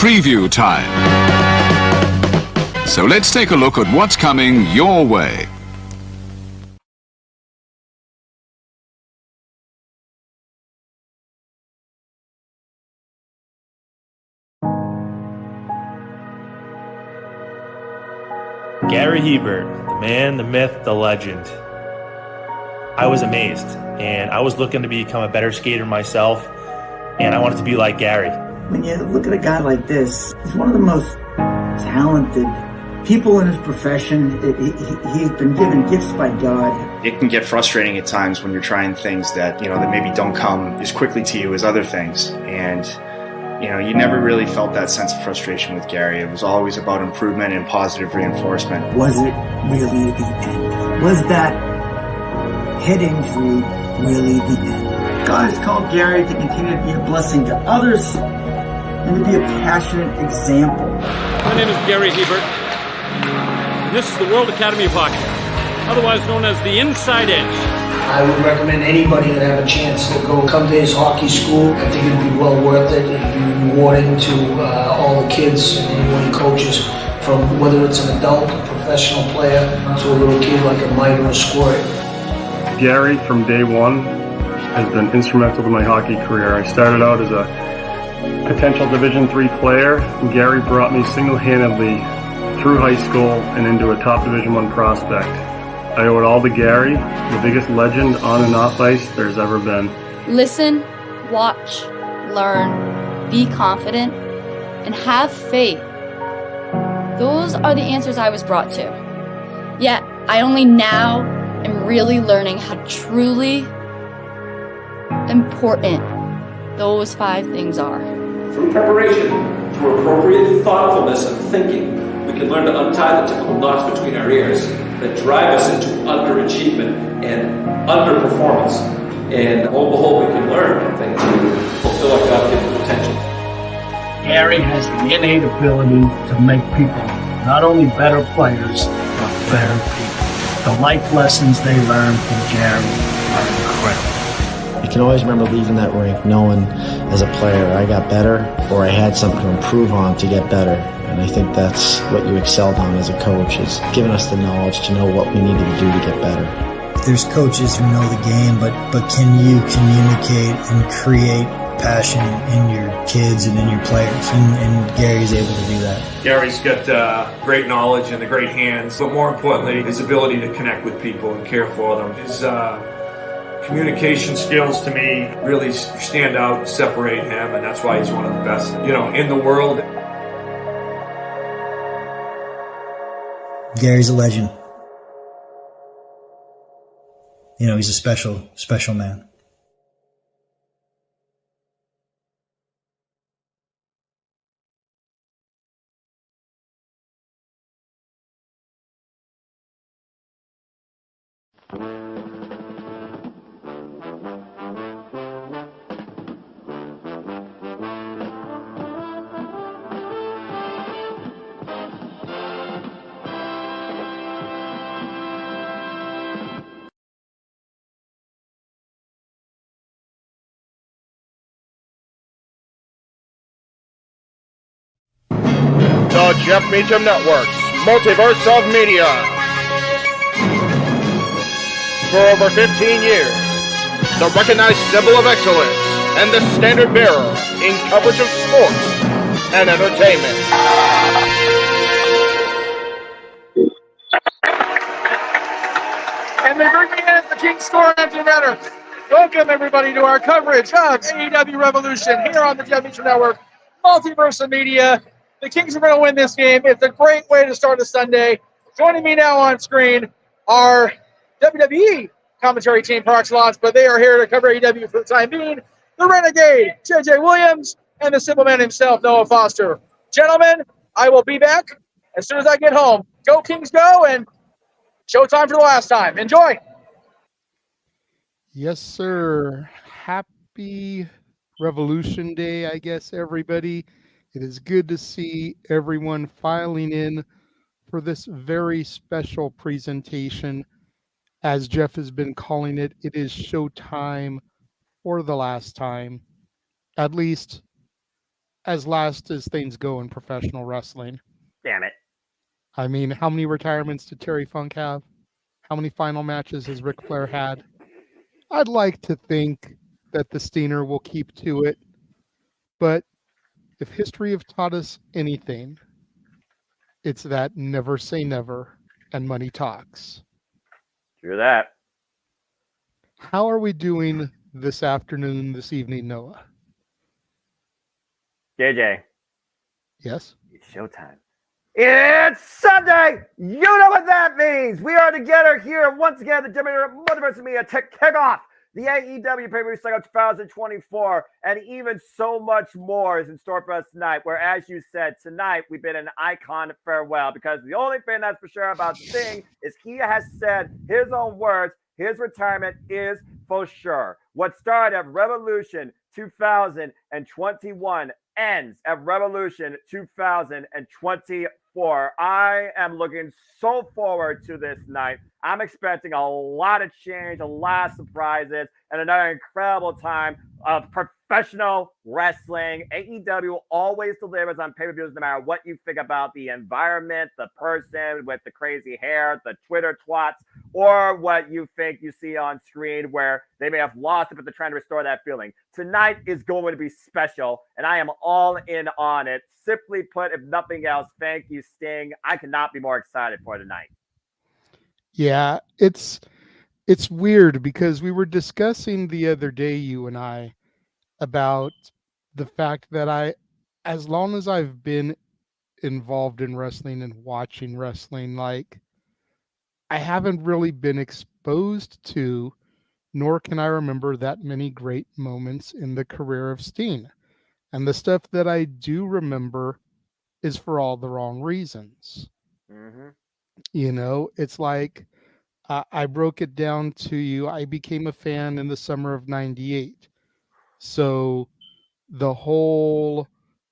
preview time. So let's take a look at what's coming your way. Gary Hebert, the man, the myth, the legend. I was amazed, and I was looking to become a better skater myself, and I wanted to be like Gary. When you look at a guy like this, he's one of the most talented people in his profession. He's been given gifts by God. It can get frustrating at times when you're trying things that, that maybe don't come as quickly to you as other things. And, you never really felt that sense of frustration with Gary. It was always about improvement and positive reinforcement. Was it really the end? Was that head injury really the end? God has called Gary to continue to be a blessing to others and to be a passionate example. My name is Gary Hebert, and this is the World Academy of Hockey, otherwise known as the Inside Edge. I would recommend anybody that have a chance to come to his hockey school. I think it'd be well worth it. It'd be rewarding to all the kids and anyone he coaches, from whether it's an adult, a professional player, to a little kid like a mite or a squirt. Gary, from day one, has been instrumental to my hockey career. I started out as a potential Division III player, and Gary brought me single-handedly through high school and into a top Division I prospect. I owe it all to Gary, the biggest legend on and off ice there's ever been. Listen, watch, learn, be confident, and have faith. Those are the answers I was brought to. Yet, I only now am really learning how truly important those 5 things are. Through preparation, through appropriate thoughtfulness and thinking, we can learn to untie the typical knots between our ears that drive us into underachievement and underperformance. And lo and behold, we can learn, I think, to fulfill our God-given potential. Gary has the innate ability to make people not only better players, but better people. The life lessons they learn from Gary are incredible. I can always remember leaving that rink knowing as a player I got better, or I had something to improve on to get better. And I think that's what you excelled on as a coach, is giving us the knowledge to know what we needed to do to get better. There's coaches who know the game, but can you communicate and create passion in your kids and in your players? And Gary's able to do that. Gary's got great knowledge and the great hands, but more importantly, his ability to connect with people and care for them. His communication skills, to me, really stand out and separate him, and that's why he's one of the best, in the world. Gary's a legend. He's a special, special man. The Jeff Meacham Network's Multiverse of Media. For over 15 years, the recognized symbol of excellence and the standard bearer in coverage of sports and entertainment. And they bring me in as the King Score Engine Runner. Welcome, everybody, to our coverage of AEW Revolution here on the Jeff Meacham Network, Multiverse of Media. The Kings are going to win this game. It's a great way to start a Sunday. Joining me now on screen are WWE commentary team par excellence, but they are here to cover AEW for the time being. The Renegade, JJ Williams, and the Simple Man himself, Noah Foster. Gentlemen, I will be back as soon as I get home. Go Kings go, and Showtime for the last time. Enjoy. Yes, sir. Happy Revolution Day, I guess, everybody. It is good to see everyone filing in for this very special presentation. As Jeff has been calling it, it is Showtime for the last time, at least as last as things go in professional wrestling. Damn it. I mean, how many retirements did Terry Funk have? How many final matches has Ric Flair had? I'd like to think that the Steiner will keep to it, but if history have taught us anything, it's that never say never and money talks. True that. How are we doing this afternoon, this evening, Noah? JJ. Yes? It's showtime. It's Sunday! You know what that means! We are together here once again at the JMN Multiverse of Media to kick off the AEW Pay-Per-View Cycle 2024, and even so much more is in store for us tonight, where, as you said, tonight we bid an icon farewell, because the only thing that's for sure about Sting is he has said his own words, his retirement is for sure. What started at Revolution 2021 ends at Revolution 2024. I am looking so forward to this night. I'm expecting a lot of change, a lot of surprises, and another incredible time of professional wrestling. AEW always delivers on pay-per-views no matter what you think about the environment, the person with the crazy hair, the Twitter twats, or what you think you see on screen where they may have lost it, but they're trying to restore that feeling. Tonight is going to be special, and I am all in on it. Simply put, if nothing else, thank you, Sting. I cannot be more excited for tonight. Yeah, it's weird because we were discussing the other day, you and I, about the fact that as long as I've been involved in wrestling and watching wrestling, like, I haven't really been exposed to, nor can I remember that many great moments in the career of Steen. And the stuff that I do remember is for all the wrong reasons. Mm-hmm. You know, it's like, I broke it down to you. I became a fan in the summer of '98. So the whole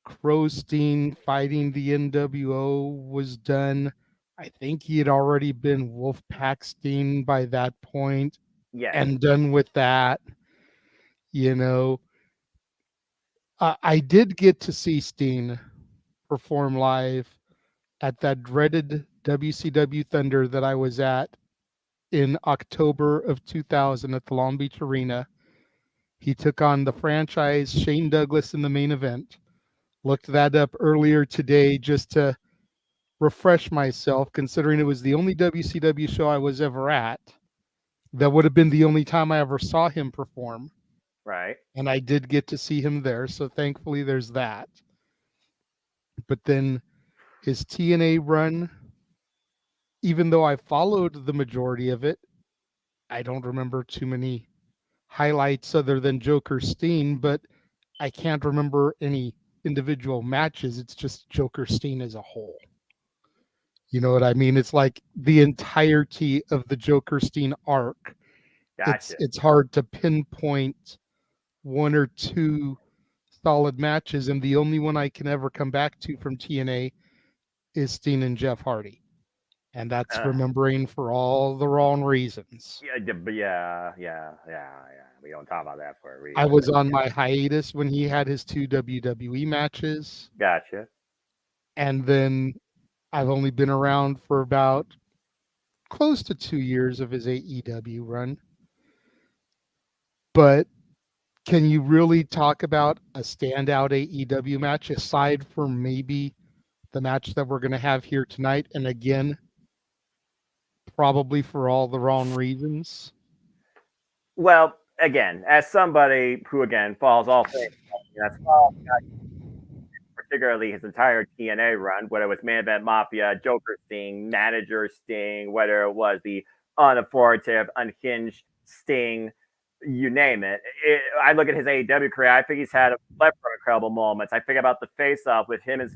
Crowstein fighting the NWO was done. I think he had already been Wolfpack Steen by that point. Yes. And done with that. You know, I did get to see Steen perform live at that dreaded WCW Thunder that I was at in October of 2000 at the Long Beach Arena. He took on the franchise Shane Douglas in the main event. Looked that up earlier today just to refresh myself, considering it was the only WCW show I was ever at. That would have been the only time I ever saw him perform. Right. And I did get to see him there, so thankfully there's that. But then his TNA run, even though I followed the majority of it, I don't remember too many highlights other than Joker Steen, but I can't remember any individual matches. It's just Joker Steen as a whole. You know what I mean? It's like the entirety of the Joker Steen arc. Gotcha. It's hard to pinpoint one or two solid matches, and the only one I can ever come back to from TNA is Steen and Jeff Hardy. And that's remembering for all the wrong reasons. Yeah. We don't talk about that for a reason. I was on my hiatus when he had his 2 WWE matches. Gotcha. And then I've only been around for about close to 2 years of his AEW run. But can you really talk about a standout AEW match aside from maybe the match that we're going to have here tonight? And again, probably for all the wrong reasons. Well, again, as somebody who, again, follows all things, particularly his entire TNA run, whether it was Main Event Mafia, Joker Sting, Manager Sting, whether it was the unauthoritative, unhinged Sting, you name it. I look at his AEW career, I think he's had a plethora of incredible moments. I think about the face-off with him and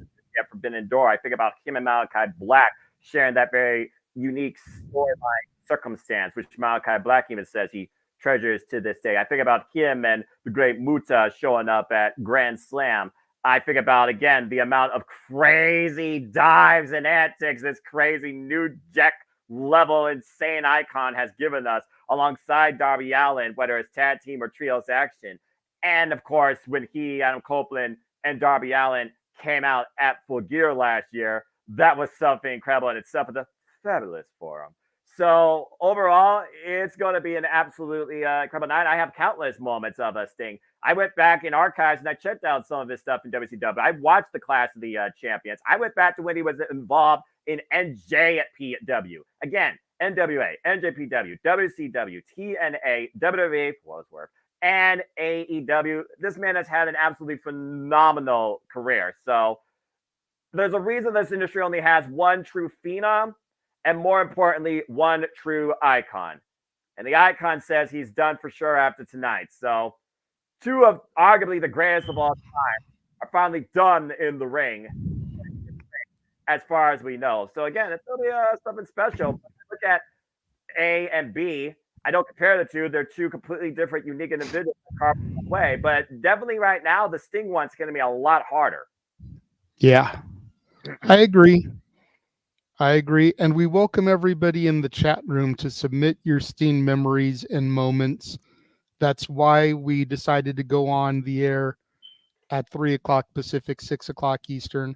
Forbidden Door. I think about him and Malachi Black sharing that very unique storyline circumstance, which Malachi Black even says he treasures to this day. I think about him and the great Muta showing up at Grand Slam. I think about, again, the amount of crazy dives and antics this crazy New Jack level insane icon has given us alongside Darby Allin, whether it's tag team or trios action. And of course, when he, Adam Copeland, and Darby Allin came out at Full Gear last year, that was something incredible in itself. It's a fabulous forum. So overall, it's going to be an absolutely incredible night. I have countless moments of Sting. I went back in archives and I checked out some of his stuff in WCW. I watched the Clash of the Champions. I went back to when he was involved in NJ at PW. Again, NWA, NJPW, WCW, TNA, WWE, for what it's worth, and AEW. This man has had an absolutely phenomenal career. So there's a reason this industry only has one true phenom, and more importantly, one true icon. And the icon says he's done for sure after tonight. So two of arguably the greatest of all time are finally done in the ring, as far as we know. So again, it's really something special. Look at A and B. I don't compare the two. They're two completely different, unique individuals in a powerful way. But definitely right now, the Sting one's going to be a lot harder. Yeah, I agree. And we welcome everybody in the chat room to submit your Sting memories and moments. That's why we decided to go on the air at 3 o'clock Pacific, 6 o'clock Eastern.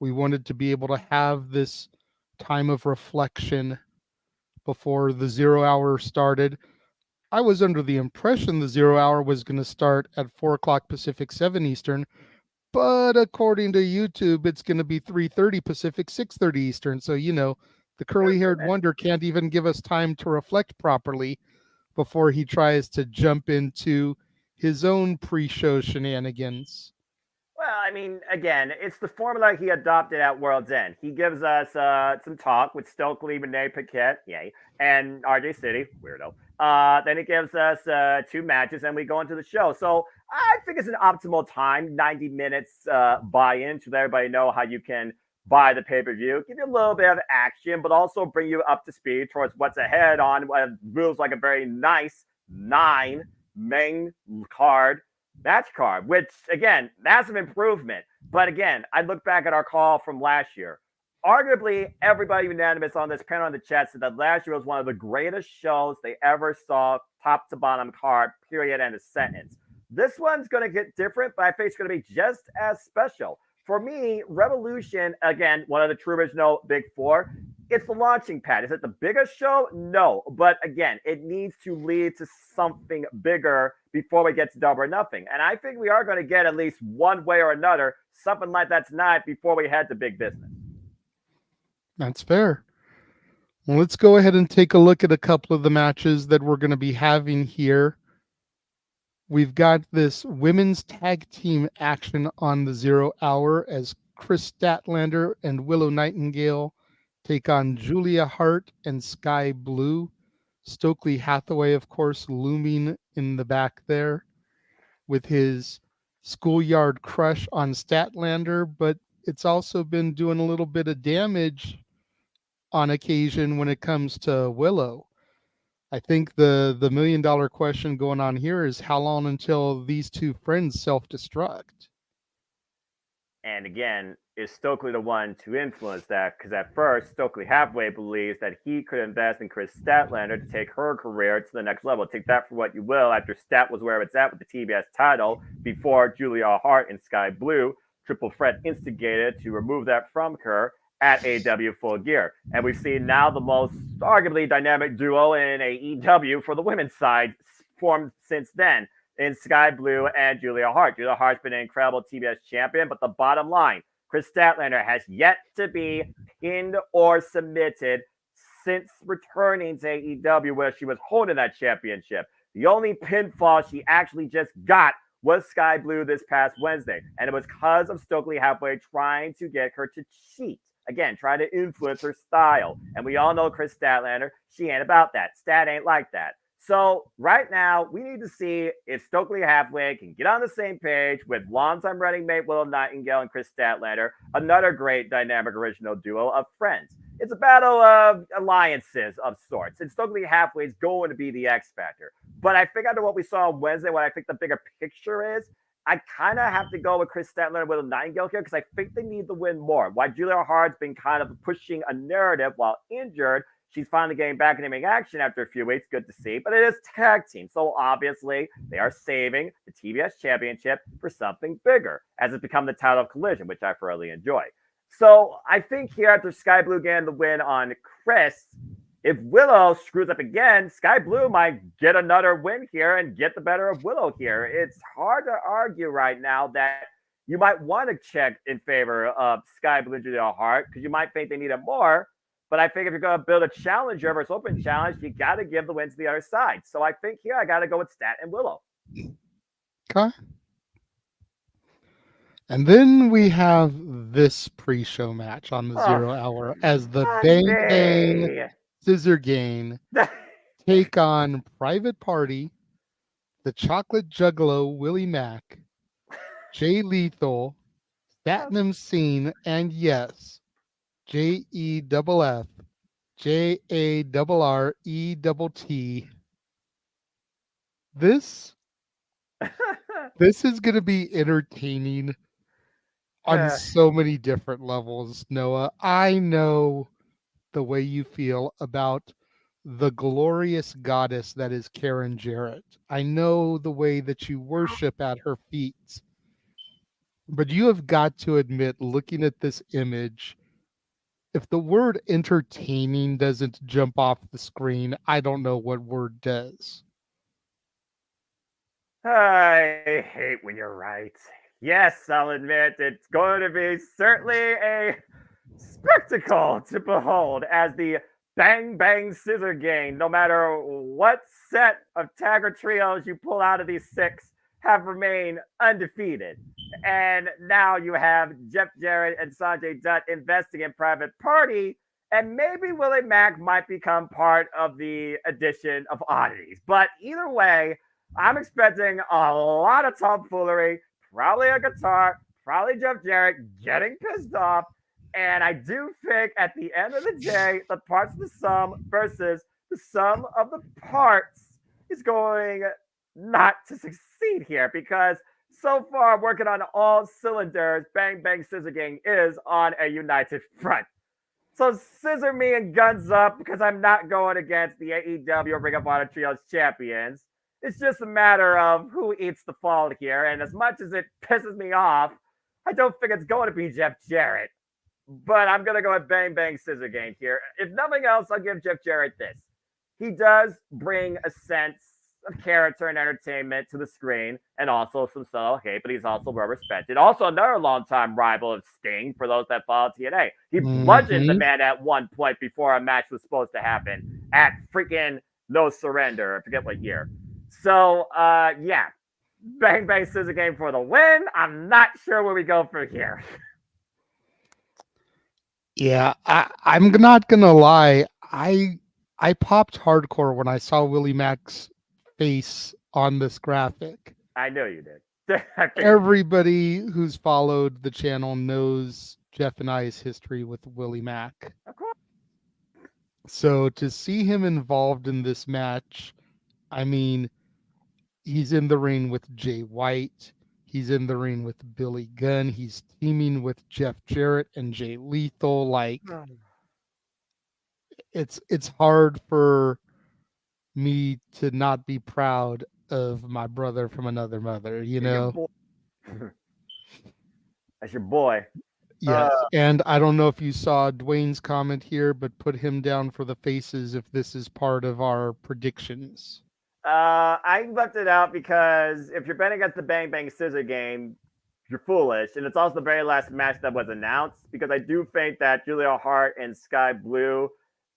We wanted to be able to have this time of reflection before the 0 hour started. I was under the impression the 0 hour was going to start at 4 o'clock Pacific, 7 Eastern. But according to YouTube, it's going to be 3:30 Pacific, 6:30 Eastern. So, the curly-haired wonder can't even give us time to reflect properly before he tries to jump into his own pre-show shenanigans. Well, I mean, again, it's the formula he adopted at World's End. He gives us some talk with Stokely, Renee Paquette, yay, and RJ City, weirdo. Then he gives us 2 matches, and we go into the show. So I think it's an optimal time, 90 minutes buy-in to let everybody know how you can buy the pay-per-view, give you a little bit of action, but also bring you up to speed towards what's ahead on what feels like a very nice 9 main card match card, which, again, massive improvement. But again, I look back at our call from last year. Arguably, everybody unanimous on this panel in the chat said that last year was one of the greatest shows they ever saw, top to bottom card, period, and a sentence. This one's going to get different, but I think it's going to be just as special. For me, Revolution, again, one of the true original Big Four, it's the launching pad. Is it the biggest show? No. But again, it needs to lead to something bigger before we get to Double or Nothing. And I think we are going to get at least one way or another, something like that tonight before we head to big business. That's fair. Well, let's go ahead and take a look at a couple of the matches that we're going to be having here. We've got this women's tag team action on the 0 hour as Chris Statlander and Willow Nightingale take on Julia Hart and Sky Blue. Stokely Hathaway, of course, looming in the back there with his schoolyard crush on Statlander, but it's also been doing a little bit of damage on occasion when it comes to Willow. I think the $1 million question going on here is how long until these two friends self-destruct? And again, is Stokely the one to influence that? Because at first, Stokely Hathaway believes that he could invest in Chris Statlander to take her career to the next level. Take that for what you will. After Stat was where it's at with the TBS title, before Julia Hart and Sky Blue, Triple Threat instigated to remove that from her at AEW Full Gear. And we've seen now the most arguably dynamic duo in AEW for the women's side formed since then in Sky Blue and Julia Hart. Julia Hart's been an incredible TBS champion, but the bottom line, Chris Statlander has yet to be pinned or submitted since returning to AEW, where she was holding that championship. The only pinfall she actually just got was Sky Blue this past Wednesday, and it was because of Stokely Hathaway trying to get her to cheat. Again, trying to influence her style. And we all know Chris Statlander, she ain't about that. Stat ain't like that. So right now, we need to see if Stokely Hathaway can get on the same page with longtime running mate Willow Nightingale and Chris Statlander, another great dynamic original duo of friends. It's a battle of alliances of sorts, and Stokely Hathaway is going to be the X factor. But I think after what we saw on Wednesday, what I think the bigger picture is, I kind of have to go with Chris Statlander and Willow Nightingale here because I think they need to win more. While Julia Hart's been kind of pushing a narrative while injured, She's finally getting back into ring action after a few weeks. Good to see. But it is tag team. So obviously, they are saving the TBS Championship for something bigger, as it's become the title of Collision, which I thoroughly enjoy. So I think here, after Sky Blue getting the win on Chris, if Willow screws up again, Sky Blue might get another win here and get the better of Willow here. It's hard to argue right now that you might want to check in favor of Sky Blue and Julia Hart because you might think they need it more. But I think if you're going to build a challenger versus open challenge, you got to give the win to the other side. So I think here I got to go with Stat and Willow. Okay. And then we have this pre-show match on the 0 hour as the Bang Bang Scissor Gang take on Private Party, the Chocolate Juggalo Willie Mack, Jay Lethal, Satnam Singh, and yes, JEFF, JARRETT. This is going to be entertaining on so many different levels, Noah. I know the way you feel about the glorious goddess that is Karen Jarrett. I know the way that you worship at her feet. But you have got to admit, looking at this image, if the word entertaining doesn't jump off the screen, I don't know what word does. I hate when you're right. Yes, I'll admit it's going to be certainly a spectacle to behold as the Bang Bang Scissor Gang, no matter what set of tag or trios you pull out of these 6, have remained undefeated. And now you have Jeff Jarrett and Sanjay Dutt investing in Private Party, and maybe Willie Mack might become part of the addition of oddities. But either way, I'm expecting a lot of tomfoolery, probably a guitar, probably Jeff Jarrett getting pissed off. And I do think at the end of the day, the parts of the sum versus the sum of the parts is going not to succeed here because so far working on all cylinders, Bang Bang Scissor Gang is on a united front. So scissor me and guns up because I'm not going against the AEW Ring of Honor Trios champions. It's just a matter of who eats the fall here. And as much as it pisses me off, I don't think it's going to be Jeff Jarrett. But I'm going to go with Bang Bang Scissor Gang here. If nothing else, I'll give Jeff Jarrett this. He does bring a sense of character and entertainment to the screen and also some subtle hate, but he's also well respected. Also, another longtime rival of Sting for those that follow TNA. He bludgeoned the man at one point before a match was supposed to happen at freaking No Surrender. I forget what year. So, yeah. Bang Bang Scissor Gang for the win. I'm not sure where we go from here. Yeah, I'm not gonna lie. I popped hardcore when I saw Willie Mack's face on this graphic. I know you did. Everybody who's followed the channel knows Jeff and I's history with Willie Mack. Of course. So to see him involved in this match, I mean, he's in the ring with Jay White. He's in the ring with Billy Gunn. He's teaming with Jeff Jarrett and Jay Lethal. Like, it's hard for me to not be proud of my brother from another mother, you know? That's your boy. Yes. And I don't know if you saw Dwayne's comment here, but put him down for the faces if this is part of our predictions. I left it out because if you're betting against the Bang Bang Scissor Game, you're foolish. And it's also the very last match that was announced because I do think that Julia Hart and Sky Blue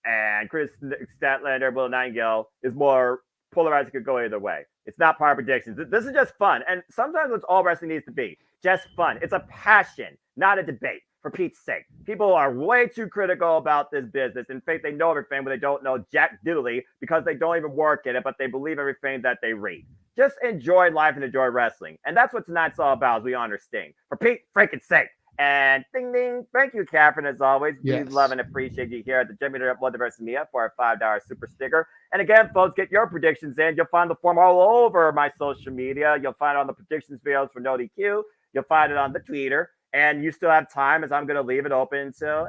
and Chris Statlander, Will Nightingale is more polarized. It could go either way. It's not part of predictions. This is just fun. And sometimes that's all wrestling needs to be. Just fun. It's a passion, not a debate. For Pete's sake, people are way too critical about this business and think they know everything, but they don't know jack diddly because they don't even work in it, but they believe everything that they read. Just enjoy life and enjoy wrestling. And that's what tonight's all about, as we understand. For Pete's freaking sake. And ding, ding. Thank you, Catherine, as always. Yes. We love and appreciate you here at the JMN Multiverse of Media for our $5 super sticker. And again, folks, get your predictions in. You'll find the form all over my social media. You'll find it on the predictions videos for NoDQ. You'll find it on the Twitter. And you still have time, as I'm going to leave it open until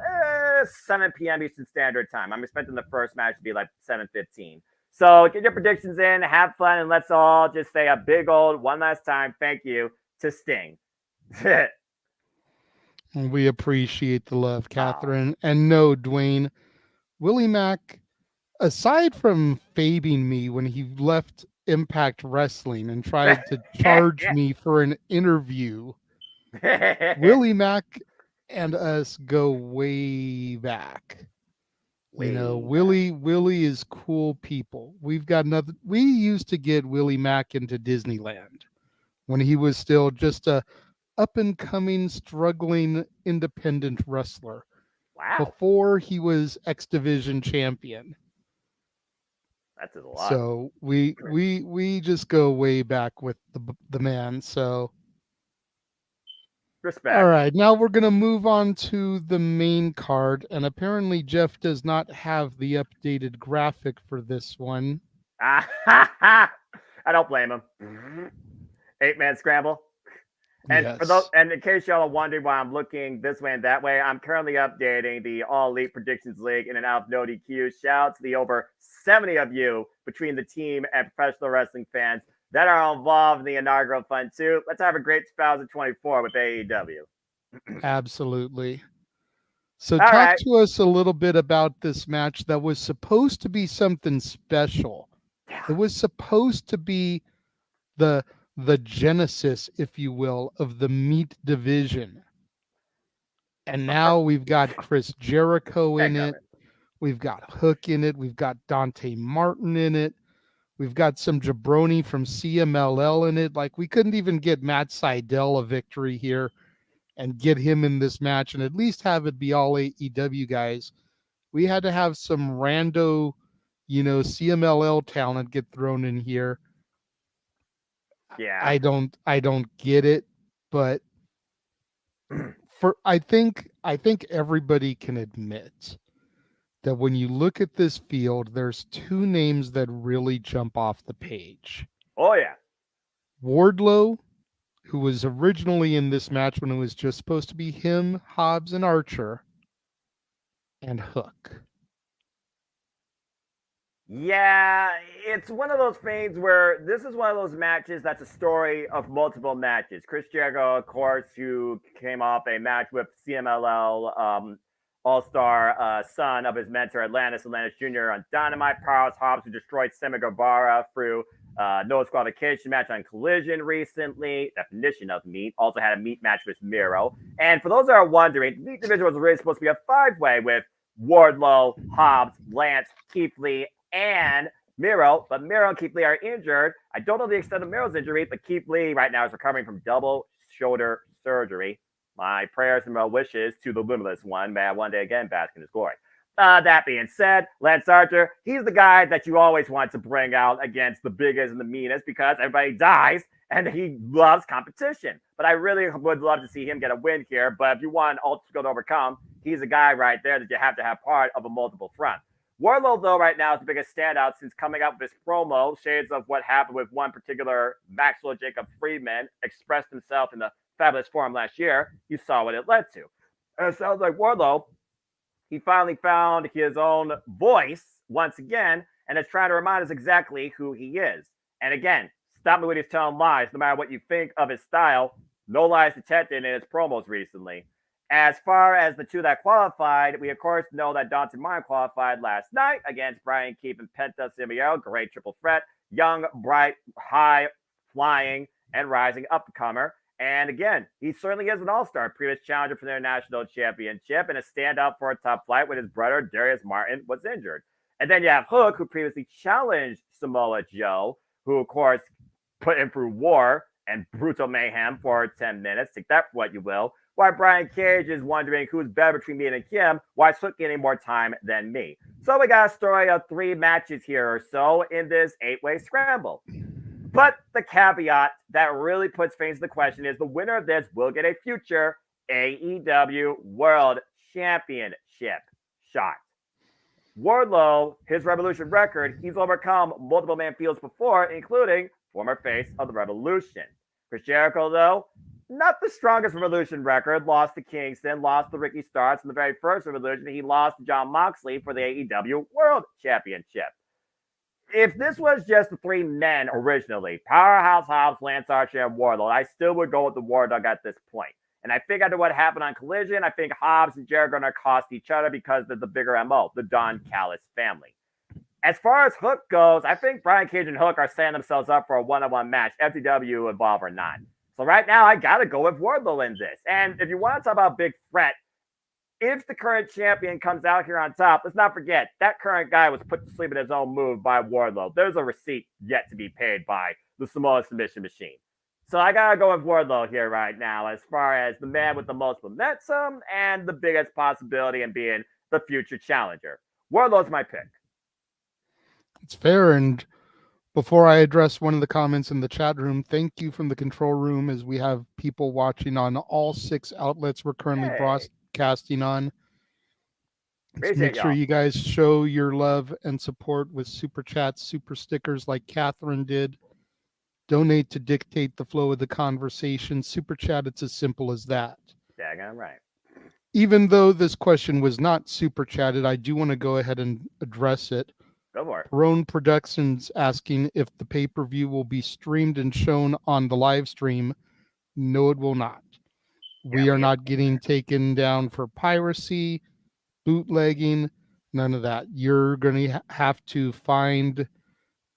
7 p.m. Eastern Standard Time. I'm expecting the first match to be like 7:15. So get your predictions in, have fun, and let's all just say a big old one last time thank you to Sting. We appreciate the love, Catherine. And no, Dwayne, Willie Mack, aside from fading me when he left Impact Wrestling and tried to charge me for an interview, Willie Mack and us go way back. Willie is cool people. We've got nothing. We used to get Willie Mack into Disneyland when he was still just a up and coming, struggling independent wrestler. Wow. Before he was X Division champion. That's a lot. So we just go way back with the man. So respect. All right, now we're gonna move on to the main card, and apparently Jeff does not have the updated graphic for this one. I don't blame him. 8-man scramble. And yes. for those, and in case y'all are wondering why I'm looking this way and that way, I'm currently updating the All Elite Predictions League in and out of no DQ. Shout out to the over 70 of you between the team and professional wrestling fans that are involved in the inaugural fund too. Let's have a great 2024 with AEW. Absolutely. So All talk right. to us a little bit about this match that was supposed to be something special. Yeah. It was supposed to be the genesis, if you will, of the meat division. And now we've got Chris Jericho in it. We've got Hook in it. We've got Dante Martin in it. We've got some jabroni from CMLL in it. Like, we couldn't even get Matt Sydal a victory here and get him in this match and at least have it be all AEW guys. We had to have some rando, CMLL talent get thrown in here. Yeah. I don't get it, but I think everybody can admit that when you look at this field, there's two names that really jump off the page. Oh yeah. Wardlow, who was originally in this match when it was just supposed to be him, Hobbs, and Archer, and Hook. Yeah, it's one of those things where this is one of those matches that's a story of multiple matches. Chris Jericho, of course, who came off a match with CMLL All-Star son of his mentor, Atlantis Jr. on Dynamite. Powerhouse Hobbs, who destroyed Sammy Guevara through no disqualification match on Collision recently. Definition of meat. Also had a meat match with Miro. And for those that are wondering, the meat division was really supposed to be a five-way with Wardlow, Hobbs, Lance, Keith Lee, and Miro, but Miro and Keith Lee are injured. I don't know the extent of Miro's injury, but Keith Lee right now is recovering from double shoulder surgery. My prayers and my wishes to the limitless one. May I one day again bask in his glory. That being said, Lance Archer, he's the guy that you always want to bring out against the biggest and the meanest because everybody dies and he loves competition. But I really would love to see him get a win here. But if you want an obstacle to overcome, he's a guy right there that you have to have part of a multiple front. Wardlow, though, right now is the biggest standout since coming out with this promo, shades of what happened with one particular Maxwell Jacob Friedman expressed himself in the Fabulous Forum last year. You saw what it led to. And it sounds like Wardlow, he finally found his own voice once again and is trying to remind us exactly who he is. And again, stop me when he's telling lies, no matter what you think of his style. No lies detected in his promos recently. As far as the two that qualified, we of course know that Dante Martin qualified last night against Brian Keith and Penta Cibiero. Great triple threat. Young, bright, high, flying, and rising up-and-comer. And again, he certainly is an all-star, previous challenger for their national championship and a standout for a top flight when his brother, Darius Martin, was injured. And then you have Hook, who previously challenged Samoa Joe, who of course put him through war and brutal mayhem for 10 minutes. Take that for what you will. Why Brian Cage is wondering who's better between me and Kim, why is Hook getting more time than me. So we got a story of 3 matches here or so in this 8-way scramble. But the caveat that really puts things into question is the winner of this will get a future AEW World Championship shot. Wardlow, his Revolution record, he's overcome multiple man fields before, including former face of the Revolution. Chris Jericho, though, not the strongest Revolution record. Lost to Kingston, lost to Ricky Starks in the very first Revolution. He lost to John Moxley for the AEW World Championship. If this was just the three men originally, Powerhouse Hobbs, Lance Archer, and Wardlow, I still would go with the War Dog at this point. And I think after what happened on Collision, I think Hobbs and Jarrett are going to cost each other because they're the bigger MO, the Don Callis family. As far as Hook goes, I think Brian Cage and Hook are setting themselves up for a one-on-one match, FTW, Evolve or not. So right now, I got to go with Wardlow in this. And if you want to talk about big threat, if the current champion comes out here on top, let's not forget, that current guy was put to sleep in his own move by Wardlow. There's a receipt yet to be paid by the Samoa Submission Machine. So I got to go with Wardlow here right now as far as the man with the most momentum and the biggest possibility in being the future challenger. Wardlow's my pick. It's fair. And before I address one of the comments in the chat room, thank you from the control room as we have people watching on all 6 outlets we're currently broadcasting on. Let's make sure you guys show your love and support with super chats, super stickers like Catherine did. Donate to dictate the flow of the conversation. Super chat, it's as simple as that. Daggone right. Even though this question was not super chatted, I do want to go ahead and address it. Go for it. Perone Productions asking if the pay-per-view will be streamed and shown on the live stream. No, it will not. We are not getting taken down for piracy, bootlegging, none of that. You're going to have to find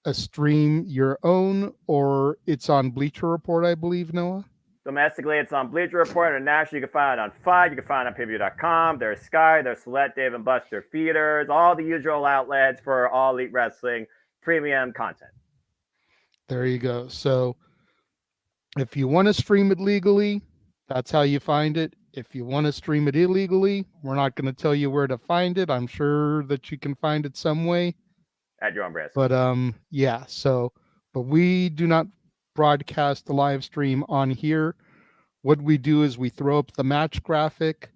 a stream your own, or it's on Bleacher Report, I believe, Noah? Domestically, it's on Bleacher Report. Internationally, you can find it on FITE. You can find it on payview.com. There's Sky. There's Select, Dave and Buster feeders. All the usual outlets for All Elite Wrestling premium content. There you go. So if you want to stream it legally, that's how you find it. If you want to stream it illegally, we're not going to tell you where to find it. I'm sure that you can find it some way. At your own risk. But yeah, so but we do not broadcast the live stream on here. What we do is we throw up the match graphic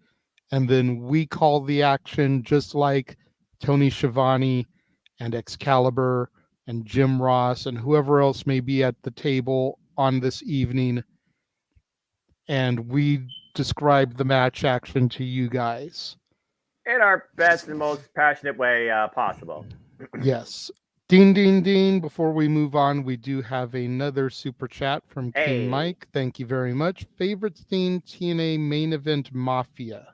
and then we call the action just like Tony Schiavone and Excalibur and Jim Ross and whoever else may be at the table on this evening. And we describe the match action to you guys. In our best and most passionate way possible. Yes. Ding, ding, ding. Before we move on, we do have another super chat from King Mike. Thank you very much. Favorite Sting TNA main event Mafia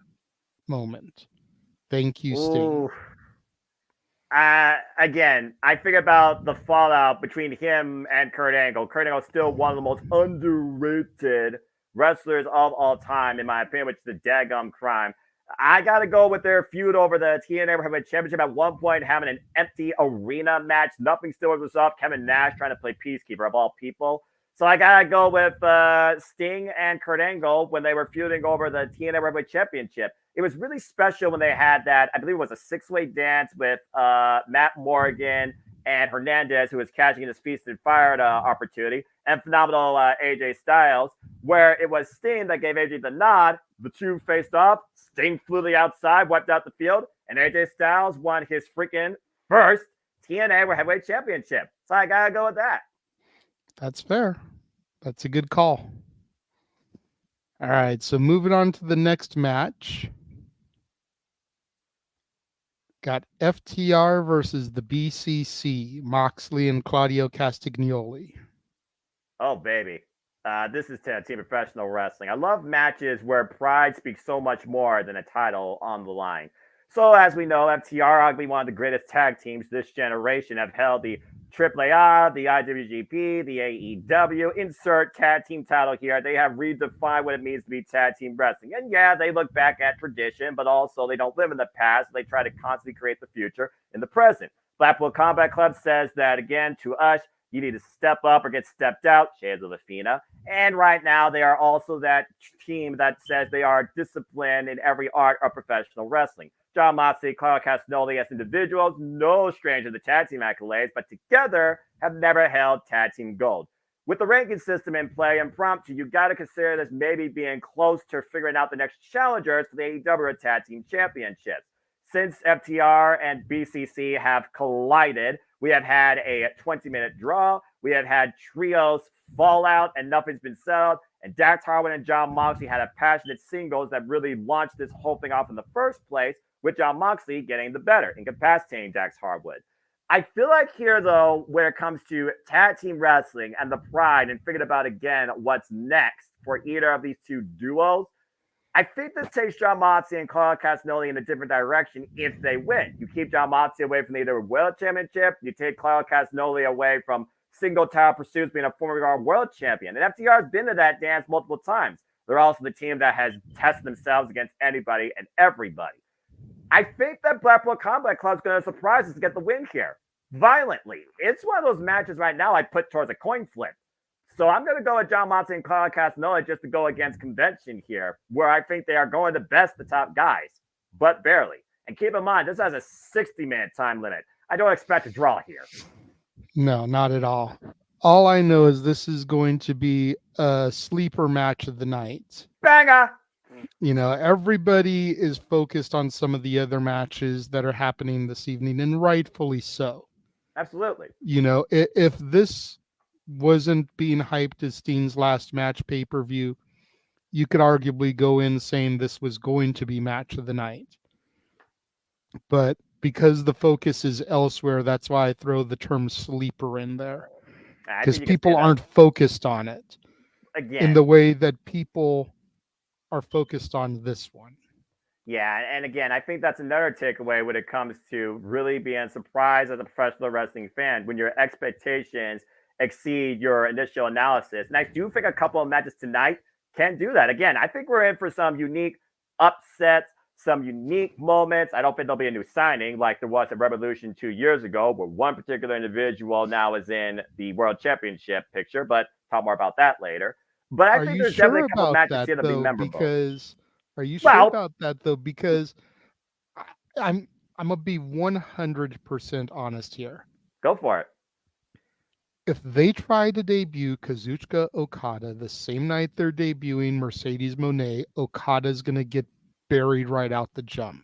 moment. Thank you, Sting. Again, I think about the fallout between him and Kurt Angle. Kurt Angle is still one of the most underrated wrestlers of all time, in my opinion, which is a daggum crime. I got to go with their feud over the TNA Heavyweight Championship at one point, having an empty arena match. Nothing still was up. Kevin Nash trying to play peacekeeper of all people. So I got to go with Sting and Kurt Angle when they were feuding over the TNA Heavyweight Championship. It was really special when they had that, I believe it was a 6-way dance with Matt Morgan and Hernandez, who was catching his Feast and Fired opportunity, and phenomenal AJ Styles, where it was Sting that gave AJ the nod. The two faced off. Sting flew to the outside, wiped out the field, and AJ Styles won his freaking first TNA Heavyweight Championship. So I got to go with that. That's fair. That's a good call. All right, so moving on to the next match. Got FTR versus the BCC, Moxley and Claudio Castagnoli. Oh, baby. This is team professional wrestling. I love matches where pride speaks so much more than a title on the line. So as we know, FTR, arguably one of the greatest tag teams this generation, have held the AAA, the IWGP, the AEW, insert tag team title here. They have redefined what it means to be tag team wrestling. And yeah, they look back at tradition, but also they don't live in the past. They try to constantly create the future in the present. Blackpool Combat Club says that, again, to us, you need to step up or get stepped out. Shades of Athena. And right now, they are also that team that says they are disciplined in every art of professional wrestling. John Moxley, Claudio Castagnoli as individuals, no stranger to tag team accolades, but together have never held tag team gold. With the ranking system in play, impromptu, you got to consider this maybe being close to figuring out the next challengers for the AEW Tag Team Championships. Since FTR and BCC have collided, we have had a 20-minute draw. We have had trios fallout and nothing's been settled. And Dax Harwood and Jon Moxley had a passionate singles that really launched this whole thing off in the first place, with Jon Moxley getting the better, incapacitating Dax Harwood. I feel like here, though, when it comes to tag team wrestling and the pride and figuring about, again, what's next for either of these two duos, I think this takes Jon Moxley and Claudio Castagnoli in a different direction if they win. You keep Jon Moxley away from either World Championship, you take Claudio Castagnoli away from single title pursuits, being a former world champion. And FTR has been to that dance multiple times. They're also the team that has tested themselves against anybody and everybody. I think that Blackpool Combat Club is going to surprise us to get the win here violently. It's one of those matches right now I put towards a coin flip. So I'm going to go with Jon Moxley and Claudio Castagnoli just to go against convention here, where I think they are going to best the top guys, but barely. And keep in mind, this has a 60-minute time limit. I don't expect a draw here. No, not at all. All I know is this is going to be a sleeper match of the night. Banger! You know, everybody is focused on some of the other matches that are happening this evening, and rightfully so. Absolutely. You know, if this wasn't being hyped as Steen's last match pay-per-view, you could arguably go in saying this was going to be match of the night. But because the focus is elsewhere, that's why I throw the term sleeper in there. Because people aren't focused on it in the way that people are focused on this one. Yeah, and again, I think that's another takeaway when it comes to really being surprised as a professional wrestling fan when your expectations exceed your initial analysis. And I do think a couple of matches tonight can do that. Again, I think we're in for some unique upsets, some unique moments. I don't think there'll be a new signing like there was at Revolution 2 years ago, where one particular individual now is in the World Championship picture, but talk more about that later. But I think there's definitely a couple of matches here that'll be memorable. Are you sure about that, though? Because I'm going to be 100% honest here. Go for it. If they try to debut Kazuchika Okada the same night they're debuting Mercedes Moné, Okada's going to get buried right out the jump.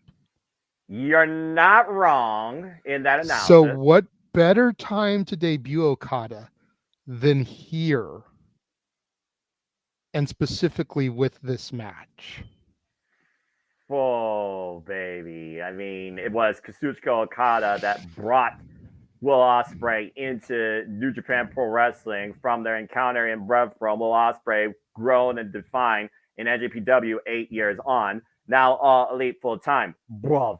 You're not wrong in that analysis. So what better time to debut Okada than here? And specifically with this match. Oh, baby. I mean, it was Kazuchika Okada that brought Will Ospreay into New Japan Pro Wrestling from their encounter in Rev Pro. Will Ospreay grown and defined in NJPW 8 years on. Now All Elite full-time. Bruv.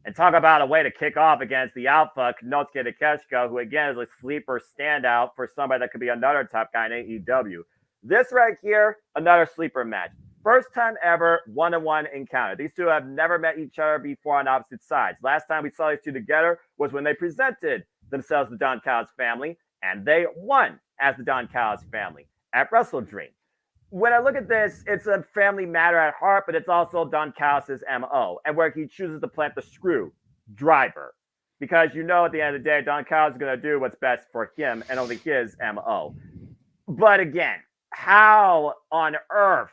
And talk about a way to kick off against the Alpha, Konosuke Takeshita, who again is a sleeper standout for somebody that could be another top guy in AEW. This right here, another sleeper match. First time ever one-on-one encounter. These two have never met each other before on opposite sides. Last time we saw these two together was when they presented themselves the Don Callis family, and they won as the Don Callis family at Wrestle Dream. When I look at this, it's a family matter at heart, but it's also Don Callis' MO, and where he chooses to plant the screw driver. Because you know at the end of the day, Don Callis is going to do what's best for him and only his MO. But again, how on earth,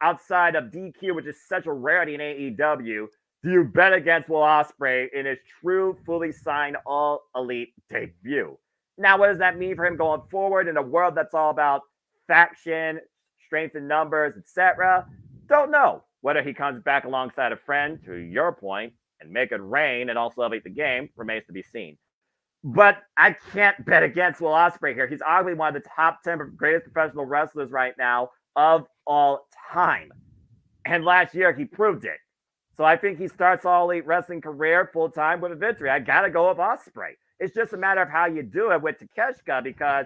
outside of DQ, which is such a rarity in AEW, do you bet against Will Ospreay in his true, fully signed All Elite debut? Now, what does that mean for him going forward in a world that's all about faction, strength in numbers, etc.? Don't know. Whether he comes back alongside a friend, to your point, and make it rain and also elevate the game remains to be seen. But I can't bet against Will Ospreay here. He's arguably one of the top 10 greatest professional wrestlers right now of all time. And last year, he proved it. So I think he starts All Elite Wrestling career full-time with a victory. I got to go with Ospreay. It's just a matter of how you do it with Takeshita, because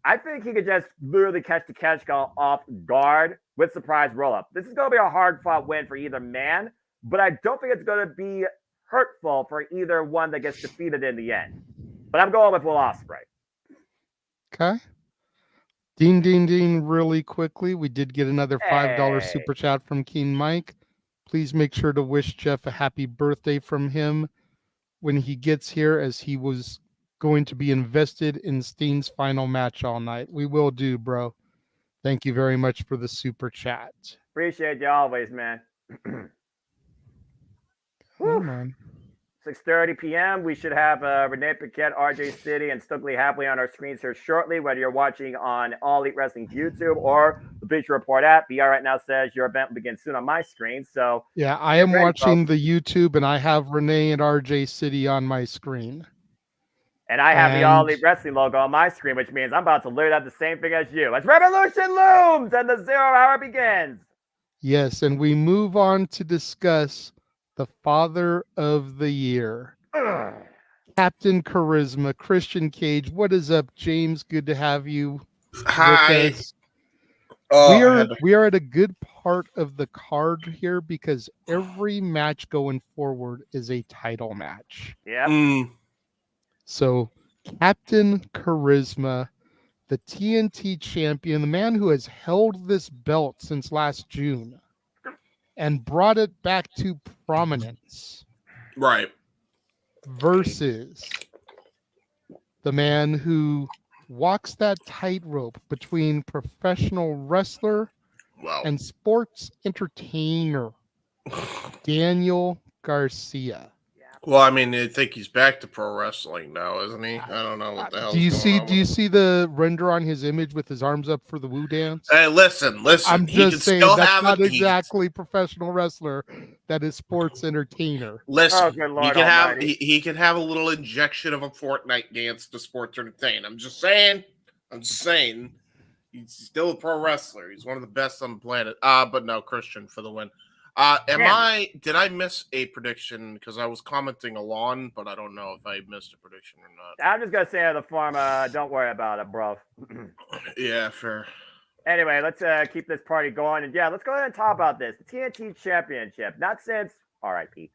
I think he could just literally catch Takeshita off guard with surprise roll-up. This is going to be a hard-fought win for either man, but I don't think it's going to be hurtful for either one that gets defeated in the end. But I'm going with Will Ospreay. Okay. Dean, really quickly. We did get another $5 super chat from Keen Mike. Please make sure to wish Jeff a happy birthday from him when he gets here, as he was going to be invested in Steen's final match all night. We will do, bro. Thank you very much for the super chat. Appreciate you always, man. Come on. 6:30 p.m. We should have Renee Paquette, RJ City, and Stokely Happily on our screens here shortly, whether you're watching on All Elite Wrestling's YouTube or the Bleacher Report app. BR right now says your event will begin soon on my screen. So yeah, I am watching the YouTube, and I have Renee and RJ City on my screen. And I have the All Elite Wrestling logo on my screen, which means I'm about to learn out the same thing as you. As Revolution looms and the 0 hour begins. Yes, and we move on to discuss the Father of the Year. Captain Charisma, Christian Cage. What is up, James? Good to have you with us. We are at a good part of the card here because every match going forward is a title match. Yep. So Captain Charisma, the TNT champion, the man who has held this belt since last June and brought it back to prominence. Right. Versus the man who walks that tightrope between professional wrestler and sports entertainer, Daniel Garcia. Well, I mean, I think he's back to pro wrestling now, isn't he? I don't know what the hell. Do you see the render on his image with his arms up for the Woo dance? Hey, listen. I'm just saying still that's have not exactly professional wrestler. That is sports entertainer. Listen, good Lord he can have Almighty. he can have a little injection of a Fortnite dance to sports entertain. I'm just saying. He's still a pro wrestler. He's one of the best on the planet. But no, Christian for the win. Did I miss a prediction? Because I was commenting along, but I don't know if I missed a prediction or not. I'm just going to say on the form, don't worry about it, bro. Yeah, fair. Anyway, let's keep this party going. And yeah, let's go ahead and talk about this. The TNT Championship. Not since, RIP,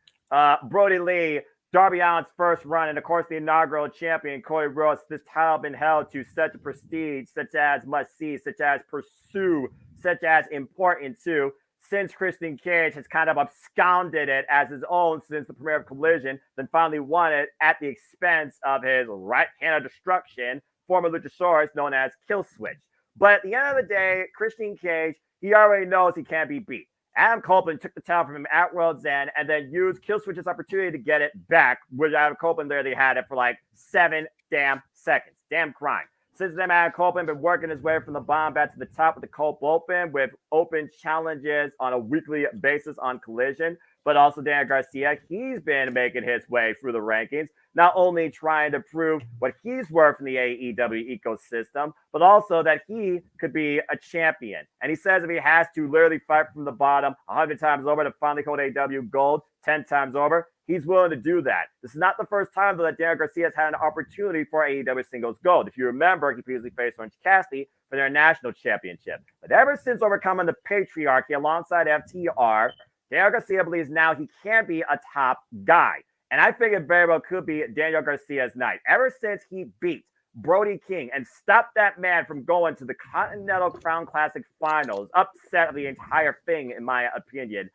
Brody Lee, Darby Allin's first run, and of course the inaugural champion, Cody Rhodes, this title been held to such a prestige, such as must-see, such as pursue, such as important too, since Christian Cage has kind of absconded it as his own since the premiere of Collision, then finally won it at the expense of his right hand of destruction, former Luchasaurus known as Killswitch. But at the end of the day, Christian Cage, he already knows he can't be beat. Adam Copeland took the title from him at World's End and then used Killswitch's opportunity to get it back, which Adam Copeland they had it for like 7 damn seconds. Damn crime. Since then, Adam Copeland been working his way from the bottom back to the top with the Cope Open with open challenges on a weekly basis on Collision. But also Daniel Garcia, he's been making his way through the rankings, not only trying to prove what he's worth in the AEW ecosystem, but also that he could be a champion. And he says if he has to literally fight from the bottom 100 times over to finally hold AEW gold 10 times over, he's willing to do that. This is not the first time, though, that Daniel Garcia has had an opportunity for AEW singles gold. If you remember, he previously faced Orange Cassidy for their national championship. But ever since overcoming the patriarchy alongside FTR, Daniel Garcia believes now he can be a top guy. And I think it very well could be Daniel Garcia's night. Ever since he beat Brody King and stopped that man from going to the Continental Crown Classic Finals, upset the entire thing, in my opinion,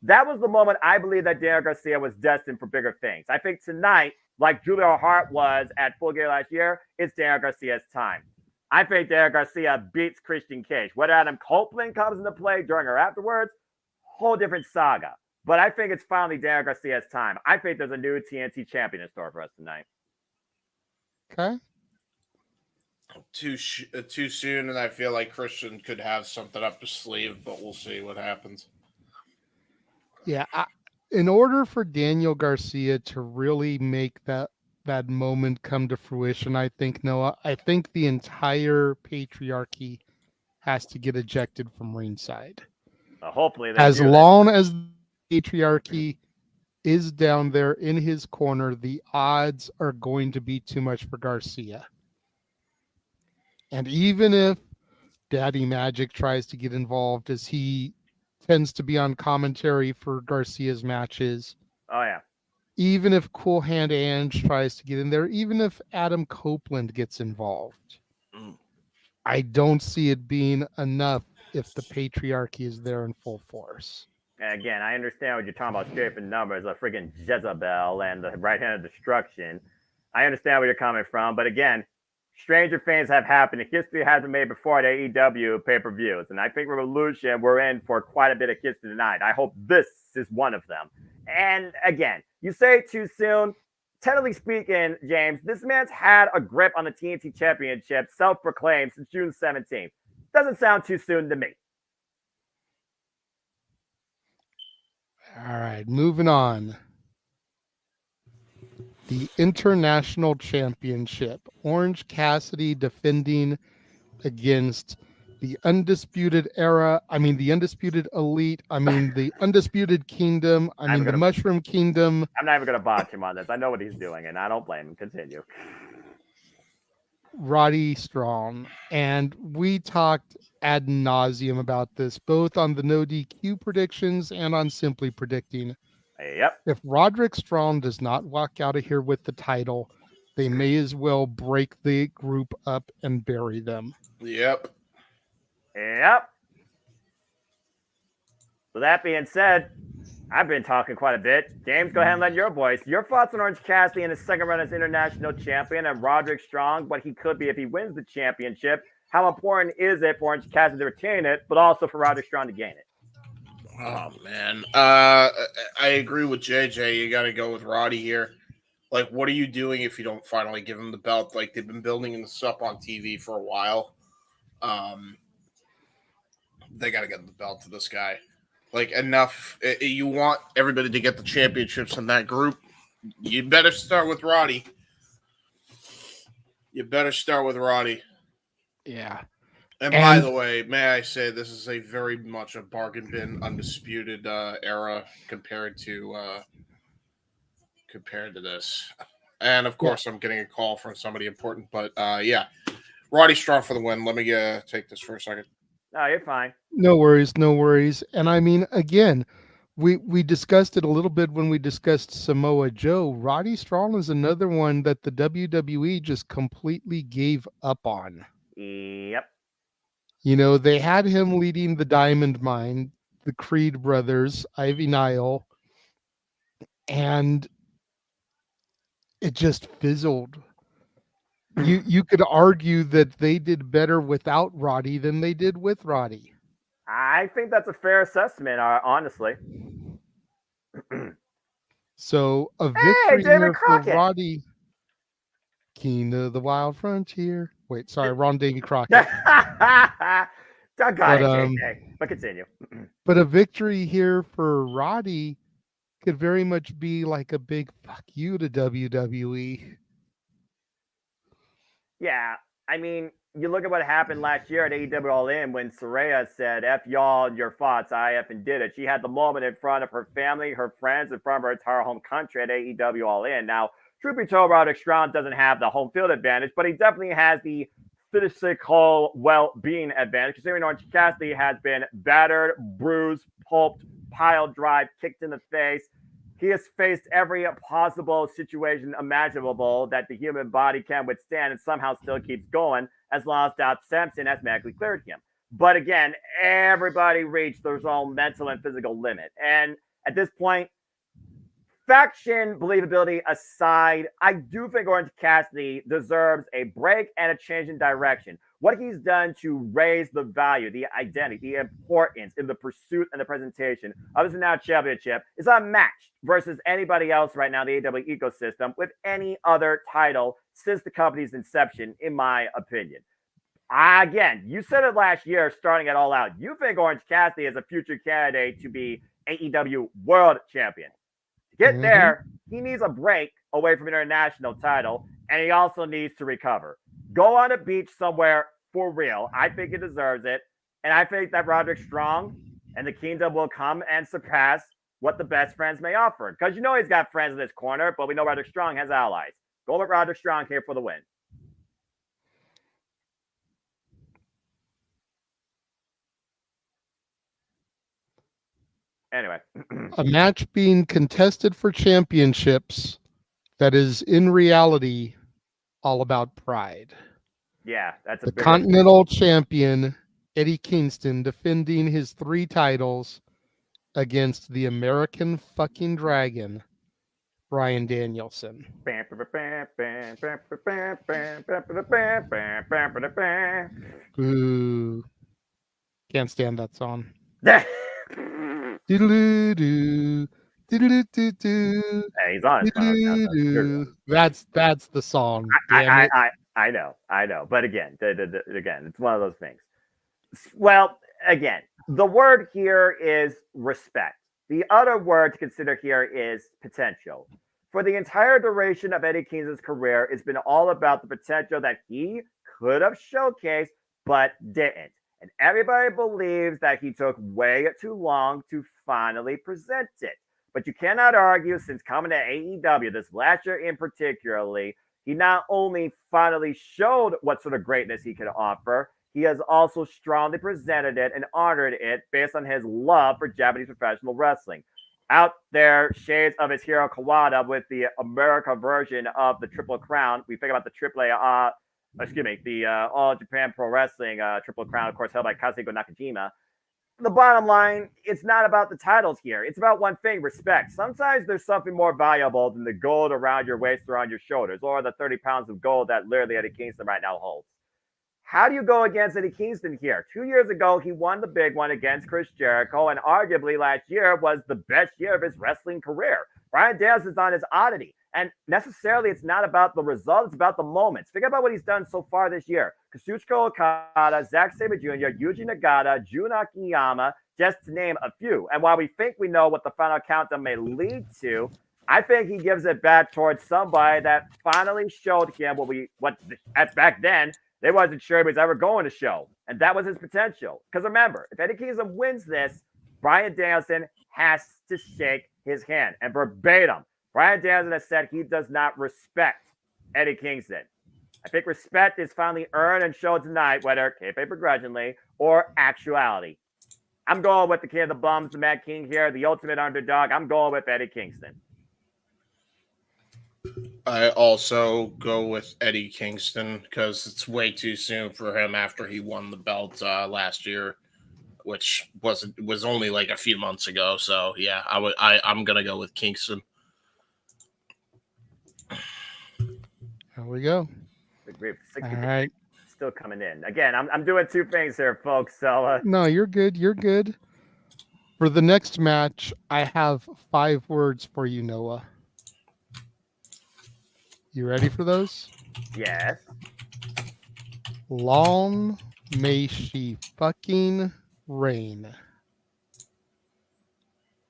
that was the moment I believe that Daniel Garcia was destined for bigger things. I think tonight, like Julia Hart was at Full Gear last year, it's Daniel Garcia's time. I think Daniel Garcia beats Christian Cage. Whether Adam Copeland comes into play during or afterwards, whole different saga. But I think it's finally Daniel Garcia's time. I think there's a new TNT champion in store for us tonight. Okay. Too soon, and I feel like Christian could have something up his sleeve, but we'll see what happens. Yeah, in order for Daniel Garcia to really make that moment come to fruition, I think the entire patriarchy has to get ejected from ringside. Hopefully, as long as the patriarchy is down there in his corner, the odds are going to be too much for Garcia. And even if Daddy Magic tries to get involved, as he tends to be on commentary for Garcia's matches. Oh, yeah. Even if Cool Hand Ange tries to get in there, even if Adam Copeland gets involved, I don't see it being enough if the patriarchy is there in full force. And again, I understand what you're talking about straight from numbers, a freaking Jezebel and the right hand of destruction. I understand where you're coming from, but again, stranger things have happened. History has been made before at AEW pay-per-views. And I think Revolution, we're in for quite a bit of history tonight. I hope this is one of them. And again, you say too soon. Technically speaking, James, this man's had a grip on the TNT Championship, self-proclaimed, since June 17th. Doesn't sound too soon to me. All right, moving on. The International Championship. Orange Cassidy defending against the Undisputed Era. I mean, the Undisputed Elite. I mean, the Undisputed Kingdom. I mean, the Mushroom Kingdom. I'm not even going to botch him on this. I know what he's doing, and I don't blame him. Continue. Roddy Strong. And we talked ad nauseum about this, both on the no DQ predictions and on Simply Predicting. Yep. If Roderick Strong does not walk out of here with the title, they may as well break the group up and bury them. Yep. Yep. So that being said, I've been talking quite a bit. James, go ahead and lend your voice. Your thoughts on Orange Cassidy in his second run as international champion and Roderick Strong, what he could be if he wins the championship. How important is it for Orange Cassidy to retain it, but also for Roderick Strong to gain it? Oh, man. I agree with JJ. You got to go with Roddy here. Like, what are you doing if you don't finally give him the belt? Like, they've been building this up on TV for a while. They got to get the belt to this guy. Like, enough. You want everybody to get the championships in that group. You better start with Roddy. Yeah. And by the way, may I say this is a very much a bargain bin undisputed era compared to this. And of course, I'm getting a call from somebody important, but yeah, Roddy Strong for the win. Let me take this for a second. No, you're fine. No worries. And I mean, again, we discussed it a little bit when we discussed Samoa Joe. Roddy Strong is another one that the WWE just completely gave up on. Yep. You know, they had him leading the Diamond Mine, the Creed brothers, Ivy Nile, and it just fizzled. You could argue that they did better without Roddy than they did with Roddy. I think that's a fair assessment, honestly. So a victory David here Crockett. for Roddy. King of the Wild Frontier. Wait, sorry, wrong Davy Crockett. But continue. But a victory here for Roddy could very much be like a big fuck you to WWE. Yeah, I mean, you look at what happened last year at AEW All In when Saraya said, F y'all and your thoughts, I effing did it. She had the moment in front of her family, her friends, in front of her entire home country at AEW All In. Now, truth be told, Roderick Strong doesn't have the home field advantage, but he definitely has the physical well-being advantage, considering Orange Cassidy has been battered, bruised, pulped, piled drive, kicked in the face. He has faced every possible situation imaginable that the human body can withstand and somehow still keeps going as long as Dot Sampson has medically cleared him. But again, everybody reached their own mental and physical limit. And at this point, faction believability aside, I do think Orange Cassidy deserves a break and a change in direction. What he's done to raise the value, the identity, the importance in the pursuit and the presentation of his now championship is unmatched versus anybody else right now in the AEW ecosystem with any other title since the company's inception, in my opinion. Again, you said it last year starting at All Out. You think Orange Cassidy is a future candidate to be AEW World Champion. To get there, he needs a break away from international title, and he also needs to recover. Go on a beach somewhere for real. I think he deserves it. And I think that Roderick Strong and the Kingdom will come and surpass what the best friends may offer. Because you know he's got friends in this corner, but we know Roderick Strong has allies. Go with Roderick Strong here for the win. Anyway. A match being contested for championships that is in reality all about pride. Yeah, that's the Continental Champion, Eddie Kingston, defending his 3 titles against the American fucking Dragon, Bryan Danielson. Ooh. Can't stand that song. Diddle-doo, Do-do-do-do-do. Hey, he's on his final countdown. Do-do-do-do. That's the song. Damn I, it. I know. But again, again, it's one of those things. Well, again, the word here is respect. The other word to consider here is potential. For the entire duration of Eddie Kingston's career, it's been all about the potential that he could have showcased, but didn't. And everybody believes that he took way too long to finally present it. But you cannot argue, since coming to AEW this last year in particularly, he not only finally showed what sort of greatness he could offer, he has also strongly presented it and honored it based on his love for Japanese professional wrestling. Out there, shades of his hero Kawada with the America version of the Triple Crown. We think about the the All Japan Pro Wrestling Triple Crown, of course, held by Kazuhiko Nakajima. The bottom line, it's not about the titles here. It's about one thing, respect. Sometimes there's something more valuable than the gold around your waist or on your shoulders, or the 30 pounds of gold that literally Eddie Kingston right now holds. How do you go against Eddie Kingston here? 2 years ago, he won the big one against Chris Jericho, and arguably last year was the best year of his wrestling career. Bryan Danielson's on his oddity, and necessarily it's not about the results, it's about the moments. Think about what he's done so far this year. Kazuchika Okada, Zack Sabre Jr., Yuji Nagata, Jun Akiyama, just to name a few. And while we think we know what the final countdown may lead to, I think he gives it back towards somebody that finally showed him what back then they wasn't sure he was ever going to show. And that was his potential. Because remember, if Eddie Kingston wins this, Bryan Danielson has to shake his hand. And verbatim, Bryan Danielson has said he does not respect Eddie Kingston. I think respect is finally earned and shown tonight, whether kayfabe begrudgingly or actuality. I'm going with the King of the Bums, the Mad King here, the ultimate underdog. I'm going with Eddie Kingston. I also go with Eddie Kingston because it's way too soon for him after he won the belt last year, which was only like a few months ago. So yeah, I'm gonna go with Kingston. Here we go. All right. Still coming in. Again, I'm doing two things here, folks. So No, you're good. You're good. For the next match, I have 5 words for you, Noah. You ready for those? Yes. Long may she fucking reign.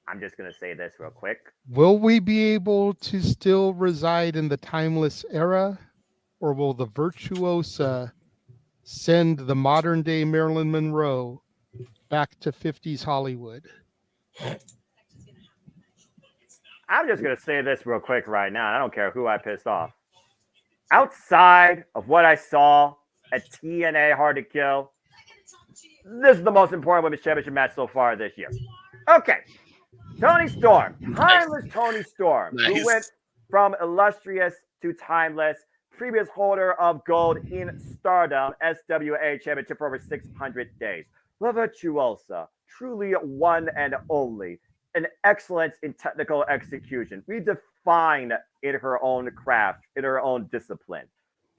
I'm just going to say this real quick. Will we be able to still reside in the timeless era? Or will the virtuosa send the modern day Marilyn Monroe back to 50s Hollywood? I'm just going to say this real quick right now. I don't care who I pissed off. Outside of what I saw at TNA Hard to Kill, this is the most important women's championship match so far this year. Okay. Toni Storm. Timeless Toni Storm. Nice. Who went from illustrious to timeless. Previous holder of gold in Stardom, SWA championship for over 600 days. La Virtuosa. Truly one and only. An excellence in technical execution. Redefined in her own craft, in her own discipline.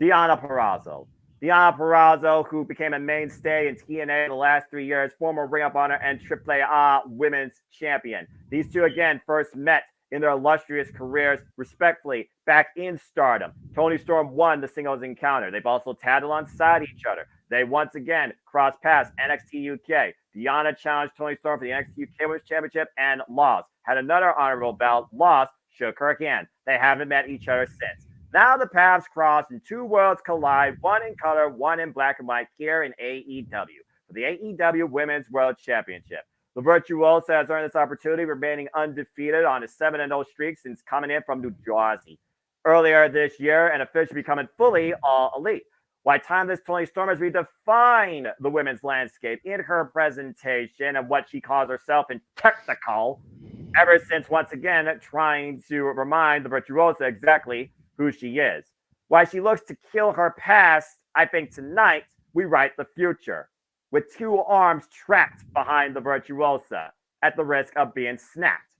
Deonna Purrazzo. Deonna Purrazzo, who became a mainstay in TNA in the last 3 years, former Ring of Honor and AAA Women's Champion. These two, again, first met in their illustrious careers, respectfully, back in Stardom. Toni Storm won the singles encounter. They've also tagged alongside each other. They once again crossed paths NXT UK. Deonna challenged Toni Storm for the NXT UK Women's Championship and lost. Had another honorable bout, lost, shook her hand. They haven't met each other since. Now the paths cross and 2 worlds collide, one in color, one in black and white here in AEW for the AEW Women's World Championship. The Virtuosa has earned this opportunity, remaining undefeated on a 7-0 streak since coming in from New Jersey earlier this year and officially becoming fully All Elite. Why timeless Toni Storm has redefined the women's landscape in her presentation and what she calls herself in technical, ever since once again trying to remind the Virtuosa exactly who she is. Why she looks to kill her past, I think tonight we write the future, with 2 arms trapped behind the Virtuosa at the risk of being snapped.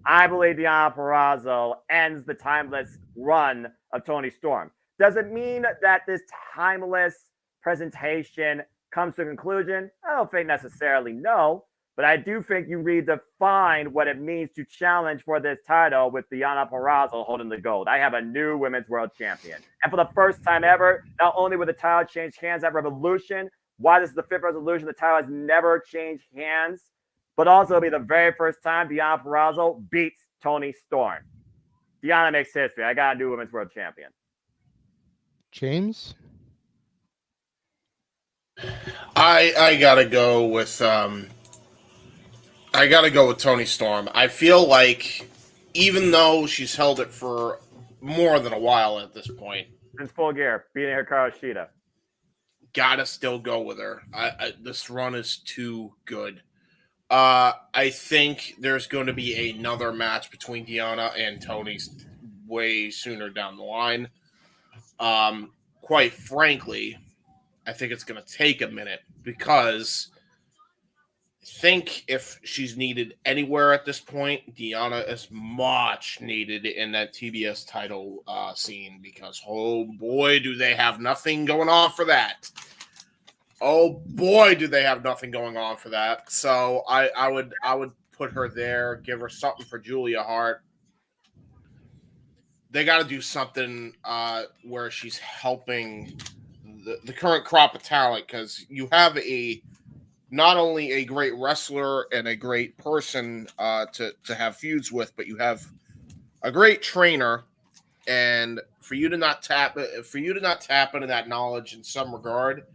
I believe Deonna Purrazzo ends the timeless run of Toni Storm. Does it mean that this timeless presentation comes to a conclusion? I don't think necessarily no. But I do think you redefine what it means to challenge for this title with Deonna Purrazzo holding the gold. I have a new women's world champion. And for the first time ever, not only will the title change hands at Revolution, why this is the fifth resolution, the title has never changed hands, but also it'll be the very first time Deonna Purrazzo beats Toni Storm. Deonna makes history. I got a new women's world champion. James? I gotta go with Toni Storm. I feel like even though she's held it for more than a while at this point, Since Full Gear, beating Hikaru Shida, gotta still go with her. This run is too good. I think there's going to be another match between Deonna and Toni way sooner down the line. Quite frankly, I think it's going to take a minute because I think if she's needed anywhere at this point, Deonna is much needed in that TBS title scene because, oh boy, do they have nothing going on for that. Oh boy, do they have nothing going on for that. So I would put her there, give her something for Julia Hart. They got to do something where she's helping the current crop of talent because you have not only a great wrestler and a great person to have feuds with, but you have a great trainer. And for you to not tap into that knowledge in some regard,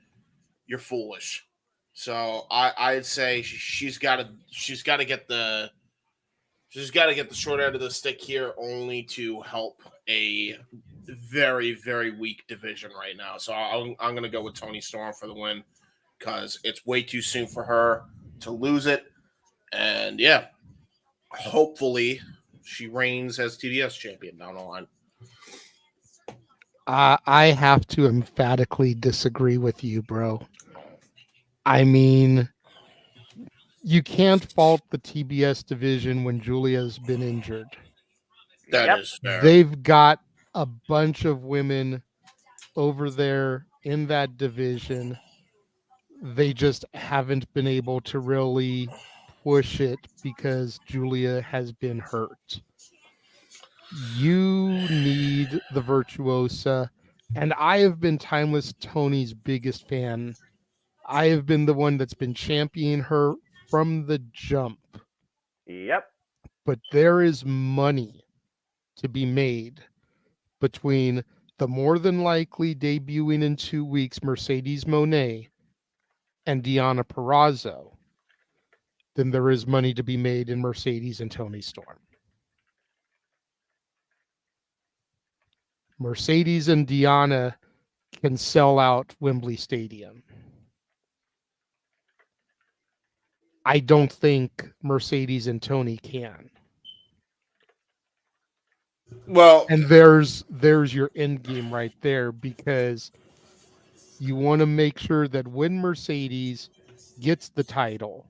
you're foolish. So I'd say she's got to get the short end of the stick here, only to help a very, very weak division right now. So I'm going to go with Toni Storm for the win because it's way too soon for her to lose it. And yeah, hopefully she reigns as TBS champion down the line. I have to emphatically disagree with you, bro. I mean, you can't fault the TBS division when Julia's been injured. That is fair. They've got a bunch of women over there in that division. They just haven't been able to really push it because Julia has been hurt. You need the Virtuosa, and I have been Timeless Tony's biggest fan. I have been the one that's been championing her from the jump. Yep. But there is money to be made between the more than likely debuting in 2 weeks Mercedes Moné and Deonna Purrazzo than there is money to be made in Mercedes and Toni Storm. Mercedes and Deonna can sell out Wembley Stadium. I don't think Mercedes and Toni can. Well, and there's your end game right there, because you want to make sure that when Mercedes gets the title,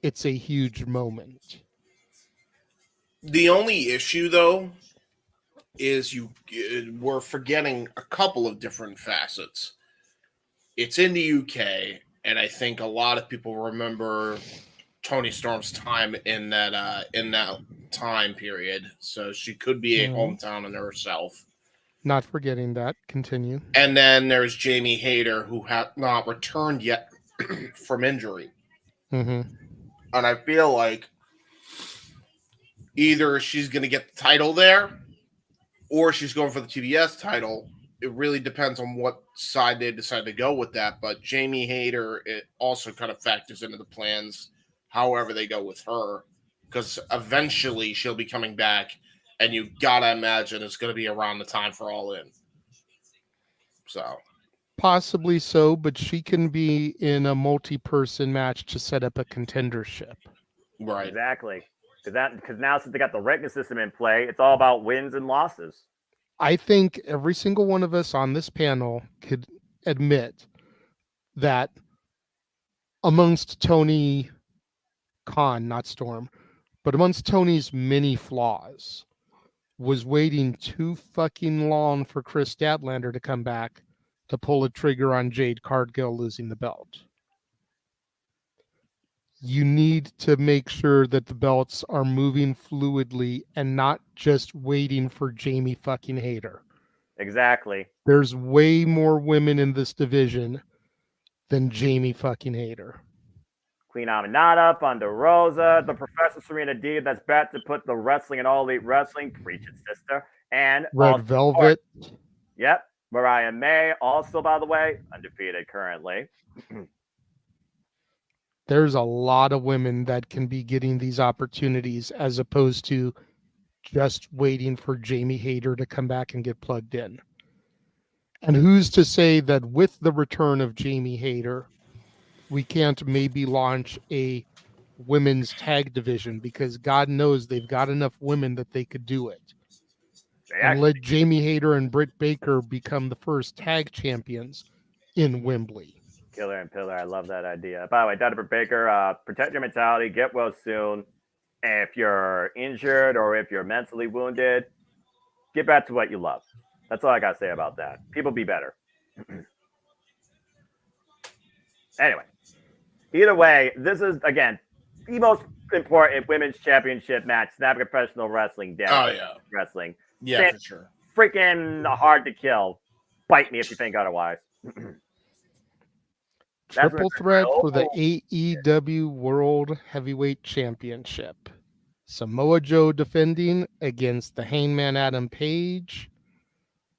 it's a huge moment. The only issue, though, is we're forgetting a couple of different facets. It's in the UK, and I think a lot of people remember Toni Storm's time in that time period. So she could be a hometown in herself. Not forgetting that. Continue. And then there's Jamie Hayter, who has not returned yet from injury. Mm-hmm. And I feel like either she's going to get the title there, or she's going for the TBS title. It really depends on what side they decide to go with that. But Jamie Hayter, it also kind of factors into the plans, however they go with her, because eventually she'll be coming back, and you've got to imagine it's going to be around the time for All In. So possibly so, but she can be in a multi-person match to set up a contendership. Right. Exactly. Because now since they got the ranking system in play, it's all about wins and losses. I think every single one of us on this panel could admit that amongst Tony Khan, not Storm, but amongst Tony's many flaws, was waiting too fucking long for Chris Statlander to come back to pull a trigger on Jade Cargill losing the belt. you need to make sure that the belts are moving fluidly and not just waiting for Jamie fucking Hayter. Exactly. There's way more women in this division than Jamie fucking Hayter. Queen Aminata, Thunder Rosa, the Professor Serena D that's back to put the wrestling and all elite wrestling, preach it, sister. And Red also, Velvet. Yep. Mariah May, also, by the way, undefeated currently. There's a lot of women that can be getting these opportunities as opposed to just waiting for Jamie Hayter to come back and get plugged in. And who's to say that with the return of Jamie Hayter, we can't maybe launch a women's tag division, because God knows they've got enough women that they could do it. And let Jamie Hayter and Britt Baker become the first tag champions in Wembley. Killer and Pillar. I love that idea. By the way, Dr. Baker, protect your mentality, get well soon. And if you're injured or if you're mentally wounded, get back to what you love. That's all I got to say about that. People be better. Anyway, either way, this is, again, the most important women's championship match, Snap Professional Wrestling Day. Oh, yeah. Wrestling. Yeah, for sure. Freaking hard to kill. Bite me if you think otherwise. Triple threat for the AEW World Heavyweight Championship. Samoa Joe defending against the Hangman Adam Page,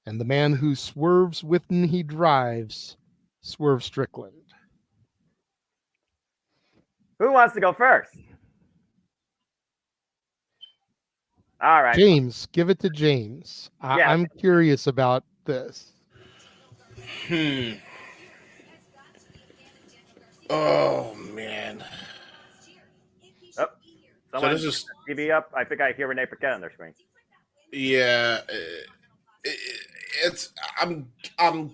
and the man who swerves when he drives, Swerve Strickland. Who wants to go first? All right. James, give it to James. I'm curious about this. Oh, man. Oh, someone this is TV up. I think I hear Renee Paquette on their screen. Yeah, it's I'm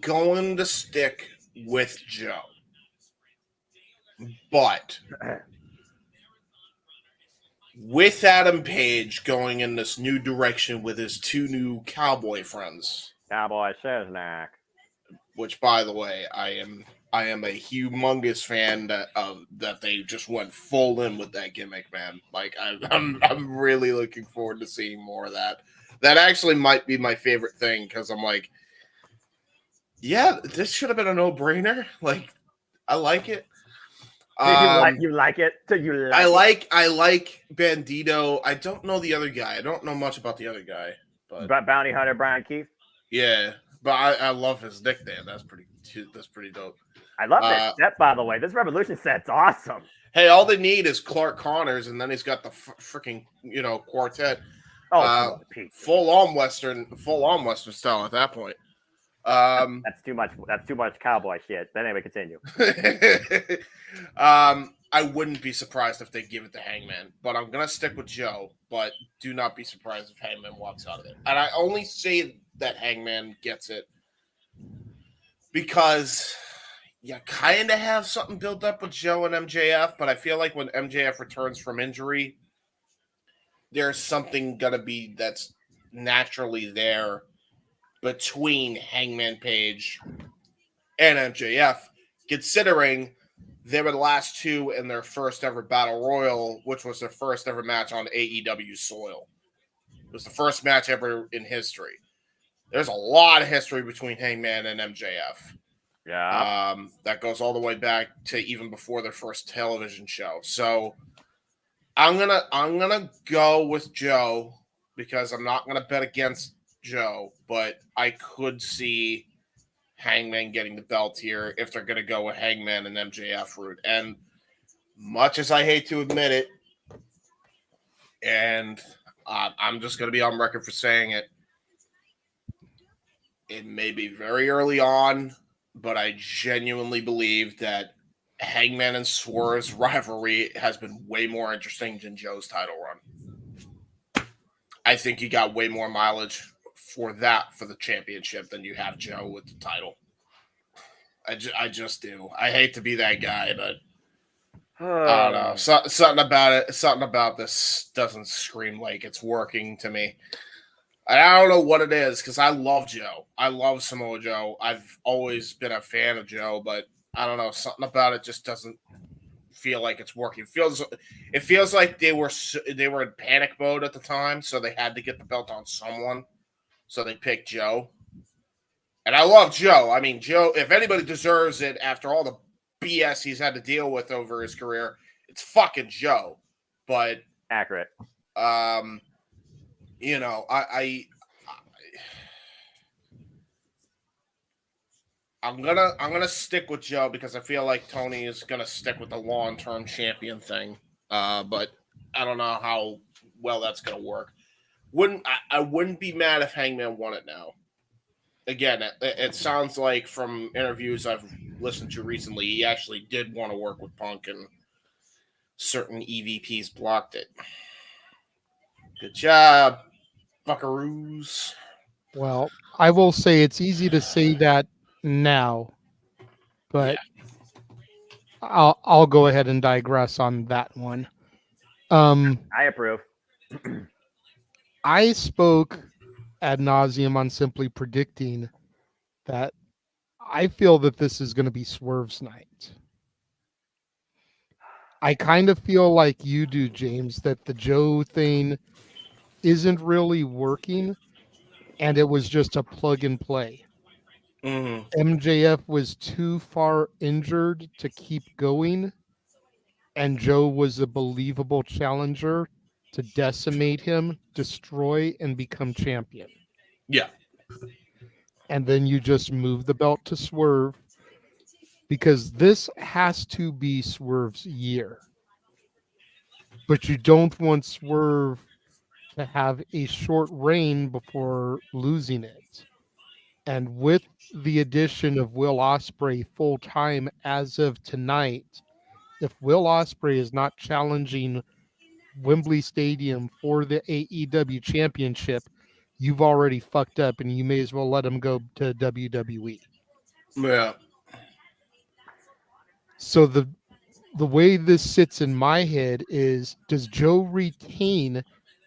going to stick with Joe, but with Adam Page going in this new direction with his two new cowboy friends, Cowboy Shiznak, which, by the way, I am a humongous fan that they just went full in with that gimmick, man. Like I'm really looking forward to seeing more of that. That actually might be my favorite thing, because I'm like, yeah, this should have been a no-brainer. Like, I like it. You like it? I like Bandito. I don't know the other guy. I don't know much about the other guy. But Bounty Hunter Brian Keith. Yeah, but I love his nickname. That's pretty dope. I love this set, by the way. This Revolution set's awesome. Hey, all they need is Clark Connors, and then he's got the freaking quartet. Full on Western style at that point. That's too much. That's too much cowboy shit. But anyway, continue. I wouldn't be surprised if they give it to Hangman, but I'm gonna stick with Joe. But do not be surprised if Hangman walks out of it. And I only say that Hangman gets it because you kind of have something built up with Joe and MJF, but I feel like when MJF returns from injury, there's something gonna be that's naturally there between Hangman Page and MJF, considering they were the last two in their first ever Battle Royal, which was their first ever match on AEW soil. It was the first match ever in history. There's a lot of history between Hangman and MJF. Yeah. That goes all the way back to even before their first television show. So I'm gonna go with Joe because I'm not gonna bet against Joe, but I could see Hangman getting the belt here if they're gonna go with Hangman and MJF route. And much as I hate to admit it, and I'm just gonna be on record for saying it, it may be very early on, but I genuinely believe that Hangman and Swerve's rivalry has been way more interesting than Joe's title run. I think you got way more mileage for the championship than you have Joe with the title. I just do. I hate to be that guy, but I don't know. Something about this doesn't scream like it's working to me. I don't know what it is, because I love Joe. I love Samoa Joe. I've always been a fan of Joe, but I don't know. Something about it just doesn't feel like it's working. It feels like they were in panic mode at the time, so they had to get the belt on someone. So they picked Joe. And I love Joe. I mean, Joe, if anybody deserves it after all the BS he's had to deal with over his career, it's fucking Joe. But accurate. You know, I'm gonna stick with Joe because I feel like Tony is gonna stick with the long-term champion thing. But I don't know how well that's gonna work. I wouldn't be mad if Hangman won it now. Again, it sounds like from interviews I've listened to recently, he actually did want to work with Punk, and certain EVPs blocked it. Good job, buckaroos. Well, I will say it's easy to say that now, but I'll go ahead and digress on that one. I approve. I spoke ad nauseum on simply predicting that I feel that this is going to be Swerve's night. I kind of feel like you do, James, that the Joe thing isn't really working, and it was just a plug and play. MJF was too far injured to keep going, and Joe was a believable challenger to decimate him, destroy, and become champion. Yeah. And then you just move the belt to Swerve, because this has to be Swerve's year. But you don't want Swerve to have a short reign before losing it. And with the addition of Will Ospreay full time as of tonight, if Will Ospreay is not challenging Wembley Stadium for the AEW championship, you've already fucked up, and you may as well let him go to WWE. Yeah. So the way this sits in my head is, does Joe retain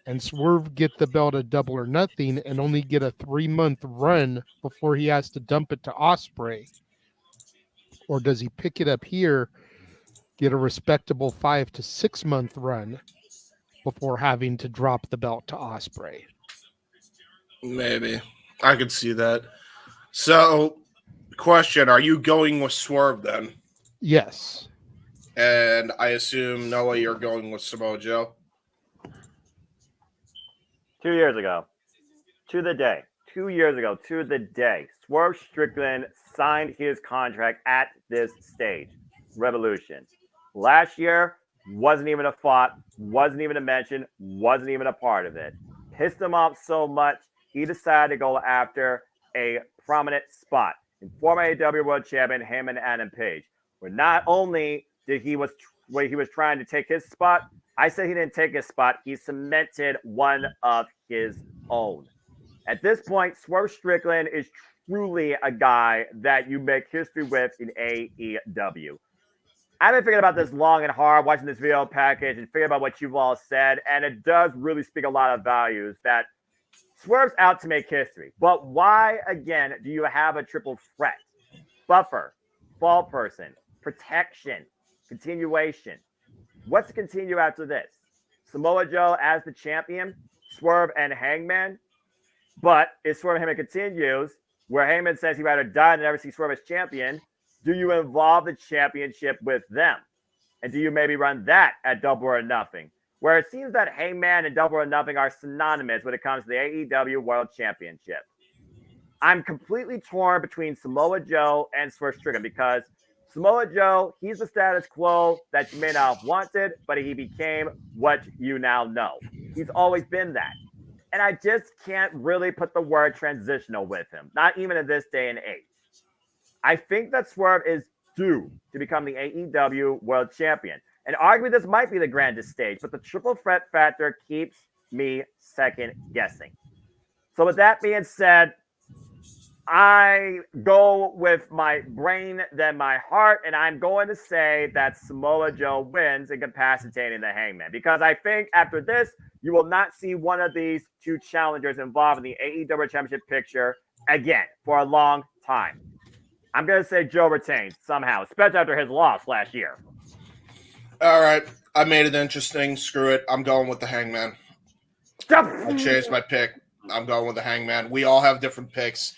and Swerve get the belt at Double or Nothing and only get a 3-month run before he has to dump it to Ospreay? Or does he pick it up here, get a respectable 5 to 6 month run before having to drop the belt to Ospreay? Maybe. I could see that. So, question, are you going with Swerve then? Yes. And I assume, Noah, you're going with Samoa Joe? 2 years ago, to the day, 2 years ago, to the day, Swerve Strickland signed his contract at this stage. Revolution. Last year, wasn't even a thought, wasn't even a mention, wasn't even a part of it. Pissed him off so much, he decided to go after a prominent spot in former AEW World Champion Heyman Adam Page, where not only did he was trying to take his spot, I said he didn't take his spot, he cemented one of his own. At this point, Swerve Strickland is truly a guy that you make history with in AEW. I've been thinking about this long and hard, watching this video package and thinking about what you've all said, and it does really speak a lot of values that Swerve's out to make history. But why, again, do you have a triple threat? Buffer, fall person, protection, continuation. What's to continue after this? Samoa Joe as the champion, Swerve and Hangman. But if Swerve and Hangman continues, where Hangman says he'd rather die than ever see Swerve as champion, do you involve the championship with them? And do you maybe run that at Double or Nothing? Where it seems that Hangman and Double or Nothing are synonymous when it comes to the AEW World Championship. I'm completely torn between Samoa Joe and Swerve Strickland because Samoa Joe, he's the status quo that you may not have wanted, but he became what you now know. He's always been that. And I just can't really put the word transitional with him, not even in this day and age. I think that Swerve is due to become the AEW World Champion. And arguably this might be the grandest stage, but the triple threat factor keeps me second guessing. So with that being said, I go with my brain than my heart, and I'm going to say that Samoa Joe wins, incapacitating the Hangman. Because I think after this, you will not see one of these two challengers involved in the AEW Championship picture again for a long time. I'm going to say Joe retains somehow, especially after his loss last year. All right, I made it interesting. Screw it. I'm going with the Hangman. I changed my pick. I'm going with the Hangman. We all have different picks.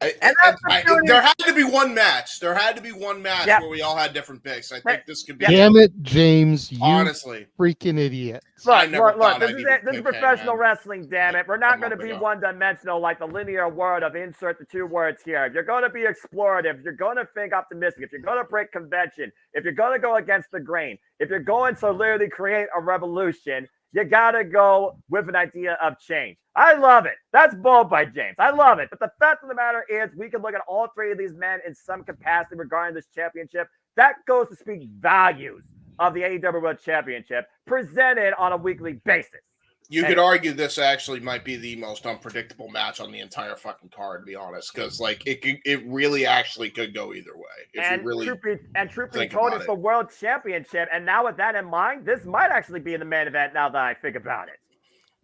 There had to be one match. There had to be one match where we all had different picks. I think this could be. Damn it, James! You honestly, freaking idiot. Look, this is professional wrestling, damn it. We're not going to be one-dimensional like the linear word of insert the two words here. If you're going to be explorative, if you're going to think optimistic, if you're going to break convention, if you're going to go against the grain, if you're going to literally create a revolution, you got to go with an idea of change. I love it. That's bold by James. I love it. But the fact of the matter is we can look at all three of these men in some capacity regarding this championship. That goes to speak values of the AEW World Championship presented on a weekly basis. You could argue this actually might be the most unpredictable match on the entire fucking card, to be honest, because like it really actually could go either way. If you really truth be told, it's the World Championship, and now with that in mind, this might actually be the main event. Now that I think about it.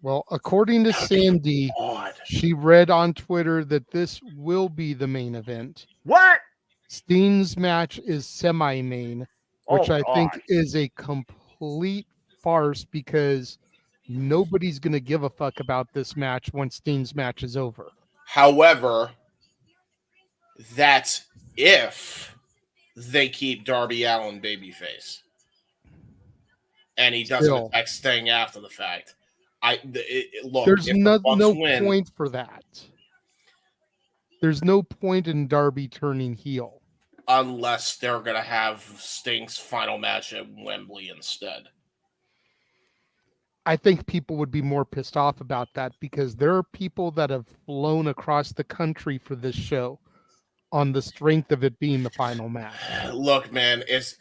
Well, according to Sandy, she read on Twitter that this will be the main event. What? Sting's match is semi-main, which I think is a complete farce because nobody's going to give a fuck about this match when Sting's match is over. However, that's if they keep Darby Allin babyface. And he doesn't attack Sting after the fact. Look, there's no point for that. There's no point in Darby turning heel. Unless they're going to have Sting's final match at Wembley instead. I think people would be more pissed off about that because there are people that have flown across the country for this show on the strength of it being the final match. Look, man, it's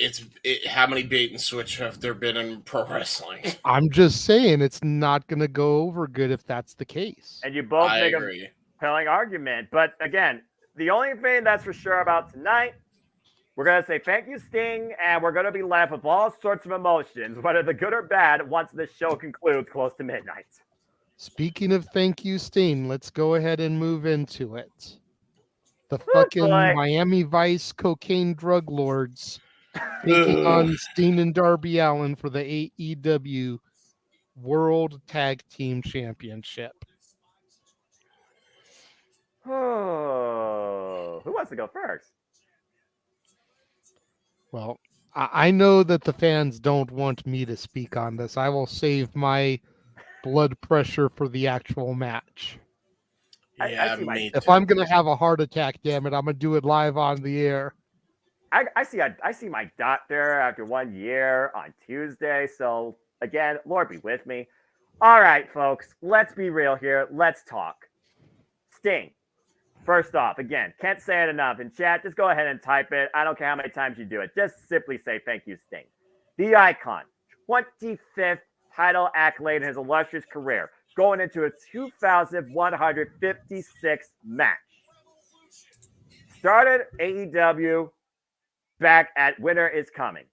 how many bait and switch have there been in pro wrestling? I'm just saying it's not going to go over good if that's the case. And you both make a compelling argument. But again, the only thing that's for sure about tonight, we're going to say thank you, Sting, and we're going to be left with all sorts of emotions, whether the good or bad, once this show concludes close to midnight. Speaking of thank you, Sting, let's go ahead and move into it. The fucking Miami Vice cocaine drug lords taking on Sting and Darby Allin for the AEW World Tag Team Championship. Oh, who wants to go first? Well, I know that the fans don't want me to speak on this. I will save my blood pressure for the actual match. Yeah, if I'm going to have a heart attack, damn it, I'm going to do it live on the air. I see my doctor after 1 year on Tuesday. So, again, Lord be with me. All right, folks, let's be real here. Let's talk. Sting. First off, again, can't say it enough. In chat, just go ahead and type it. I don't care how many times you do it. Just simply say thank you, Sting. The Icon, 25th title accolade in his illustrious career, going into a 2,156 match. Started AEW back at Winter is Coming.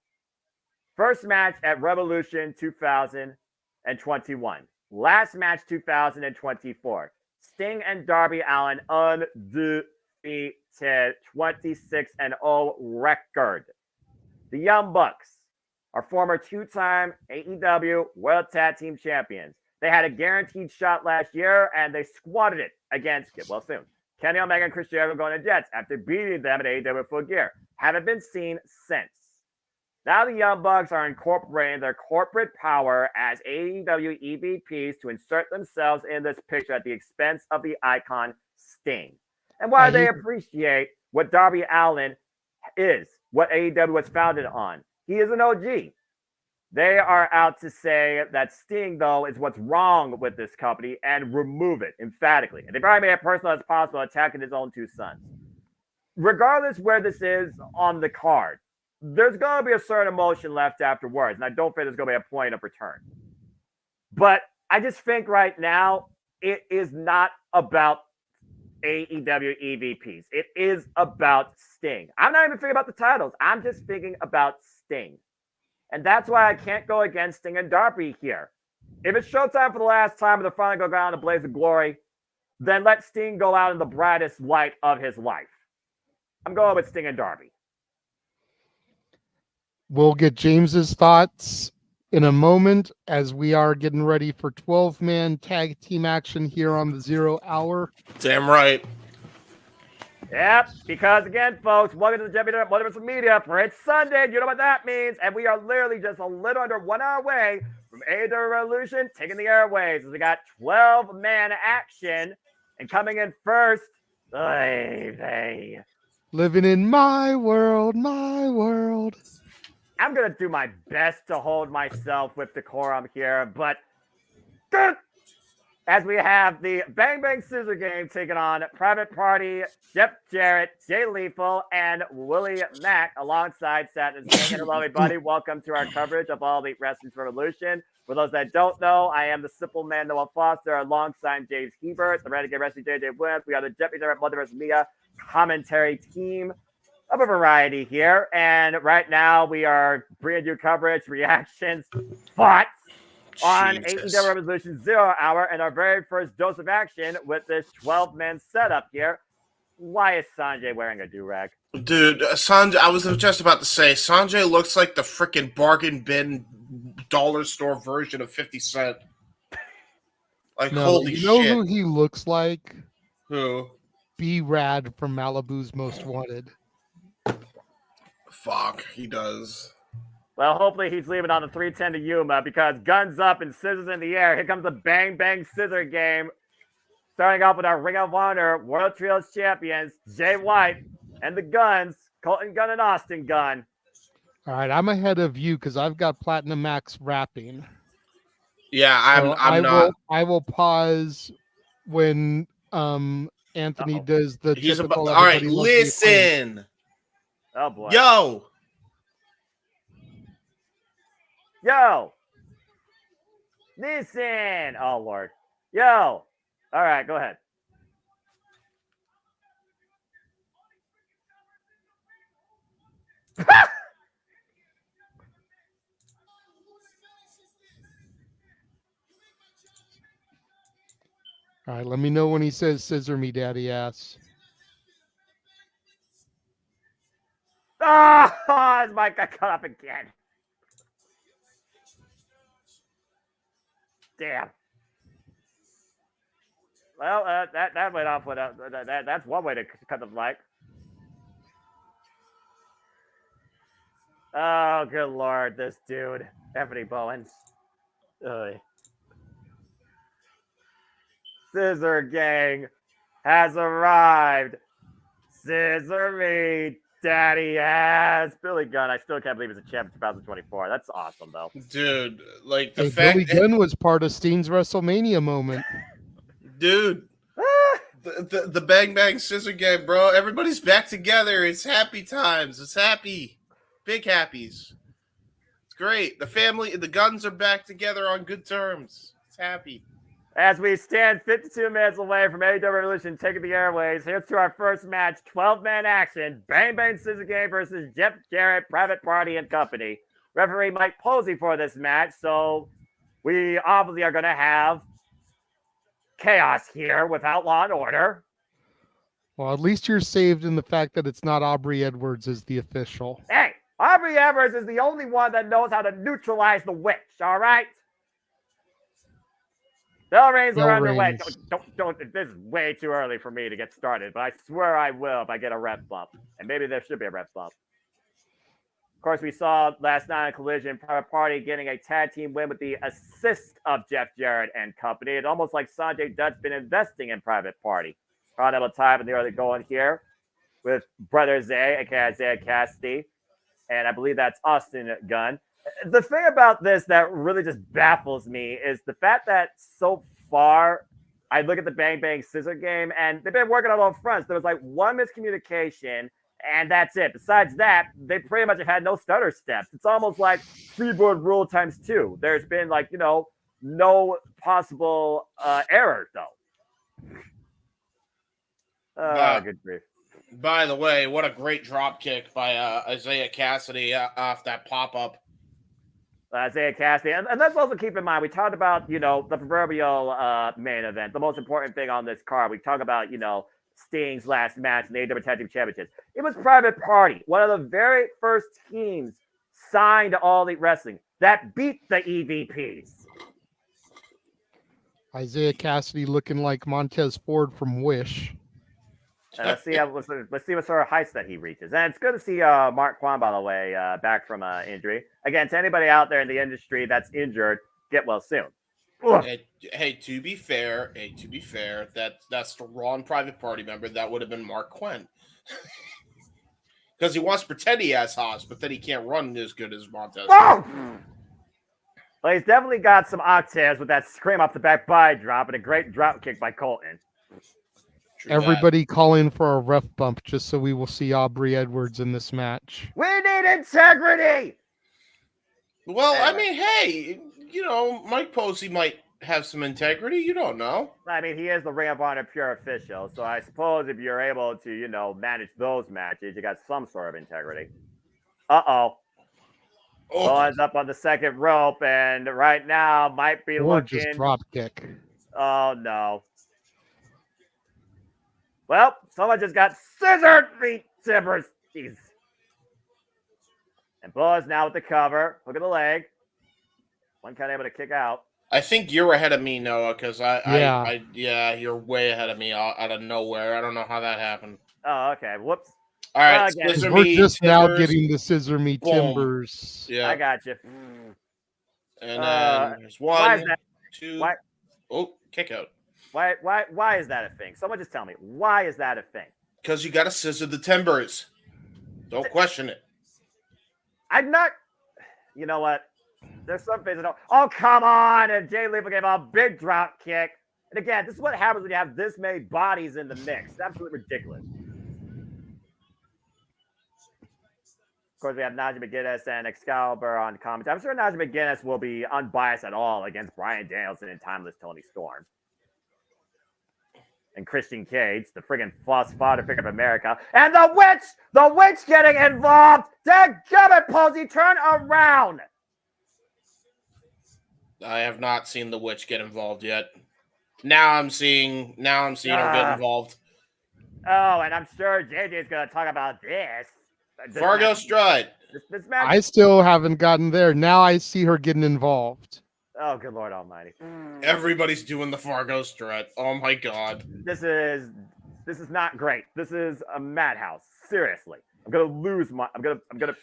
First match at Revolution 2021. Last match 2024. Sting and Darby Allin undefeated 26-0 record. The Young Bucks are former two-time AEW World Tag Team Champions. They had a guaranteed shot last year, and they squatted it against, get well soon, Kenny Omega and Chris Jericho going to Jets after beating them at AEW Full Gear. Haven't been seen since. Now the Young Bucks are incorporating their corporate power as AEW EVPs to insert themselves in this picture at the expense of the Icon Sting. And while they appreciate what Darby Allin is, what AEW was founded on, he is an OG. They are out to say that Sting, though, is what's wrong with this company and remove it emphatically. And they probably made it personal as possible, attacking his own two sons. Regardless where this is on the card, there's going to be a certain emotion left afterwards, and I don't think there's going to be a point of return. But I just think right now it is not about AEW EVPs. It is about Sting. I'm not even thinking about the titles. I'm just thinking about Sting. And that's why I can't go against Sting and Darby here. If it's Showtime for the last time and they're finally going to go out in a blaze of glory, then let Sting go out in the brightest light of his life. I'm going with Sting and Darby. We'll get James's thoughts in a moment as we are getting ready for 12-man tag team action here on the 0 hour. Damn right. Yep, because again, folks, welcome to the JMN Multiverse of Media for it's Sunday. You know what that means. And we are literally just a little under 1 hour away from AEW Revolution taking the airways. As we got 12-man action. And coming in first, Living in my world, my world. I'm going to do my best to hold myself with decorum here, but as we have the Bang Bang Scissor Game taking on Private Party, Jeff Jarrett, Jay Lethal, and Willie Mack alongside Satin Singh. Hello, everybody. Welcome to our coverage of all the Wrestling Revolution. For those that don't know, I am the Simple Man Noah Foster alongside James Hebert, the Renegade Wrestling JJ Williams. We are the JMN Multiverse of Media commentary team of a variety here. And right now we are bringing you coverage, reactions, thoughts on AEW Revolution 0 hour and our very first dose of action with this 12-man setup here. Why is Sanjay wearing a do-rag? Dude, Sanjay, I was just about to say, Sanjay looks like the freaking bargain bin dollar store version of 50 Cent. Like, No, holy you know shit. who he looks like? Who? B-Rad from Malibu's Most Wanted. Fuck, he does. Well, hopefully he's leaving on the 310 to Yuma because guns up and scissors in the air. Here comes the Bang Bang Scissor Game. Starting off with our Ring of Honor World Trios champions, Jay White, and the Guns, Colton Gunn and Austin Gunn. All right, I'm ahead of you because I've got Platinum Max rapping. Yeah, I'm not. I will pause when Anthony does the typical. All right, listen. Oh boy. Yo. Listen. Oh Lord. Yo. All right, go ahead. All right, let me know when he says "scissor me, daddy ass." Oh, his mic got cut up again. Damn. Well, that went off with that's one way to cut the mic. Oh, good Lord, this dude, Anthony Bowens. Scissor Gang has arrived. Scissor me, daddy ass. Billy Gunn, I still can't believe he's a champ in 2024. That's awesome, though. Dude, like the fact Billy Gunn was part of Steen's WrestleMania moment. Dude, the Bang Bang Scissor Game, bro. Everybody's back together. It's happy times. It's happy. Big happies. It's great. The family, the Guns are back together on good terms. It's happy. As we stand 52 minutes away from AEW Revolution taking the airways, here's to our first match, 12-man action, Bang Bang Scissor Game versus Jeff Jarrett, Private Party, and Company. Referee Mike Posey for this match, so we obviously are going to have chaos here without Law and Order. Well, at least you're saved in the fact that it's not Aubrey Edwards as the official. Hey, Aubrey Edwards is the only one that knows how to neutralize the witch, all right? Bell rings are underway. Don't. This is way too early for me to get started, but I swear I will if I get a ref bump. And maybe there should be a ref bump. Of course, we saw last night in Collision, Private Party getting a tag team win with the assist of Jeff Jarrett and company. It's almost like Sanjay Dutt's been investing in Private Party. Around double time in the early going here with Brother Zay, aka Isaiah Cassidy. And I believe that's Austin Gunn. The thing about this that really just baffles me is the fact that so far I look at the Bang Bang Scissor Game and they've been working on all fronts. There was like one miscommunication and that's it. Besides that, they pretty much have had no stutter steps. It's almost like freeboard rule times 2. There's been like, no possible errors though. Good grief. By the way, what a great drop kick by Isaiah Cassidy off that pop-up. Isaiah Cassidy. And let's also keep in mind, we talked about, the proverbial main event, the most important thing on this card. We talk about, Sting's last match in the AEW Tag Team Championships. It was Private Party, one of the very first teams signed to All Elite Wrestling that beat the EVPs. Isaiah Cassidy looking like Montez Ford from Wish. Let's see what sort of heights that he reaches. And it's good to see Mark Quan, by the way, back from injury. Again, to anybody out there in the industry that's injured, get well soon. Hey, to be fair, that's the wrong private party member. That would have been Mark Quinn. Because he wants to pretend he has Haas, but then he can't run as good as Montez. Oh! Well, he's definitely got some octaves with that scream off the back by drop and a great drop kick by Colton. Everybody calling for a ref bump just so we will see Aubrey Edwards in this match. We need integrity! Well, I mean, hey, Mike Posey might have some integrity. You don't know. I mean, he is the Ring of Honor pure official, so I suppose if you're able to, manage those matches, you got some sort of integrity. Uh-oh. Bowen's up on the second rope, and right now might be looking... just drop kick. Oh, no. Well, someone just got scissored feet timbers. Jeez. And Bowen's now with the cover. Look at the leg. One kind of able to kick out. I think you're ahead of me, Noah, because you're way ahead of me out of nowhere. I don't know how that happened. Oh, okay. Whoops. All right, we're just now getting the scissor me timbers. Yeah, I got you. And then there's one, two. Oh, kick out. Why is that a thing? Someone just tell me. Why is that a thing? Because you got to scissor the timbers. Don't question it. I'm not. You know what? There's some things I don't. Oh, come on! And Jay Lethal gave a big drop kick. And again, this is what happens when you have this many bodies in the mix. It's absolutely ridiculous. Of course, we have Najee McGinnis and Excalibur on commentary. I'm sure Najee McGinnis will be unbiased at all against Bryan Danielson and Timeless Tony Storm. And Christian Cage, the friggin' floss fodder pick of America. And the witch getting involved. Dadgummit, Posey, turn around. I have not seen the witch get involved yet. Now I'm seeing her get involved. Oh, and I'm sure JJ's gonna talk about this. Fargo Stride. This match. I still haven't gotten there. Now I see her getting involved. Oh, good Lord Almighty! Everybody's doing the Fargo Strut. Oh my God! This is not great. This is a madhouse. Seriously, I'm gonna lose my. I'm gonna.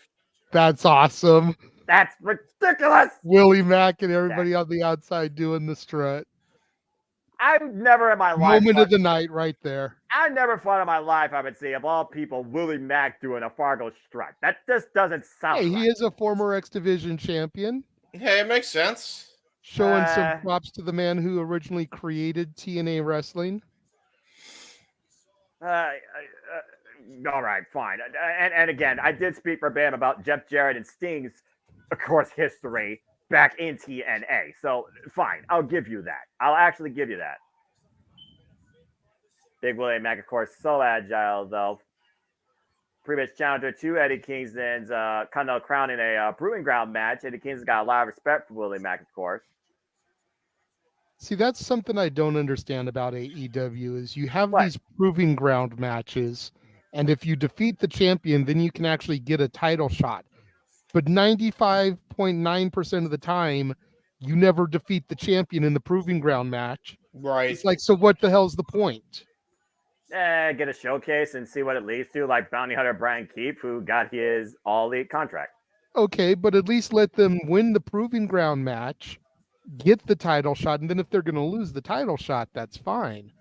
That's awesome. That's ridiculous. Willie Mack and everybody on the outside doing the strut. I've never in my life. Moment of the night, right there. I never thought in my life I would see, of all people, Willie Mack doing a Fargo strut. That just doesn't sound. Hey, right. he is a former X Division champion. Hey, it makes sense. Showing some props to the man who originally created TNA Wrestling. All right, fine. And again, I did speak verbatim about Jeff Jarrett and Sting's, of course, history back in TNA. So, fine. I'll give you that. I'll actually give you that. Big Willie Mack, of course, so agile, though. Previous challenger to Eddie Kingston's kind of crowning a Proving Ground match. Eddie Kingston's got a lot of respect for Willie Mack, of course. See, that's something I don't understand about AEW is you have these Proving Ground matches, and if you defeat the champion, then you can actually get a title shot. But 95.9% of the time, you never defeat the champion in the Proving Ground match. Right. It's like, so what the hell's the point? Get a showcase and see what it leads to, like Bounty Hunter Brian Keefe, who got his All Elite contract. Okay, but at least let them win the Proving Ground match, get the title shot, and then if they're going to lose the title shot, that's fine.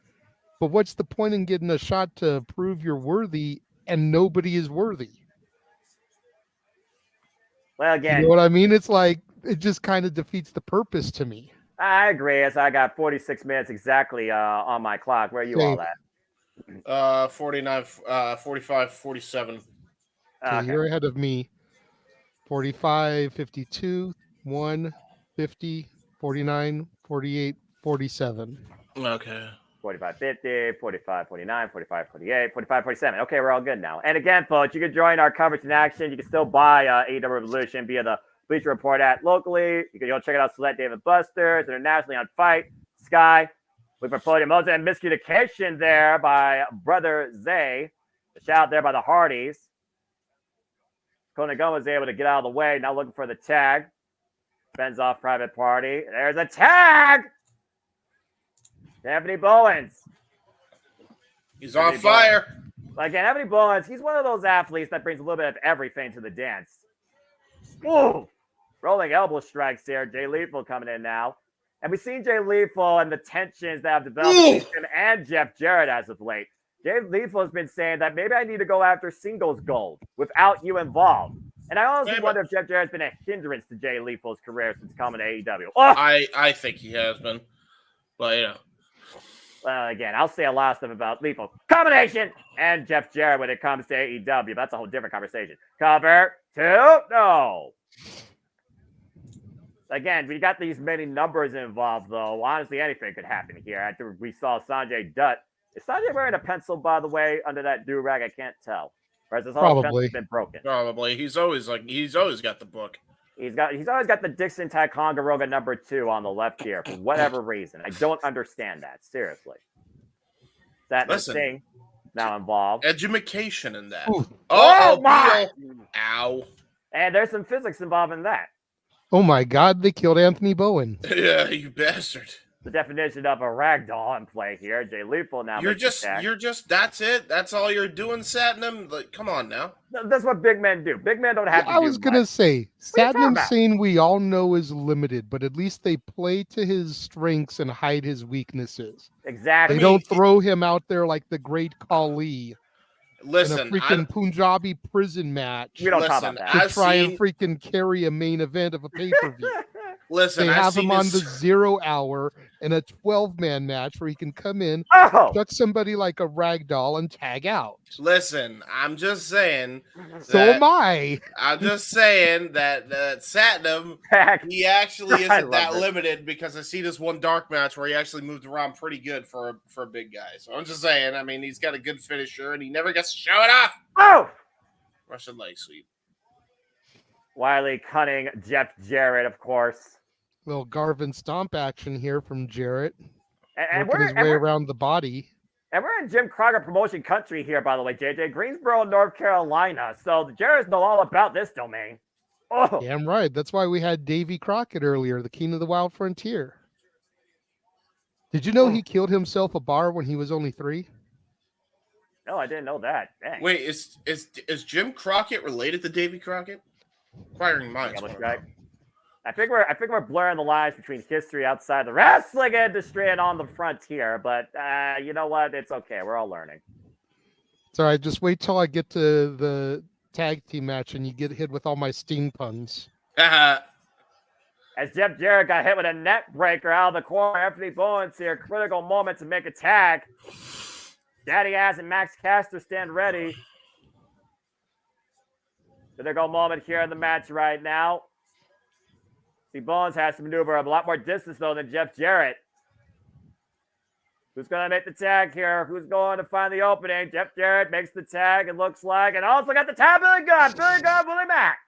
But what's the point in getting a shot to prove you're worthy and nobody is worthy? Well, again, you know what I mean? It's like, it just kind of defeats the purpose to me. I agree. As I got 46 minutes exactly on my clock. Where are you all at? 49, 45, 47. Okay, you're ahead of me. 45, 52, 1, 50, 49, 48, 47. Okay. 45, 50, 45, 49, 45, 48, 45, 47. Okay, we're all good now. And again, folks, you can join our coverage in action. You can still buy AEW Revolution via the Bleacher Report app locally. You can go check it out, Select David Busters, internationally on Fight, Sky. We promoted Moses and Miscommunication there by Brother Zay. A shout out there by the Hardys. Konigawa was able to get out of the way. Now looking for the tag. Fends off Private Party. There's a tag! Anthony Bowens. He's on fire. Again, Anthony Bowens, he's one of those athletes that brings a little bit of everything to the dance. Whoa! Rolling elbow strikes here. Jay Lethal coming in now. And we've seen Jay Lethal and the tensions that have developed between him and Jeff Jarrett as of late. Jay Lethal has been saying that maybe I need to go after singles gold without you involved. And I honestly wonder if Jeff Jarrett's been a hindrance to Jay Lethal's career since coming to AEW. Oh! I think he has been. But, you know. Well, again, I'll say a lot of stuff about Lethal combination and Jeff Jarrett when it comes to AEW. That's a whole different conversation. Cover 2, no. Again, we got these many numbers involved, though. Honestly, anything could happen here. After we saw Sanjay Dutt. Is Sanjay wearing a pencil, by the way, under that do-rag? I can't tell. Or has his whole pencil been broken? Probably. He's always got the book. He's always got the Dixon Ticonderoga number 2 on the left here for whatever reason. I don't understand that. Seriously. That thing now involved. Education in that. Oh my! Ow. And there's some physics involved in that. Oh my God, they killed Anthony Bowen. Yeah, you bastard. The definition of a ragdoll in play here. Jay Lethal now. You're just, that's it? That's all you're doing, Satnam? Like, come on now. That's what big men do. Big men don't have to do I was going to say, Satnam about? Singh we all know is limited, but at least they play to his strengths and hide his weaknesses. Exactly. They don't throw him out there like the great Khali. Listen, in a freaking Punjabi prison match. We don't talk about that. To try and freaking carry a main event of a pay-per-view. Listen, they have him on the 0 hour in a 12-man match where he can come in, chuck somebody like a rag doll, and tag out. Listen, I'm just saying. So am I. I'm just saying that Satnam, he actually isn't that limited because I see this one dark match where he actually moved around pretty good for a big guy. So I'm just saying, I mean, he's got a good finisher and he never gets to show it off. Oh! Russian leg sweep. Wiley cutting Jeff Jarrett, of course. Little Garvin stomp action here from Jarrett. And working his way around the body. And we're in Jim Crocker promotion country here, by the way, JJ. Greensboro, North Carolina. So the Jarretts know all about this domain. Oh, damn right. That's why we had Davy Crockett earlier, the king of the wild frontier. Did you know he killed himself a bar when he was only 3? No, I didn't know that. Dang. Wait, is Jim Crockett related to Davy Crockett? Inquiring minds. I think we're blurring the lines between history outside the wrestling industry and on the frontier, but you know what? It's okay. We're all learning. It's all right. Just wait till I get to the tag team match and you get hit with all my Sting puns. As Jeff Jarrett got hit with a neck breaker out of the corner, Anthony Bowens here, critical moment to make a tag. Daddy Ass and Max Caster stand ready. Critical moment here in the match right now. See, Bowens has to maneuver a lot more distance, though, than Jeff Jarrett. Who's going to make the tag here? Who's going to find the opening? Jeff Jarrett makes the tag, it looks like. And also got the tag, Billy Gunn. Billy Gunn, Willie Mack.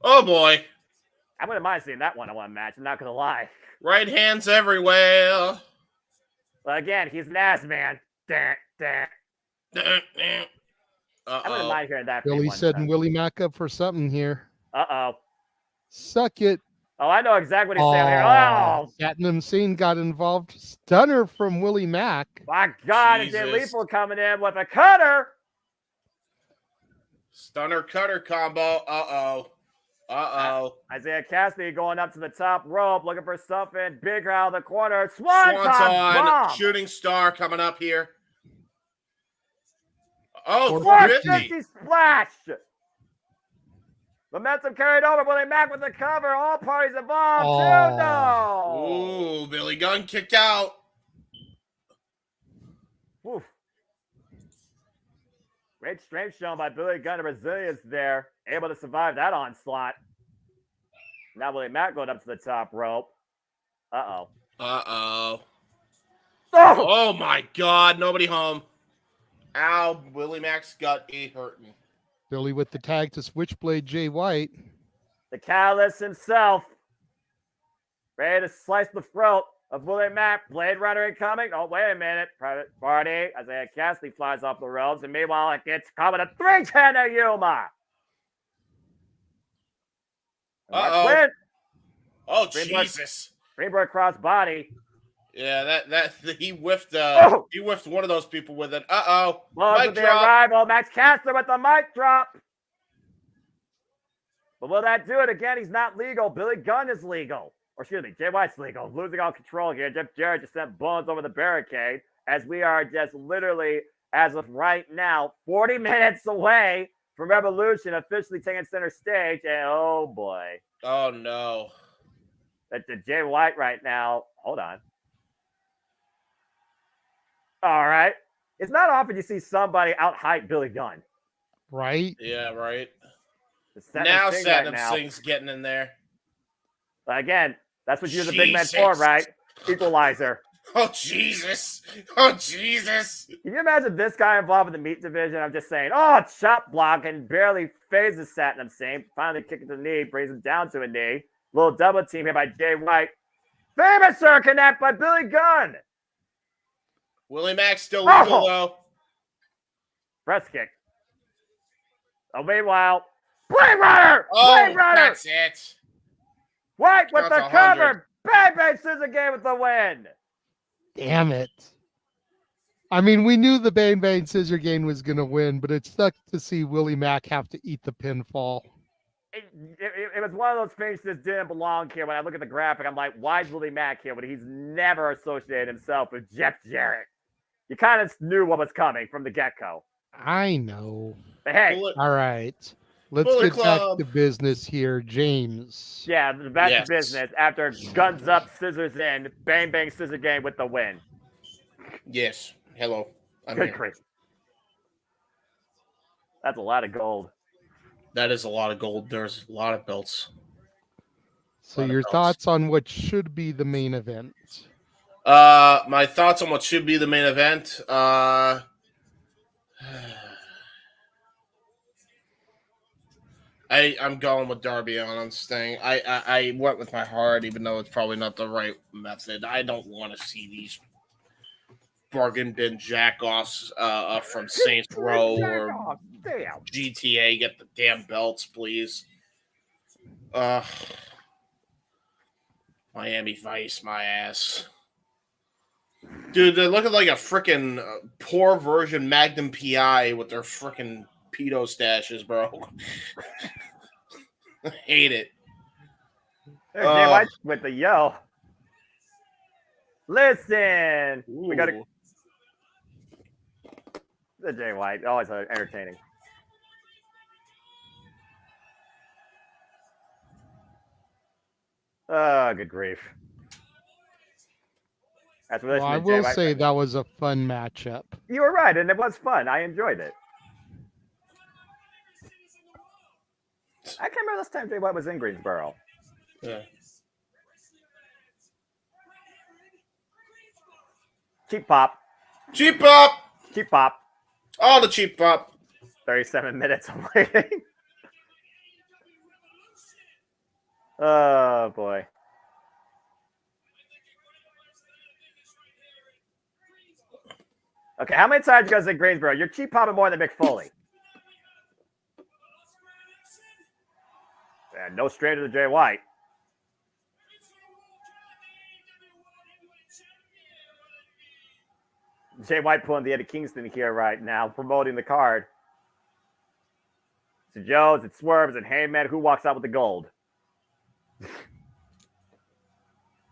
Oh, boy. I wouldn't mind seeing that one-on-one match. I'm not going to lie. Right hands everywhere. Well, again, he's an ass man. I wouldn't mind hearing that. Billy setting Willie Mack up for something here. Uh-oh. Suck it. Oh, I know exactly what he's saying here. Oh! Satnam Singh got involved. Stunner from Willie Mack. My God, and Jay Lethal coming in with a cutter. Stunner cutter combo. Uh-oh. Isaiah Cassidy going up to the top rope, looking for something bigger out of the corner. Swanton bomb. Shooting star coming up here. Oh, 450 splash. Momentum carried over. Willie Mack with the cover. All parties involved. 2-0. Ooh, Billy Gunn kicked out. Oof. Great strength shown by Billy Gunn. Resilience there. Able to survive that onslaught. Now Willie Mack going up to the top rope. Uh-oh. Uh-oh. Oh, my God. Nobody home. Ow. Willie Mack's gut is hurting. Billy with the tag to Switchblade Jay White. The Catalyst himself. Ready to slice the throat of Willie Mack, Blade Runner incoming. Oh, wait a minute. Private Party, Isaiah Cassidy flies off the ropes, and meanwhile, it gets coming a 310 to Yuma. Uh-oh. Oh, Greenberg, Jesus. Greenberg cross body. Yeah, that he whiffed he whiffed one of those people with it. Uh-oh. Mic the arrival. Max Caster with the mic drop. But will that do it? Again, he's not legal. Billy Gunn is legal. Or excuse me, Jay White's legal. Losing all control here. Jeff Jarrett just sent Bones over the barricade as we are just literally, as of right now, 40 minutes away from Revolution officially taking center stage. And oh boy. Oh no. That's Jay White right now. Hold on. All right. It's not often you see somebody out-hype Billy Gunn. Right? Yeah, right. Now Satnam Singh's getting in there. Again, that's what you're the big man for, right? Equalizer. Oh, Jesus. Oh, Jesus. Can you imagine this guy involved in the meat division? I'm just saying, oh, chop block and barely phases Satnam Singh. Finally kicking the knee, brings him down to a knee. Little double team here by Jay White. Famous Sir Connect by Billy Gunn. Willie Mack still legal, though. Press kick. Oh, meanwhile, Blade Runner! Oh, Blade Runner! that's it. White with Counts the 100. cover. Bang, bang, scissor game with the win. Damn it. I mean, we knew the Bang Bang Scissor Game was going to win, but it sucked to see Willie Mack have to eat the pinfall. It was one of those things that didn't belong here. When I look at the graphic, I'm like, why is Willie Mack here? But he's never associated himself with Jeff Jarrett. You kind of knew what was coming from the get-go. I know. But hey. All right. Let's Bullet get Club. back to business here, James. Yeah, back to business. After guns up, scissors in, bang, bang, scissor game with the win. Yes. Hello. Good grief. That's a lot of gold. That is a lot of gold. There's a lot of belts. So your thoughts on what should be the main event? My thoughts on what should be the main event. I'm going with Darby on this thing. I went with my heart, even though it's probably not the right method. I don't want to see these bargain bin jack-offs from Saints Row or GTA get the damn belts, please. Miami Vice, my ass. Dude, they're looking like a freaking poor version Magnum PI with their freaking pedo stashes, bro. I hate it. There's Jay White with the yo. Listen, we got to. The Jay White, always entertaining. Oh, good grief. Well, I will say that was a fun matchup. You were right, and it was fun. I enjoyed it. I can't remember last time Jay White was in Greensboro. Yeah. Cheap pop. Cheap pop. Cheap pop. Oh, the cheap pop. 37 minutes of waiting. Oh, boy. Okay, how many times you guys in Greensboro? You're cheap popping more than Mick Foley. And no stranger to Jay White. Jay White pulling the Eddie Kingston here right now, promoting the card. It's Joe's, it's Swerves, and Heyman. Who walks out with the gold?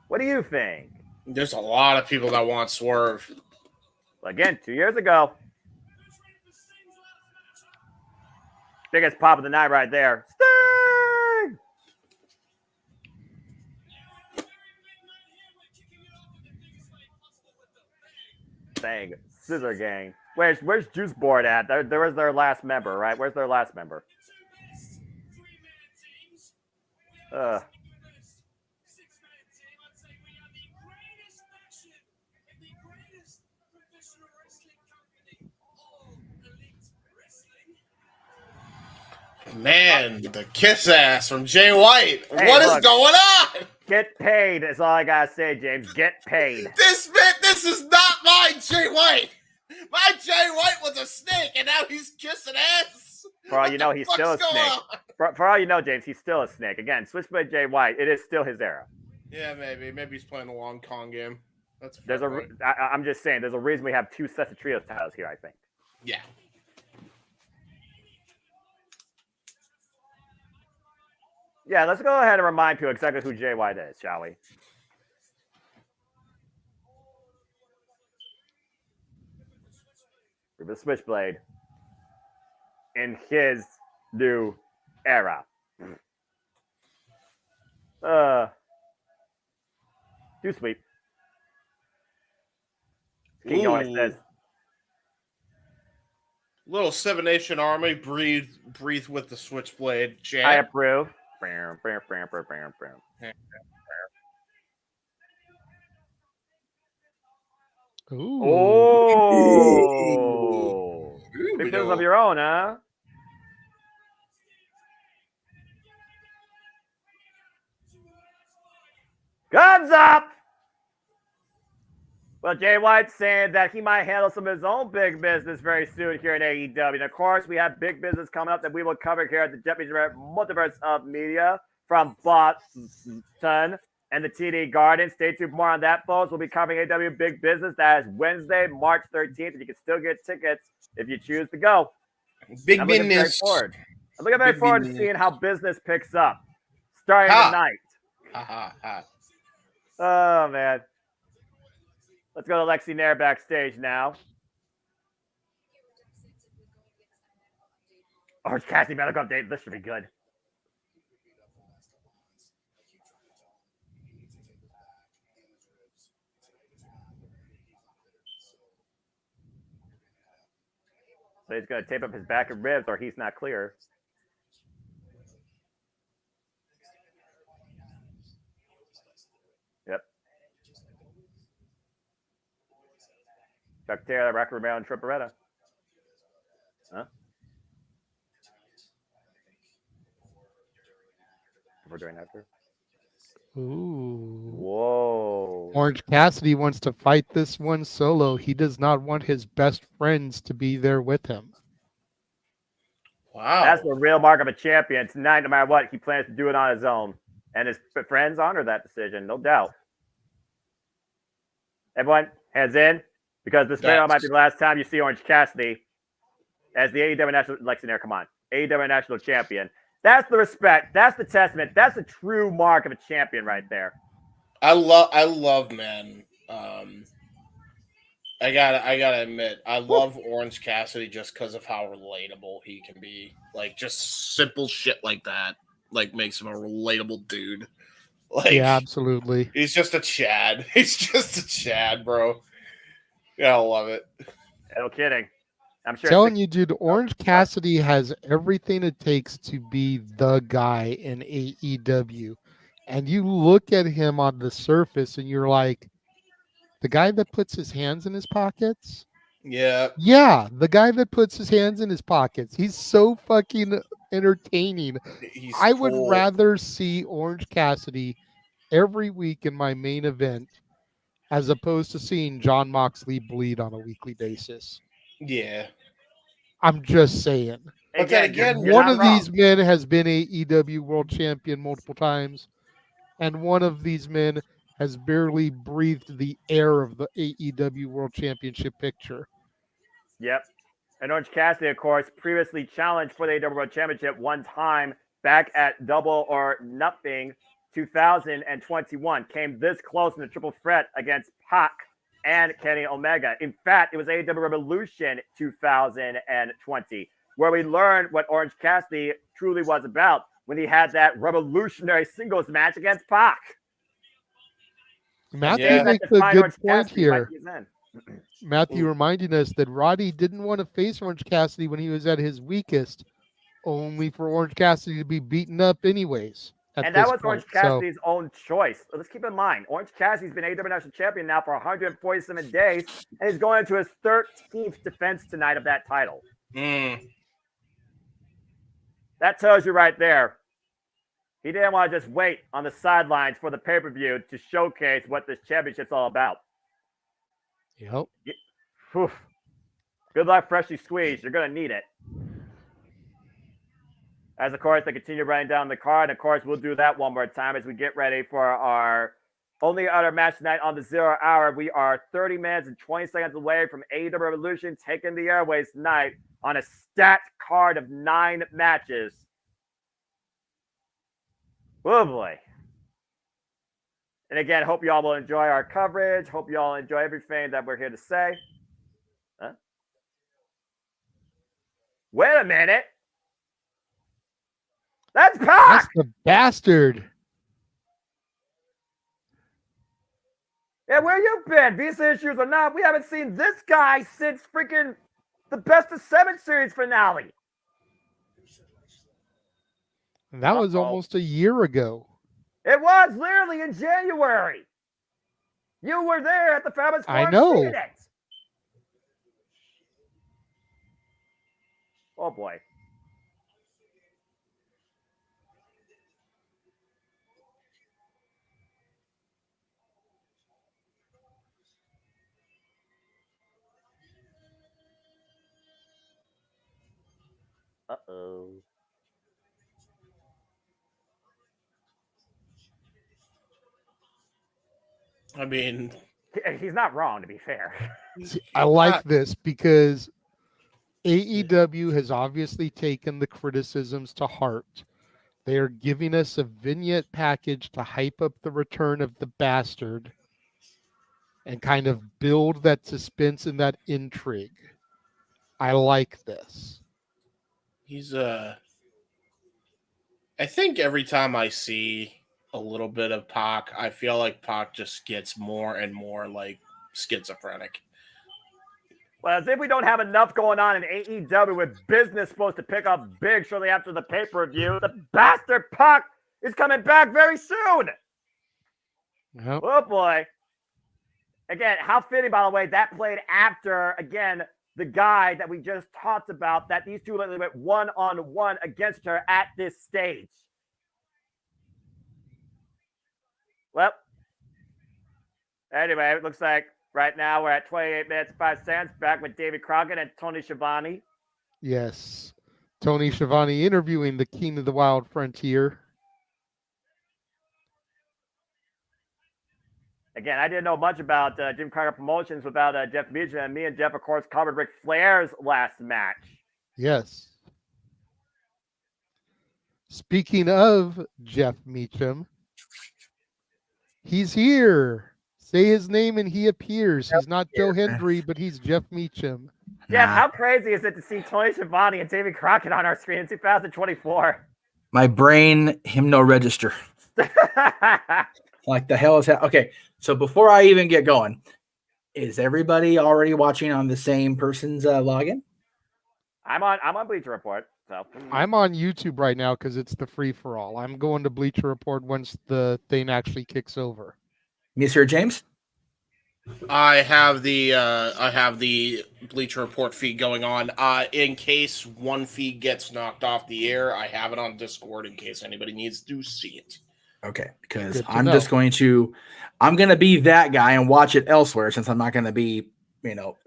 What do you think? There's a lot of people that want Swerve. Again, 2 years ago. Biggest pop of the night right there. Sting! Dang, Scissor Gang. Where's Juice Board at? There was their last member, right? Where's their last member? Man, the kiss ass from Jay White. Hey, What is look. going on? Get paid is all I gotta say, James. Get paid. This is not my Jay White. My Jay White was a snake, and now he's kissing ass. For all you know, he's still a snake. For all you know, James, he's still a snake. Again, Switchblade Jay White, it is still his era. Yeah, maybe he's playing the long con game. That's I'm just saying, there's a reason we have 2 sets of trios titles here, I think. Yeah. Yeah, let's go ahead and remind people exactly who Jay White is, shall we? The Switchblade in his new era. Too sweet. King always says, little Seven Nation Army, breathe with the Switchblade chant. I approve. Ooh. Oh, big business of your own, huh? Guns up! Well, Jay White's saying that he might handle some of his own big business very soon here in AEW. And of course, we have big business coming up that we will cover here at the JMN Multiverse of Media from Boston and the TD Garden. Stay tuned for more on that, folks. We'll be covering AEW Big Business. That is Wednesday, March 13th. And you can still get tickets if you choose to go. Big business. I'm looking very forward to seeing how business picks up starting tonight. Oh, man. Let's go to Lexi Nair backstage now. Orange Cassidy medical update. This should be good. So he's going to tape up his back and ribs or he's not clear. Yep. Chuck Taylor, Rocky Romero, and Triparetta. Huh? We're doing after. Ooh. Whoa. Orange Cassidy wants to fight this one solo. He does not want his best friends to be there with him. Wow. That's the real mark of a champion. Tonight, no matter what, he plans to do it on his own. And his friends honor that decision, no doubt. Everyone, hands in. Because this very might be the last time you see Orange Cassidy as the AEW National Lexi Nair, come on, AEW National Champion. That's the respect. That's the testament. That's the true mark of a champion right there. I love, man. I gotta admit, I love Orange Cassidy just because of how relatable he can be. Like, just simple shit like that, like, makes him a relatable dude. Like, yeah, absolutely. He's just a Chad. He's just a Chad, bro. Yeah, I love it. No kidding. I'm sure. Telling you, dude, Orange Cassidy has everything it takes to be the guy in AEW. And you look at him on the surface and you're like, the guy that puts his hands in his pockets? Yeah. Yeah, the guy that puts his hands in his pockets. He's so fucking entertaining. I would rather see Orange Cassidy every week in my main event as opposed to seeing Jon Moxley bleed on a weekly basis. Yeah. I'm just saying. But then again, one of these men has been AEW world champion multiple times, and one of these men has barely breathed the air of the AEW world championship picture. Yep. And Orange Cassidy, of course, previously challenged for the AEW World Championship one time back at Double or Nothing 2021. Came this close in the triple threat against Pac and Kenny Omega. In fact, it was AEW Revolution 2020, where we learned what Orange Cassidy truly was about when he had that revolutionary singles match against Pac. Matthew makes a good point here. Matthew reminding us that Roddy didn't want to face Orange Cassidy when he was at his weakest, only for Orange Cassidy to be beaten up anyways. And that was Orange Cassidy's own choice. Let's keep in mind, Orange Cassidy's been AEW National Champion now for 147 days, and he's going into his 13th defense tonight of that title. That tells you right there. He didn't want to just wait on the sidelines for the pay-per-view to showcase what this championship's all about. Yep. Whew. Good luck, freshly squeezed. You're going to need it. As, of course, they continue running down the card. And, of course, we'll do that one more time as we get ready for our only other match tonight on the 0 hour. We are 30 minutes and 20 seconds away from AEW Revolution taking the airways tonight on a stacked card of 9 matches. Oh, boy. And, again, hope you all will enjoy our coverage. Hope you all enjoy everything that we're here to say. Huh? Wait a minute. That's Pac! That's the bastard. Yeah, where you been? Visa issues or not, we haven't seen this guy since freaking the Best of 7 series finale. And that was almost a year ago. It was literally in January. You were there at the Fabulous Forum. I know. Seeing it. Oh boy. Uh-oh. I mean, he's not wrong, to be fair. I like this because AEW has obviously taken the criticisms to heart. They are giving us a vignette package to hype up the return of the bastard and kind of build that suspense and that intrigue. I like this. he's I think every time I see a little bit of Pac, I feel like Pac just gets more and more like schizophrenic. Well, as if we don't have enough going on in AEW with business supposed to pick up big shortly after the pay-per-view, the bastard Pac is coming back very soon. Yep. Oh, boy. Again, how fitting, by the way, that played after, again, the guy that we just talked about, that these two literally went one-on-one against her at this stage. Well, anyway, it looks like right now we're at 28 minutes, 5 seconds, back with David Crockett and Tony Schiavone. Yes. Tony Schiavone interviewing the King of the Wild Frontier. Again, I didn't know much about Jim Crockett Promotions without Jeff Meacham, and me and Jeff, of course, covered Ric Flair's last match. Yes. Speaking of Jeff Meacham, he's here. Say his name and he appears. He's not Joe Hendry, but he's Jeff Meacham. Jeff, how crazy is it to see Tony Schiavone and David Crockett on our screen in 2024? My brain hymno register. Like the hell is that? Okay, so before I even get going, is everybody already watching on the same person's login? I'm on Bleacher Report. So I'm on YouTube right now because it's the free for all. I'm going to Bleacher Report once the thing actually kicks over. Mr. James? I have the Bleacher Report feed going on. In case one feed gets knocked off the air, I have it on Discord in case anybody needs to see it. Okay, because I'm going to be that guy and watch it elsewhere since I'm not going to be,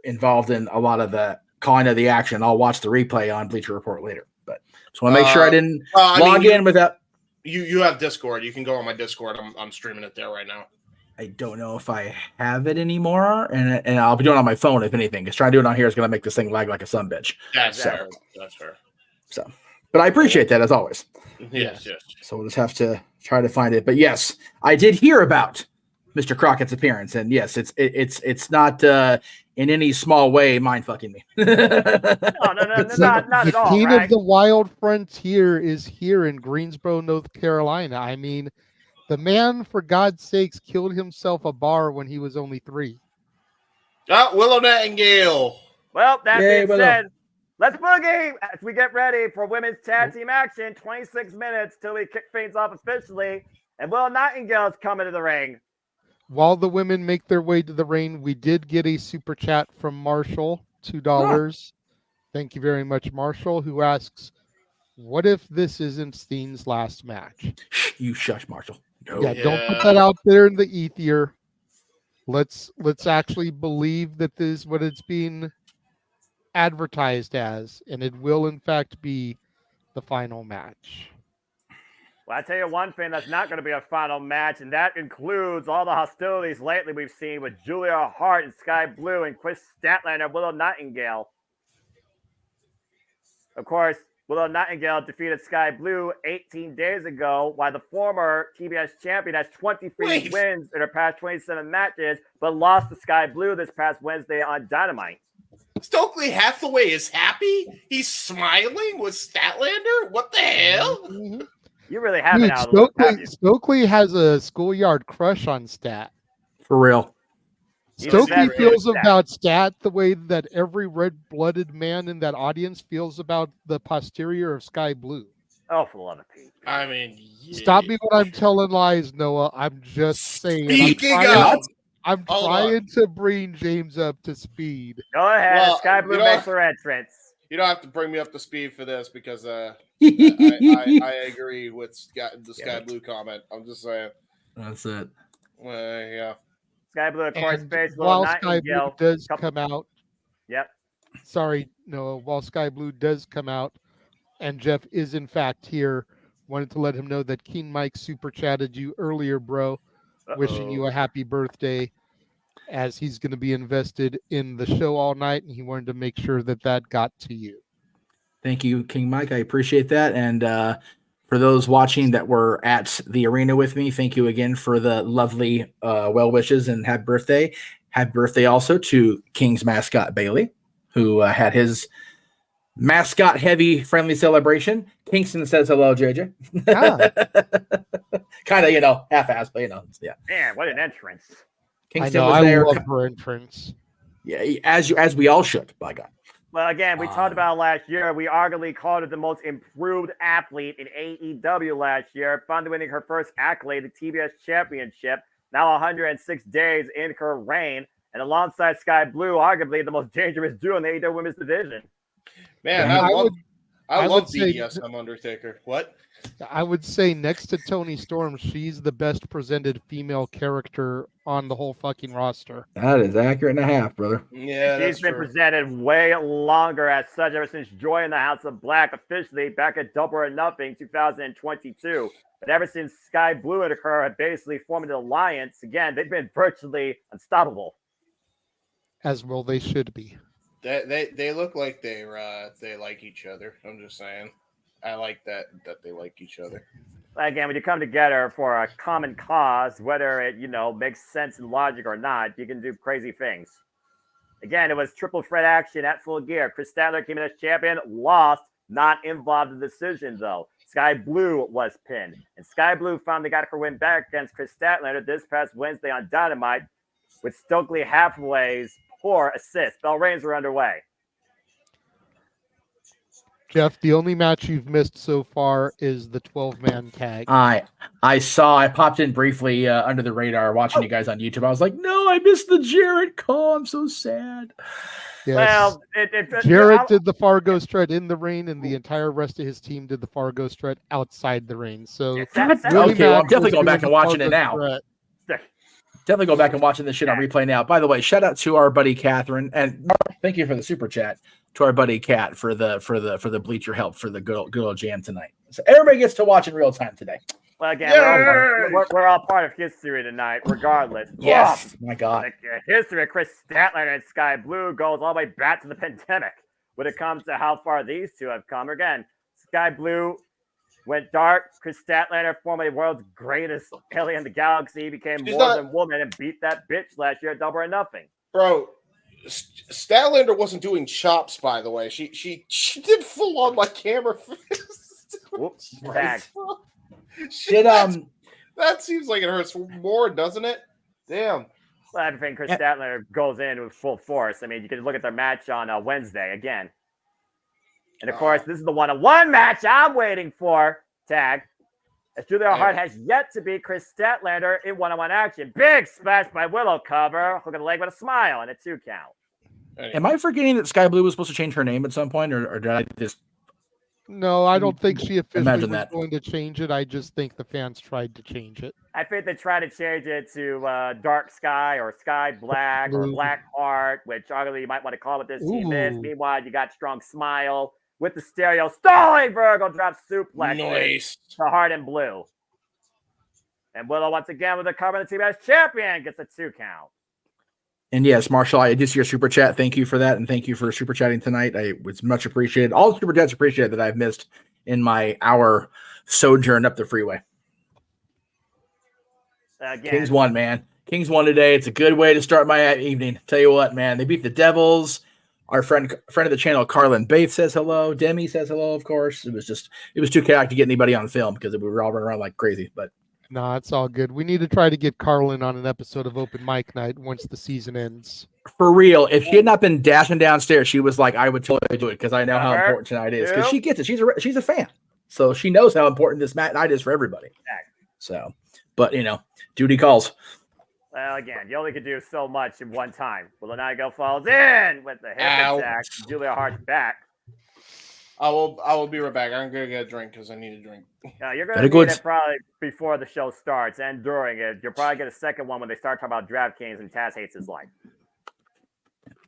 involved in a lot of the calling of the action. I'll watch the replay on Bleacher Report later. But just want to make sure I didn't log in without. You have Discord. You can go on my Discord. I'm streaming it there right now. I don't know if I have it anymore, and I'll be doing it on my phone if anything. Because trying to do it on here is going to make this thing lag like a sumbitch. That's fair. That's fair. So, but I appreciate that as always. Yes. So we'll just have to try to find it. But yes, I did hear about Mr. Crockett's appearance, and yes, it's not in any small way mind fucking me. No, not at all. The King right? of the Wild Frontier is here in Greensboro, North Carolina. I mean, the man, for God's sakes, killed himself a bar when he was only 3. Willow Nightingale. Well, that Yay, being Willow. said, let's boogie as we get ready for women's tag team action. 26 minutes till we kick things off officially. And Willow Nightingale is coming to the ring. While the women make their way to the ring, we did get a super chat from Marshall, $2. Thank you very much, Marshall, who asks, what if this isn't Steen's last match? You shush, Marshall. No. Yeah, don't put that out there in the ether. Let's actually believe that this is what it's being advertised as, and it will in fact be the final match. Well, I tell you one thing that's not going to be a final match, and that includes all the hostilities lately we've seen with Julia Hart and Sky Blue and Chris Statlander and Willow Nightingale. Of course, Willow Nightingale defeated Sky Blue 18 days ago, while the former TBS champion has 23 wins in her past 27 matches, but lost to Sky Blue this past Wednesday on Dynamite. Stokely Hathaway is happy? He's smiling with Statlander? What the hell? Mm-hmm. You really haven't out of the loop, have you? Stokely has a schoolyard crush on Stat. For real. Stokely feels about Stat the way that every red-blooded man in that audience feels about the posterior of Sky Blue. Oh, for the love of Pete. I mean, Stop me when I'm telling lies, Noah. I'm just saying. I'm trying to bring James up to speed. Go ahead. Sky Blue makes her entrance. You don't have to bring me up to speed for this because I agree with the Sky Blue comment. I'm just saying. That's it. Yeah. Sky Blue, of course, faced while Sky Blue does come out. Yep. Sorry, Noah. While Sky Blue does come out, and Jeff is in fact here, wanted to let him know that King Mike super chatted you earlier, bro. Wishing you a happy birthday, as he's going to be invested in the show all night, and he wanted to make sure that that got to you. Thank you, King Mike. I appreciate that. And for those watching that were at the arena with me, thank you again for the lovely well wishes and happy birthday. Happy birthday also to King's mascot, Bailey, who had his mascot heavy friendly celebration. Kingston says hello, JJ. Kind of, half-assed, but yeah. Man, what an entrance! Kingston was there. I love her entrance. Yeah, as we all should, by God. Well, again, we talked about it last year. We arguably called her the most improved athlete in AEW last year, finally winning her first accolade, the TBS Championship. Now 106 days in her reign, and alongside Sky Blue, arguably the most dangerous duo in the AEW Women's Division. Man, I love BDSM Undertaker. What? I would say next to Toni Storm, she's the best presented female character on the whole fucking roster. That is accurate and a half, brother. Yeah, she's been presented way longer as such ever since joining the House of Black officially back at Double or Nothing 2022. But ever since Sky Blue and her have basically formed an alliance, again, they've been virtually unstoppable. As well they should be. They look like they like each other. I'm just saying. I like that they like each other. Again, when you come together for a common cause, whether it makes sense in logic or not, you can do crazy things. Again, it was triple threat action at Full Gear. Chris Statler came in as champion, lost, not involved in the decision though. Sky Blue was pinned, and Sky Blue finally got her win back against Chris Statlander this past Wednesday on Dynamite with Stokely Hathaway's poor assist. Bell reigns are underway. Jeff, the only match you've missed so far is the 12-man tag. I popped in briefly under the radar watching you guys on YouTube. I was like, no, I missed the Jarrett call. I'm so sad. Yes. Well, Jarrett did the Fargo strut in the ring, and the entire rest of his team did the Fargo strut outside the ring. So, okay, well, I'm definitely going back and watching it now. Definitely go back and watching this shit on replay now. By the way, shout out to our buddy Catherine, and thank you for the super chat to our buddy Cat for the bleacher help for the good old jam tonight. So everybody gets to watch in real time today. Well, again, we're all part of history tonight, regardless. Yes, my God. The history of Chris Statlander and Sky Blue goes all the way back to the pandemic. When it comes to how far these two have come, again, Sky Blue went dark. Chris Statlander, formerly the world's greatest alien in the galaxy, became more than woman and beat that bitch last year at Double or Nothing. Bro, Statlander wasn't doing chops, by the way. She did full on like camera fist. Whoops, tag. That seems like it hurts more, doesn't it? Damn. Well, I think Chris Statlander goes in with full force. I mean, you can look at their match on Wednesday again. And of course, this is the one-on-one match I'm waiting for. Tag. As Julia Hart has yet to beat Chris Statlander in one-on-one action. Big splash by Willow cover. Hook of the leg with a smile and a 2 count. Am I forgetting that Sky Blue was supposed to change her name at some point, or did I just No, I don't think she officially Imagine was that. going to change it. I just think the fans tried to change it. I think they tried to change it to Dark Sky or Sky Black or Blue. Black Heart, which arguably you might want to call what this team is. Ooh. Meanwhile, you got Strong Smile with the stereo. Stalling Virgil drops suplex Nice. to Heart and Blue. And Willow once again with the cover of the team as champion gets a 2 count. And yes, Marshall, I did see your super chat. Thank you for that. And thank you for super chatting tonight. It's much appreciated. All the super chats appreciated that I've missed in my hour sojourn up the freeway. Again, Kings won, man. Kings won today. It's a good way to start my evening. Tell you what, man, they beat the Devils. Our friend of the channel, Carlin Bates, says hello. Demi says hello, of course. It was too chaotic to get anybody on film because we were all running around like crazy. But No, it's all good. We need to try to get Carlin on an episode of Open Mic Night once the season ends. for real, if she had not been dashing downstairs, she was like, I would totally do it because I know how important tonight is. Because she gets it. She's a fan. So she knows how important this night is for everybody. So, but, duty calls. Well, again, you only could do so much in one time. Will Inigo falls in with the hip attack. Julia Hart's back. I will be right back. I'm gonna get a drink because I need a drink. You're gonna need it probably before the show starts and during it. You'll probably get a second one when they start talking about DraftKings and Taz hates his life.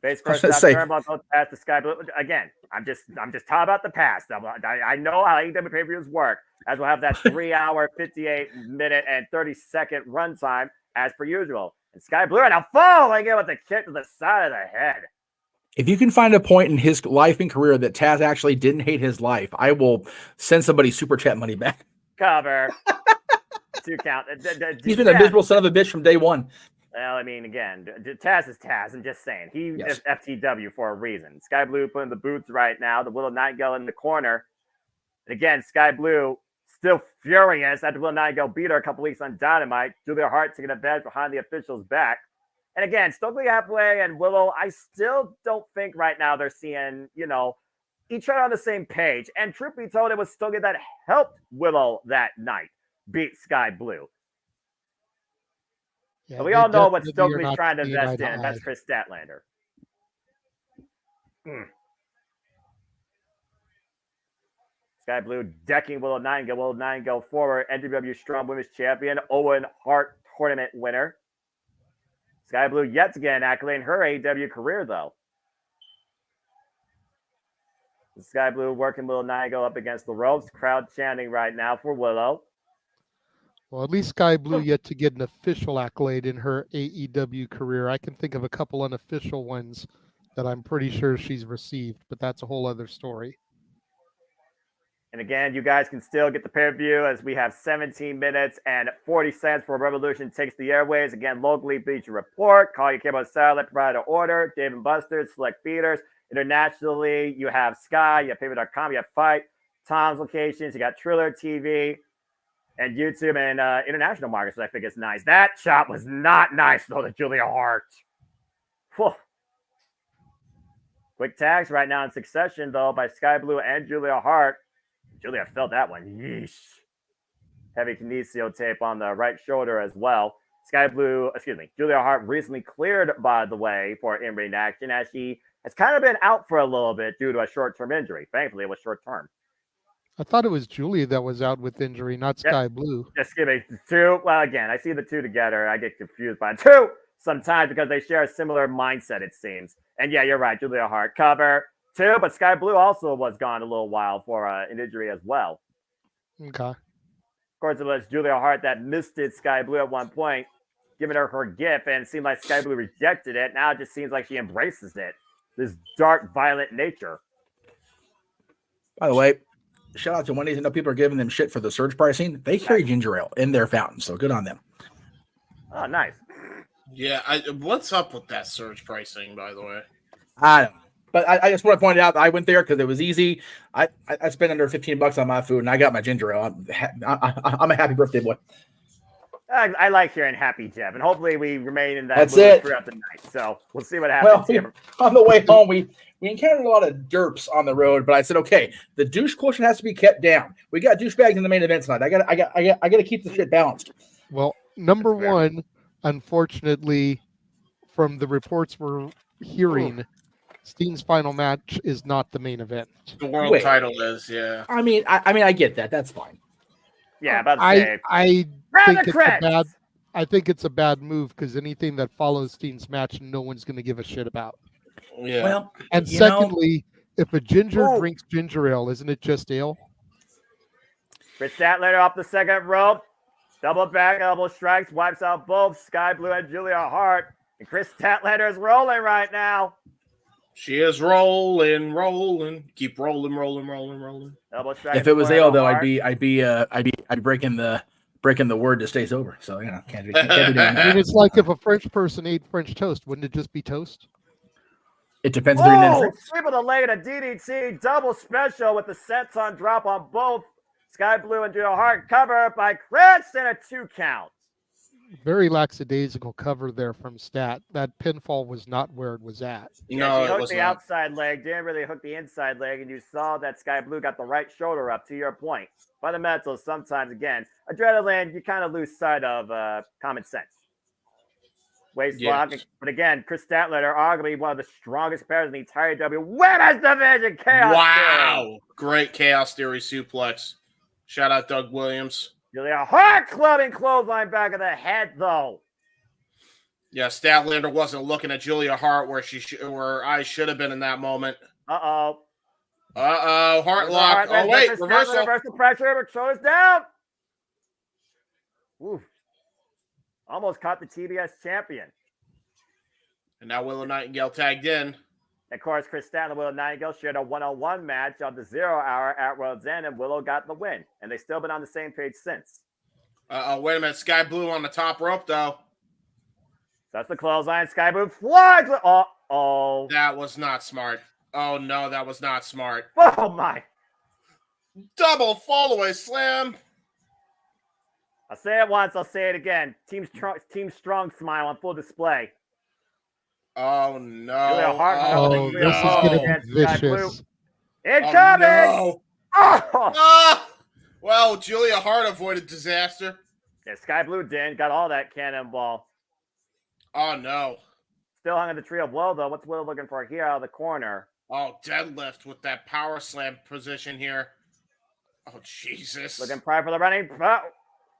Face first, past the Sky Blue. Again, I'm just talking about the past. I know how AEW pay-per-views work, as we'll have that 3 hour, 58-minute, and 30-second runtime as per usual. And Sky Blue now falling in with a kick to the side of the head. If you can find a point in his life and career that Taz actually didn't hate his life, I will send somebody super chat money back. Cover. 2 count. He's been a miserable son of a bitch from day one. Well, I mean, again, Taz is Taz. I'm just saying. He is FTW for a reason. Sky Blue putting the boots right now. The Willow Nightingale in the corner. And again, Sky Blue still furious after Willow Nightingale beat her a couple weeks on Dynamite. Julia Hart taking advantage behind the official's back. And again, Stokely halfway and Willow, I still don't think right now they're seeing, each other on the same page. And truth be told, it was Stokely that helped Willow that night beat Sky Blue. Yeah, and we all know what Stokely's trying to invest in. That's Chris Statlander. Sky Blue decking Willow Nightingale. Willow Nightingale forward NWW Strong Women's Champion, Owen Hart tournament winner. Sky Blue yet again accolading her AEW career, though. Sky Blue working Willow Nightingale up against the ropes. Crowd chanting right now for Willow. Well, at least Sky Blue yet to get an official accolade in her AEW career. I can think of a couple unofficial ones that I'm pretty sure she's received, but that's a whole other story. And again, you guys can still get the pay-per-view as we have 17 minutes and 40 cents for Revolution Takes the Airways. Again, locally, Bleacher Report, call your cable satellite provider order, Dave & Buster's, select feeders. Internationally, you have Sky, you have Paper.com, you have Fight, Tom's locations, you got Triller TV, and YouTube and international markets, I think it's nice. That shot was not nice, though, to Julia Hart. Whew. Quick tags right now in succession, though, by Sky Blue and Julia Hart. Julia felt that one. Yeesh. Heavy kinesio tape on the right shoulder as well. Julia Hart recently cleared, by the way, for in-ring action as she has kind of been out for a little bit due to a short-term injury. Thankfully, it was short-term. I thought it was Julia that was out with injury, not Sky Blue. Just give me 2. Well, again, I see the 2 together. I get confused by 2 sometimes because they share a similar mindset, it seems. And yeah, you're right. Julia Hart cover 2, but Sky Blue also was gone a little while for an injury as well. Okay. Of course, it was Julia Hart that misted Sky Blue at one point, giving her gift, and it seemed like Sky Blue rejected it. Now it just seems like she embraces it. This dark, violent nature. By the way, shout out to Wendy's. I know people are giving them shit for the surge pricing. They carry ginger ale in their fountain, so good on them. Oh, nice. Yeah, what's up with that surge pricing, by the way? I don't know. But I just want to point out that I went there because it was easy. I spent under $15 on my food, and I got my ginger ale. I'm a happy birthday boy. I like hearing happy, Jeff, and hopefully we remain in that That's mood it. throughout the night. So we'll see what happens here. On the way home, we encountered a lot of derps on the road, but I said, okay, the douche quotient has to be kept down. We got douchebags in the main event tonight. I got to keep the shit balanced. Well, number one, unfortunately, from the reports we're hearing, Steen's final match is not the main event. The world title is, yeah. I mean, I get that. That's fine. Yeah, about to I say. I Round think the it's a credits! bad. I think it's a bad move because anything that follows Steen's match, no one's going to give a shit about. Yeah. Well, And secondly, if a ginger drinks ginger ale, isn't it just ale? Chris Statlander off the second rope. Double back elbow strikes, wipes out both Sky Blue and Julia Hart. And Chris Statlander is rolling right now. She is rolling. Keep rolling. Elbow strike. If it was ale, though, I'd be breaking the word to stay sober. So can't be doing that. I mean, it's like if a French person ate French toast, wouldn't it just be toast? It depends if they're in Oh, sweep of the leg and a DDT double special with the senton drop on both Sky Blue and Julia Hart. Cover by Chris and a 2 count. Very lackadaisical cover there from Stat. That pinfall was not where it was at. Yeah, she hooked the outside leg, didn't really hook the inside leg, and you saw that Sky Blue got the right shoulder up, to your point. Fundamentals, sometimes, again, adrenaline, you kind of lose sight of common sense. Waist lock, but again, Chris Statlander, arguably one of the strongest players in the entire W Women's Division. Chaos Theory. Great Chaos Theory suplex. Shout out Doug Williams. Julia Hart clubbing clothesline back of the head, though. Yeah, Statlander wasn't looking at Julia Hart where I should have been in that moment. Uh-oh. Heart lock. Oh, wait, reversal. Reversal pressure, but shoulders down. Oof. Almost caught the TBS champion. And now Willow Nightingale tagged in. Of course, Chris Statlander and Willow Nightingale shared a one-on-one match on the 0 hour at World's End, and Willow got the win. And they've still been on the same page since. Wait a minute. Sky Blue on the top rope, though. That's the clothesline. Sky Blue flies. Oh. That was not smart. Oh, no, that was not smart. Oh, my. Double fallaway slam. I'll say it once. I'll say it again. Team Strong smile on full display. Oh, no. This is going to be vicious. Incoming! Well, Julia Hart avoided disaster. Yeah, Sky Blue didn't. Got all that cannonball. Oh, no. Still hung in the tree of Willow, though. What's Willow looking for here out of the corner? Oh, deadlift with that power slam position here. Oh, Jesus. Looking prior for the running.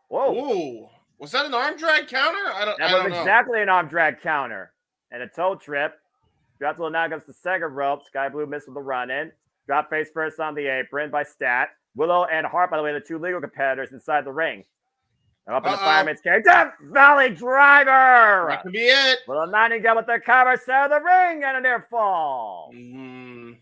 Whoa. Ooh. Was that an arm drag counter? That was exactly an arm drag counter. And a toe trip. Drops Willow now against the second rope. Sky Blue missed with the run-in. Drop face first on the apron by Stat. Willow and Hart, by the way, the two legal competitors inside the ring. And up in the fireman's carry. Death Valley Driver! That could be it. Willow Nightingale with the cover, center of the ring, and a near fall. Mm.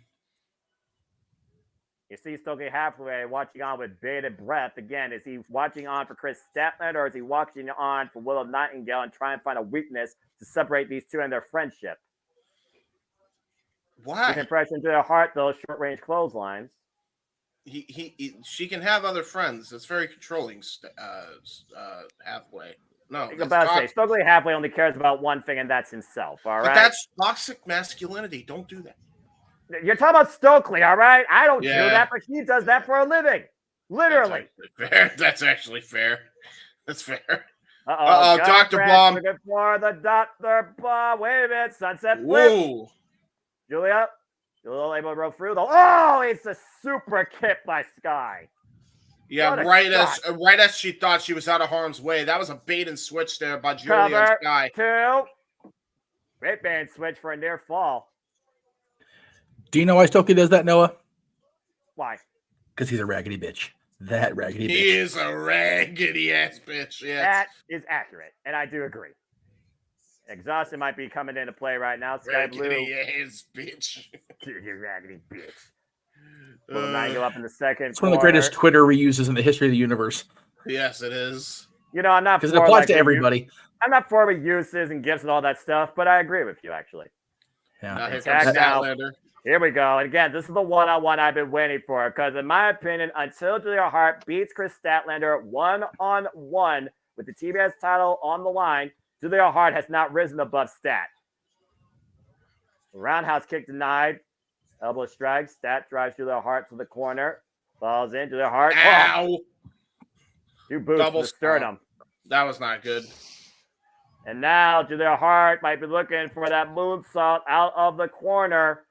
You see Stokely halfway watching on with bated breath. Again, is he watching on for Chris Statlander, or is he watching on for Willow Nightingale and trying to find a weakness to separate these two and their friendship? Why? His impression to their heart, those short-range clotheslines. She can have other friends. That's very controlling, Halfway. No, I was about to say, Stokely Halfway only cares about one thing, and that's himself, all right? But that's toxic masculinity. Don't do that. You're talking about Stokely, all right? I don't do that, but he does that for a living. Literally. That's actually fair. That's fair. Uh-oh, Dr. Bomb. Looking for the Dr. Bomb. Wait a minute. Sunset flip. Whoa. Julia able to roll through. Oh, it's a super kick by Sky. Yeah, right as she thought she was out of harm's way. That was a bait and switch there by Julia and Sky. 2. Great bait and switch for a near fall. Do you know why Stokely does that, Noah? Why? Because he's a raggedy bitch. That raggedy bitch. He is a raggedy ass bitch. Yes. That is accurate, and I do agree. Exhaustion might be coming into play right now. Sky Blue. Raggedy ass bitch. You raggedy bitch. Will not go up in the second. It's one of the greatest Twitter reuses in the history of the universe. Yes, it is. You know, I'm not because it applies to everybody. I'm not for uses and gifts and all that stuff, but I agree with you actually. Yeah. Here we go. And again, this is the one-on-one I've been waiting for because, in my opinion, until Julia Hart beats Chris Statlander one-on-one with the TBS title on the line, Julia Hart has not risen above Stat. Roundhouse kick denied. Elbow strike. Stat drives Julia Hart to the corner. Falls in. Julia Hart. Ow! 2 boots to the sternum. That was not good. And now Julia Hart might be looking for that moonsault out of the corner.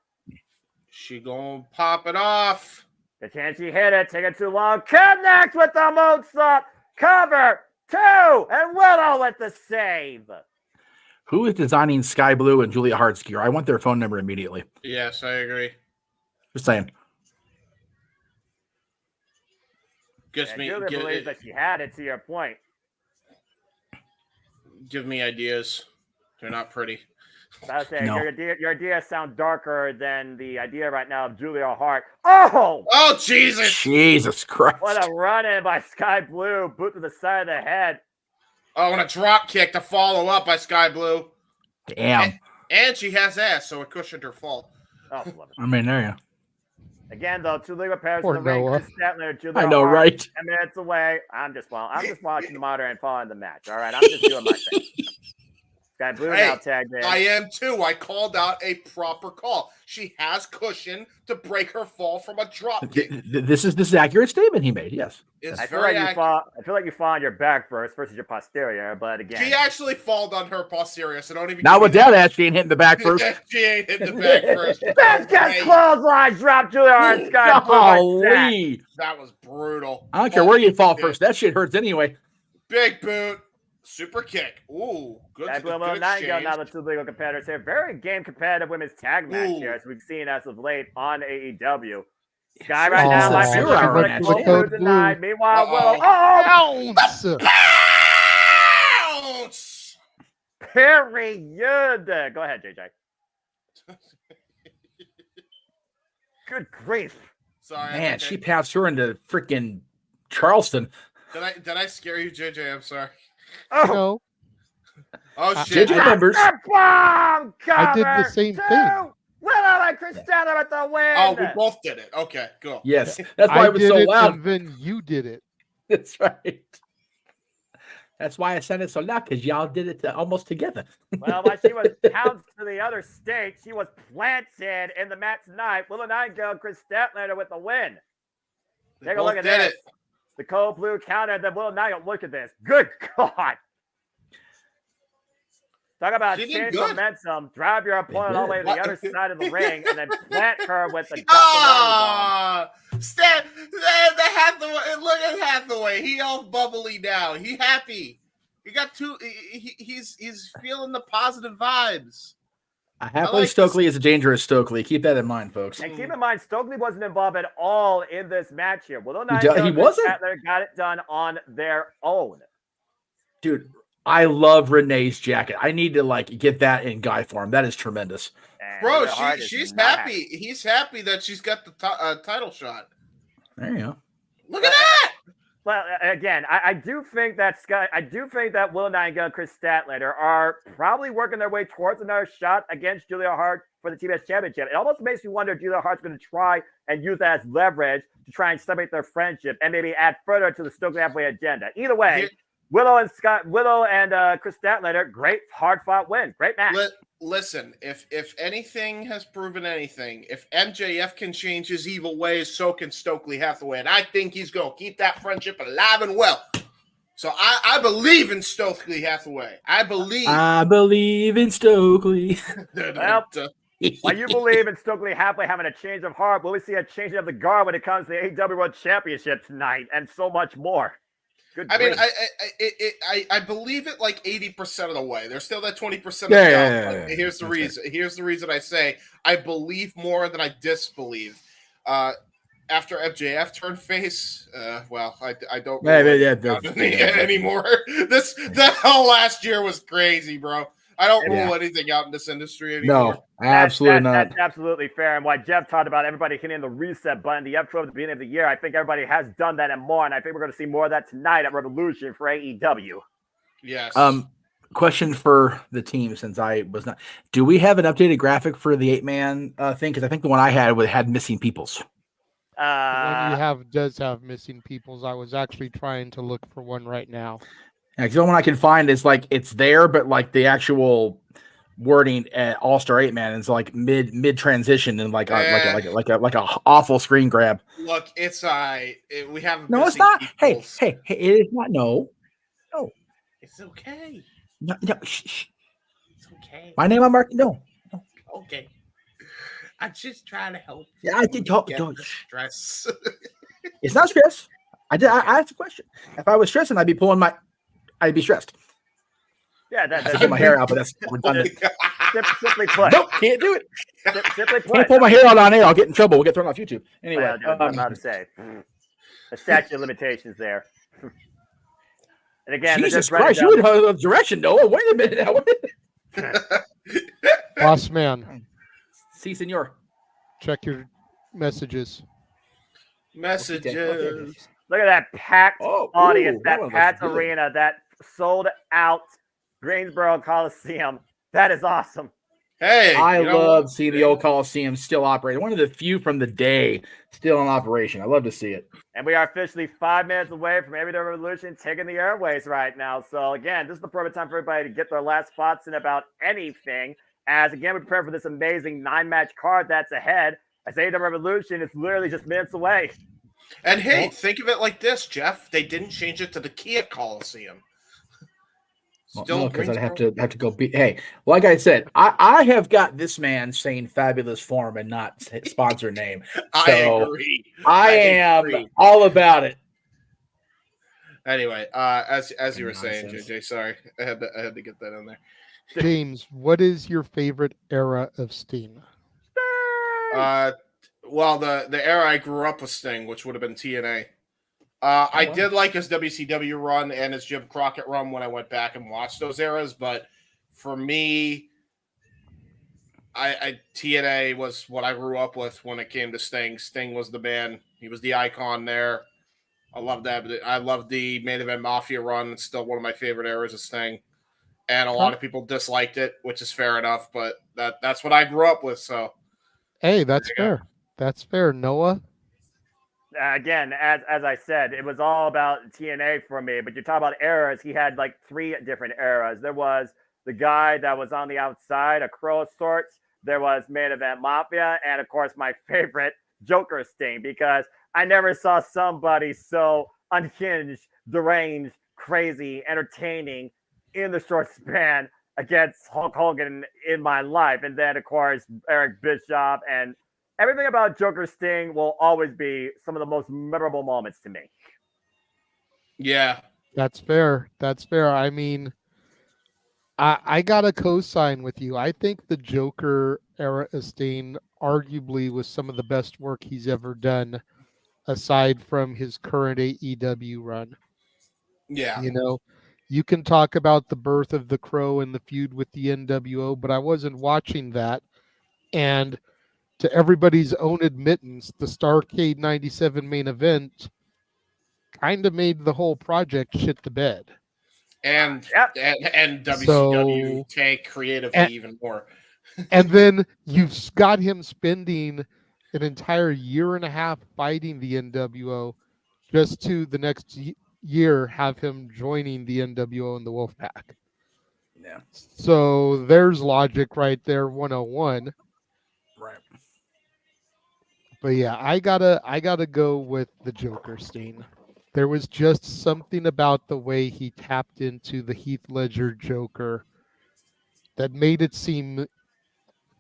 She gonna pop it off. The chance she hit it, take it too long. Connect with the moonsault. Cover 2, and Willow with the save. Who is designing Sky Blue and Julia Hart's gear? I want their phone number immediately. Yes, I agree. Just saying. Julia believes that she had it, to your point. Give me ideas. They're not pretty. I was saying, your ideas sound darker than the idea right now of Julia Hart. Oh! Oh, Jesus! Jesus Christ. What a run-in by Sky Blue. Boot to the side of the head. Oh, and a drop kick to follow up by Sky Blue. Damn. And she has ass, so it cushioned her fall. Oh, I mean, there you go. Again, though, 2 legal pairs Poor in the ring. Noah. Chris Statler, Julia I know, Hart, right? 10 minutes away. I'm just watching the monitor and following the match. All right, I'm just doing my thing. Sky Blue now tagged in. I am too. I called out a proper call. She has cushion to break her fall from a drop kick. This is an accurate statement he made. Yes. I feel like you fall on your back first versus your posterior, but again, She actually falled on her posterior, so don't even. Not with that ass, she ain't hitting the back first. She ain't hitting the back first. Ben's got clothesline drop Julia Hart and Sky Blue. Golly. That was brutal. I don't care where you fall first. That shit hurts anyway. Big boot. Super kick. Ooh, good. Sky Blue will not go now. The 2 legal competitors here. Very game competitive women's tag match here, as we've seen as of late on AEW. Sky right now might be looking for the close tonight. Meanwhile, Willow. Bounce! Period. Go ahead, JJ. Good grief. Sorry. Man, she passed her into freaking Charleston. Did I scare you, JJ? I'm sorry. No. Oh shit! JJ remembers. Bomb I did the same thing. Willow and Chris Statler with the win. Oh, we both did it. Okay, go. Yes, that's why it was did so it, loud. And then you did it. That's right. That's why I said it so loud, because y'all did it almost together. Well, while she was pounced to the other state, she was planted in the match tonight. Willow Nightingale and Chris Statler with the win. Take a look at this. The cold blue counter, then Willow Nightingale. Look at this. Good God. Talk about change momentum. Drive your opponent all the way to the other side of the ring and then plant her with the The Hathaway. Look at Hathaway. He all bubbly now. He happy. He got he's feeling the positive vibes. Happily Stokely is a dangerous Stokely. Keep that in mind, folks. And keep in mind, Stokely wasn't involved at all in this match here. Willow Nightingale He wasn't? got it done on their own. Dude, I love Renee's jacket. I need to get that in guy form. That is tremendous. Bro, she's happy. He's happy that she's got the title shot. There you go. Look at that. Well, again, I do think that Willow Nightingale and Chris Statlander are probably working their way towards another shot against Julia Hart for the TBS Championship. It almost makes me wonder if Julia Hart's going to try and use that as leverage to try and separate their friendship and maybe add further to the Stokely Halfway agenda. Either way, Willow and Chris Statlander, great hard-fought win. Great match. Listen, if anything has proven anything, if MJF can change his evil ways, so can Stokely Hathaway. And I think he's going to keep that friendship alive and well. So I believe in Stokely Hathaway. I believe in Stokely. Well, while you believe in Stokely Hathaway having a change of heart, will we see a change of the guard when it comes to the AEW World Championship tonight and so much more? I believe it like 80% of the way. There's still that 20%. Here's the reason. Right. Here's the reason I say I believe more than I disbelieve. After MJF turned face, I don't anymore. That whole last year was crazy, bro. I don't rule anything out in this industry anymore. No, absolutely not. That's absolutely fair. And what Jeff talked about, everybody hitting the reset button, the outro at the beginning of the year, I think everybody has done that and more. And I think we're going to see more of that tonight at Revolution for AEW. Yes. Question for the team, since I was not. Do we have an updated graphic for the 8-man thing? Because I think the one I had missing peoples. The one you have does have missing peoples. I was actually trying to look for one right now. Yeah, because the one I can find is it's there, but the actual wording at All-Star 8-Man is mid transition and like a awful screen grab. Look, it's we have no, it's not. Peoples. Hey, it is not. No, it's okay. No, shh. It's okay. My name, I'm Mark. No. Okay. I'm just trying to help. Yeah, I did talk. Get the stress. It's not stress. I asked a question. If I was stressing, I'd be stressed. Yeah, I have to get my hair out, but that's redundant. Simply put. Nope, can't do it. Simply put. Can't pull my hair out on air. I'll get in trouble. We'll get thrown off YouTube. Anyway, well, dude, I'm about to say. The statute of limitations there. And again, Jesus Christ, you went a direction, Noah. Wait a minute now. Boss man. Si, senor. Check your messages. Messages. Look at that packed audience, that that packed was good. arena, that sold out Greensboro Coliseum. That is awesome. Hey, I love seeing the old Coliseum still operating. One of the few from the day still in operation. I love to see it. And we are officially 5 minutes away from AEW Revolution taking the airways right now. So again, this is the perfect time for everybody to get their last thoughts in about anything. As again, we prepare for this amazing 9-match card that's ahead. As AEW Revolution is literally just minutes away. And hey, think of it like this, Jeff. They didn't change it to the Kia Coliseum. Still, because I'd have to go be. Hey, like I said, I have got this man saying fabulous form and not sponsor name. So I agree. I am all about it. Anyway, as you were saying, JJ, sorry, I had to get that in there. James, what is your favorite era of Sting? Well, the era I grew up with Sting, which would have been TNA. I did like his WCW run and his Jim Crockett run when I went back and watched those eras, but for me, TNA was what I grew up with when it came to Sting. Sting was the man. He was the icon there. I love that. I love the Main Event Mafia run. It's still one of my favorite eras of Sting. And a lot of people disliked it, which is fair enough, but that's what I grew up with. So, hey, that's fair. That's fair. Noah? Again, as I said, it was all about TNA for me. But you talk about eras. He had like 3 different eras. There was the guy that was on the outside, a crow of sorts. There was Main Event Mafia, and of course, my favorite, Joker Sting, because I never saw somebody so unhinged, deranged, crazy, entertaining in the short span against Hulk Hogan in my life. And then, of course, Eric Bischoff, and everything about Joker Sting will always be some of the most memorable moments to me. Yeah. That's fair. That's fair. I mean, I got to co-sign with you. I think the Joker era of Sting arguably was some of the best work he's ever done, aside from his current AEW run. Yeah. You know, you can talk about the birth of the Crow and the feud with the NWO, but I wasn't watching that. And to everybody's own admittance, the Starrcade 97 main event kind of made the whole project shit the bed. And WCW take creatively even more. And then you've got him spending an entire year and a half fighting the NWO just to the next year have him joining the NWO and the Wolfpack. Yeah. So there's logic right there, 101. Right. But yeah, I gotta go with the Joker Sting. There was just something about the way he tapped into the Heath Ledger Joker that made it seem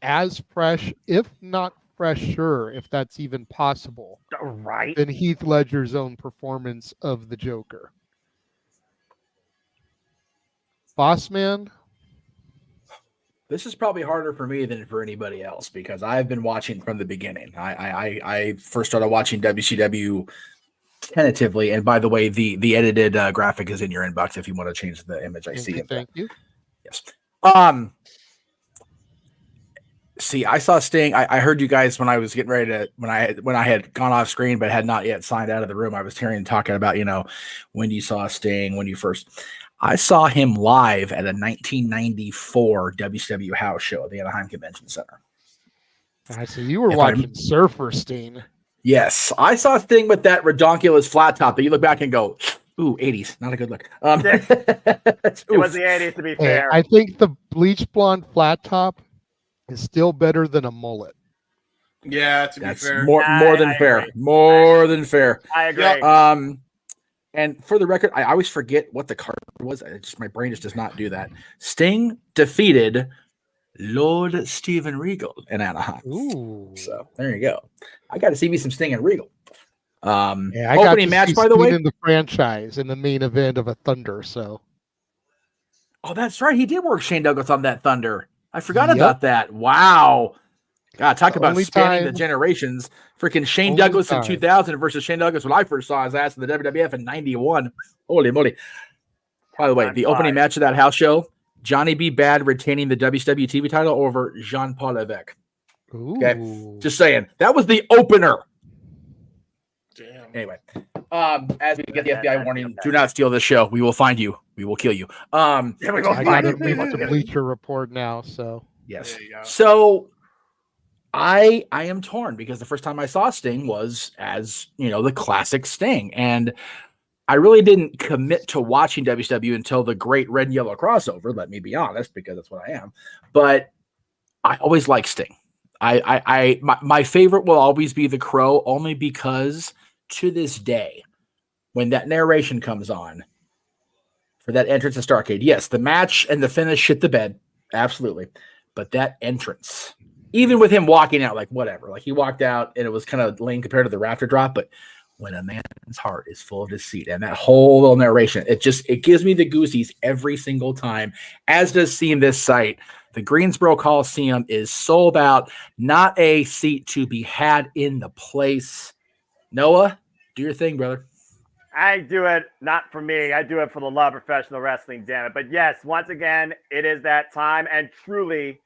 as fresh, if not fresher, if that's even possible, right, than Heath Ledger's own performance of the Joker. Boss man? This is probably harder for me than for anybody else because I've been watching from the beginning. I first started watching WCW tentatively, and by the way, the edited graphic is in your inbox if you want to change the image. I see it. Thank you. Yes. See, I saw Sting. I heard you guys when I was getting ready to when I had gone off screen but had not yet signed out of the room. I was hearing talking about when you saw Sting when you first. I saw him live at a 1994 WCW house show at the Anaheim Convention Center. I see you were watching Surfer Sting. Yes, I saw Sting with that redonkulous flat top that you look back and go, ooh, 80s, not a good look. It was the 80s, to be fair. I think the bleach blonde flat top is still better than a mullet. Yeah, to be fair. More than fair. Agree. More than fair. I agree. And for the record, I always forget what the card was. My brain just does not do that. Sting defeated Lord Steven Regal in Anaheim. Ooh. So there you go. I got to see me some Sting and Regal. Yeah, I got Opening to match, see by the Sting way. in the franchise in the main event of a Thunder. So. Oh, that's right. He did work Shane Douglas on that Thunder. I forgot about that. Wow. God, talk about spanning the generations. Freaking Shane Douglas in 2000 versus Shane Douglas when I first saw his ass in the WWF in 91. Holy moly. By the way, the opening match of that house show, Johnny B. Bad retaining the WCW TV title over Jean-Paul Levesque. Okay. Just saying. That was the opener. Damn. Anyway, as we get the FBI warning, do not steal this show. We will find you. We will kill you. I got to read the Bleacher Report now. So yes. So I am torn because the first time I saw Sting was as the classic Sting, and I really didn't commit to watching WCW until the Great Red and Yellow crossover. Let me be honest, because that's what I am. But I always liked Sting. My favorite will always be the Crow, only because to this day, when that narration comes on for that entrance to Starrcade, yes, the match and the finish shit the bed, absolutely. But that entrance, even with him walking out, like whatever, like he walked out and it was kind of lame compared to the rafter drop, but when a man's heart is full of deceit and that whole little narration, it gives me the goosies every single time, as does seeing this site. The Greensboro Coliseum is sold out, not a seat to be had in the place. Noah, do your thing, brother. I do it not for me. I do it for the love of professional wrestling, damn it. But yes, once again, it is that time, and truly,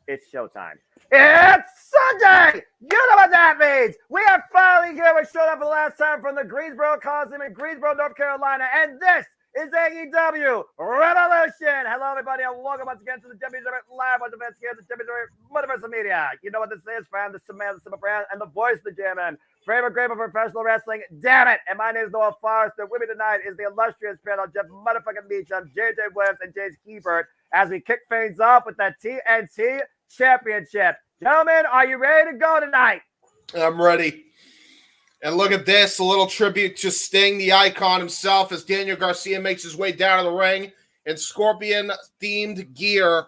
it's showtime. It's Sunday! You know what that means! We are finally here. We showed up for the last time from the Greensboro Coliseum in Greensboro, North Carolina, and this is AEW Revolution. Hello, everybody, and welcome once again to the WWE Live on the events here at the WWE Multiverse of Media. You know what this is, fam? The Samantha Simba brand and the voice of the JMN. Favorite grade of professional wrestling, damn it! And my name is Noah Forrester. With me tonight is the illustrious panel, Jeff Motherfucking Meacham, JJ Williams, and James Hebert, as we kick things off with that TNT Championship. Gentlemen, are you ready to go tonight? I'm ready. And look at this, a little tribute to Sting, the icon himself, as Daniel Garcia makes his way down to the ring in Scorpion-themed gear.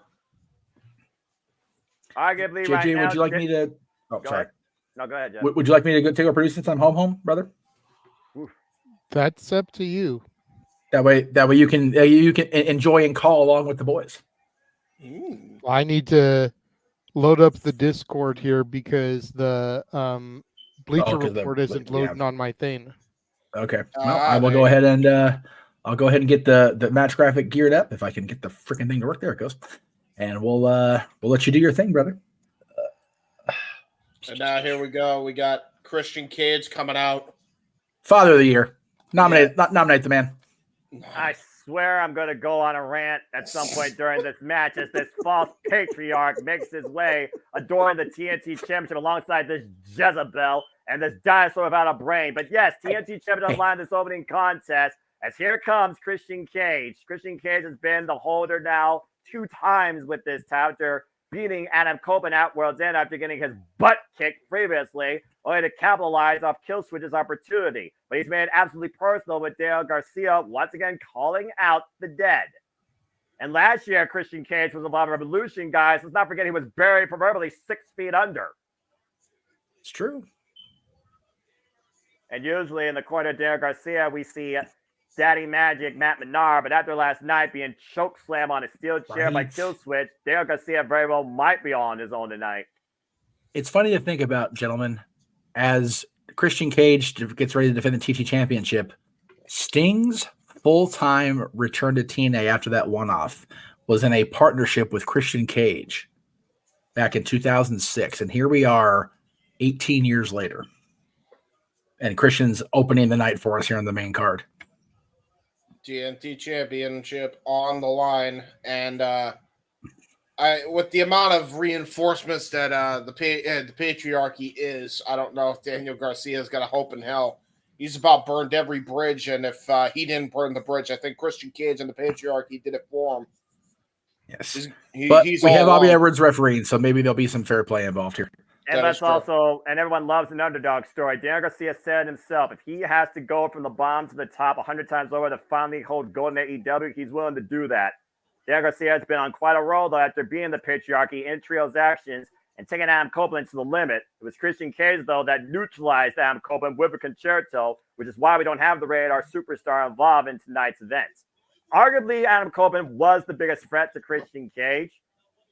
Arguably, JJ, right now, would you like me to... Oh, sorry. Ahead. No, go ahead, Jeff. Would you like me to go take a producer since I'm home, brother? That's up to you. That way you can enjoy and call along with the boys. I need to load up the Discord here because the Bleacher Report isn't loading on my thing. Okay. Well, I will go ahead and I'll go ahead and get the match graphic geared up if I can get the freaking thing to work. There it goes. And we'll let you do your thing, brother. And now here we go. We got Christian Cage coming out. Father of the Year. Nominate the man. I swear I'm going to go on a rant at some point during this match as this false patriarch makes his way adoring the TNT Championship alongside this Jezebel and this dinosaur without a brain. But yes, TNT Championship line this opening contest as here comes Christian Cage. Christian Cage has been the holder now 2 times with this touter, beating Adam Copeland at World's End after getting his butt kicked previously, only to capitalize off Killswitch's opportunity. But he's made it absolutely personal with Dale Garcia once again calling out the dead. And last year, Christian Cage was involved in Revolution, guys. Let's not forget he was buried proverbially 6 feet under. It's true. And usually in the corner of Dale Garcia, we see Daddy Magic, Matt Menard, but after last night being chokeslammed on a steel chair by Killswitch, Dale Garcia very well might be on his own tonight. It's funny to think about, gentlemen, as Christian Cage gets ready to defend the TT Championship, Sting's full-time return to TNA after that one-off was in a partnership with Christian Cage back in 2006, and here we are 18 years later. And Christian's opening the night for us here on the main card. TNT Championship on the line, and with the amount of reinforcements that the patriarchy is, I don't know if Daniel Garcia's got a hope in hell. He's about burned every bridge, and if he didn't burn the bridge, I think Christian Cage and the patriarchy did it for him. Yes, but he's we have Bobby alone. Edwards refereeing, so maybe there'll be some fair play involved here. And let's also, and everyone loves an underdog story. Daniel Garcia said himself, if he has to go from the bottom to the top 100 times lower to finally hold gold in AEW, he's willing to do that. Daniel Garcia has been on quite a roll, though, after being the patriarchy in trios actions and taking Adam Copeland to the limit. It was Christian Cage, though, that neutralized Adam Copeland with a concerto, which is why we don't have the Radar Superstar involved in tonight's event. Arguably, Adam Copeland was the biggest threat to Christian Cage,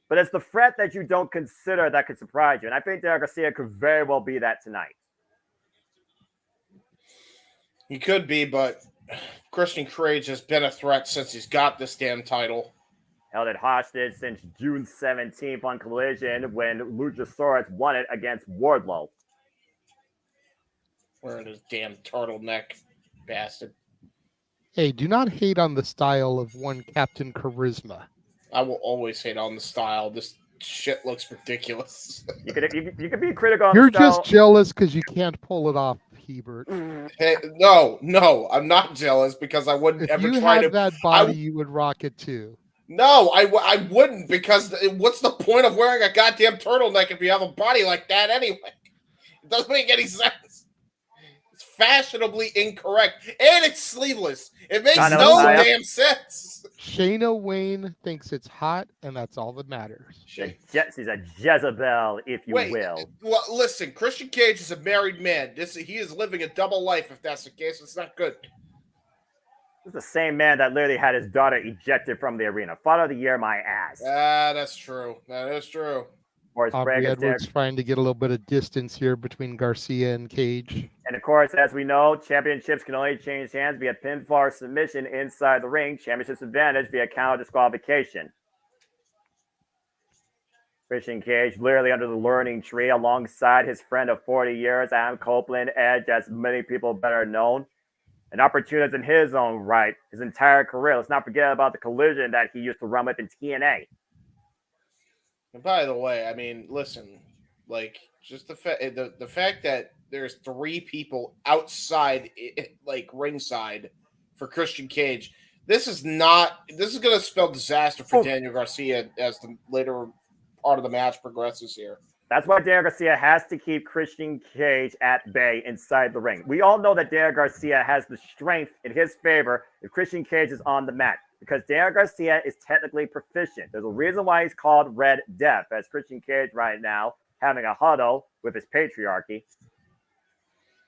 but it's the threat that you don't consider that could surprise you. And I think Daniel Garcia could very well be that tonight. He could be, but Christian Cage has been a threat since he's got this damn title. Held it hostage since June 17th on Collision when Luchasaurus won it against Wardlow. Wearing his damn turtleneck, bastard. Hey, do not hate on the style of one Captain Charisma. I will always hate on the style. This shit looks ridiculous. You could be critical on You're the style. just jealous because you can't pull it off, Hebert. Hey, no, I'm not jealous because I wouldn't If ever you try had to. that body, you would rock it too. No, I wouldn't, because what's the point of wearing a goddamn turtleneck if you have a body like that anyway? It doesn't make any sense. It's fashionably incorrect, and it's sleeveless. It makes no damn sense. Shayna Wayne thinks it's hot, and that's all that matters. She's a Jezebel, if you will. Well, listen, Christian Cage is a married man. He is living a double life. If that's the case, it's not good. This is the same man that literally had his daughter ejected from the arena. Father of the year, my ass. That's true. That is true. Aubrey Edwards trying to get a little bit of distance here between Garcia and Cage. And of course, as we know, championships can only change hands via pinfall or submission inside the ring. Championships advantage via counter disqualification. Christian Cage literally under the learning tree alongside his friend of 40 years, Adam Copeland, Edge, as many people better known. An opportunist in his own right, his entire career. Let's not forget about the collision that he used to run with in TNA. And by the way, I mean, listen, like, just the fact that there's 3 people outside, like, ringside for Christian Cage, this is going to spell disaster for Daniel Garcia as the later part of the match progresses here. That's why Daniel Garcia has to keep Christian Cage at bay inside the ring. We all know that Daniel Garcia has the strength in his favor if Christian Cage is on the mat, because Daniel Garcia is technically proficient. There's a reason why he's called Red Death, as Christian Cage right now having a huddle with his patriarchy.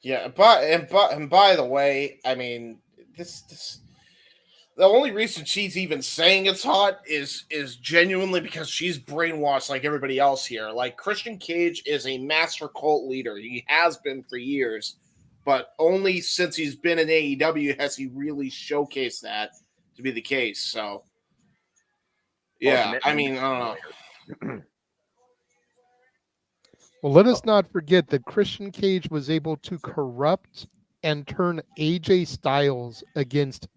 Yeah, and by the way, I mean, this the only reason she's even saying it's hot is genuinely because she's brainwashed like everybody else here. Like, Christian Cage is a master cult leader. He has been for years, but only since he's been in AEW has he really showcased that to be the case. So, yeah, I mean, I don't know. Well, let us not forget that Christian Cage was able to corrupt and turn AJ Styles against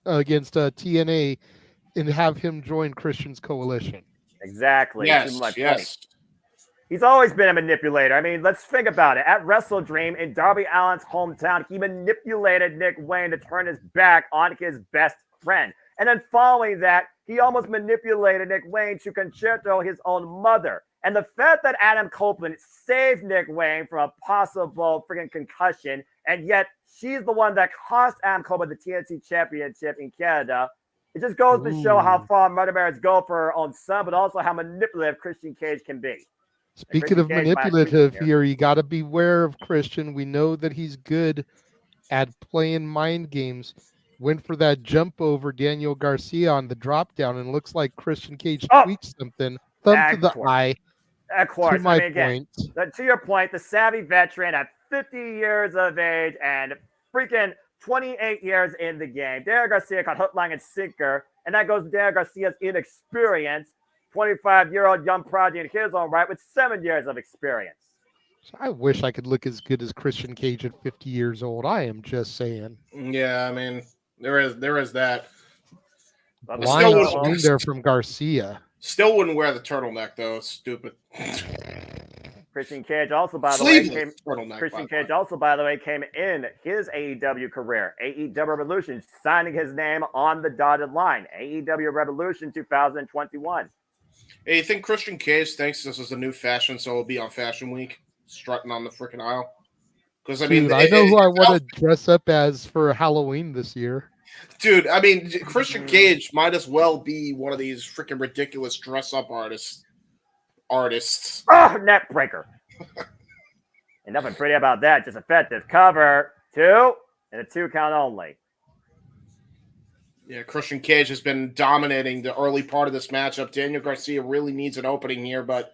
TNA and have him join Christian's coalition. Exactly. Yes. Point. He's always been a manipulator. I mean, let's think about it. At Wrestle Dream in Darby Allin's hometown, he manipulated Nick Wayne to turn his back on his best friend. And then following that, he almost manipulated Nick Wayne to concerto his own mother. And the fact that Adam Copeland saved Nick Wayne from a possible freaking concussion, and yet she's the one that cost Adam Copeland the TNT Championship in Canada, it just goes to show how far Mother Mary's go for her own son, but also how manipulative Christian Cage can be. Speaking of manipulative here, you got to beware of Christian. We know that he's good at playing mind games. Went for that jump over Daniel Garcia on the drop down, and looks like Christian Cage tweaked something. Thumb to the eye. Of course. To my point. To your point, the savvy veteran at 50 years of age and freaking 28 years in the game. Daniel Garcia got hook, line, and sinker, and that goes to Daniel Garcia's inexperience. 25-year-old young prodigy in his own right with 7 years of experience. I wish I could look as good as Christian Cage at 50 years old. I am just saying. Yeah, I mean, there is that. Line there from Garcia. Still wouldn't wear the turtleneck though. It's stupid. Christian Cage also, by the way, came in his AEW career, AEW Revolution, signing his name on the dotted line. AEW Revolution 2021. Hey, you think Christian Cage thinks this is a new fashion, so it'll be on Fashion Week, strutting on the freaking aisle? Because I mean, I know who I want to dress up as for Halloween this year. Dude, I mean, Christian Cage might as well be one of these freaking ridiculous dress-up artists. Oh, neck breaker. And nothing pretty about that. Just effective. Cover 2 and a 2 count only. Yeah, Christian Cage has been dominating the early part of this matchup. Daniel Garcia really needs an opening here, but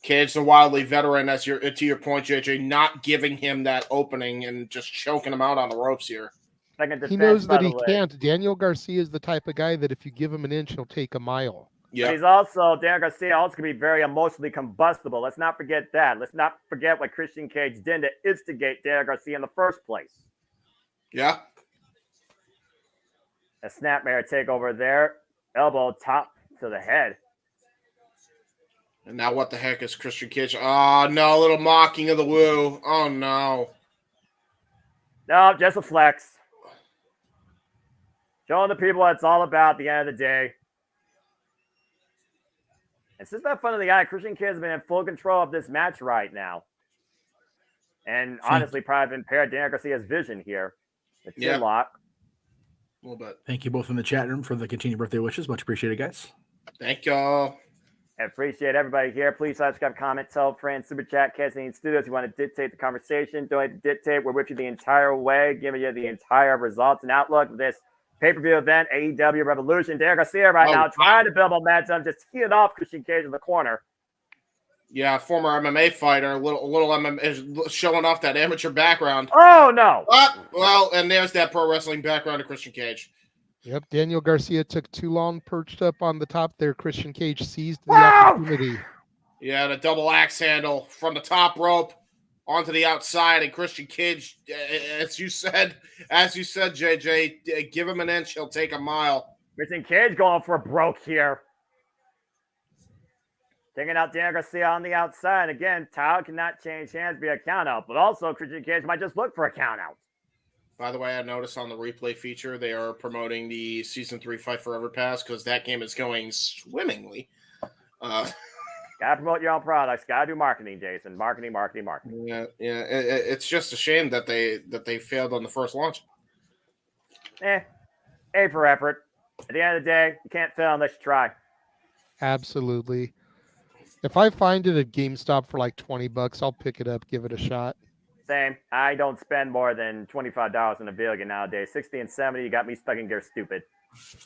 Cage, the wildly veteran, to your point, JJ, not giving him that opening and just choking him out on the ropes here. He knows that he can't. Daniel Garcia is the type of guy that if you give him an inch, he'll take a mile. Yeah. But he's also, Daniel Garcia also can be very emotionally combustible. Let's not forget that. Let's not forget what Christian Cage did to instigate Daniel Garcia in the first place. Yeah. A snapmare takeover there. Elbow top to the head. And now what the heck is Christian Cage? Oh, no, a little mocking of the woo. Oh, no. No, just a flex. Showing the people what it's all about at the end of the day. And since that fun of the guy, Christian Cage has been in full control of this match right now. And honestly, probably impaired Daniel Garcia's vision here. The chin lock. A little bit. Thank you both in the chat room for the continued birthday wishes. Much appreciated, guys. Thank y'all. I appreciate everybody here. Please subscribe, comment, tell friends, super chat, Casting Studios. If you want to dictate the conversation, donate to dictate. We're with you the entire way, giving you the entire results and outlook of this pay-per-view event, AEW Revolution. Daniel Garcia right now trying to build momentum, just teeing off Christian Cage in the corner. Yeah, former MMA fighter, a little MMA, showing off that amateur background. Oh, no. Well, and there's that pro wrestling background of Christian Cage. Yep, Daniel Garcia took too long perched up on the top there. Christian Cage seized the opportunity. Yeah, the double axe handle from the top rope onto the outside, and Christian Cage, as you said, JJ, give him an inch, he'll take a mile. Christian Cage going for broke here. Taking out Daniel Garcia on the outside. Again, towel cannot change hands via count out, but also Christian Cage might just look for a count out. By the way, I noticed on the replay feature, they are promoting the Season 3 Fight Forever Pass because that game is going swimmingly. Gotta promote your own products. Gotta do marketing, Jason. Marketing. Yeah. It's just a shame that they failed on the first launch. A for effort. At the end of the day, you can't fail unless you try. Absolutely. If I find it at GameStop for like $20, I'll pick it up, give it a shot. Same. I don't spend more than $25 on a video game nowadays. 60 and 70, you got me stuck in gear stupid.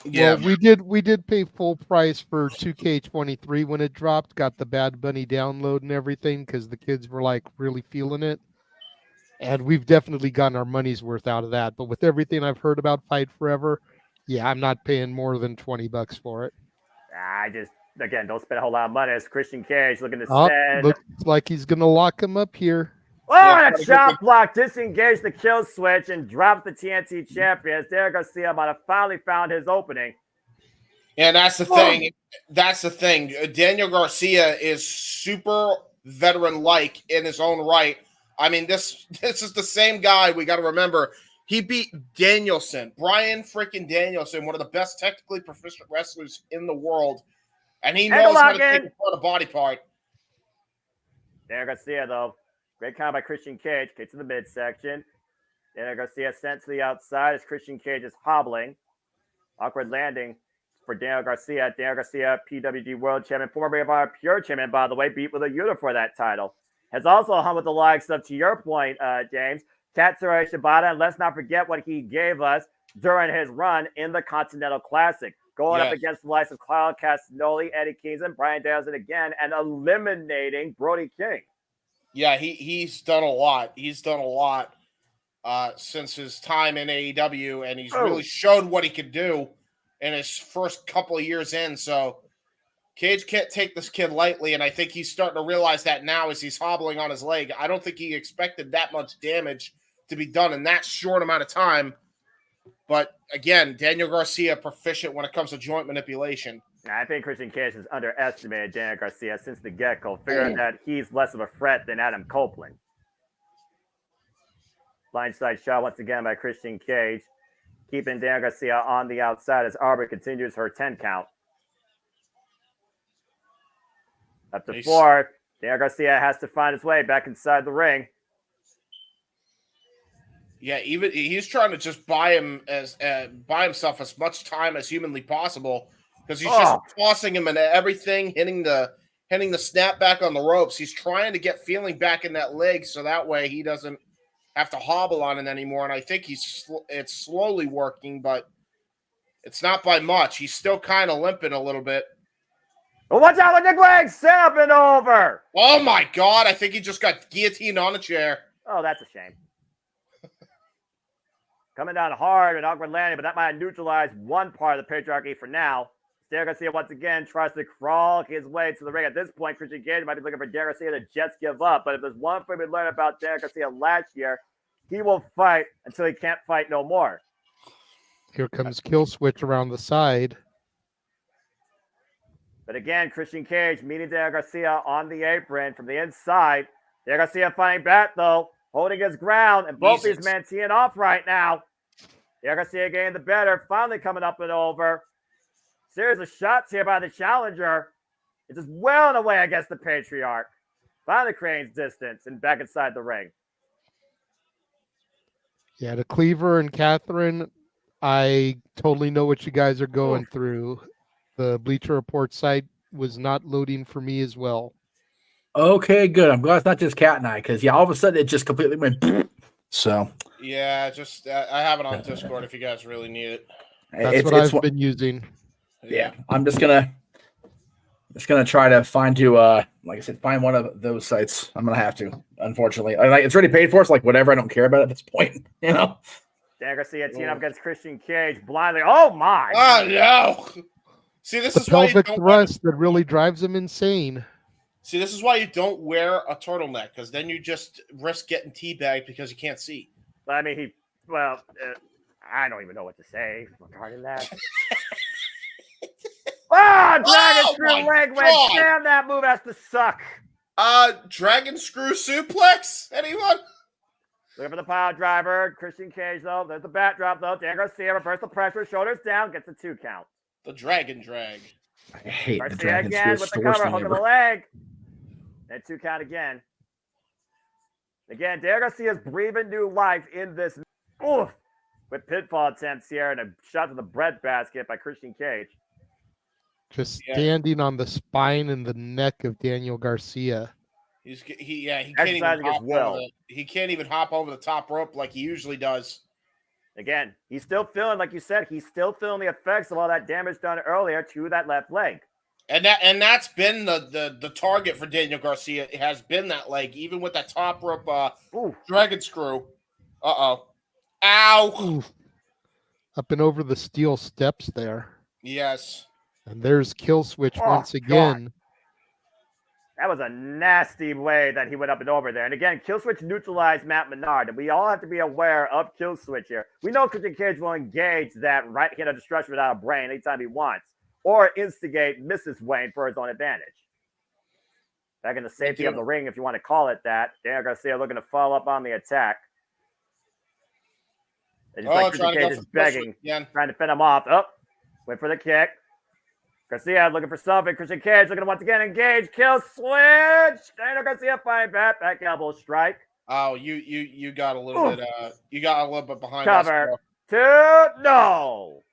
Yeah, well, we did pay full price for 2K23 when it dropped. Got the Bad Bunny download and everything because the kids were like really feeling it. And we've definitely gotten our money's worth out of that. But with everything I've heard about Fight Forever, yeah, I'm not paying more than $20 for it. Again, don't spend a whole lot of money. It's Christian Cage looking to send. Looks like he's going to lock him up here. Oh, and a chop block, disengage the kill switch and drop the TNT champions. Daniel Garcia might have finally found his opening. And that's the thing. That's the thing. Daniel Garcia is super veteran-like in his own right. I mean, this is the same guy. We got to remember. He beat Danielson, Brian freaking Danielson, one of the best technically proficient wrestlers in the world. And he knows how to take apart a body part. Daniel Garcia, though. Great count by Christian Cage. Gets to the midsection. Daniel Garcia sent to the outside as Christian Cage is hobbling. Awkward landing for Daniel Garcia. Daniel Garcia, PWG World Champion, former Pure Champion, by the way, beat with a unit for that title. Has also hung with the likes of, to your point, James, Katsura Shibata. And let's not forget what he gave us during his run in the Continental Classic. Going up against the likes of Kyle Castagnoli, Eddie Kingston, Brian Danielson again, and eliminating Brody King. Yeah, he's done a lot. He's done a lot since his time in AEW, and he's really showed what he could do in his first couple of years in. So Cage can't take this kid lightly, and I think he's starting to realize that now as he's hobbling on his leg. I don't think he expected that much damage to be done in that short amount of time. But again, Daniel Garcia proficient when it comes to joint manipulation. I think Christian Cage has underestimated Daniel Garcia since the get-go, figuring that he's less of a threat than Adam Copeland. Blindside shot once again by Christian Cage, keeping Daniel Garcia on the outside as Arbor continues her 10 count. Up to 4. Daniel Garcia has to find his way back inside the ring. Yeah, even he's trying to just buy himself as much time as humanly possible because he's just tossing him into everything, hitting the snap back on the ropes. He's trying to get feeling back in that leg so that way he doesn't have to hobble on it anymore. And I think it's slowly working, but it's not by much. He's still kind of limping a little bit. Well, watch out with Nick Legs, set up and over. Oh my God! I think he just got guillotined on a chair. Oh, that's a shame. Coming down hard, an awkward landing, but that might neutralize one part of the patriarchy for now. Derek Garcia once again tries to crawl his way to the ring. At this point, Christian Cage might be looking for Derek Garcia to just give up. But if there's one thing we learned about Derek Garcia last year, he will fight until he can't fight no more. Here comes Kill Switch around the side. But again, Christian Cage meeting Derek Garcia on the apron from the inside. Derek Garcia fighting back, though, holding his ground, and both these men teeing off right now. Derek Garcia getting the better, finally coming up and over. Series of shots here by the challenger. It's just well and away against the Patriarch. Finally creates distance and back inside the ring. Yeah, to Cleaver and Catherine, I totally know what you guys are going through. The Bleacher Report site was not loading for me as well. Okay, good. I'm glad it's not just Cat and I, because all of a sudden it just completely went. So yeah, just I have it on Discord if you guys really need it. That's what I've been using. Yeah, I'm just gonna try to find like I said, find one of those sites. I'm gonna have to, unfortunately. It's already paid for. It's like whatever. I don't care about it at this point. Derek Garcia teaming up against Christian Cage blindly. Oh my! Oh no! See, this is why you pelvic don't thrust that really drives him insane. See, this is why you don't wear a turtleneck, because then you just risk getting teabagged because you can't see. I mean, I don't even know what to say regarding that. Dragon screw leg wedge. Damn, that move has to suck. Dragon screw suplex? Anyone? Looking for the pile driver. Christian Cage, though. There's the bat drop, though. Derek Garcia reverses the pressure. Shoulders down. Gets a 2 count. The dragon drag. I hate Garcia the dragon again screw. with the cover. Hook of the leg. And 2 count again. Again, Derek Garcia's breathing new life in this. Oof. With pitfall attempts here and a shot to the bread basket by Christian Cage. Just standing on the spine and the neck of Daniel Garcia. He can't even hop over the top rope like he usually does. Again, he's still feeling, like you said, he's still feeling the effects of all that damage done earlier to that left leg. And that's been the target for Daniel Garcia. It has been that leg, even with that top rope dragon screw. Ow. Oof. Up and over the steel steps there. Yes. And there's Kill Switch once again. God. That was a nasty way that he went up and over there. And again, Kill Switch neutralized Matt Menard. And we all have to be aware of Kill Switch here. We know Christian Cage will engage that right hand of destruction without a brain anytime he wants. Or instigate Mrs. Wayne for his own advantage. Back in the safety of the ring, if you want to call it that. Daniel Garcia looking to follow up on the attack. And just like Christian Cage is begging, trying to fend him off. Went for the kick. Garcia looking for something. Christian Cage looking to once again engage. Kill switch. Daniel Garcia fighting back elbow strike. Oh, you got a little bit. You got a little bit behind. Cover. Us, 2. No.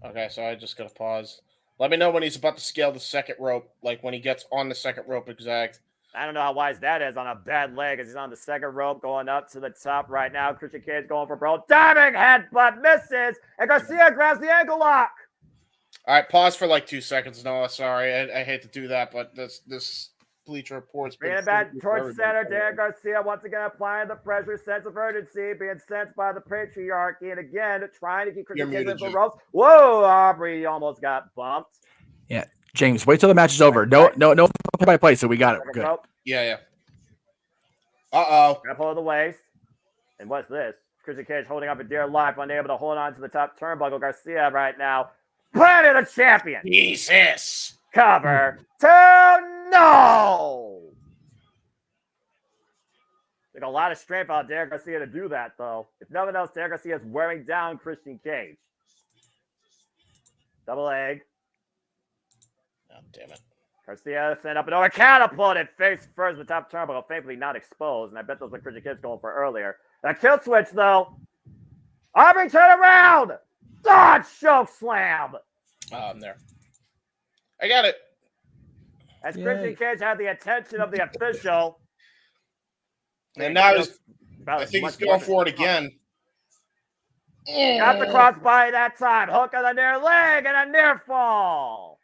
Okay, so I just gotta pause. Let me know when he's about to scale the second rope. Like when he gets on the second rope exact. I don't know how wise that is on a bad leg as he's on the second rope going up to the top right now. Christian Cage going for broke. Diving headbutt misses. And Garcia grabs the ankle lock. All right, pause for like 2 seconds, Noah. Sorry, I hate to do that, but this Bleacher Report's bringing it back towards center. Derek Garcia once again applying the pressure, sense of urgency, being sensed by the patriarchy, and again trying to keep Christian Cage in the ropes. Whoa, Aubrey almost got bumped. Yeah, James, wait till the match is over. No play by play, so we got it. We're good. Yeah. Uh-oh. Grab hold of the waist. And what's this? Christian Cage holding up a dear life, unable to hold on to the top turnbuckle. Garcia right now. Planet of Champion. Jesus. Cover. 2. No. Took a lot of strength out of Derek Garcia to do that, though. If nothing else, Derek Garcia is wearing down Christian Cage. Double leg. Oh, damn it. Garcia sent up and over, catapulted face first in the top turnbuckle, thankfully not exposed, and I bet those were Christian Kids going for earlier. That kill switch, though. Aubrey, turn around! Dodge choke slam! I'm there. I got it. As Christian Cage had the attention of the official. And now I think he's going for it again. Got the crossbody that time. Hook on the near leg and a near fall.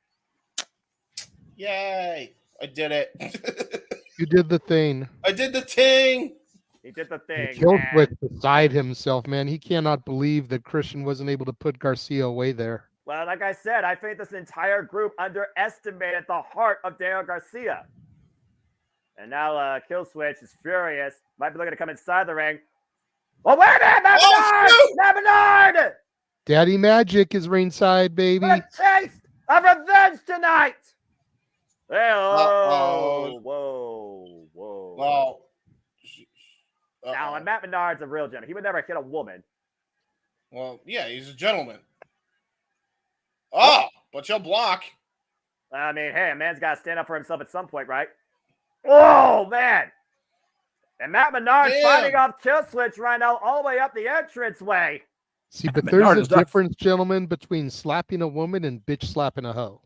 Yay. I did it. You did the thing. I did the thing. He did the thing. Kill switch beside himself, man. He cannot believe that Christian wasn't able to put Garcia away there. Well, like I said, I think this entire group underestimated the heart of Daniel Garcia. And now Kill Switch is furious. Might be looking to come inside the ring. Oh, wait a minute! Matt Menard! Daddy Magic is ringside, baby. A taste of revenge tonight! Whoa. Well, now, and Matt Menard's a real gentleman. He would never hit a woman. Well, yeah, he's a gentleman. Oh, but you'll block. I mean, hey, a man's got to stand up for himself at some point, right? Oh, man. And Matt Menard fighting off Kill Switch right now all the way up the entranceway. See, but there's a difference, gentlemen, between slapping a woman and bitch slapping a hoe.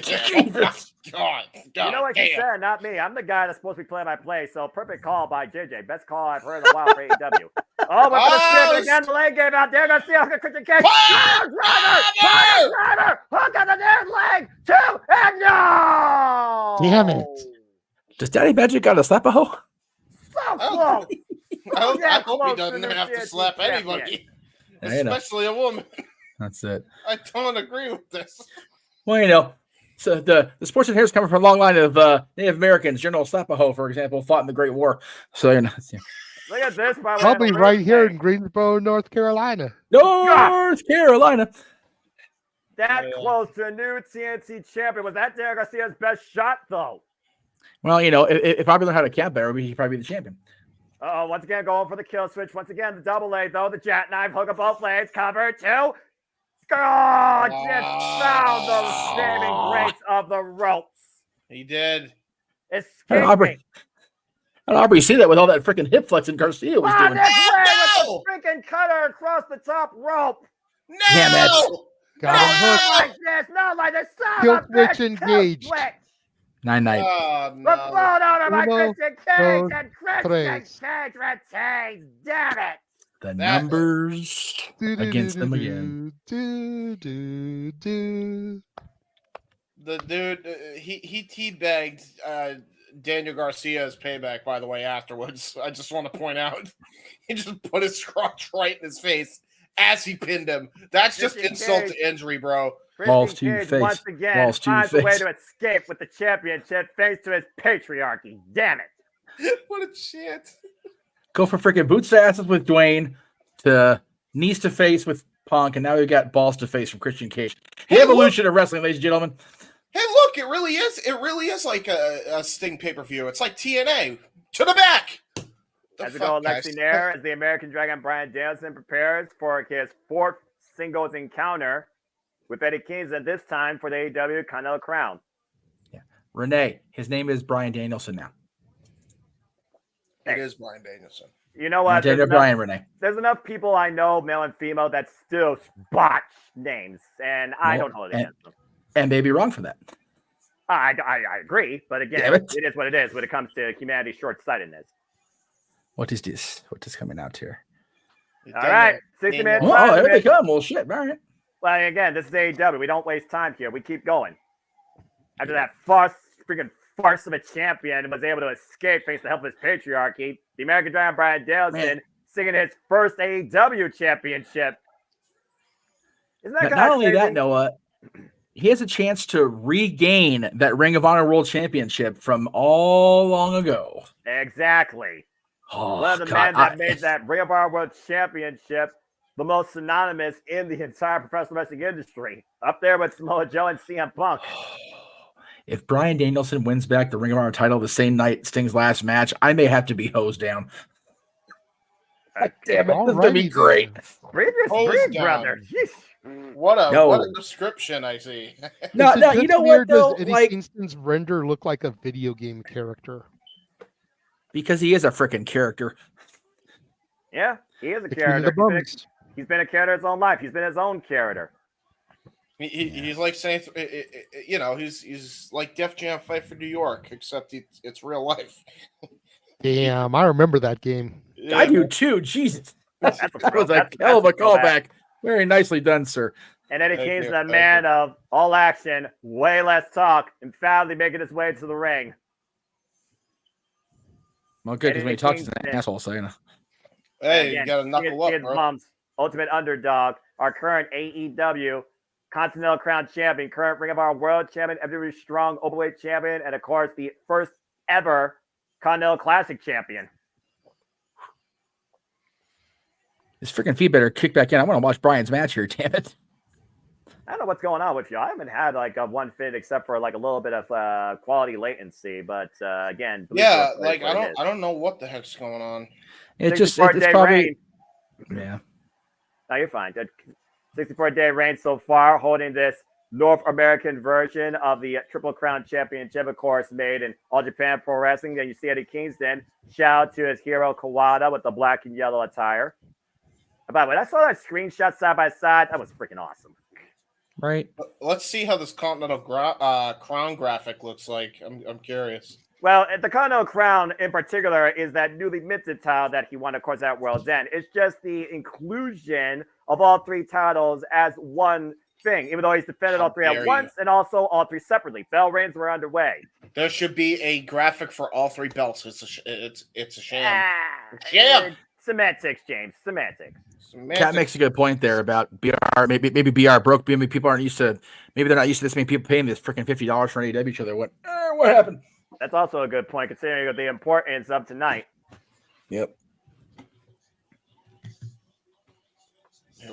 Jesus. God, you know what you said, not me. I'm the guy that's supposed to be playing my play, so perfect call by JJ. Best call I've heard in a while for AEW. Oh, we're going to again. The leg game out there. Going to see how Christian Cage. Driver! Hook on the near leg. 2 and no! Damn it. Does Daddy Magic got to slap a hoe? So close. I hope he doesn't have to slap anybody, especially a woman. That's it. I don't agree with this. Well, you know, so the sportsman here is coming from a long line of Native Americans. General Slapaho, for example, fought in the Great War. So, you know, look at this. Probably right here in Greensboro, North Carolina. North Carolina. That close to a new TNT champion. Was that Daniel Garcia's best shot, though? Well, you know, if I learned how to count better, he'd probably be the champion. Uh-oh, once again, going for the kill switch. Once again, the double leg, though. The jackknife, hook up both legs, cover 2. Oh, just found the saving grace of the ropes. He did. Escaping. Aubrey, see that with all that freaking hip flexing Garcia was doing. With the freaking cutter across the top rope. No! Damn it. Got him hooked. Like this, not like this. Kill switch engaged. 9-9. Oh, no. The float over by Uno, Christian Cage, dos, and Christian Cage retains. Damn it. The numbers against them again. The dude, he teabagged Daniel Garcia's payback, by the way, afterwards. I just want to point out. He just put his crotch right in his face as he pinned him. That's just insult to injury, bro. Balls to your face. Once again, Balls to your finds a way face. to escape with the championship thanks to his patriarchy. Damn it. What a shit. Go from freaking boots to asses with Dwayne to knees to face with Punk, and now we've got balls to face from Christian Cage. The evolution of wrestling, ladies and gentlemen. Hey, look, it really is like a Sting pay-per-view. It's like TNA. To the back. As we go, Lexi Nair, as the American Dragon Bryan Danielson prepares for his 4th singles encounter with Eddie Kings, and this time for the AEW Continental Crown. Yeah. Renee, his name is Bryan Danielson now. It is Bryan Danielson. You know what? Renee. There's enough people I know, male and female, that still botch names, and I don't hold it against them. And they'd be wrong for that. I agree, but again, it is what it is when it comes to humanity's short-sightedness. What is this? What is coming out here? All right, 60 minutes. Oh, here they come. Well, shit. All right. Well, again, this is AEW. We don't waste time here. We keep going. After that freaking farce of a champion was able to escape thanks to the help of his patriarchy, the American Dragon Bryan Danielson singing his first AEW championship. Isn't that not only that, Noah, he has a chance to regain that Ring of Honor World Championship from all long ago. Exactly. Oh, one of the men that made that Ring of Honor World Championship the most synonymous in the entire professional wrestling industry, up there with Samoa Joe and CM Punk. If Bryan Danielson wins back the Ring of Honor title the same night Sting's last match, I may have to be hosed down. God damn it, this is going to be great. Breathe your breathe, brother. What a description I see. No, you know what though? Does Eddie Like, Kingston's render look like a video game character? because he is a freaking character. Yeah, he is a The king of character. the He's been a character his own life. He's been his own character. He's like saying, he's like Def Jam Fight for New York, except it's real life. Damn, I remember that game. Yeah. I do too. Jesus, that was a hell of a callback. Very nicely done, sir. And Eddie Kingston, a man of all action, way less talk, and proudly making his way to the ring. Well, good, because when he talks, he's an asshole. So, you know. Hey, you got to knuckle up, bro. Bumps, ultimate underdog, our current AEW Continental Crown Champion, current Ring of Honor World Champion, WWE Strong Openweight Champion, and of course, the first ever Continental Classic Champion. This freaking feed better kick back in. I want to watch Brian's match here, damn it. I don't know what's going on with you. I haven't had like a one fit except for like a little bit of quality latency, but again, yeah, like I don't know what the heck's going on. It's probably yeah. No, you're fine. 64-day reign so far, holding this North American version of the Triple Crown Championship, of course, made in All Japan Pro Wrestling. Then you see Eddie Kingston. Shout out to his hero Kawada with the black and yellow attire. By the way, I saw that screenshot side by side. That was freaking awesome. Right. Let's see how this Continental Crown graphic looks like. I'm curious. Well, the Continental Crown in particular is that newly minted title that he won, of course, at World's End. It's just the inclusion of all three titles as one thing, even though he's defended all three at once and also all three separately. Bell reigns were underway. There should be a graphic for all three belts. It's a sham. Yeah. Semantics, James. Semantics. Cat makes a good point there about BR. Maybe BR broke. Maybe people aren't used to. Maybe they're not used to this many people paying this freaking $50 for an AEW show. They went, what happened? That's also a good point, considering the importance of tonight. Yep.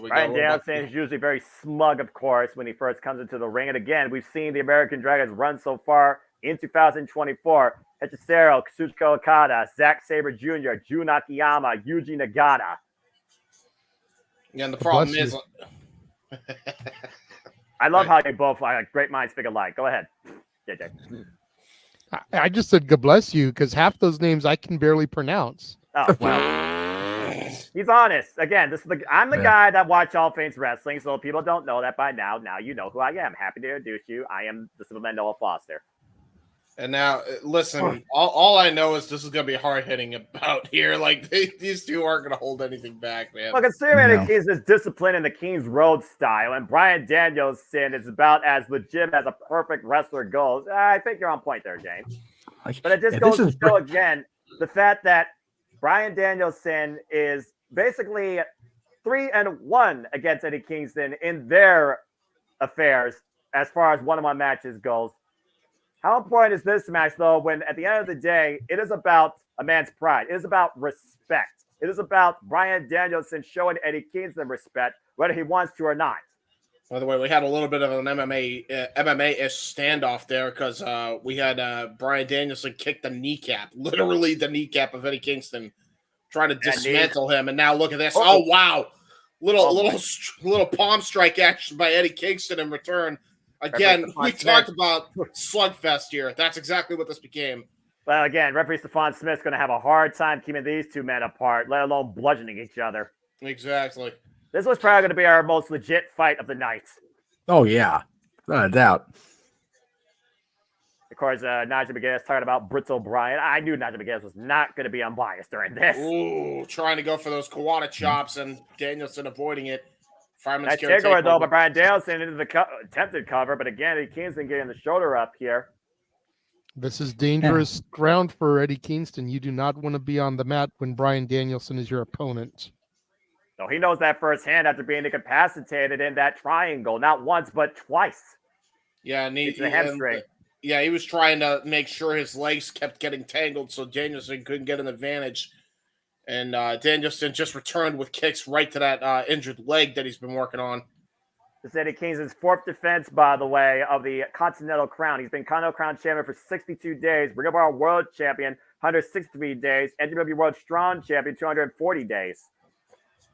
Brian Danielson is usually very smug, of course, when he first comes into the ring. And again, we've seen the American Dragons run so far in 2024. Hechicero, Kazuchika Okada, Zack Sabre Jr., Jun Akiyama, Yuji Nagata. Yeah, and the problem is... I love how you both like great minds think alike. Go ahead, JJ. I just said God bless you because half those names I can barely pronounce. Oh, well. He's honest. Again, I'm the guy that watch all things wrestling, so if people don't know that by now, you know who I am. Happy to introduce you. I am the Superman Noah Foster. And now, listen, all I know is this is going to be hard-hitting about here. Like, these two aren't going to hold anything back, man. Well, considering Eddie Kingston's discipline in the King's Road style, and Brian Danielson is about as legit as a perfect wrestler goes, I think you're on point there, James. But it just goes to show, again, the fact that Brian Danielson is basically 3-1 against Eddie Kingston in their affairs as far as one-on-one matches goes. How important is this match, though, when at the end of the day, it is about a man's pride. It is about respect. It is about Brian Danielson showing Eddie Kingston respect, whether he wants to or not. By the way, we had a little bit of an MMA-ish standoff there because we had Brian Danielson kick the kneecap, literally the kneecap of Eddie Kingston, trying to dismantle him. And now look at this. Oh wow. Little palm strike action by Eddie Kingston in return. Again, we talked about slugfest here. That's exactly what this became. Well, again, referee Stephon Smith's going to have a hard time keeping these two men apart, let alone bludgeoning each other. Exactly. This was probably going to be our most legit fight of the night. Oh, yeah. Not a doubt. Of course, Nigel McGuinness talking about Brittle Bryan. I knew Nigel McGuinness was not going to be unbiased during this. Ooh, trying to go for those Kawada chops and Danielson avoiding it. Nice takeover, though, by Brian Danielson into the attempted cover. But again, Eddie Kingston getting the shoulder up here. This is dangerous ground for Eddie Kingston. You do not want to be on the mat when Brian Danielson is your opponent. No, he knows that firsthand after being incapacitated in that triangle, not once, but twice. Yeah, and the hamstring. He was trying to make sure his legs kept getting tangled so Danielson couldn't get an advantage. And Danielson just returned with kicks right to that injured leg that he's been working on. This is Eddie Kingston's fourth defense, by the way, of the Continental Crown. He's been Continental Crown champion for 62 days, Ring of Honor World Champion, 163 days, NWA World Strong Champion, 240 days.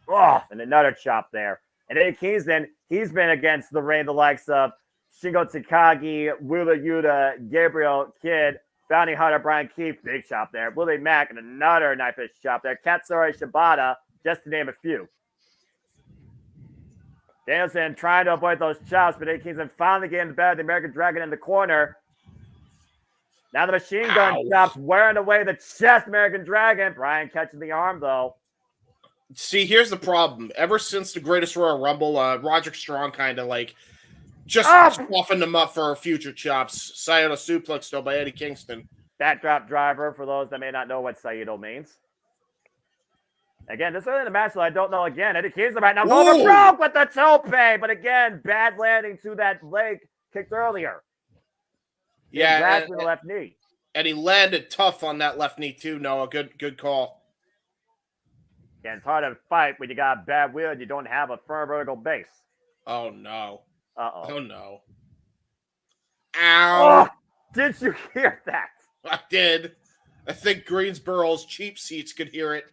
Oh, and another chop there. And Eddie Kingston, He's been against the ring, the likes of Shingo Takagi, Wheeler Yuta, Gabriel Kidd, Bounty Hunter, Brian Keefe, big chop there. Willie Mack, and another knife-edge chop there. Katsuri Shibata, just to name a few. Danielson trying to avoid those chops, but Eddie Kingston finally getting the better of the American Dragon in the corner. Now the machine gun chops wearing away the chest, American Dragon. Brian catching the arm, though. See, here's the problem. Ever since the Greatest Royal Rumble, Roderick Strong kind of like just softened them up for future chops. Saito suplex, though, by Eddie Kingston. Backdrop driver, for those that may not know what Saito means. Again, this early in the match, so I don't know. Again, Eddie Kingston right now going for broke with the tope. But again, bad landing to that leg kicked earlier. Yeah, to the left knee. And he landed tough on that left knee, too, Noah. Good call. Yeah, it's hard to fight when you got a bad wheel and you don't have a firm vertical base. Oh, no. Uh-oh. Oh, no. Ow. Oh, did you hear that? I did. I think Greensboro's cheap seats could hear it.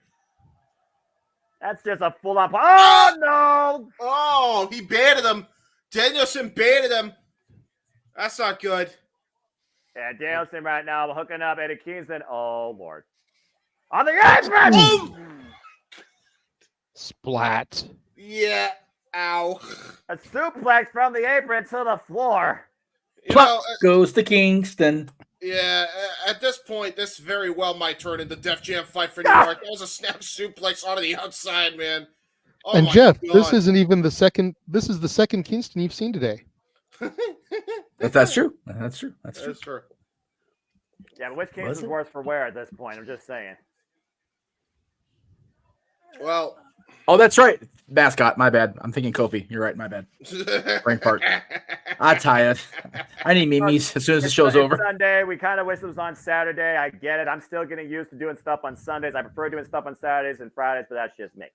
That's just a full-on... Oh, no! Oh, he banned him. Danielson banned him. That's not good. Yeah, Danielson right now hooking up Eddie Kingston. Oh, Lord. On the apron! Splat. Yeah. Ow. A suplex from the apron to the floor. Goes to Kingston. Yeah, at this point, this very well might turn into Def Jam Fight for New York. That was a snap suplex onto the outside, man. Oh, and Jeff, God. this isn't even the second. This is the second Kingston you've seen today. That's true. That's true. That's true. Yeah, but which Kingston's worse for wear at this point? I'm just saying. Well. Oh, that's right. Mascot. My bad. I'm thinking Kofi. You're right. My bad. Brain part. I'm tired. I need memes as soon as the show's over. Sunday. We kind of wish it was on Saturday. I get it. I'm still getting used to doing stuff on Sundays. I prefer doing stuff on Saturdays and Fridays, but that's just me.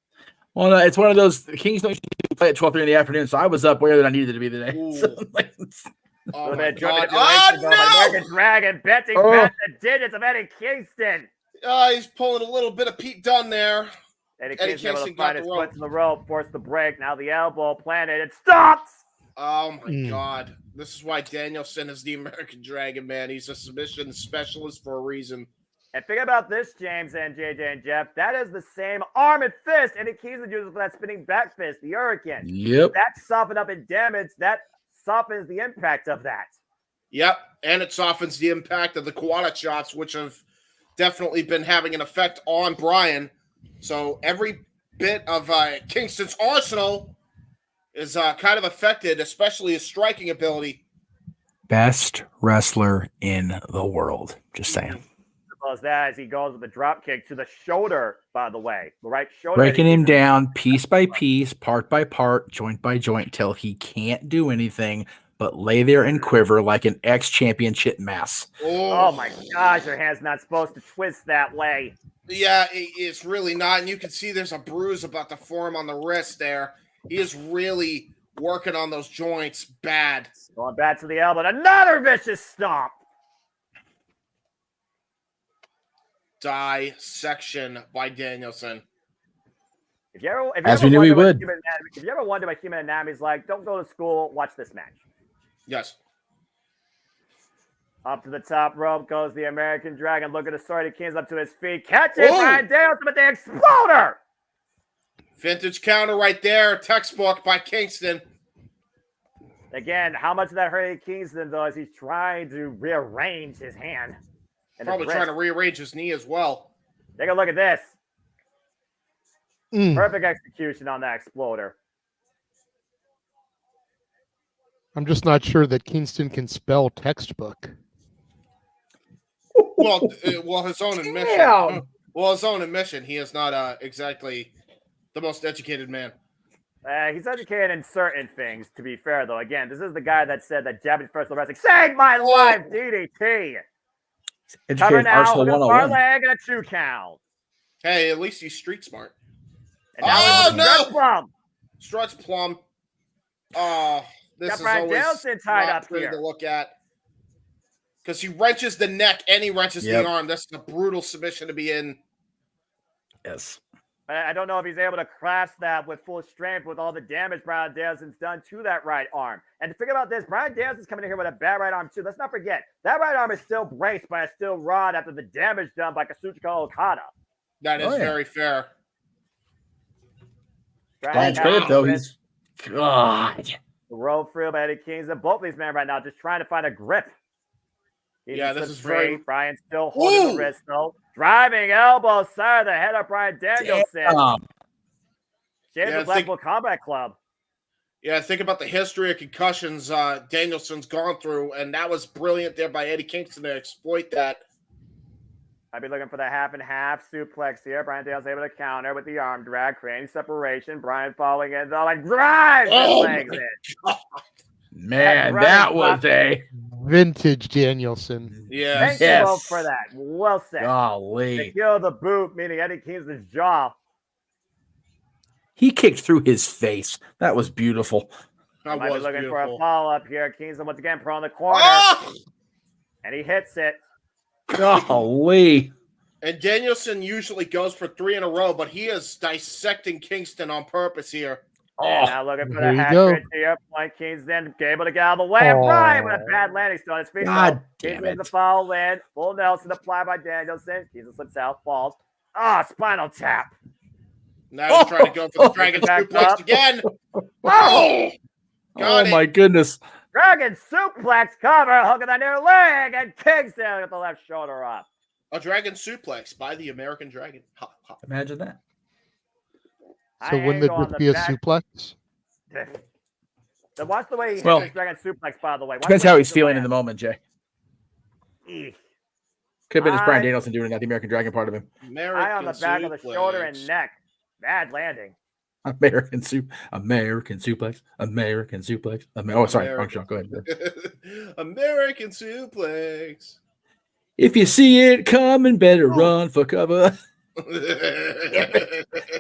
Well, no, it's one of those. The Kings don't usually play at 12:30 in the afternoon, so I was up where I needed to be today. So, Oh, my God. American Dragon betting the digits of Eddie Kingston. He's pulling a little bit of Pete Dunne there. Eddie Kingston able to find his foot to the rope, force the break. Now the elbow planted. It stops. Oh, my God. This is why Danielson is the American Dragon, man. He's a submission specialist for a reason. And think about this, James and JJ and Jeff. That is the same arm and fist Eddie Kingston uses for that spinning back fist, the Hurricane. Yep. That softened up and damage. That softens the impact of that. Yep. And it softens the impact of the Kawada chops, which have definitely been having an effect on Brian. So every bit of Kingston's arsenal is kind of affected, especially his striking ability. Best wrestler in the world. Just saying. As that as he goes with the drop kick to the shoulder, by the way. The right shoulder. Breaking him down piece by piece, part by part, joint by joint, till he can't do anything but lay there and quiver like an ex-championship mass. Oh my gosh, your hand's not supposed to twist that way. Yeah, it's really not. And you can see there's a bruise about to form on the wrist there. He is really working on those joints bad. Going back to the elbow. Another vicious stomp. Dissection by Danielson. If you ever wonder what human anatomy is like, don't go to school. Watch this match. Yes. Up to the top rope goes the American Dragon. Look at the Sorry Kings up to his feet. Catches Brian Danielson with the exploder. Vintage counter right there. Textbook by Kingston. Again, how much of that hurt Kingston, though, as he's trying to rearrange his hand. Probably trying to rearrange his knee as well. Take a look at this. Perfect execution on that exploder. I'm just not sure that Kingston can spell textbook. Well, his own admission. Well, his own admission. He is not exactly the most educated man. He's educated in certain things, to be fair, though. Again, this is the guy that said that Japanese personal wrestling saved my life, DDT. Educated Arsenal 101. Leg and a 2 count. Hey, at least he's street smart. And no! Struts plum. Oh, this is Brian always Danielson tied not up pretty here to look at. Because he wrenches the neck and he wrenches the arm. That's a brutal submission to be in. Yes. I don't know if he's able to grasp that with full strength with all the damage Brian Danielson's done to that right arm. And to think about this, Brian Danielson's coming in here with a bad right arm too. Let's not forget, that right arm is still braced by a steel rod after the damage done by Kazuchika Okada. That is very fair. That's great, though. He's God. Roll through by Eddie Kingston. Both of these men right now just trying to find a grip. Yeah, this is very... Brian still holding the wrist, though. Driving elbow, side of the head of Brian Danielson. James of Blackpool Combat Club. Yeah, think about the history of concussions Danielson's gone through, and that was brilliant there by Eddie Kingston to exploit that. I'd be looking for the half and half suplex here. Brian Dale's able to counter with the arm drag, creating separation. Brian falling in, drives his legs in. Man, that was a vintage Danielson. Yeah, thank you both for that. Well said. Golly. To kill the boot, meaning Eddie Kingston's jaw. He kicked through his face. That was beautiful. That might be looking for a follow-up here. Kingston once again pro in the corner. And he hits it. Golly. And Danielson usually goes for 3 in a row, but he is dissecting Kingston on purpose here. Now looking for the hat trick to your point. Kingston able to get out of the way. And Brian with a bad landing still on his feet. God damn it. The foul in. Full Nelson applied by Danielson. Kingston slips out, falls. Spinal tap. Now he's trying to go for the Dragon Suplex again. Oh my goodness. Dragon Suplex cover, hooking the near leg, and Kingston with the left shoulder up. A Dragon Suplex by the American Dragon. Imagine that. So wouldn't it be a suplex? So watch the way he hits the Dragon Suplex, by the way. Depends how he's feeling in the moment, Jay. Could have been just Brian Danielson doing it, not the American Dragon part of him. Eye on the back of the shoulder and neck. Bad landing. American suplex. Oh, sorry, wrong show. Go ahead. American suplex. If you see it coming, better run for cover.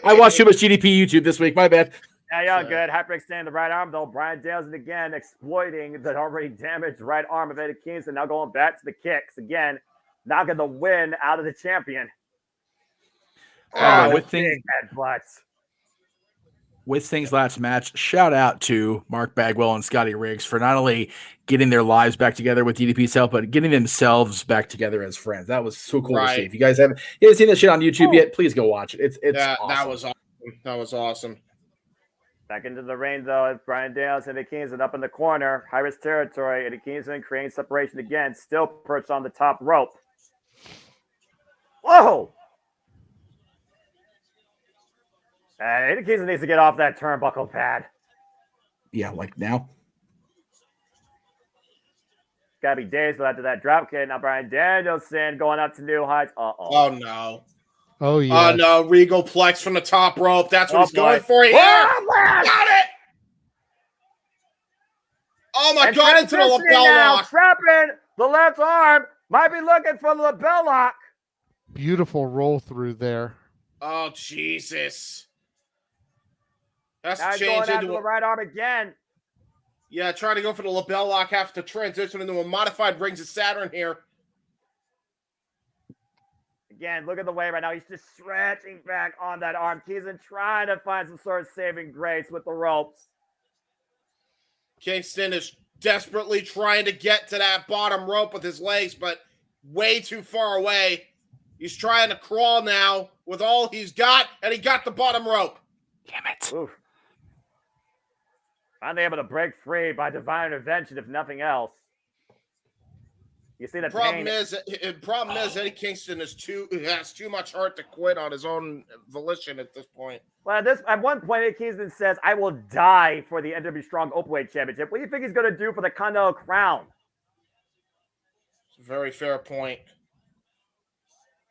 I watched too much GDP YouTube this week. My bad. Yeah, good. Hyperextending the right arm, though. Brian Danielson again exploiting the already damaged right arm of Eddie Kingston. Now going back to the kicks again, knocking the win out of the champion. With things last match, shout out to Mark Bagwell and Scotty Riggs for not only getting their lives back together with DDP's help, but getting themselves back together as friends. That was so cool to see. If you guys haven't seen that shit on YouTube yet, please go watch it. It's awesome. That was awesome. That was awesome. Back into the ring, though, as Brian Danielson and Eddie Kingston up in the corner. High-risk territory. Eddie Kingston creating separation again. Still perched on the top rope. Whoa! Eddie Kingston needs to get off that turnbuckle pad. Yeah, like now. Gotta be days after that drop kick. Now Brian Danielson going up to new heights. Oh no. Oh yeah. Oh no, Regal Plex from the top rope. That's what he's going for here. Got it. Oh my God, into the lapel lock. Trapping the left arm. Might be looking for the lapel lock. Beautiful roll through there. Oh Jesus. That's now changed going into the right arm again. Yeah, trying to go for the lapel lock, have to transition into a modified Rings of Saturn here. Again, look at the way right now. He's just stretching back on that arm. Kingston trying to find some sort of saving grace with the ropes. Kingston is desperately trying to get to that bottom rope with his legs, but way too far away. He's trying to crawl now with all he's got, and he got the bottom rope. Damn it. Oof. Finally able to break free by divine intervention, if nothing else. You see the problem is Eddie Kingston has too much heart to quit on his own volition at this point. Well, at one point, Eddie Kingston says, "I will die for the NW Strong Openweight Championship." What do you think he's going to do for the Continental Crown? It's a very fair point.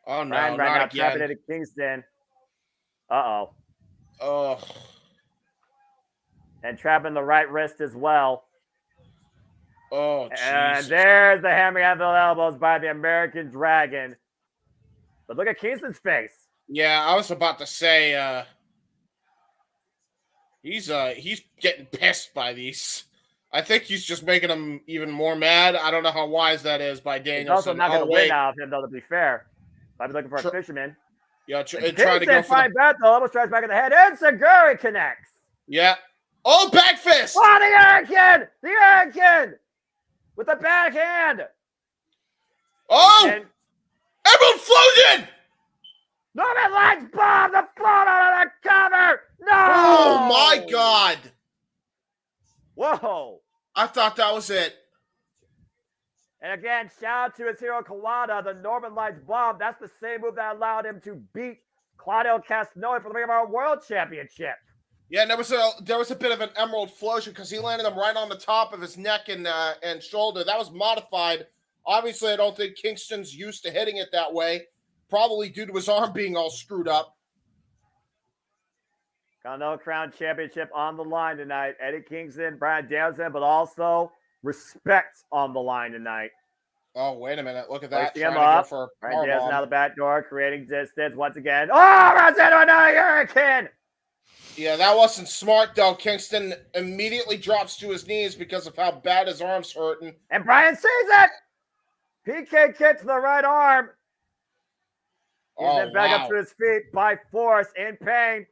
Oh no, Ryan not now again. trapping Eddie Kingston. Oh. And trapping the right wrist as well. Oh, and Jesus. there's the hammering at the elbows by the American Dragon. But look at Kingston's face. Yeah, I was about to say he's getting pissed by these. I think he's just making him even more mad. I don't know how wise that is by Danielson. He's also not going to win out of him, though, to be fair. I'd be looking for a fisherman. Yeah, trying to Kingston go for finds Bethel, almost tries back in the head, and Seguri connects. Yeah. Oh, back fist! Oh, the American! The American! With the backhand! Oh! Kingston. Emerald Flosion! Norman Lights bomb! The float out of the cover! No! Oh, my God! Whoa! I thought that was it. And again, shout out to his hero Kawada, the Northern Lights bomb. That's the same move that allowed him to beat Claudio Castagnoli for the Ring of Honor World Championship. Yeah, and there was a bit of an emerald flosion because he landed him right on the top of his neck and shoulder. That was modified. Obviously, I don't think Kingston's used to hitting it that way, probably due to his arm being all screwed up. Continental Crown Championship on the line tonight. Eddie Kingston, Bryan Danielson, but also respect on the line tonight. Oh, wait a minute. Look at that. Him up. Bryan Danielson out the back door, creating distance once again. Oh, runs into another Hurricane. Yeah, that wasn't smart, though. Kingston immediately drops to his knees because of how bad his arm's hurting. And Bryan sees it. PK kick to the right arm. He's then back up to his feet by force, in pain.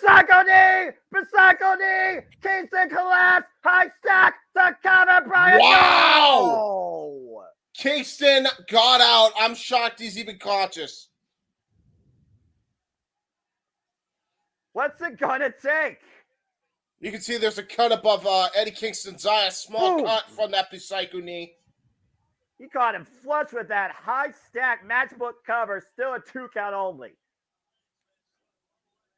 Psycho knee! Psycho knee! Kingston collapse! High stack to cover Bryan. Wow! No! Kingston got out. I'm shocked he's even conscious. What's it gonna take? You can see there's a cut above Eddie Kingston's eye, a small cut from that Psycho knee. He caught him flush with that high stack matchbook cover, still a 2 count only.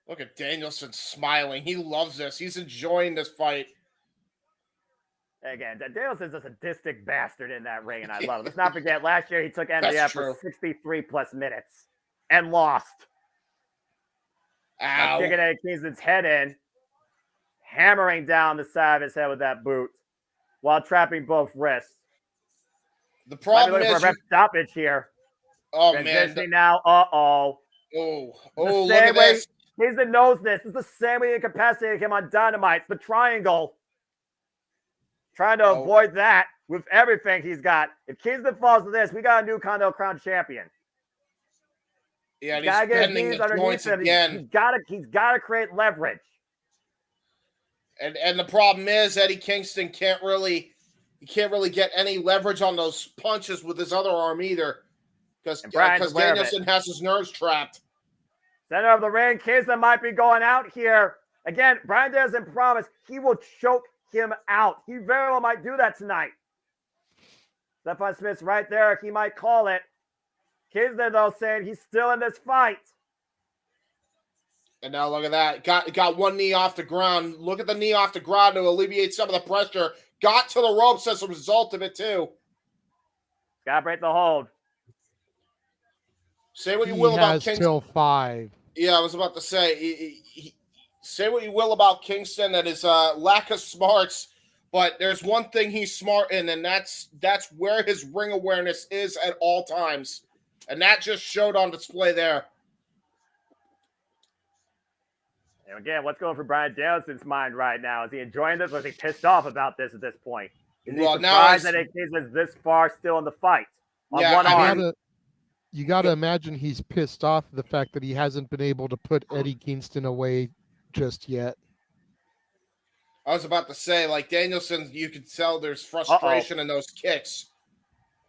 Look at Danielson smiling. He loves this. He's enjoying this fight. Again, Danielson's a sadistic bastard in that ring, and I love it. Let's not forget, last year he took MJF for 63 plus minutes and lost. Ow. Kicking Eddie Kingston's head in, hammering down the side of his head with that boot while trapping both wrists. The problem is for a ref stoppage here. Oh, man. Now, Oh, look at this. Kingston knows this. This is the same way he incapacitated him on Dynamite. The triangle. Trying to avoid that with everything he's got. If Kingston falls to this, we got a new Continental Crown champion. Yeah, he's bending the joints again. He's gotta create leverage. And the problem is Eddie Kingston can't really get any leverage on those punches with his other arm either. Because Danielson has his nerves trapped. Center of the ring, Kingston might be going out here. Again, Bryan Danielson promised he will choke him out. He very well might do that tonight. Stephon Smith's right there. He might call it. Kingston, though, saying he's still in this fight. And now look at that. Got one knee off the ground. Look at the knee off the ground to alleviate some of the pressure. Got to the ropes as a result of it, too. Got to break the hold. Say what you will about Kingston. Till 5. Yeah, I was about to say, say what you will about Kingston and his lack of smarts, but there's one thing he's smart in, and that's where his ring awareness is at all times. And that just showed on display there. And again, what's going through Bryan Danielson's mind right now? Is he enjoying this, or is he pissed off about this at this point? Is he surprised that Kingston is this far still in the fight? On one arm. You got to imagine he's pissed off at the fact that he hasn't been able to put Eddie Kingston away just yet. I was about to say, like Danielson, you could tell there's frustration in those kicks.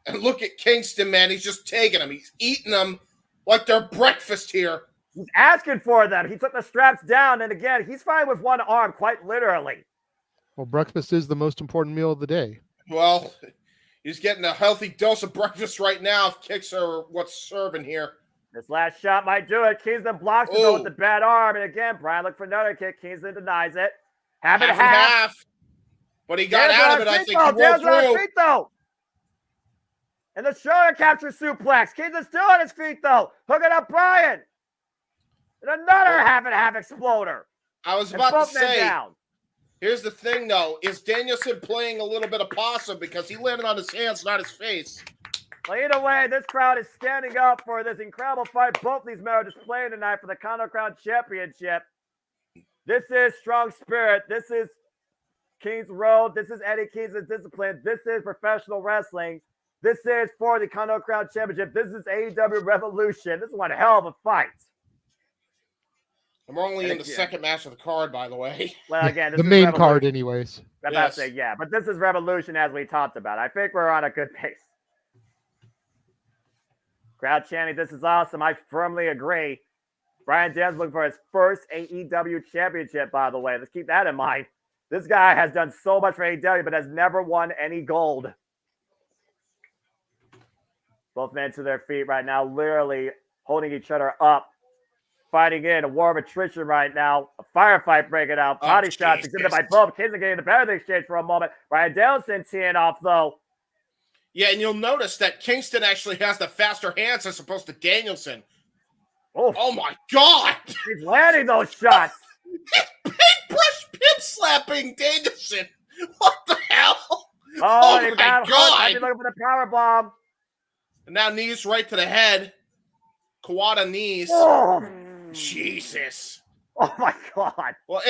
And look at Kingston, man. He's just taking them. He's eating them like they're breakfast here. He's asking for them. He took the straps down, and again, he's fighting with one arm, quite literally. Well, breakfast is the most important meal of the day. Well, he's getting a healthy dose of breakfast right now if kicks are what's serving here. This last shot might do it. Kingston blocks it with the bad arm. And again, Bryan looked for another kick. Kingston denies it. Half and half. But he got out of it, I think. He rolled through. Feet, though. And the shoulder capture suplex. Kingston's still on his feet, though. Hooking up Bryan. And another half and half exploder. I was about to say, here's the thing, though. Is Danielson playing a little bit of possum because he landed on his hands, not his face? Well, either way, this crowd is standing up for this incredible fight both these men are displaying tonight for the Continental Crown Championship. This is strong spirit. This is King's Road. This is Eddie Kingston's discipline. This is professional wrestling. This is for the Continental Crown Championship. This is AEW Revolution. This is one hell of a fight. And we're only in the second match of the card, by the way. Well, again, this the is main Revolution. card, anyways. I'm about to say, yeah, but this is Revolution as we talked about. I think we're on a good pace. Crowd chanting, this is awesome. I firmly agree. Bryan Danielson looking for his first AEW championship, by the way. Let's keep that in mind. This guy has done so much for AEW, but has never won any gold. Both men to their feet right now, literally holding each other up. Fighting in a war of attrition right now. A firefight breaking out. Body shots exhibited by both. Kids are getting the better of the exchange for a moment. Bryan Danielson teeing off, though. Yeah, and you'll notice that Kingston actually has the faster hands as opposed to Danielson. Oh my God! He's landing those shots. Paintbrush pimp slapping Danielson. What the hell? Oh my God! God! Looking for the power bomb. And now knees right to the head. Kawada knees. Oh. Jesus. Oh my God. Well,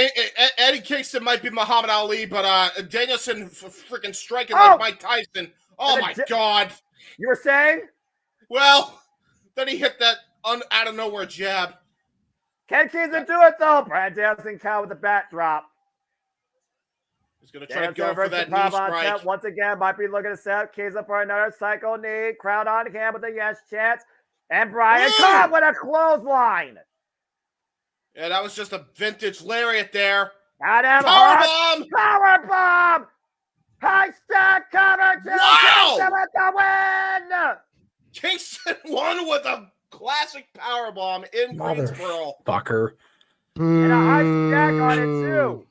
Eddie Kingston might be Muhammad Ali, but Danielson freaking striking like Mike Tyson. Oh my God. You were saying? Well, then he hit that out of nowhere jab. Can Kingston do it though? Bryan Danielson count with the bat drop. He's going to try to go for that knee strike. Once again, might be looking to set up Kingston for another psycho knee. Crowd on him with a yes chance. And Bryan caught with a clothesline. Yeah, that was just a vintage lariat there. Powerbomb! Powerbomb! High stack cover to Kingston with the win! Kingston won with a classic powerbomb in Greensboro. Fucker. And a high stack on it, too.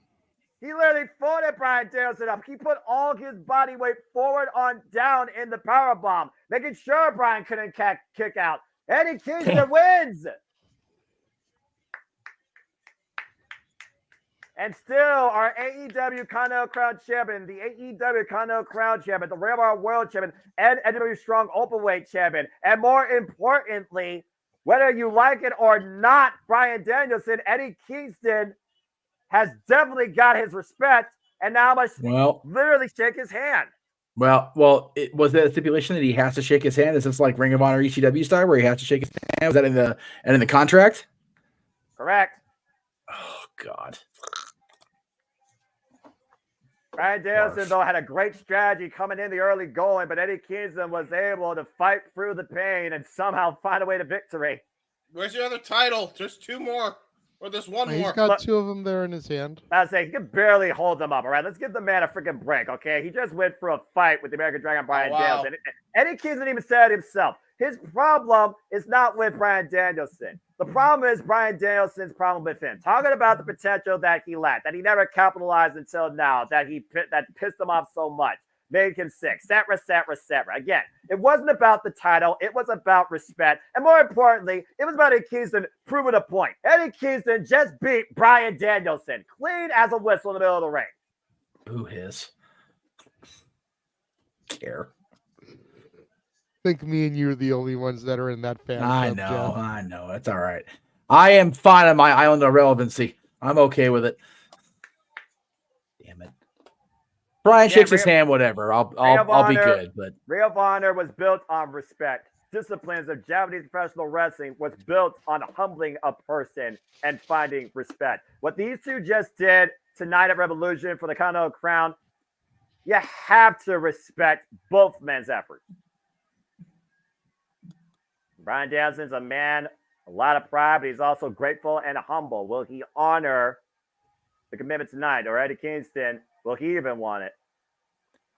He literally folded Bryan Danielson up. He put all his body weight forward on down in the powerbomb, making sure Bryan couldn't kick out. Eddie Kingston wins. And still, our AEW Continental Crown Champion, the AEW Continental Crown Champion, the Ring of Honor World Champion, and AEW Strong Openweight Champion. And more importantly, whether you like it or not, Bryan Danielson, Eddie Kingston has definitely got his respect, and now must literally shake his hand. Well, was that a stipulation that he has to shake his hand? Is this like Ring of Honor ECW style where he has to shake his hand? Was that in the contract? Correct. Oh God. Bryan Danielson, though, had a great strategy coming in the early going, but Eddie Kingston was able to fight through the pain and somehow find a way to victory. Where's your other title? There's two more. Or there's one more. He's got two of them there in his hand. I was saying, he can barely hold them up, all right? Let's give the man a freaking break, okay? He just went through a fight with the American Dragon, Bryan Danielson. Eddie Kingston even said himself, his problem is not with Bryan Danielson. The problem is Bryan Danielson's problem with him. Talking about the potential that he lacked, that he never capitalized until now, that pissed him off so much, made him sick, etc. Again, it wasn't about the title. It was about respect. And more importantly, it was about Eddie Kingston proving a point. Eddie Kingston just beat Bryan Danielson, clean as a whistle in the middle of the ring. Who his? Care. I think me and you are the only ones that are in that fan club, Jeff. I know. It's all right. I am fine on my island of relevancy. I'm okay with it. Damn it. Bryan shakes his hand, whatever. I'll be good. But Ring of Honor was built on respect. Disciplines of Japanese professional wrestling was built on humbling a person and finding respect. What these two just did tonight at Revolution for the Continental Crown, you have to respect both men's efforts. Bryan Danielson's a man, a lot of pride, but he's also grateful and humble. Will he honor the commitment tonight? Or Eddie Kingston, will he even want it?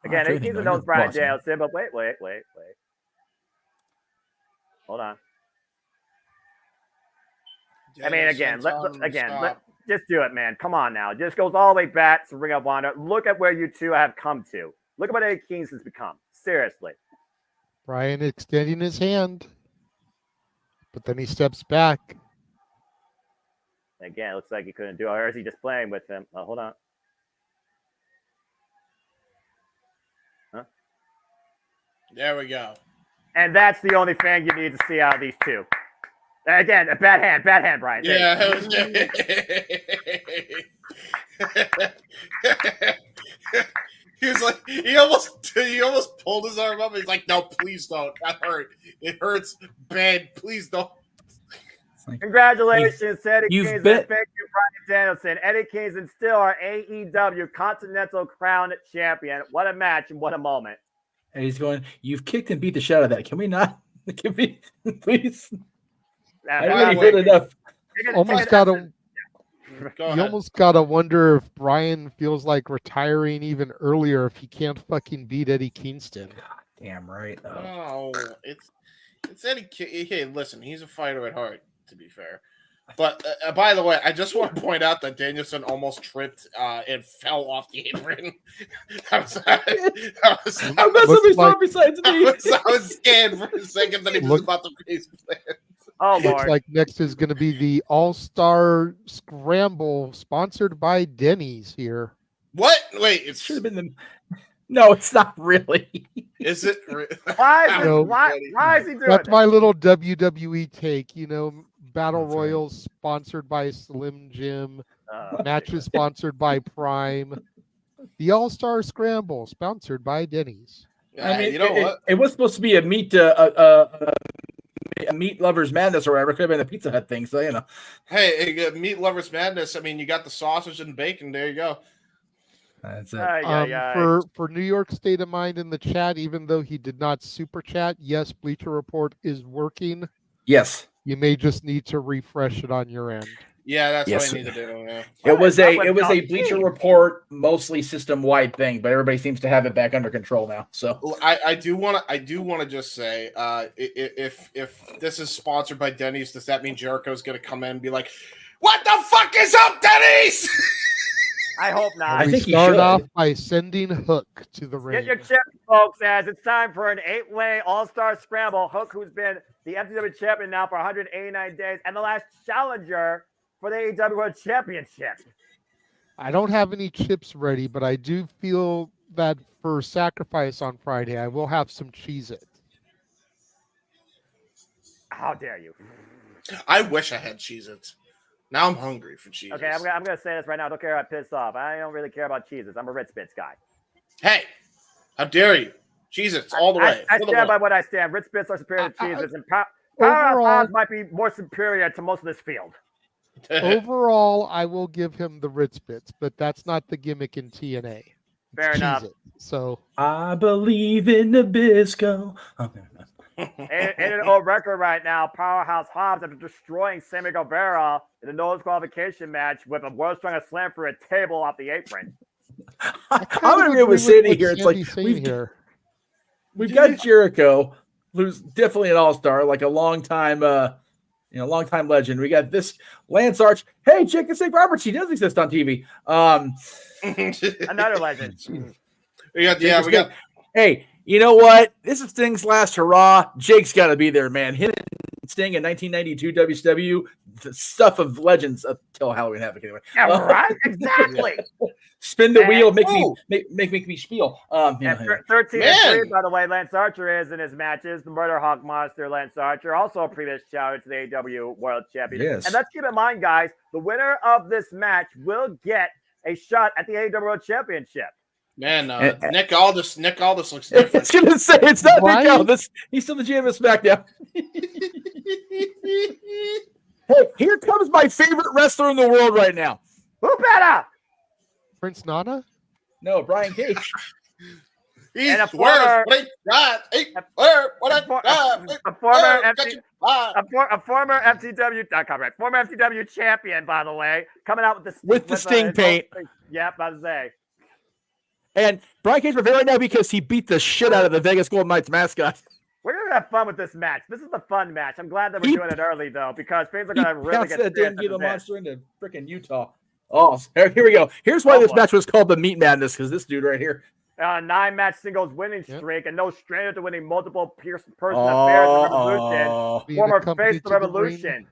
Again, Eddie Kingston knows Bryan Danielson, but wait. Hold on. I mean, again, just do it, man. Come on now. It just goes all the way back to Ring of Honor. Look at where you two have come to. Look at what Eddie Kingston's become. Seriously. Bryan extending his hand. But then he steps back. Again, it looks like he couldn't do it. Or is he just playing with him? Oh, hold on. Huh? There we go. And that's the only thing you need to see out of these two. Again, a bad hand, Bryan. Yeah. He was like, he almost pulled his arm up. He's like, no, please don't. That hurt. It hurts bad. Please don't. Congratulations to Eddie you've Kingston. been- Thank you, Brian Danielson. Eddie Kingston still our AEW Continental Crown Champion. What a match and what a moment. And he's going, you've kicked and beat the shit out of that. Can we not? Can we, please? I already heard enough. Almost gotta. You almost gotta wonder if Brian feels like retiring even earlier if he can't fucking beat Eddie Kingston. Damn right. No, it's Eddie. Hey, listen, he's a fighter at heart. To be fair, but by the way, I just want to point out that Danielson almost tripped and fell off the apron. I was scared for a second that he was about to face plans. Oh, looks like next is going to be the All-Star Scramble, sponsored by Denny's here. What? Wait, it should have been the. No, it's not really. Is it? Why is he doing That's it? my little WWE take. Battle Royals sponsored by Slim Jim. Matches sponsored by Prime. The All-Star Scramble sponsored by Denny's. I mean, you know what? It was supposed to be a meat lovers madness or whatever. It could have been a Pizza Hut thing. So Hey, meat lovers madness. I mean, you got the sausage and bacon. There you go. That's it. For New York State of Mind in the chat, even though he did not super chat, yes, Bleacher Report is working. Yes. You may just need to refresh it on your end. Yeah, that's Yes. what I need to do. Yeah. It was a Bleacher Report mostly system wide thing, but everybody seems to have it back under control now. So I do want to just say, if this is sponsored by Denny's, does that mean Jericho's going to come in and be like, "What the fuck is up, Denny's?" I hope not. We start off by sending Hook to the ring. Get your chips, folks, as it's time for an 8-way All-Star Scramble. Hook, who's been the MTW champion now for 189 days, and the last challenger for the AEW World Championship. I don't have any chips ready, but I do feel that for sacrifice on Friday, I will have some Cheez-It. How dare you? I wish I had Cheez-Its. Now I'm hungry for Cheez-Its. Okay, I'm going to say this right now. I don't care if I piss off. I don't really care about Cheez-Its. I'm a Ritz Bits guy. Hey, how dare you? Cheez-Its all the way. I stand by what I stand. Ritz Bits are superior to Cheez-Its, and Powerhouse might be more superior to most of this field. Overall, I will give him the Ritz Bits, but that's not the gimmick in TNA. Fair enough. Cheez-It. So I believe in Nabisco. Okay. In an old record right now, Powerhouse Hobbs, after destroying Sammy Guevara in a no disqualification match with a World Strongest Slam for a table off the apron. I'm going to agree with Sandy here. It's like we've got Jericho, who's definitely an all-star, like a long-time legend. We got this Lance Arch. Hey, Jacob St. Roberts, he does exist on TV. Another legend. we got. Hey, you know what? This is Sting's last hurrah. Jake's got to be there, man. Him and Sting in 1992 WCW, the stuff of legends until Halloween Havoc. Anyway, yeah, right? Exactly. Spin the wheel, make me spiel. 13-3, by the way, Lance Archer is in his matches. The Murder Hawk Monster, Lance Archer, also a previous challenger to the AEW World Champion. Yes. And let's keep in mind, guys, the winner of this match will get a shot at the AEW World Championship. Man, Nick Aldis looks different. I was going to say, it's not Nick Aldis. He's still the GM of SmackDown. Hey, here comes my favorite wrestler in the world right now. Who better? Prince Nana? No, Brian Cage. And a former FTW champion, by the way, coming out with the Sting paint. Yep, I was say. And Brian Cage right now because he beat the shit out of the Vegas Golden Knights mascot. We're gonna have fun with this match. This is the fun match. I'm glad that we're doing it early though, because things are gonna really get that damn Gila monster into freaking Utah. Oh, here we go. Here's why this match was called the Meat Madness, because this dude right here. 9-match singles winning streak, and no stranger to winning multiple person affairs of Revolution. Former face of Revolution.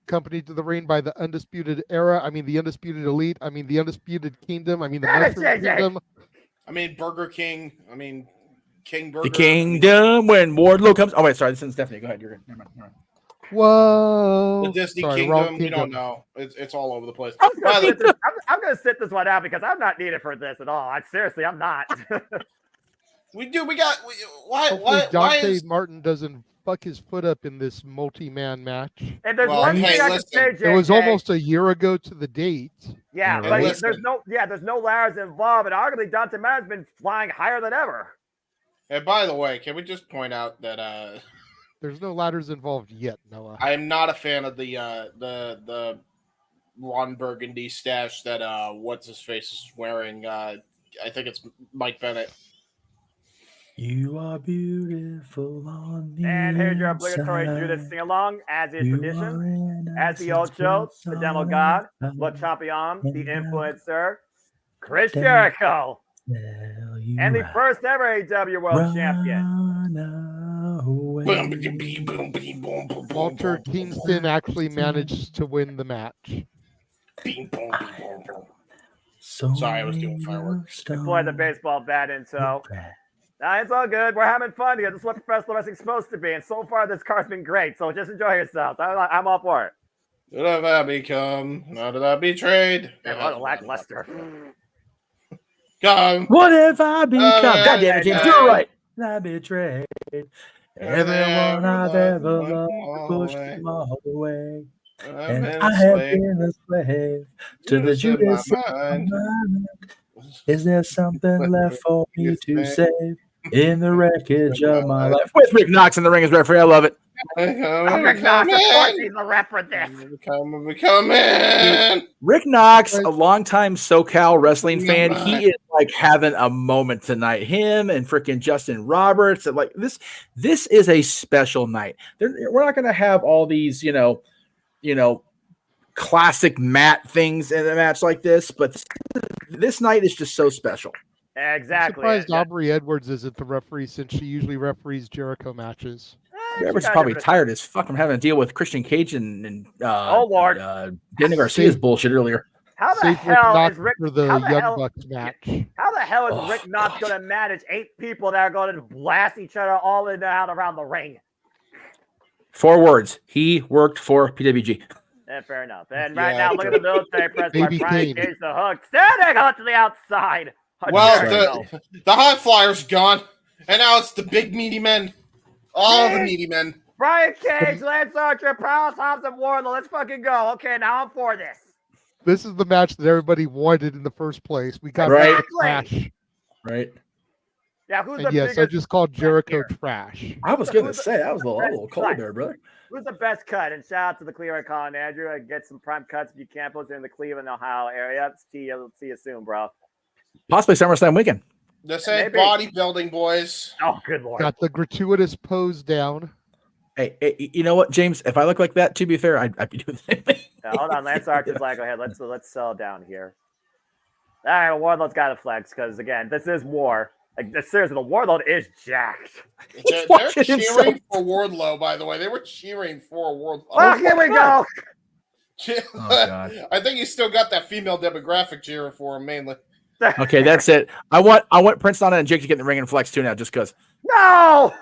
Accompanied to the ring by the Undisputed Era. I mean, the Undisputed Elite. I mean, the Undisputed Kingdom. I mean, the Mushroom Kingdom. I mean, Burger King. I mean, King Burger. The Kingdom when Wardlow comes. Oh, wait, sorry. This is Stephanie. Go ahead. You're good. Never mind. Whoa. The Disney Kingdom. We don't know. It's all over the place. I'm going to sit this one out because I'm not needed for this at all. Seriously, I'm not. We got. Why Dante Martin doesn't fuck his foot up in this multi-man match. And there's one thing I can say, JJ. It was almost a year ago to the date. Yeah, but there's no ladders involved, and arguably Dante Martin's been flying higher than ever. And by the way, can we just point out that there's no ladders involved yet, Noah. I'm not a fan of the Ron Burgundy stash that what's his face is wearing. I think it's Mike Bennett. You are beautiful on the And here's your obligatory inside. Judas sing along, as is tradition. As the old show, the demo god, Le Champion, the influencer, Chris Jericho, and the first ever AEW World Champion. Walter Kingston actually managed to win the match. Sorry, I was doing fireworks. Deploy the baseball bat in, so. Nah, it's all good. We're having fun here. This is what professional wrestling's supposed to be. And so far, this card's been great. So just enjoy yourselves. I'm all for it. What have I become? How did I betrayed? What a lackluster. Come. What have I become? God damn it, James. You're right. I betrayed everyone I've ever loved, pushed them all away. And I have been a slave to the Judas of my mind. Is there something left for me to save in the wreckage of my life? With Rick Knox in the ring as referee, I love it. Rick Knox, of course he's the rep for this. Come in. Rick Knox, a longtime SoCal wrestling fan, he is like having a moment tonight. Him and freaking Justin Roberts, like this is a special night. We're not going to have all these, you know, classic Matt things in a match like this, but this night is just so special. Exactly. I'm surprised Aubrey Edwards isn't the referee since she usually referees Jericho matches. Edwards is probably tired as fuck from having to deal with Christian Cage and oh Lord, Daniel Garcia's bullshit earlier. How the hell is Rick for the Young Bucks match? How the hell is Rick Knox going to manage 8 people that are going to blast each other all in and out around the ring? 4 words. He worked for PWG. Fair enough. And right now, look at the military press by Brian Cage, the hook. Standing hook to the outside. Well, the high flyer's gone, and now it's the big meaty men. All the meaty men. Brian Cage, Lance Archer, Prowse, Hobbs, and Wardlow. Let's fucking go. Okay, now I'm for this. This is the match that everybody wanted in the first place. We got trash. Right. Yeah, who's and the yes, biggest I just called Jericho trash. I was going to say, that was a little cold there, brother. Who's the best cut? And shout out to the Cleveland Colin Andrew. I get some prime cuts if you can. Post in the Cleveland, Ohio area. See you soon, bro. Possibly SummerSlam weekend. This ain't bodybuilding, boys. Oh, good Lord. Got the gratuitous pose down. Hey, you know what, James? If I look like that, to be fair, I'd be doing the same thing. Hold on. Lance Archer's like, go ahead. Let's settle down here. All right, well, Wardlow's got to flex because, again, this is war. Like, seriously, the Wardlow is jacked. They're cheering for Wardlow, by the way. They were cheering for Wardlow. Oh, here we go. Oh, God. I think you still got that female demographic cheering for him mainly. Okay, that's it. I want Prince Nana and Jake to get in the ring and flex too now, just because. No.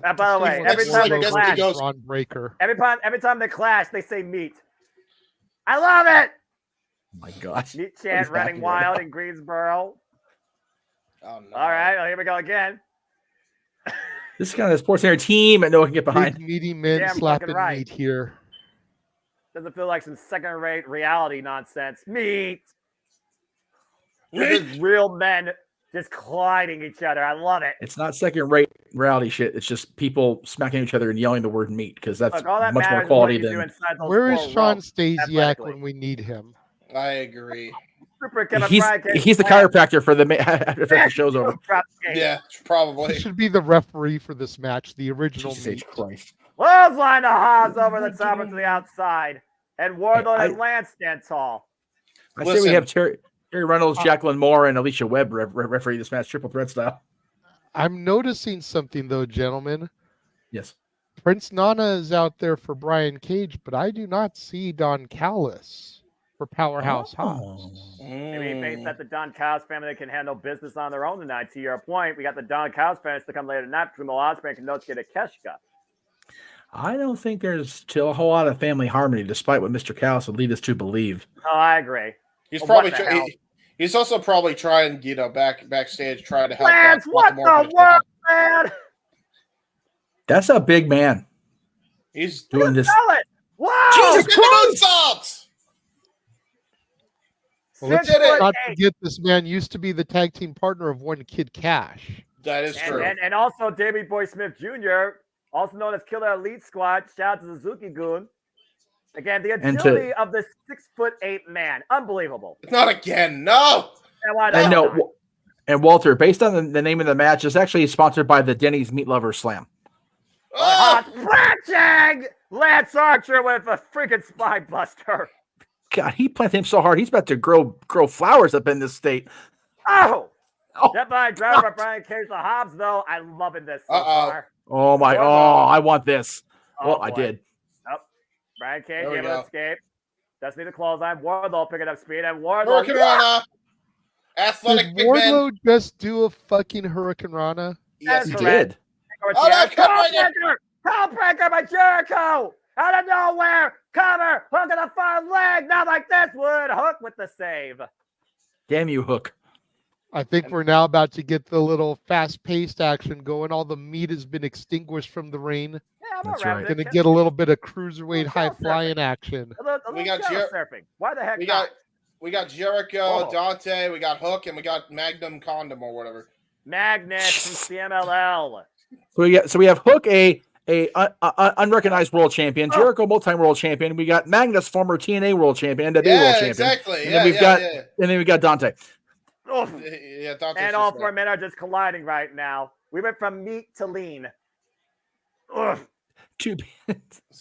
By the way, every time they clash, every time they clash, they say meat. I love it. Oh my gosh. Meat chant running wild in Greensboro. Oh, no. All right, well, here we go again. This is kind of a sports center team and no one can get behind. Big meaty men slapping meat here. Doesn't feel like some second-rate reality nonsense. Meat. This is real men just colliding each other. I love it. It's not second-rate reality shit. It's just people smacking each other and yelling the word meat because that's much more quality than. Where is Sean Stasiak when we need him? I agree. He's the chiropractor for the after the show's over. Yeah, probably. He should be the referee for this match. The original meat. Christ. Clothesline to Haas over the top and to the outside, and Wardlow and Lance stand tall. I say we have Terry Reynolds, Jacqueline Moore, and Alicia Webb referee this match, triple threat style. I'm noticing something though, gentlemen. Yes. Prince Nana is out there for Brian Cage, but I do not see Don Callis for Powerhouse Hobbs. Maybe he thinks that the Don Callis family can handle business on their own tonight. To your point, we got the Don Callis family to come later tonight between the Ospreay and Notes get a Keshka. I don't think there's still a whole lot of family harmony, despite what Mr. Callis would lead us to believe. Oh, I agree. He's probably he's also probably trying, backstage, trying to help. Lance, what the world, man? That's a big man. He's doing this. Wow! Jesus Christ! Well, let's not forget this man used to be the tag team partner of One Kid Cash. That is true. And also Davey Boy Smith Jr., also known as Killer Elite Squad. Shout out to Suzuki Goon. Again, the agility of this 6'8" man. Unbelievable. Not again. No. And Walter, based on the name of the match, is actually sponsored by the Denny's Meat Lover Slam. Blackjack! Lance Archer with a freaking spine buster. God, he planted him so hard, he's about to grow flowers up in this state. Oh! That by driver Brian Cage the Hobbs, though. I'm loving this so far. Oh, my. I want this. Well, I did. Oh, Brian Cage able to escape. Doesn't need a clothesline. Wardlow picking up speed. And Wardlow. Hurricane Rana. Athletic did Wardlow just do a fucking Hurricane Rana? Yes, he did. Codebreaker by Jericho! Out of nowhere! Cover! Hook in the front leg! Not like this would! Hook with the save. Damn you, Hook. I think we're now about to get the little fast-paced action going. All the meat has been extinguished from the ring. Yeah, That's right. Going to get a little bit of cruiserweight high-flying action. We got surfing. Why the heck we got Jericho, Dante, we got Hook, and we got Magnum Condom or whatever. Magnus from CMLL. So we have Hook, a unrecognized world champion, Jericho multi-world champion. We got Magnus, former TNA world champion, NWA world champion. Exactly. And then we've got Dante. And all 4 men are just colliding right now. We went from meat to lean. Ugh.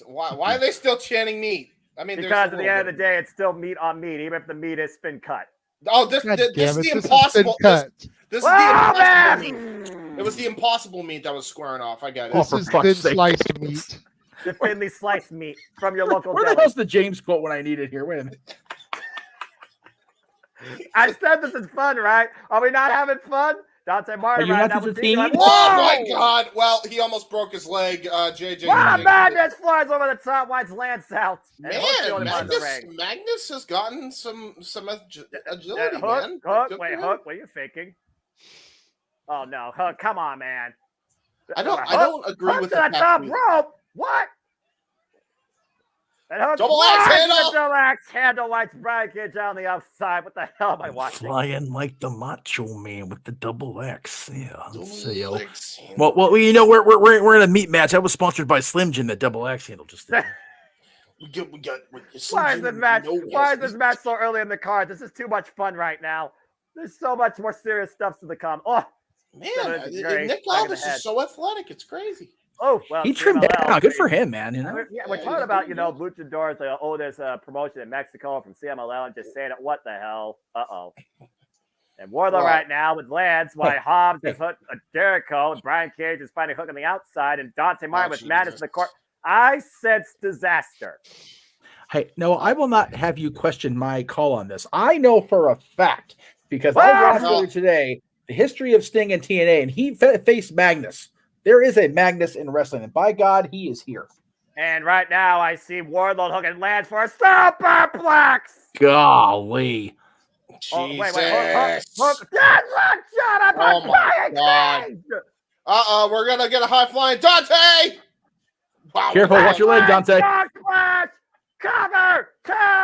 Why are they still chanting meat? I mean, because at the end of the day, it's still meat on meat, even if the meat is been cut. Oh, this is the impossible. This is the impossible meat. It was the impossible meat that was squaring off. I got it. This is thin sliced meat. The thinly sliced meat from your local. Where the hell's the James quote when I need it here? Wait a minute. I said this is fun, right? Are we not having fun? Dante Martin. Are you not entertained? Oh my God! Well, he almost broke his leg. JJ. Wow, Magnus flies over the top, winds Lance out. Man, Magnus has gotten some agility, man. Hook, what are you thinking? Oh no, Hook! Come on, man. I don't agree with the top rope. What? And Hook double axe handle. Double axe handle lights Brian Cage on the outside. What the hell am I watching? Flying like the Macho Man with the double X. Yeah. Well, you know, we're in a meat match. I was sponsored by Slim Jim. The double axe handle just there. Why is this match so early in the card? This is too much fun right now. There's so much more serious stuff to come. Oh man, Nick Aldis is so athletic. It's crazy. Oh, well, he trimmed down. Good for him, man. You know, we're talking about Luchadors, the oldest promotion in Mexico from CMLL, and just saying it. What the hell? And Wardlow right now with Lance, while Hobbs is Hook, Jericho, and Brian Cage is fighting Hook on the outside, and Dante Martin with Madness in the court. I sense disaster. Hey, no, I will not have you question my call on this. I know for a fact because I watched earlier today the history of Sting and TNA, and he faced Magnus. There is a Magnus in wrestling, and by God, he is here. And right now, I see Wardlow hooking Lance for a superplex. Golly. Oh, wait, Hook. Shut up. Oh, my God. We're going to get a high flying Dante. Wow. Careful, watch your leg, Dante. Cover.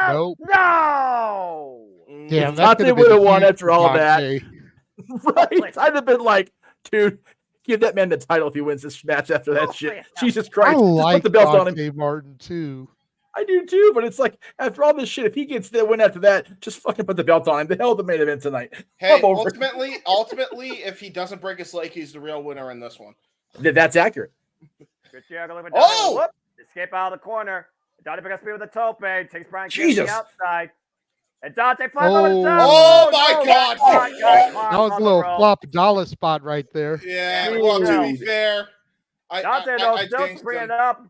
Nope. No. Damn, Dante would have won after all that. Right? I'd have been like, dude, give that man the title if he wins this match after that shit. Yeah. Jesus Christ. I like put the belt on Dante him. Martin too. I do too, but it's like after all this shit, if he gets the win after that, just fucking put the belt on him. The hell the main event tonight. Hey, ultimately, if he doesn't break his leg, he's the real winner in this one. That's accurate. Oh! Escape out of the corner. Dante picks up speed with a tope. Takes Brian Cage to the outside. And Dante flies over the top. Oh, my God. That was a little flop dollar spot right there. Yeah, well, to be fair. Dante, though, still bringing it up.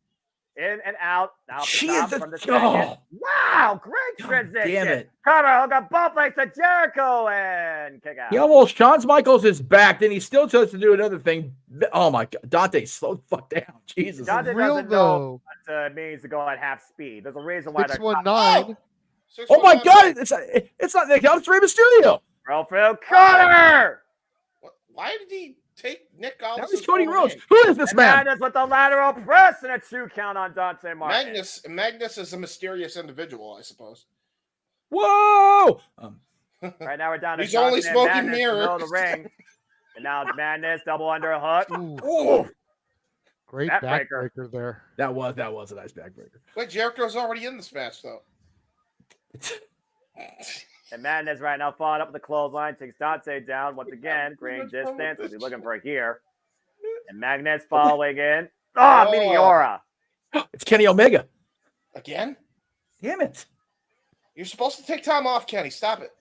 In and out. Out the top from the second. Wow, great transition. Damn it. Cover, got both legs to Jericho and kick out. He almost, Shawn Michaels is back, then he still tries to do another thing. Oh my God. Dante, slow the fuck down. Jesus. Dante doesn't know what it means to go at half speed. There's a reason why 619. Oh my God. It's not Nick Aldis, Rey Mysterio. Roll Phil Connor. Why did he take Nick That Aldis. was Cody Rhodes. Who is this man? Magnus with the lateral press and a 2 count on Dante Martin. Magnus is a mysterious individual, I suppose. Whoa! Right now we're down to He's only Dante smoking Magnus in the mirrors. middle of the ring. And now it's Madness, double underhook. Ooh. Great backbreaker there. That was a nice backbreaker. Wait, Jericho's already in this match, though. And Madness right now following up with the clothesline, takes Dante down once again. Great distance. We'll be looking for here. And Magnus following in. Oh, Meteora. It's Kenny Omega. Again? Damn it. You're supposed to take time off, Kenny. Stop it.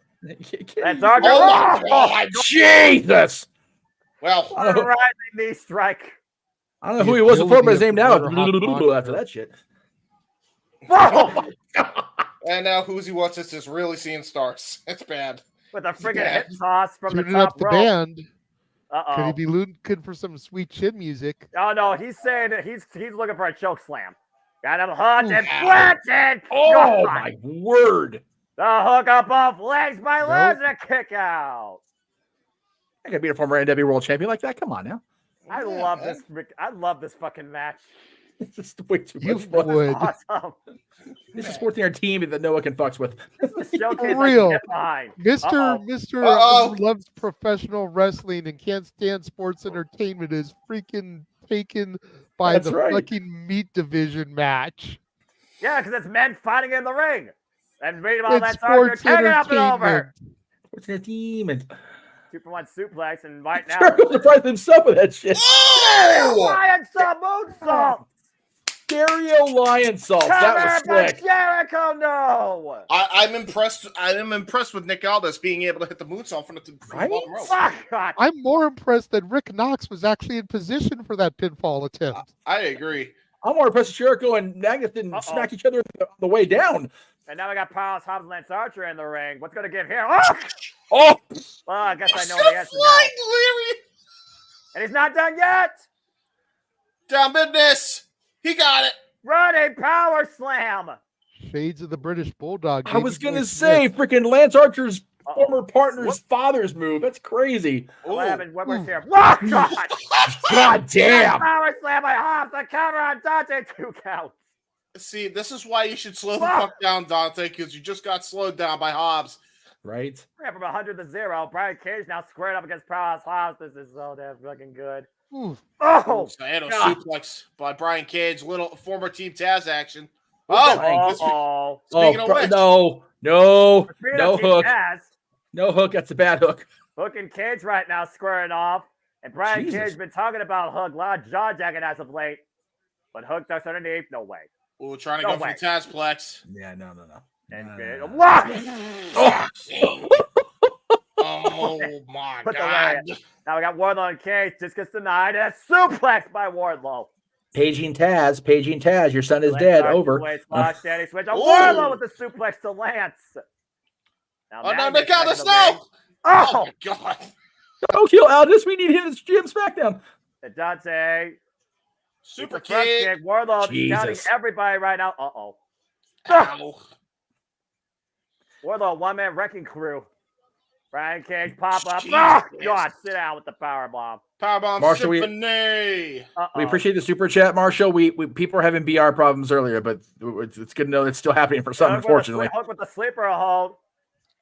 That's our Oh, my God. Jesus. Well, rising knee strike. I don't know who he was before, but his name now is after that shit. And now Whoozy What's This is really seeing stars. It's bad. With a friggin' hip toss from Tuning the top up the rope. band. Uh-oh. Could he be looking for some sweet chin music? Oh, no, he's saying that he's looking for a choke slam. Got him hooked and planted. Oh, my word. The hook up off legs by Lesnar, kick out. I could beat a former NW World Champion like that. Come on now. I love this. I love this fucking match. It's just way too You much fun. would. Awesome. This is 14 team that Noah can fucks with. This is showcase For real. I can get behind. Mr. loves professional wrestling and can't stand sports entertainment is freaking taken by That's the right. fucking meat division match. Yeah, because it's men fighting in the ring. And meanwhile, It's that's Archer sports taking up and over. entertainment. What's that demon? 2-for-1 suplex, and right now. Jericho surprised himself with that shit. Lion salt moonsault. Stereo Lion Salt. That was Covered slick. by Jericho, no. I'm impressed. I am impressed with Nick Aldis being able to hit the moonsault from the bottom rope. God. I'm more impressed that Rick Knox was actually in position for that pinfall attempt. I agree. I'm more impressed with Jericho and Magnus didn't smack each other on the way down. And now we got Powerhouse Hobbs and Lance Archer in the ring. What's going to give here? Oh! Well, I guess I know the answer now. And he's not done yet. Down business. He got it. Running power slam. Shades of the British Bulldog. I was going to say, freaking Lance Archer's former partner's father's move. That's crazy. What happened? What was here? Oh, God. God damn. Power slam by Hobbs. The cover on Dante. 2 counts. See, this is why you should slow the fuck down, Dante, because you just got slowed down by Hobbs. Right? Yeah, from 100 to 0. Brian Cage now squared up against Powerhouse Hobbs. This is so damn fucking good. Ooh. Oh! Sano God. suplex by Brian Cage. Little former Team Taz action. Oh! Speaking of which. No hook. Taz, No hook. That's a bad hook. Hook and Cage right now squaring off. And Brian Jesus. Cage been talking about Hook. A lot of jaw jacking as of late. But Hook ducks underneath. No way. Ooh, trying to go for the Tazplex. Yeah, no. And Oh my Put the God. lariat. Now we got Wardlow and Cage. Just gets denied. And a suplex by Wardlow. Paging Taz. Your son is dead. Over. Splash, Danny switch. Wardlow with the suplex to Lance. Now Oh no, Magnus Nick Aldis, back in the ring. no! Oh my God. Don't kill Aldis. We need him in GM SmackDown. And Dante. Super kick. Wardlow Jesus. counting everybody right now. Uh-oh. Ow. Wardlow, one-man wrecking crew. Brian Cage pop up. Jesus. Oh, God, sit down with the powerbomb. Powerbomb Marshall, Symphony. We appreciate the super chat, Marshall. We people were having BR problems earlier, but it's good to know it's still happening for some, unfortunately. Hook with the sleeper hold.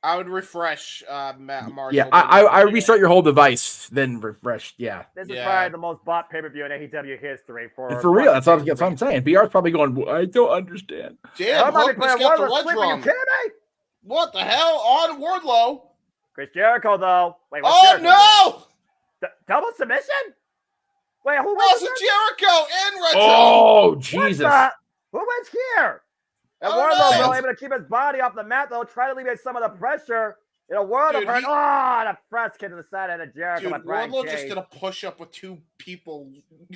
I would refresh Marshall. Yeah, I restart your whole device, then refresh. Yeah. This is probably the most bought pay-per-view in AEW history. For real, that's what I'm saying. BR's probably going, I don't understand. Damn, Hook just got the ledge run. What the hell? On Wardlow. Chris Jericho, though. Wait, oh, no! Double submission? Wait, who wins? Oh, it's Jericho and Retro. Oh, Jesus. Who wins here? And Oh, Wardlow, no. though, able to keep his body off the mat, though, try to alleviate some of the pressure. Wardlow, Dude, the press kick to the side of Jericho. Dude, by Brian Wardlow Cage. just did a push-up with 2 people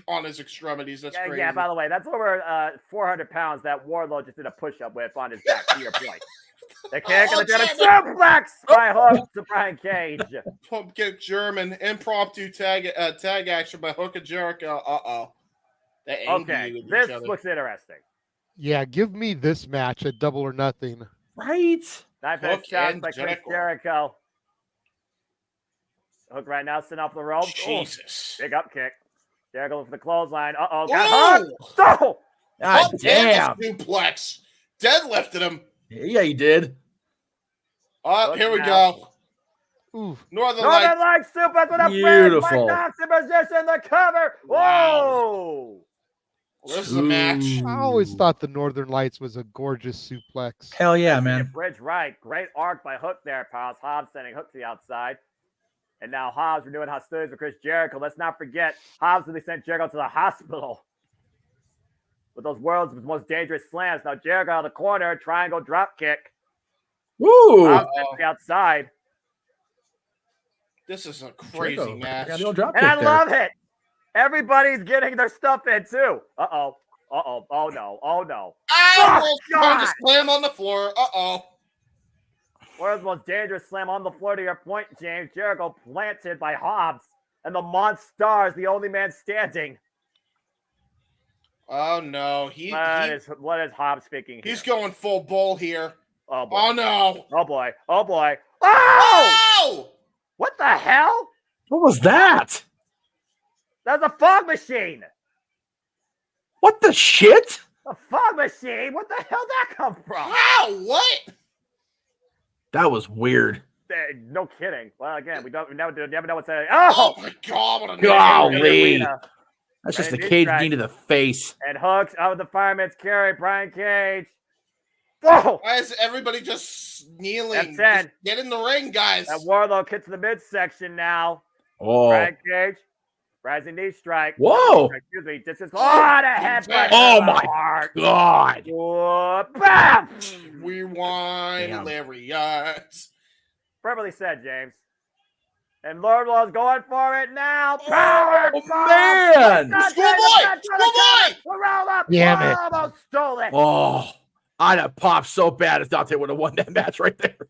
on his extremities. That's crazy. Yeah, by the way, that's over 400 pounds that Wardlow just did a push-up with on his back, to your point. The kick and the German suplex by Hook to Brian Cage. Pump kick German impromptu tag action by Hook and Jericho. Okay, this looks interesting. Yeah, give me this match at Double or Nothing. Right? Knife edge shots by Chris Jericho. Hook right now, sitting off the rope. Jesus. Big up kick. Jericho for the clothesline. Uh-oh. Whoa! Oh! God damn. Suplex. Deadlifted him. Yeah, he did. Oh, here we go. Oof. Northern Lights super with a Beautiful. Mike Knox in position, the cover. Whoa! This is a match. I always thought the Northern Lights was a gorgeous suplex. Hell yeah, man. Bridge right. Great arc by Hook there, pals. Hobbs sending Hook to the outside. And now Hobbs renewing hostilities for Chris Jericho. Let's not forget, Hobbs really sent Jericho to the hospital with those world's most dangerous slams. Now Jericho out of the corner, triangle drop kick. Woo! Hobbs to the outside. This is a crazy match. And I love it. Everybody's getting their stuff in too. Uh-oh. Uh-oh. Oh no. Oh no. Oh, trying to slam on the floor. Uh-oh. World's most dangerous slam on the floor to your point, James. Jericho planted by Hobbs. And the Monstars, the only man standing. Oh no. What is Hobbs thinking here? He's going full bull here. Oh boy. Oh no. Oh boy. Oh boy. Oh! Oh! What the hell? What was that? That's a fog machine. What the shit? A fog machine? What the hell did that come from? How? What? That was weird. No kidding. Well, again, we never know what's happening. Oh my God! What a golly! That's just a cage knee to the face. And Hooks out of the fireman's carry. Brian Cage. Whoa! Why is everybody just kneeling? That's 10. Just get in the ring, guys. That Warlock hits the midsection now. Oh. Brian Cage. Rising knee strike. Whoa. Excuse me. This is the headbutt. Oh my God. Whoa, bam! Rewind, lariat. Perfectly said, James. And Lordlaw's going for it now. Power bomb! Man! Schoolboy! Roll up! Damn it. Almost stole it. Oh, I'd have popped so bad if Dante would have won that match right there.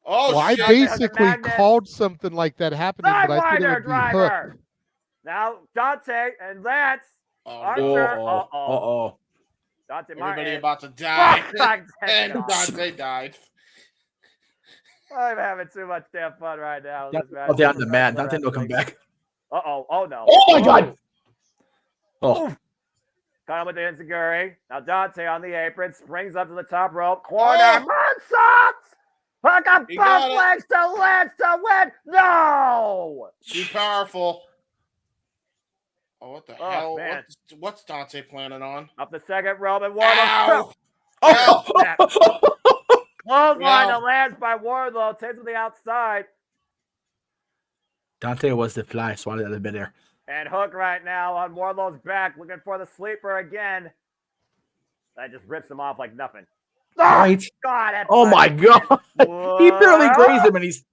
Oh, well, I shit. basically called something like that happening, but I thought it would be Hook. Now Dante and Lance. Uh-oh. Dante Everybody Martin. about to die. And And Dante died. I'm having too much damn fun right now. Dante on the mat. Dante will come back. Uh-oh. Oh, no. Oh, my God. Oh. Got him with the enziguri. Now Dante on the apron. Springs up to the top rope. Corner. Oh. Moonsaults! Hook up He got both it. legs to Lance to win. No! Be powerful. Oh, what the hell? Man. What's Dante planning on? Up the second rope and Ow! Wardlow. Ow! Clothesline Yeah. to Lance by Wardlow. Takes him to the outside. Dante was the fly, so I'd have been there. And Hook right now on Wardlow's back, looking for the sleeper again. That just rips him off like nothing. Right. God, that Oh, my God. He barely grazed him, and he's...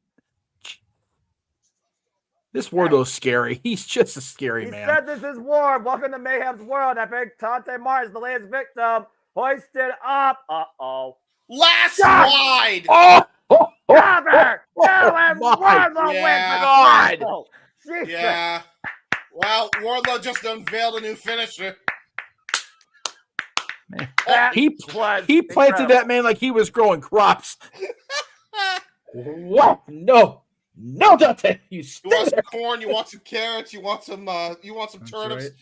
This Wardlow's scary. He's just a scary man. He said this is war. Welcome to Mayhem's world. I think Dante Martin's the latest victim. Hoisted up. Uh-oh. Last God. slide. Oh! Cover! And my Wardlow Yeah. wins the title. Jesus. Yeah. Well, Wardlow just unveiled a new finisher. That He was planted incredible. that man like he was growing crops. What? No. No, Dante. You You stay want there. some corn? You want some carrots? You want some turnips? right.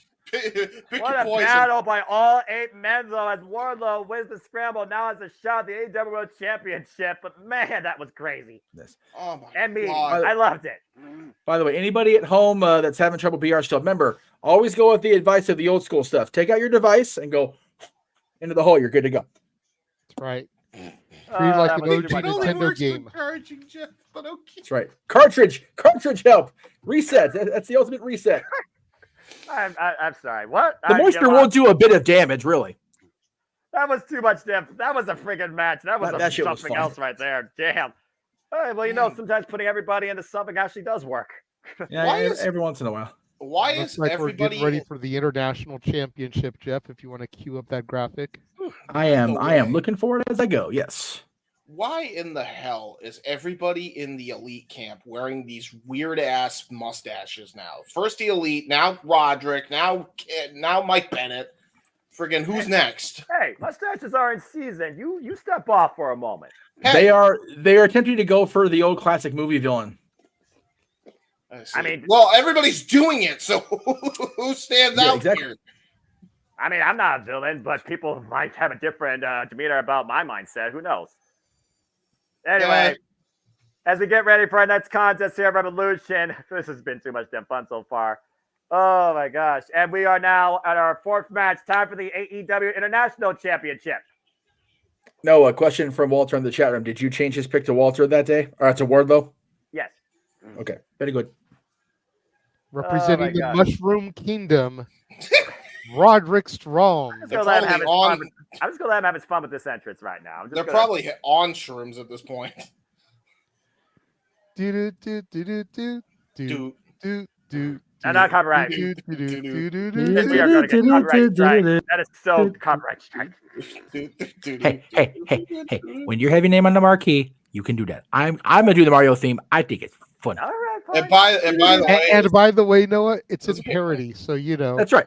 Pick What your a poison. battle by all 8 men, though, as Wardlow wins the scramble. Now has a shot at the AEW World Championship. But, man, that was crazy. Oh, my And me. God. I loved it. By the way, anybody at home that's having trouble PR still, remember, always go with the advice of the old school stuff. Take out your device and go into the hole. You're good to go. That's right. Treat like that an was OG too much fun. Nintendo game. Encouraging, Jeff, but okay. That's right. Cartridge help. Reset. That's the ultimate reset. I'm sorry. What? The moisture won't do a bit of damage, really. That was too much damn. That was a freaking match. That was That shit was something fun. else right there. Damn. All right, well, you know, sometimes putting everybody into something actually does work. Yeah, Why is- every once in a while. Why Looks is like we're everybody getting ready for the International Championship, Jeff, if you want to cue up that graphic. I am looking forward as I go. Yes. Why in the hell is everybody in the elite camp wearing these weird ass mustaches now? First the elite, now Roderick, now Mike Bennett. Friggin' who's next? Hey, mustaches are in season. You step off for a moment. They are attempting to go for the old classic movie villain. I mean, well, everybody's doing it, so who stands out here? I mean, I'm not a villain, but people might have a different demeanor about my mindset. Who knows? Anyway, as we get ready for our next contest here at Revolution, this has been too much damn fun so far. Oh my gosh. And we are now at our fourth match, time for the AEW International Championship. No, a question from Walter in the chat room. Did you change his pick to Walter that day? Or to Wardlow? Yes. Okay, very good. Representing the Mushroom Kingdom, Roderick Strong. I'm just gonna let him have his fun with this entrance right now. They're probably on shrooms at this point. And not copyright. We are going to get copyright strike. That is so copyright strike. Hey. When you have your name on the marquee, you can do that. I'm gonna do the Mario theme. I think it's funny. All right, and by the way, Noah, it's in parody, so you know. That's right.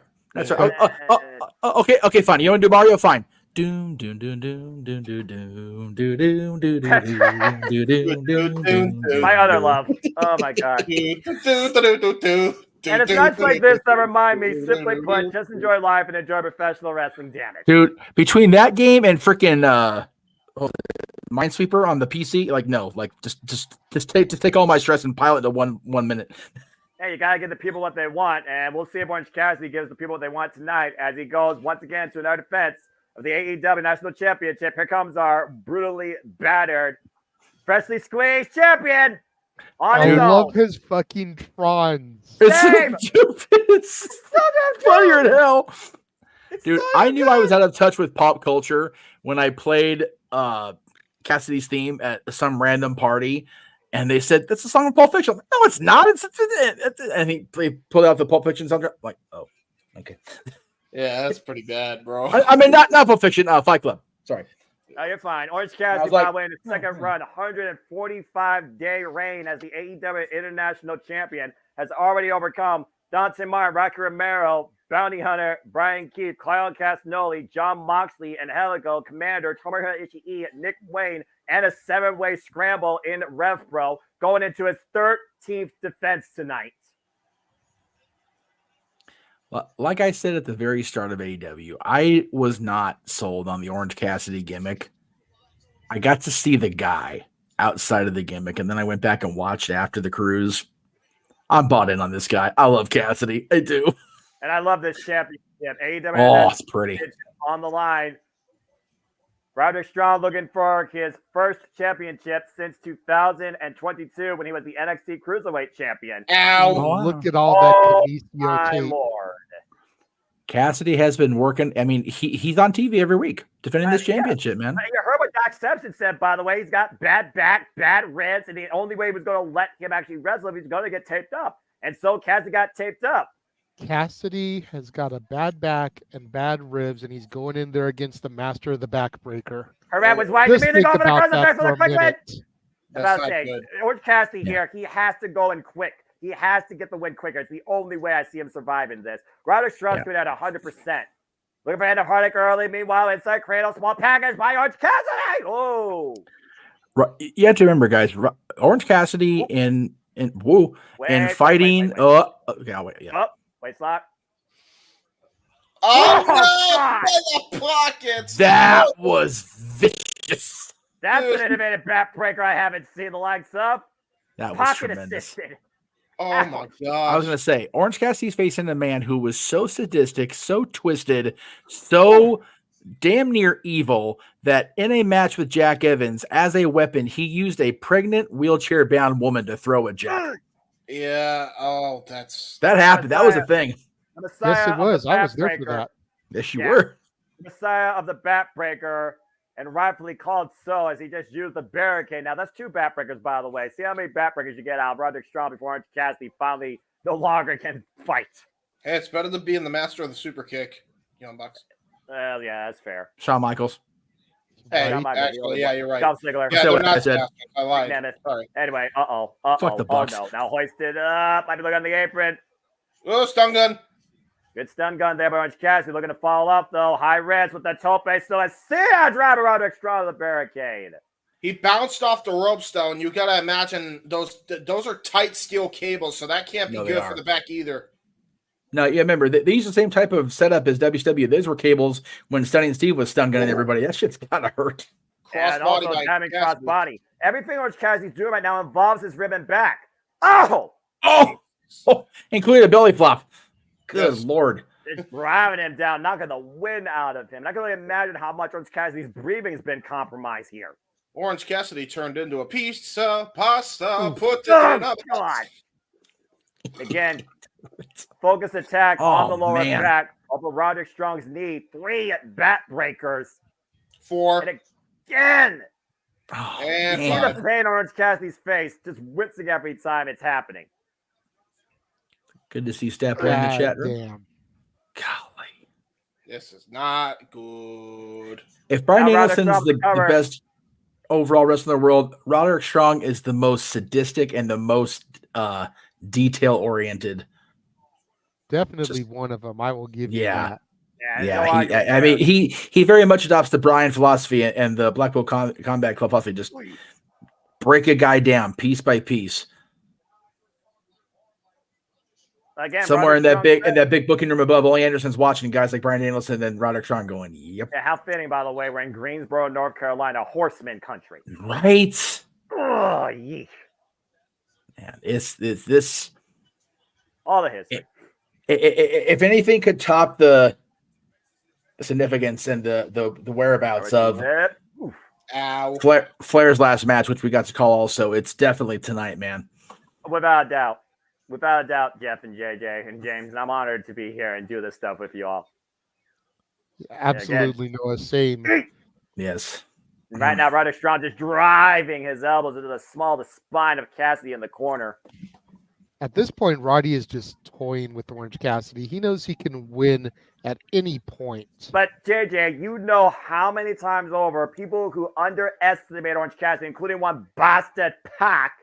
Okay, fine. You want to do Mario? Fine. Doom doom doom doom doom doom doom doom doom doom doom. My other love. Oh my god. And it's nights like this that remind me, simply put, just enjoy life and enjoy professional wrestling, damn it. Dude, between that game and freaking Minesweeper on the PC, just take all my stress and pile it into one minute. Hey, you gotta give the people what they want, and we'll see if Orange Cassidy gives the people what they want tonight as he goes once again to another defense of the AEW National Championship. Here comes our brutally battered, freshly squeezed champion. I love his fucking Trons. It's so stupid. It's funnier than hell. Dude, I knew I was out of touch with pop culture when I played Cassidy's theme at some random party, and they said, that's a song of Pulp Fiction. I'm like, no, it's not. And he pulled out the Pulp Fiction soundtrack. I'm like, oh, okay. Yeah, that's pretty bad, bro. I mean, not Pulp Fiction, Fight Club. Sorry. No, you're fine. Orange Cassidy, by the way, in his second run, 145-day reign as the AEW International Champion, has already overcome Dante Martin, Rocky Romero, Bounty Hunter, Brian Keith, Kyle Castagnoli, John Moxley, and Helico, Commander, Tomohiro Ishii, Nick Wayne, and a 7-way scramble in Rev Pro, going into his 13th defense tonight. Well, like I said at the very start of AEW, I was not sold on the Orange Cassidy gimmick. I got to see the guy outside of the gimmick, and then I went back and watched after the cruise. I'm bought in on this guy. I love Cassidy. I do. And I love this championship. AEW. Oh, it's pretty. On the line. Roderick Strong looking for his first championship since 2022 when he was the NXT Cruiserweight Champion. Ow. Oh, look at all that my tape. Lord. Cassidy has been working. I mean, he's on TV every week defending this championship, man. You heard what Doc Simpson said, by the way. He's got bad back, bad ribs, and the only way he was going to let him actually wrestle, he's going to get taped up. And so Cassidy got taped up. Cassidy has got a bad back and bad ribs, and he's going in there against the master of the backbreaker. Correct. Was why Just to be the think governor about that for a minute. About to say, Orange Cassidy here, he has to go in quick. He has to get the win quicker. It's the only way I see him surviving this. Roderick Strong's good at 100%. Looking for End of Heartache early. Meanwhile, inside Cradle, small package by Orange Cassidy. Oh. You have to remember, guys, Orange Cassidy in fighting. Okay, I'll wait. Yeah. Wait, slot. Oh, no! The pockets. That was vicious. That's an innovative backbreaker I haven't seen the likes of. That was Pocket tremendous. assisted. Oh my god! I was gonna say, Orange Cassidy's facing a man who was so sadistic, so twisted, so damn near evil that in a match with Jack Evans, as a weapon, he used a pregnant, wheelchair-bound woman to throw at Jack. Yeah. Oh, that happened. That was a thing. Yes, it was. I was there for that. Yes, you were. Messiah of the Backbreaker, and rightfully called so, as he just used the barricade. Now, that's 2 backbreakers, by the way. See how many backbreakers you get out of Roderick Strong before Orange Cassidy finally no longer can fight. Hey, it's better than being the master of the super kick, Young Bucks. Well, yeah, that's fair. Shawn Michaels. Hey, actually, yeah, you're right. Dolph Ziggler. Yeah, they're not masters. I lied. Sorry. Anyway, Fuck the Bucks. Oh, no. Now hoisted up. Might be looking on the apron. Oh, stun gun. Good stun gun there by Orange Cassidy. Looking to follow up, though. High res with the tope. Still a Cia driver Roderick Strong to the barricade. He bounced off the ropes, though, and you got to imagine those are tight steel cables, so that can't be good for the back either. No, yeah, remember, they use the same type of setup as WCW. Those were cables when Stunning Steve was stun gunning everybody. That shit's gotta hurt. And also damage cross body. Everything Orange Cassidy's doing right now involves his rib and back. Oh! Including a belly flop. Good Lord. It's driving him down, knocking the wind out of him. And I can only imagine how much Orange Cassidy's breathing has been compromised here. Orange Cassidy turned into a pizza, pasta, put it in a God. Again, focus attack on the lower back of Roderick Strong's knee. 3 back breakers. 4. And again. And see the pain on Orange Cassidy's face, just wincing every time it's happening. Good to see Step in the chat room. Damn. Golly. This is not good. If Brian Danielson's the best overall wrestler in the world, Roderick Strong is the most sadistic and the most detail-oriented. Definitely one of them. I will give you that. I mean, he very much adopts the Brian philosophy and the Blackpool Combat Club philosophy. Just break a guy down piece by piece. Again, somewhere in that big booking room above, Ole Anderson's watching guys like Brian Danielson and Roderick Strong going, "Yep." Yeah, how fitting, by the way. We're in Greensboro, North Carolina, horseman country. Right. Oh, yeesh. Man, it's this. All the history. If anything could top the significance and the whereabouts of Flair's last match, which we got to call also, it's definitely tonight, man. Without a doubt. Without a doubt, Jeff and JJ and James, and I'm honored to be here and do this stuff with you all. Absolutely, Noah. Same. Yes. Right now, Roderick Strong just driving his elbows into the spine of Cassidy in the corner. At this point, Roddy is just toying with Orange Cassidy. He knows he can win at any point. But, JJ, you know how many times over people who underestimate Orange Cassidy, including one bastard Pac,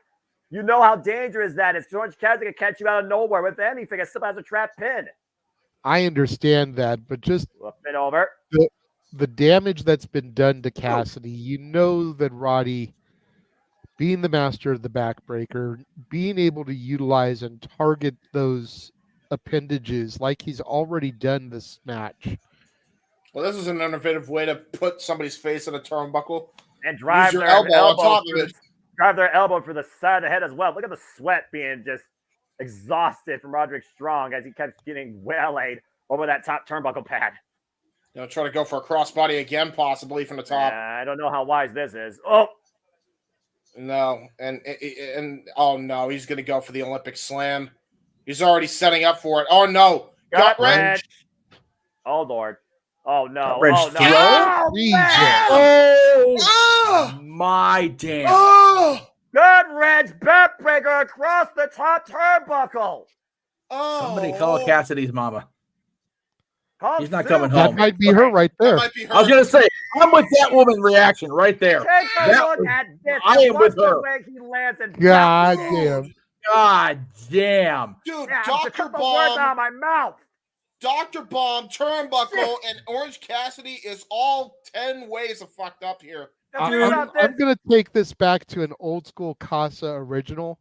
you know how dangerous that is. Orange Cassidy can catch you out of nowhere with anything. It still has a trap pin. I understand that, but just flip it over. The damage that's been done to Cassidy, you know that Roddy, being the master of the backbreaker, being able to utilize and target those appendages like he's already done this match. Well, this is an innovative way to put somebody's face in a turnbuckle and drive your their elbow on top of it. Drive their elbow for the side of the head as well. Look at the sweat being just exhausted from Roderick Strong as he kept getting waylaid over that top turnbuckle pad. Try to go for a crossbody again, possibly from the top. I don't know how wise this is. Oh, no, and oh no, he's going to go for the Olympic Slam. He's already setting up for it. Oh no, gut wrench. Oh Lord. Oh no. Oh no. Oh my damn. Oh. Gut wrench backbreaker across the top turnbuckle. Oh. Somebody call Cassidy's mama. He's not coming That home. might be her right there. I was going to say, I'm with that woman reaction right there. Take a look at this. I am with her. He lands and God damn. God damn. Dude, Yeah, Dr. Bomb. Words out of my mouth. Dr. Bomb, turnbuckle, and Orange Cassidy is all 10 ways of fucked up here. I'm going to take this back to an old school Casa original.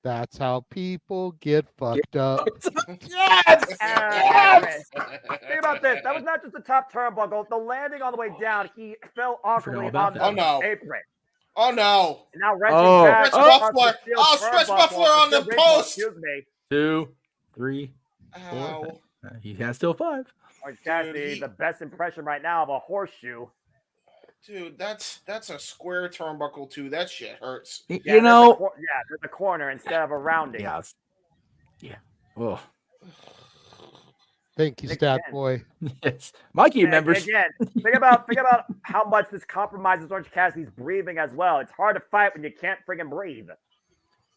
That's how people get fucked up. Yes! Think about this. That was not just the top turnbuckle. The landing on the way down, he fell awkwardly on the apron. Oh no! And now wrenching back. Stretch Buffalo on the post. Excuse me. 2, 3, 4. He has still 5. Orange Cassidy, the best impression right now of a horseshoe. Dude, that's a square turnbuckle too. That shit hurts. You there's know, there's a corner instead of a rounding. Yeah. Oh. Thank you, Stat Boy. Yes, Mikey members. Again, think about how much this compromises Orange Cassidy's breathing as well. It's hard to fight when you can't friggin' breathe.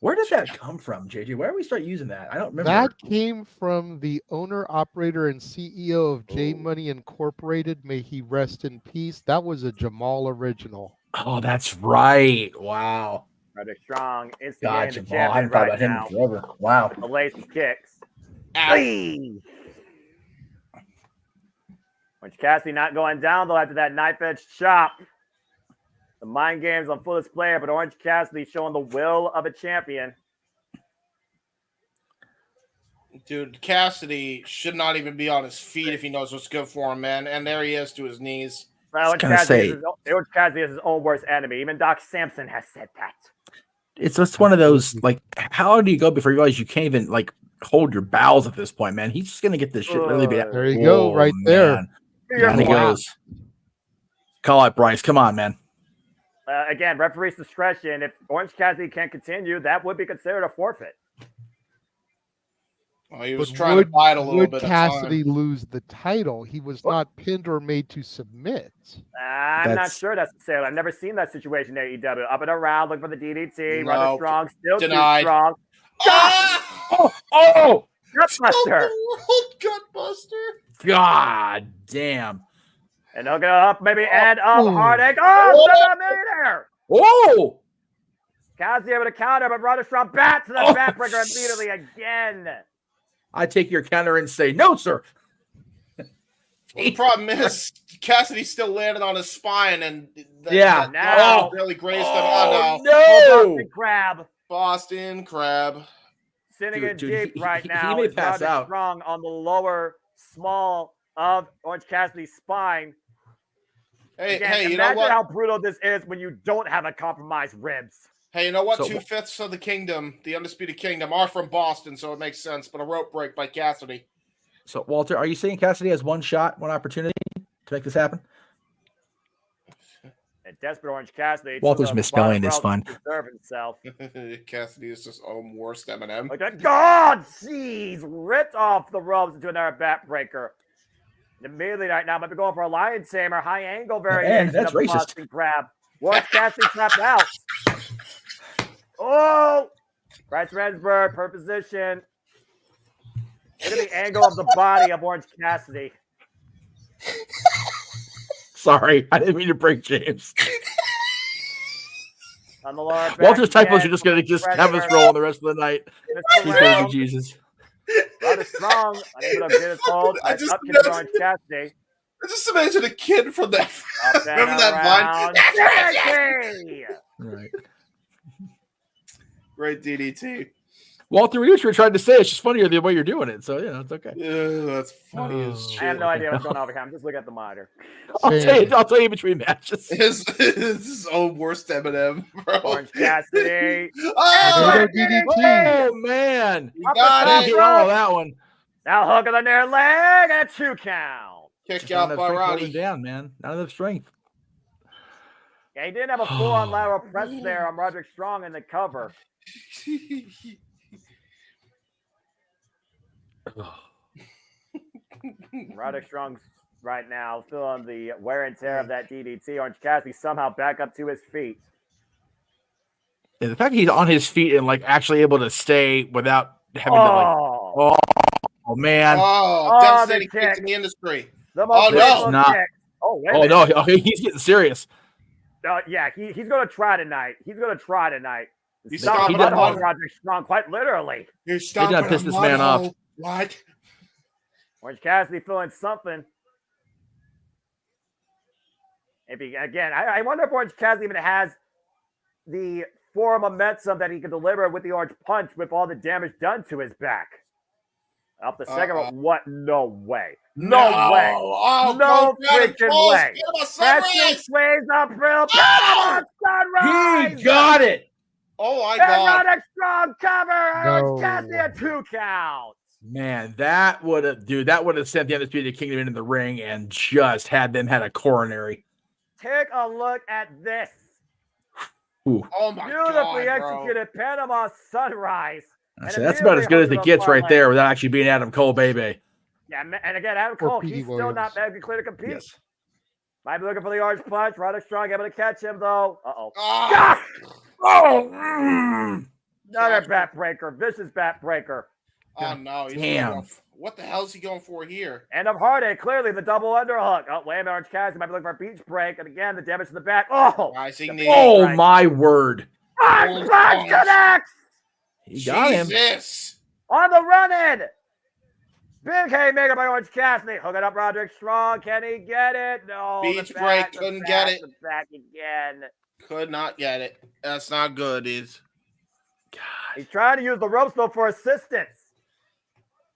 Where did that come from, JJ? Where did we start using that? I don't remember. That came from the owner, operator, and CEO of J Money Incorporated. May he rest in peace. That was a Jamal original. Oh, that's right. Wow. Roderick Strong God, instigating the Jamal. I haven't thought about him forever. Wow. The lace kicks. Orange Cassidy not going down though after that knife edge chop. The mind games on full display, but Orange Cassidy showing the will of a champion. Dude, Cassidy should not even be on his feet if he knows what's good for him, man. And there he is to his knees. Orange Cassidy is his own worst enemy. Even Doc Samson has said that. It's just one of those, like, how do you go before you realize you can't even, like, hold your bowels at this point, man? He's just going to get this shit really bad. There you go, right there. And he goes, call it, Bryce. Come on, man. Again, referee's discretion. If Orange Cassidy can't continue, that would be considered a forfeit. Well, he was trying to bite a little bit. Would Cassidy lose the title? He was not pinned or made to submit. I'm not sure necessarily. I've never seen that situation in AEW. Up and around, looking for the DDT. No. Rather strong, still Denied. too strong. Gutbuster. Gutbuster. God damn. And hook it up, maybe end up heartache. Oh, Son Millionaire. Oh! Cassidy able to counter, but rather strong bat to the backbreaker immediately again. I take your counter and say, no, sir. Well, the problem is Cassidy's still landing on his spine, and now really grazed him. No. Boston Crab. Boston Crab. Sitting in deep right he now. may Is pass rather out. strong on the lower small of Orange Cassidy's spine. Hey, Again, hey, you know imagine what? how brutal this is when you don't have a compromised ribs. Hey, you know what? So- 2/5 of the kingdom, the Undisputed Kingdom, are from Boston, so it makes sense. But a rope break by Cassidy. So, Walter, are you saying Cassidy has one shot, one opportunity to make this happen? And desperate Orange Cassidy. Walter's misspelling this fun. Preserve himself. Cassidy is just own worst Eminem. God, jeez, ripped off the ropes into another backbreaker. Immediately right now, might be going for a lion tamer, high angle variation that's of the racist. Boston Crab. Orange Cassidy tapped out. Oh, Bryce Rensburg, per position. Look at the angle of the body of Orange Cassidy. Sorry, I didn't mean to break James. On the lower back Walter's typos again. are just going to just Pressure. have us rolling the rest of the night. Mr. Sweet baby Round. Jesus. Rather strong. Unable to get his hold. I just Up to imagine- Orange Cassidy. I just imagine a kid from that. Up and Remember that around. vine? DDT. Right. Great DDT. Walter, we knew what you were trying to say. It's just funnier the way you're doing it. So, it's okay. Yeah, that's funny as shit. I have no idea what's going on over here. I'm just looking at the monitor. I'll tell you between matches. His own worst Eminem, bro. Orange Cassidy. Oh, Oh, man. you got I it. hit all of that one. Now hook of the near leg and 2 count. Kick Just none out of by strength holding Roddy. down, man. None of the strength. Yeah, he didn't have a full-on lateral press there on Roderick Strong in the cover. Roderick Strong's right now feeling the wear and tear of that DDT. Orange Cassidy somehow back up to his feet. And the fact that he's on his feet and actually able to stay without having to man. Oh, devastating the kick kick. in the industry. The most no. painful Not. kick. Oh, wait a Oh, minute. no. He's getting serious. Yeah, he's going to try tonight. He's going to try tonight. He's Stop stomping on on- Roderick Strong, quite literally. You're They're stomping gonna piss a this man off. mudhole. What? Orange Cassidy feeling something. If he, again, I wonder if Orange Cassidy even has the form momentum that he can deliver with the orange punch with all the damage done to his back. Up the second one. What? No way. No way. Oh, No go down and freaking close. way. Get him a Cassidy sunrise. sways uphill. Oh! Sunrise. He got it. Oh, my And God. Roderick Strong cover. No. Orange Cassidy a 2 count. Man, that would have sent the Undisputed Kingdom into the ring and just had them had a coronary. Take a look at this. Ooh. Oh, my Beautifully God, bro. executed Panama Sunrise. That's about as good as it gets right there without actually being Adam Cole, baby. Yeah, and again, Adam Cole, Petey he's still Williams. not medically clear to compete. Yes. Might be looking for the orange punch. Roderick Strong able to catch him, though. Uh-oh. Ah! Oh, Another backbreaker. Vicious backbreaker. Oh, no. He's Damn. going for- what the hell is he going for here? End of heartache. Clearly, the double underhook. Oh, wait a minute. Orange Cassidy might be looking for a beach break. And again, the damage to the back. Oh! Rising knee. Oh, Right. my word. Orange punch connects! He got him. Jesus. On the run-in! Big haymaker by Orange Cassidy. Hook it up, Roderick Strong. Can he get it? No. Beach the back, break, the couldn't back, get it. The back again. Could not get it. That's not good, is. He's trying to use the ropes, though, for assistance.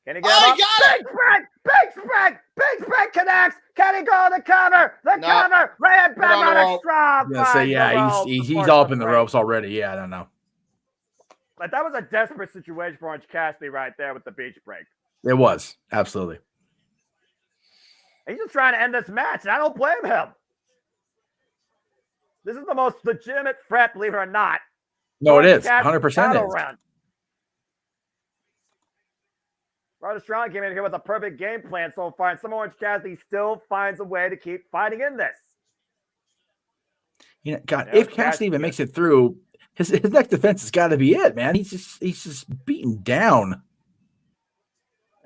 Can he get him up? Got Big spread connects. Can he go the cover? Cover. Right back on a strong. He's all up in the ropes already. Yeah, I don't know. But that was a desperate situation for Orange Cassidy right there with the beach break. It was. Absolutely. He's just trying to end this match, and I don't blame him. This is the most legitimate threat, believe it or not. No, it is. 100% is. Roderick Strong came in here with a perfect game plan so far, and somehow Orange Cassidy still finds a way to keep fighting in this. You know, God, if Cassidy even makes it through, his next defense has got to be it, man. He's just beaten down.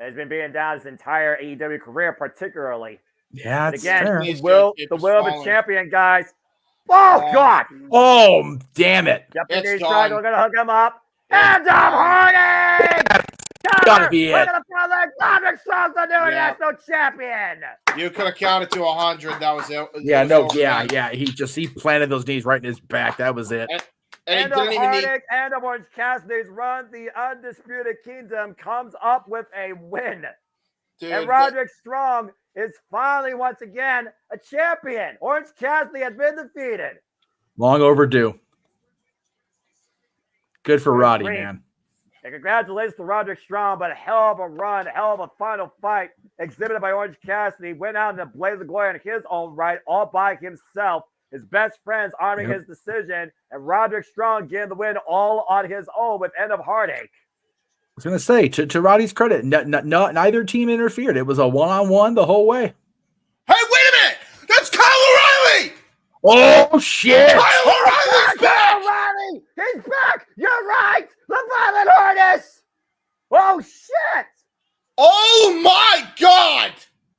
He's been beaten down his entire AEW career, particularly. Yeah, and again, the will of the champion, guys. Oh, God! Oh, damn it! Japanese Dragon, we're gonna hook him up. And I'm Hardy! Gotta be it. Roderick Strong's the new national champion. You could have counted to 100. That was it. He planted those knees right in his back. That was it. And Hardick and Orange Cassidy's run, the Undisputed Kingdom comes up with a win. Dude, and Roderick Strong is finally, once again, a champion. Orange Cassidy has been defeated. Long overdue. Good for Roddy, man. And congratulations to Roderick Strong, but a hell of a run, hell of a final fight exhibited by Orange Cassidy. Went out in a blaze of glory in his own right, all by himself. His best friends honoring his decision, and Roderick Strong getting the win all on his own with End of Heartache. I was going to say, to Roddy's credit, neither team interfered. It was a one-on-one the whole way. Hey, wait a minute! That's Kyle O'Reilly! Oh, shit! Kyle O'Reilly's back! O'Reilly! He's back! You're right! The Violent Harness! Oh, shit! Oh, my God!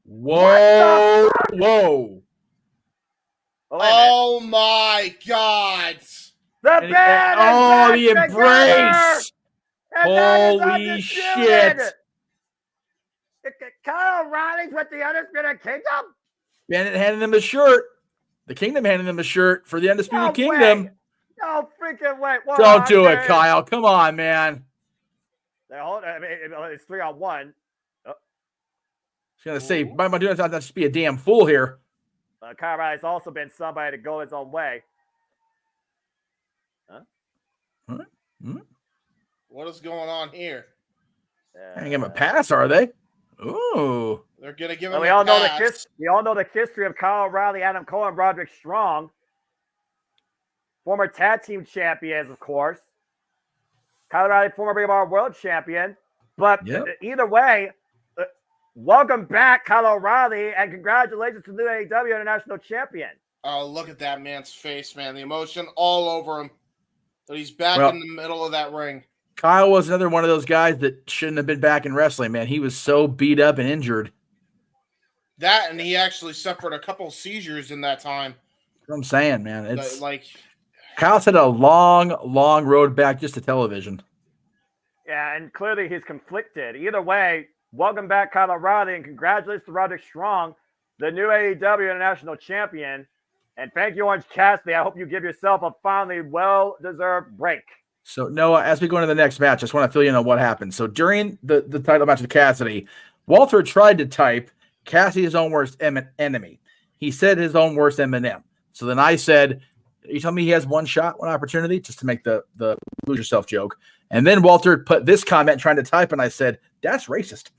Whoa! Whoa! Oh, my God! The band! The embrace! Holy shit! Kyle O'Reilly's with the Undisputed Kingdom? Bandit handed him a shirt. The Kingdom handed him a shirt for the Undisputed Kingdom. No freaking way. Don't do it, Kyle. Come on, man. It's 3-on-1. I was going to say, might do not just be a damn fool here. Kyle O'Reilly's also been somebody to go his own way. What is going on here? Gonna give him a pass, are they? Ooh. They're gonna give him we all know the history of Kyle O'Reilly, Adam Cole, and Roderick Strong. Former tag team champions, of course. Kyle O'Reilly, former Ring of Honor World Champion. But either way, welcome back, Kyle O'Reilly, and congratulations to the new AEW International Champion. Oh, look at that man's face, man. The emotion all over him. That he's back in the middle of that ring. Kyle was another one of those guys that shouldn't have been back in wrestling, man. He was so beat up and injured. That, and he actually suffered a couple seizures in that time. That's what I'm saying, man. It's like Kyle's had a long, long road back just to television. Yeah, and clearly he's conflicted. Either way, welcome back, Kyle O'Reilly, and congratulations to Roderick Strong, the new AEW International Champion. And thank you, Orange Cassidy. I hope you give yourself a finally well-deserved break. So, Noah, as we go into the next match, I just want to fill you in on what happened. So, during the title match with Cassidy, Walter tried to type Cassidy's own worst enemy. He said his own worst Eminem. So then I said, you tell me he has one shot, one opportunity, just to make the lose yourself joke. And then Walter put this comment trying to type, and I said, that's racist.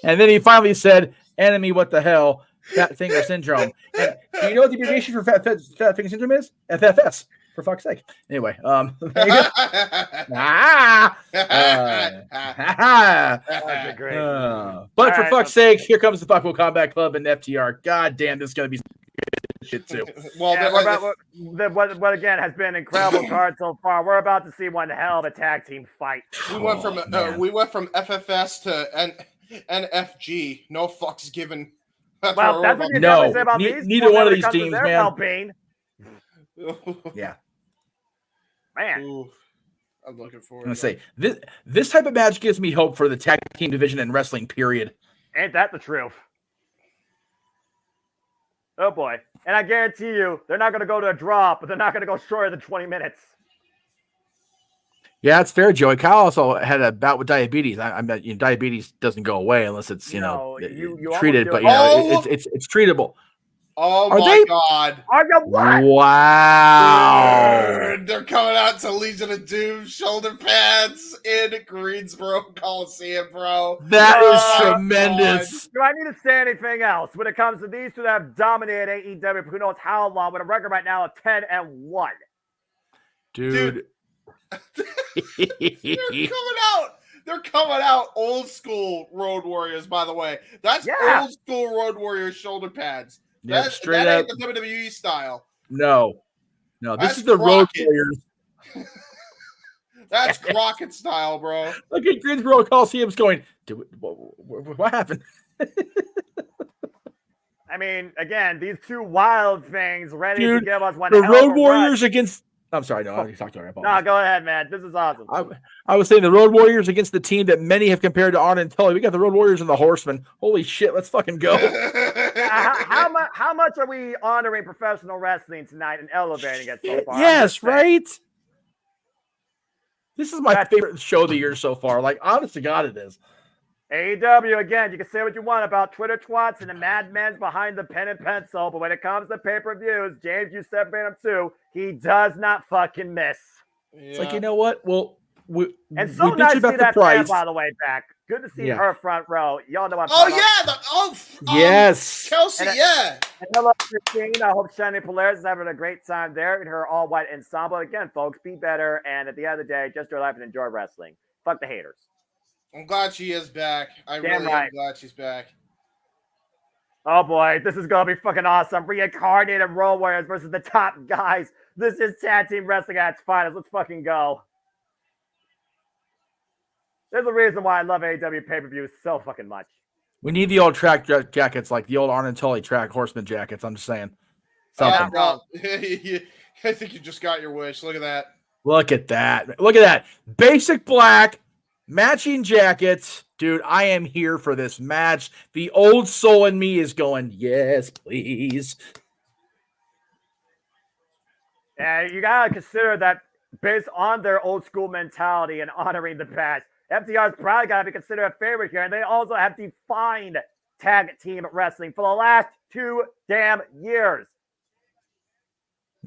And then he finally said, enemy, what the hell, fat finger syndrome. And do you know what the abbreviation for fat finger syndrome is? FFS. For fuck's sake. Anyway, there you go. But for fuck's sake, here comes the Fuckable Combat Club and FTR. God damn, this is going to be shit too. Well, what again has been an incredible card so far. We're about to see one hell of a tag team fight. We went from FFS to NFG. No fucks given. Well, that's what you definitely say about these. Neither one of these teams, man. Well-being. Yeah. Man. Ooh, I'm looking forward. I'm gonna say this type of match gives me hope for the tag team division in wrestling. Period. Ain't that the truth? Oh boy. And I guarantee you, they're not going to go to a draw, but they're not going to go shorter than 20 minutes. Yeah, it's fair, Joey. Kyle also had a bout with diabetes. Diabetes doesn't go away unless it's you treated, but it's treatable. Oh Are my they? God! Are you what? Wow! Dude, they're coming out to Legion of Doom shoulder pads in Greensboro Coliseum, bro. That is tremendous. Do I need to say anything else when it comes to these two that have dominated AEW for who knows how long with a record right now of 10-1? Dude. They're coming out old school Road Warriors, by the way. That's old school Road Warriors shoulder pads. Yeah, straight that up. ain't the WWE style. No, this That's is the Crockett. Road Warriors. That's Crockett style, bro. Look at Greensboro Coliseum's going, what happened? I mean, again, these two wild things ready Dude, to give us one. the Road Warriors against. I'm sorry, no, you talked to her. No, go ahead, man. This is awesome. I was saying the Road Warriors against the team that many have compared to Arn and Tully. We got the Road Warriors and the Horsemen. Holy shit, let's fucking go. How much are we honoring professional wrestling tonight and elevating it so far? Yes, right? This is my favorite show of the year so far. Like, honest to God, it is. AEW, again, you can say what you want about Twitter twats and the madmen behind the pen and pencil, but when it comes to pay-per-views, James, you separated him too. He does not fucking miss. It's like, you know what? Well, we nice to see that fan, by the way, back. Good to see her front row. Y'all know what I'm talking about. Yes. Kelsey, And hello, Christine. I hope Shani Polaris is having a great time there in her all-white ensemble. Again, folks, be better, and at the end of the day, just your life and enjoy wrestling. Fuck the haters. I'm glad she is back. I really am glad she's back. Oh boy, this is gonna be fucking awesome. Reincarnated Road Warriors versus the top guys. This is tag team wrestling at its finest. Let's fucking go. There's a reason why I love AEW pay-per-views so fucking much. We need the old track jackets, like the old Arn and Tully track horseman jackets. I'm just saying. Something. I think you just got your wish. Look at that. Look at that. Look at that. Basic black. Matching jackets. Dude, I am here for this match. The old soul in me is going, yes, please. Yeah, you got to consider that based on their old school mentality and honoring the past, FTR's probably got to be considered a favorite here. And they also have defined tag team wrestling for the last 2 damn years.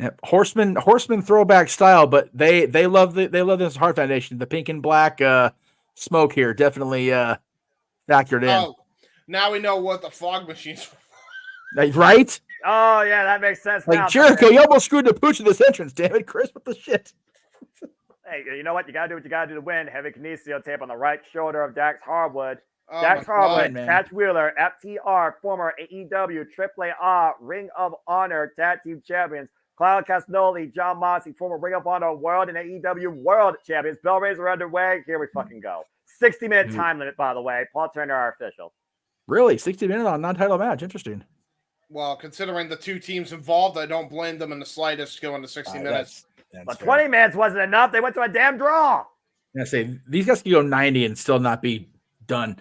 Yep. Horseman throwback style, but they love this Heart Foundation. The pink and black smoke here definitely factored in. Oh, now we know what the fog machines were. Right? Oh yeah, that makes sense. Like now, Jericho, you almost screwed the pooch of this entrance, damn it, Chris. What the shit? Hey, you know what? You gotta do what you gotta do to win. Heavy kinesio tape on the right shoulder of Dax Harwood. Oh, Dax Harwood, man. Patch Wheeler, FTR, former AEW, AAA, Ring of Honor Tag Team Champions. Cloud Castagnoli, John Moxley, former Ring of Honor World and AEW World Champions. Bell raises are underway. Here we fucking go. 60-minute time limit, by the way. Paul Turner, our official. Really? 60 minutes on a non-title match. Interesting. Well, considering the two teams involved, I don't blame them in the slightest going to 60 minutes. But 20 minutes wasn't enough. They went to a damn draw. I say these guys can go 90 and still not be done.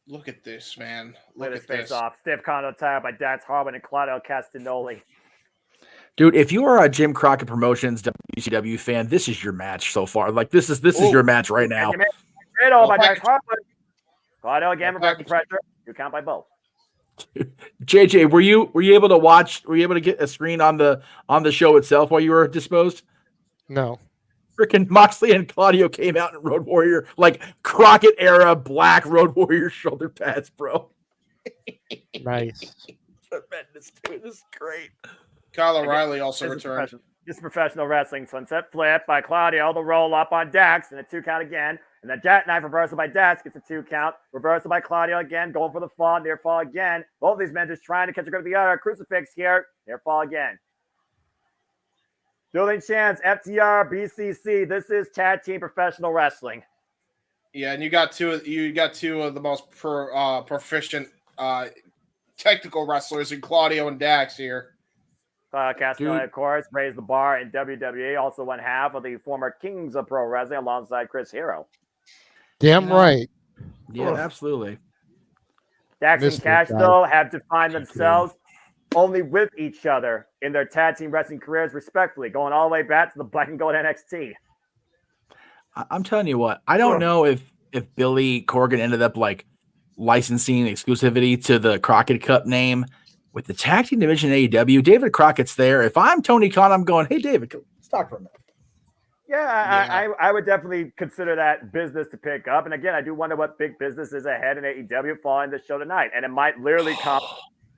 Look at this, man. Look at this. Off. Stiff condo tie by Dax Harwood and Claudio Castagnoli. Dude, if you are a Jim Crockett Promotions WCW fan, this is your match so far. Like this is your match right now. By Dax Harwood. Claudio again reverse the pressure. You count by both. JJ, were you able to watch? Were you able to get a screen on the show itself while you were disposed? No. Freaking Moxley and Claudio came out in Road Warrior, like Crockett era black Road Warrior shoulder pads, bro. Nice. Tremendous, dude. This is great. Kyle O'Reilly also returned. This is professional wrestling. Sunset flip by Claudio. The roll up on Dax and a 2 count again. And the jackknife reversal by Dax gets a 2 count. Reversal by Claudio again. Going for the fall. Near fall again. Both of these men just trying to catch a grip of the other. Crucifix here. Near fall again. Building chance. FTR, BCC. This is tag team professional wrestling. Yeah, and you got two of the most proficient technical wrestlers in Claudio and Dax here. Castagnoli, of course, raised the bar in WWE. Also one half of the former Kings of Pro Wrestling alongside Chris Hero. Damn right. Yeah, absolutely. Dax and Cash, though, have defined themselves only with each other in their tag team wrestling careers, respectfully, going all the way back to the Black and Gold NXT. I'm telling you what, I don't know if Billy Corgan ended up like licensing exclusivity to the Crockett Cup name with the tag team division AEW. David Crockett's there. If I'm Tony Khan, I'm going, hey, David, let's talk for a minute. Yeah, I would definitely consider that business to pick up. And again, I do wonder what big business is ahead in AEW following the show tonight. And it might literally come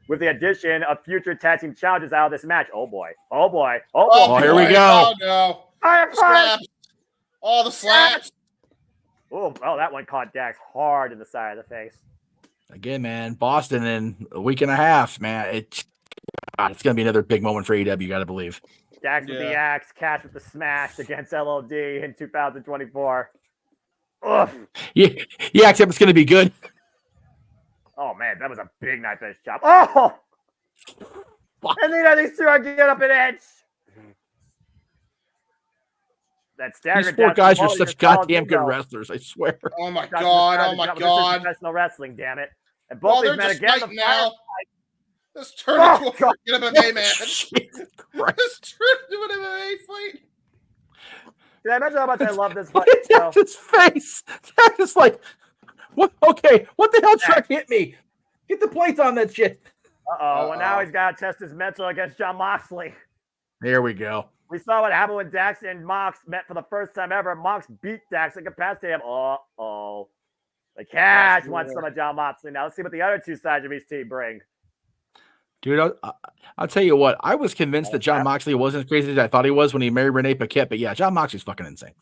with the addition of future tag team challenges out of this match. Oh boy. Oh boy. Oh boy. Oh, here we go. Oh no. I am Slaps. All the slaps. Oh, that one caught Dax hard in the side of the face. Again, man, Boston in a week and a half, man. It's going to be another big moment for AEW, you got to believe. Dax with the axe, Cash with the smash against LOD in 2024. Ugh. Yeah, except it's going to be good. Oh, man, that was a big knife edge chop. Oh! And then these two are getting up an edge. That stagger. These four guys are such goddamn good wrestlers, I swear. Oh, my God. Oh, my God. Professional wrestling, damn it. And both these men again. Let's turn into a freaking MMA match. Let's turn into an MMA fight. Did I mention how much I love this fight? Look at his face. That's just like, what? Okay, what the hell truck hit me? Get the plates on that shit. Well, now he's got to test his mental against Jon Moxley. There we go. We saw what happened when Dax and Mox met for the first time ever. Mox beat Dax and incapacitated him. Uh-oh. The Cash wants some of Jon Moxley. Now let's see what the other two sides of each team bring. Dude, I'll tell you what. I was convinced that Jon Moxley wasn't as crazy as I thought he was when he married Renee Paquette. But yeah, Jon Moxley's fucking insane.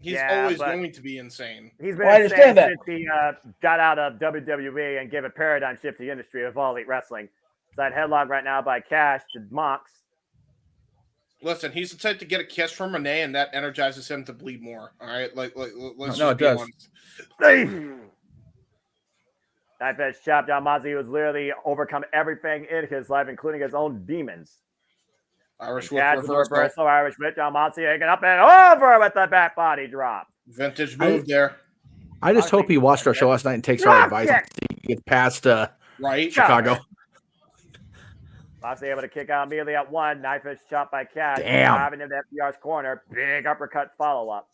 He's always going to be insane. He's been insane since he got out of WWE and gave a paradigm shift to the industry of All Elite Wrestling. Side headlock right now by Cash to Mox. Listen, he's the type to get a kiss from Renee, and that energizes him to bleed more. All right, let's no, it does. Knife edge chop. Jon Moxley was literally overcome everything in his life, including his own demons. Irish whip reversal. Irish whip. Jon Moxley taking up and over with the back body drop. Vintage move there. I just hope he watched our show last night and takes our advice to get past Chicago. Moxley able to kick out immediately at one. Knife edge chop by Cash. Damn. Driving into FDR's corner. Big uppercut follow-up.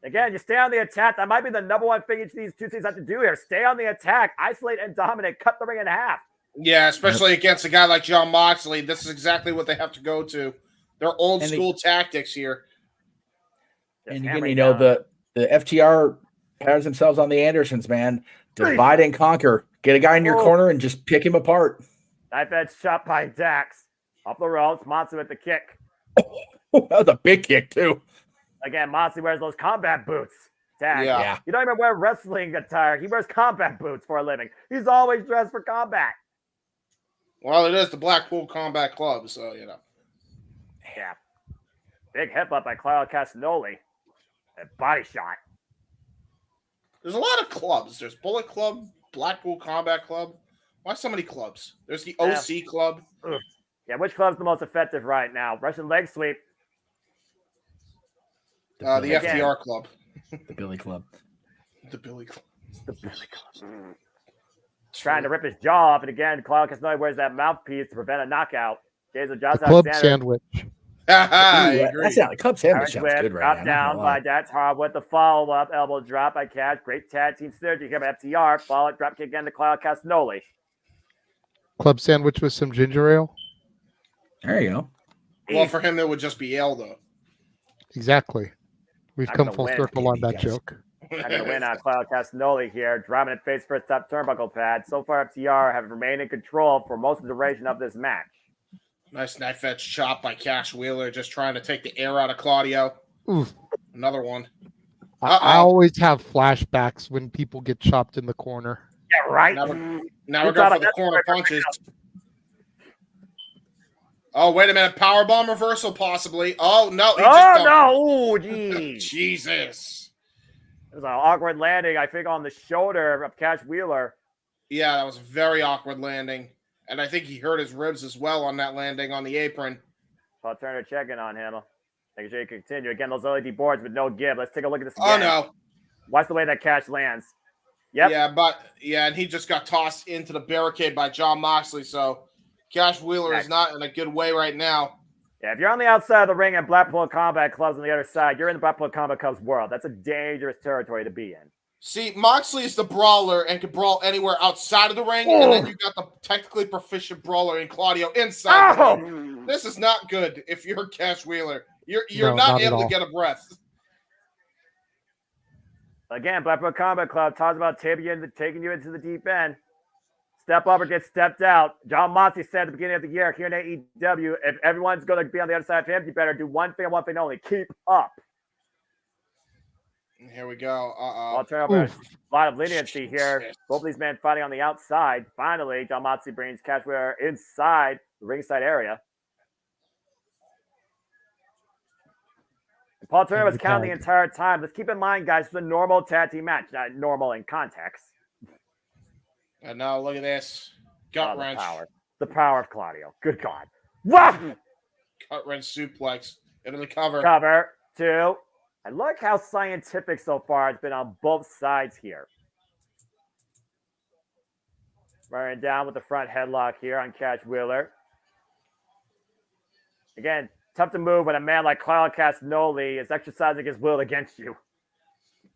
Again, you stay on the attack. That might be the number one thing each of these two teams have to do here. Stay on the attack, isolate and dominate, cut the ring in half. Yeah, especially against a guy like Jon Moxley. This is exactly what they have to go to. They're old school tactics here. And again, the FTR patterns themselves on the Andersons, man. Divide and conquer. Get a guy in your corner and just pick him apart. Knife edge shot by Dax. Up the ropes, Moxley with the kick. That was a big kick, too. Again, Moxley wears those combat boots. Tag. Yeah. You don't even wear wrestling attire. He wears combat boots for a living. He's always dressed for combat. Well, it is the Blackpool Combat Club, so, you know. Yeah. Big headbutt by Claudio Castagnoli. A body shot. There's a lot of clubs. There's Bullet Club, Blackpool Combat Club. Why so many clubs? There's the OC Club. Yeah, which club's the most effective right now? Russian leg sweep. The FTR Club. The Billy Club. The Billy Club. The Billy Club. Trying to rip his jaw off, and again, Claudio Castagnoli wears that mouthpiece to prevent a knockout. Club sandwich. I agree. That sounds like club sandwich sounds good right now. Drop down by Dax Hard with the follow-up. Elbow drop by Cash. Great tag team synergy here by FTR. Follow it, drop kick again to Claudio Castagnoli. Club sandwich with some ginger ale. There you go. Well, for him, it would just be ale, though. Exactly. We've come full circle on that joke. I'm going to win on Claudio Castagnoli here. Driving it face first top turnbuckle pad. So far, FTR have remained in control for most of the duration of this match. Nice knife edge chop by Cash Wheeler, just trying to take the air out of Claudio. Oof. Another one. I always have flashbacks when people get chopped in the corner. Yeah, right. Now we're going for the corner punches. Oh, wait a minute. Powerbomb reversal, possibly. Oh, no. Oh, geez. Jesus. It was an awkward landing, I think, on the shoulder of Cash Wheeler. Yeah, that was a very awkward landing. And I think he hurt his ribs as well on that landing on the apron. Paul Turner checking on him. Making sure you can continue. Again, those LED boards with no give. Let's take a look at this again. Oh, no. Watch the way that Cash lands. Yep. Yeah, and he just got tossed into the barricade by Jon Moxley, so Cash Wheeler is not in a good way right now. Yeah, if you're on the outside of the ring and Blackpool Combat Club's on the other side, you're in the Blackpool Combat Club's world. That's a dangerous territory to be in. See, Moxley is the brawler and can brawl anywhere outside of the ring, and then you got the technically proficient brawler in Claudio inside the ring. This is not good if you're Cash Wheeler. You're not able to get a breath. Again, Blackpool Combat Club talks about taking you into the deep end. Step up or get stepped out. John Moxley said at the beginning of the year here in AEW, if everyone's going to be on the other side of him, you better do one thing and one thing only. Keep up. Here we go. I'll turn over a lot of leniency here. Both of these men fighting on the outside. Finally, John Moxley brings Cash Wheeler inside the ringside area. And Paul Turner was counting the entire time. Let's keep in mind, guys, it's a normal tag team match, not normal in context. And now look at this. Gut wrench. The power of Claudio. Good God. Woof! Gut wrench suplex into the cover. Cover. 2. I like how scientific so far it's been on both sides here. Running down with the front headlock here on Cash Wheeler. Again, tough to move when a man like Claudio Castagnoli is exercising his will against you.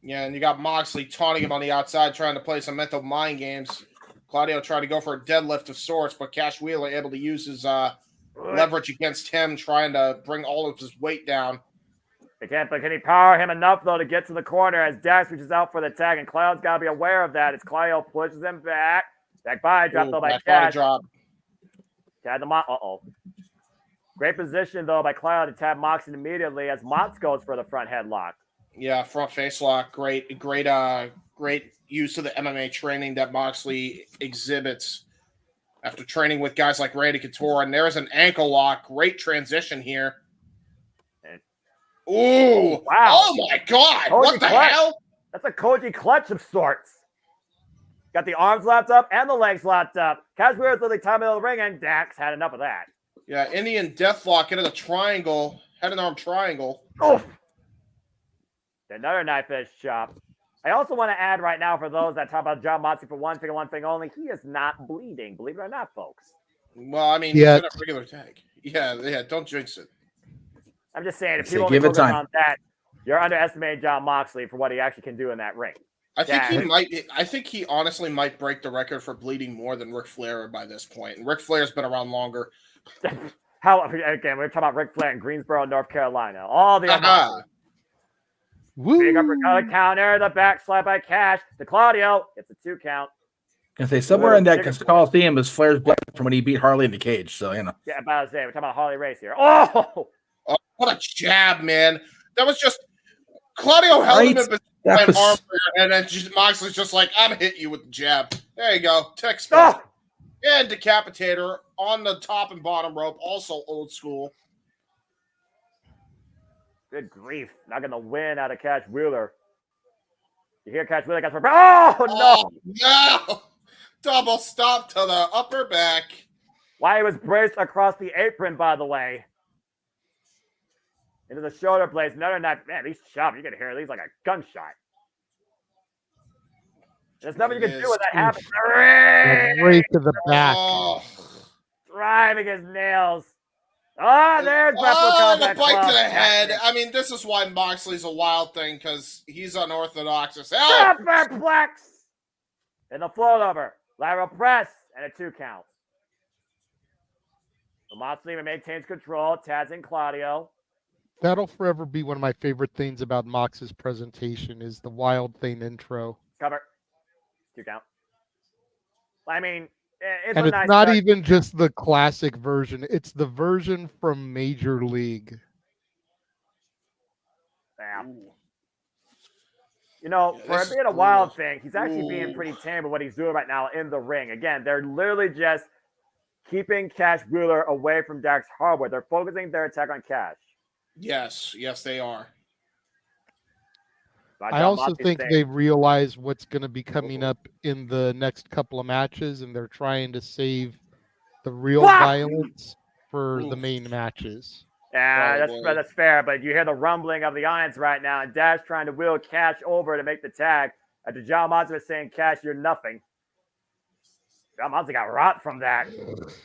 Yeah, and you got Moxley taunting him on the outside, trying to play some mental mind games. Claudio tried to go for a deadlift of sorts, but Cash Wheeler able to use his leverage against him, trying to bring all of his weight down. But can he power him enough, though, to get to the corner as Dax reaches out for the tag, and Claudio's got to be aware of that as Claudio pushes him back. Back body drop, though, by Cash. Tag the Uh-oh. Great position, though, by Claudio to tap Moxley immediately as Mox goes for the front headlock. Yeah, front face lock. Great use of the MMA training that Moxley exhibits after training with guys like Randy Couture. And there's an ankle lock. Great transition here. Ooh! Wow! Oh my God! Koji what the clutch. hell? That's a Koji clutch of sorts. Got the arms locked up and the legs locked up. Cash Wheeler's literally time of the ring, and Dax had enough of that. Yeah, Indian Deathlock into the triangle, head and arm triangle. Oof! Another knife edge chop. I also want to add right now for those that talk about John Moxley for one thing only, he is not bleeding. Believe it or not, folks. Well, I mean, he's in a regular tag. Yeah, don't jinx it. I'm just saying, if people only focus on that, you're underestimating John Moxley for what he actually can do in that ring. I think he honestly might break the record for bleeding more than Ric Flair by this point. And Ric Flair's been around longer. Again, we're talking about Ric Flair in Greensboro, North Carolina. All the big uppercut counter, the back slide by Cash to Claudio. It's a 2 count. I say somewhere in that Coliseum is Flair's blood from when he beat Harley in the cage. So Yeah, about to say we're talking about Harley Race here. Oh, what a jab, man! That was just Claudio held him in an arm, and then Moxley's just like, "I'm hitting you with the jab." There you go, text and decapitator on the top and bottom rope, also old school. Good grief! Not gonna win out of Cash Wheeler. You hear Cash Wheeler got for no! Double stop to the upper back. Why he was braced across the apron, by the way. Into the shoulder blades. Another knife. Man, these chops, you can hear these like a gunshot. There's nothing you can do when that happens. Right to the back. Driving his nails. There's the bite to the head. I mean, this is why Moxley's a wild thing, because he's unorthodox as hell. Superplex! And the float over. Lateral press. And a 2 count. So Moxley maintains control. Taz and Claudio. That'll forever be one of my favorite things about Mox's presentation is the Wild Thing intro. Cover. 2 count. I mean, it's not even just the classic version. It's the version from Major League. Yeah. You know, for it being a Wild Thing, he's actually being pretty tame with what he's doing right now in the ring. Again, they're literally just keeping Cash Wheeler away from Dax Harwood. They're focusing their attack on Cash. Yes, they are. I also think they realize what's going to be coming up in the next couple of matches, and they're trying to save the real violence for the main matches. Yeah, that's fair, but you hear the rumbling of the irons right now, and Dash trying to wheel Cash over to make the tag. After John Moxley was saying, Cash, you're nothing. John Moxley got rot from that.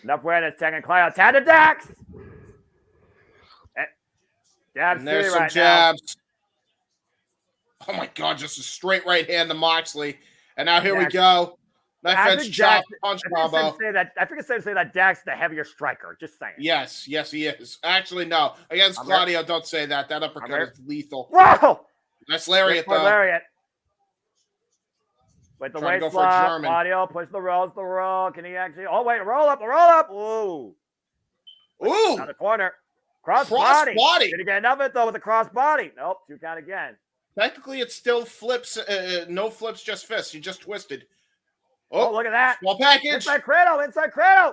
Enough awareness, taking Claudio. Tag to Dax. Jab And there's City some right jabs. Oh my God, just a straight right hand to Moxley. And now here we Dax. go. Knife I edge think chop, Dax, punch I think it's safe combo. to say that, I think it's safe to say that Dax is the heavier striker. Just saying. Yes, he is. Actually, no. Against Claudio, don't say that. That uppercut is lethal. Whoa! Nice lariat, though. Lariat. With the Trying to waist go for a lock, German. Claudio push the roll. Can he actually? Oh wait, roll up. Ooh. Ooh. Down the corner. Cross body. Did he get enough of it though with the cross body? Nope. 2 count again. Technically, it still flips. No flips, just fists. He just twisted. Oh, look at that. Small package. Inside cradle.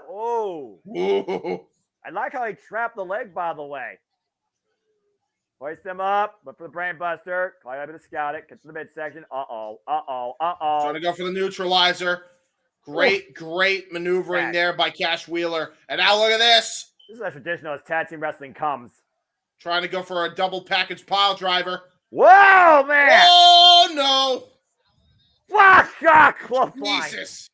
Oh. Ooh. I like how he trapped the leg, by the way. Hoist him up. Look for the brain buster. Claudio able to scout it. Get to the midsection. Uh-oh. Trying to go for the neutralizer. Great maneuvering there by Cash Wheeler. And now look at this. This is as traditional as tag team wrestling comes. Trying to go for a double package pile driver. Whoa, man! Oh, no. Fuck! Close line. Jesus.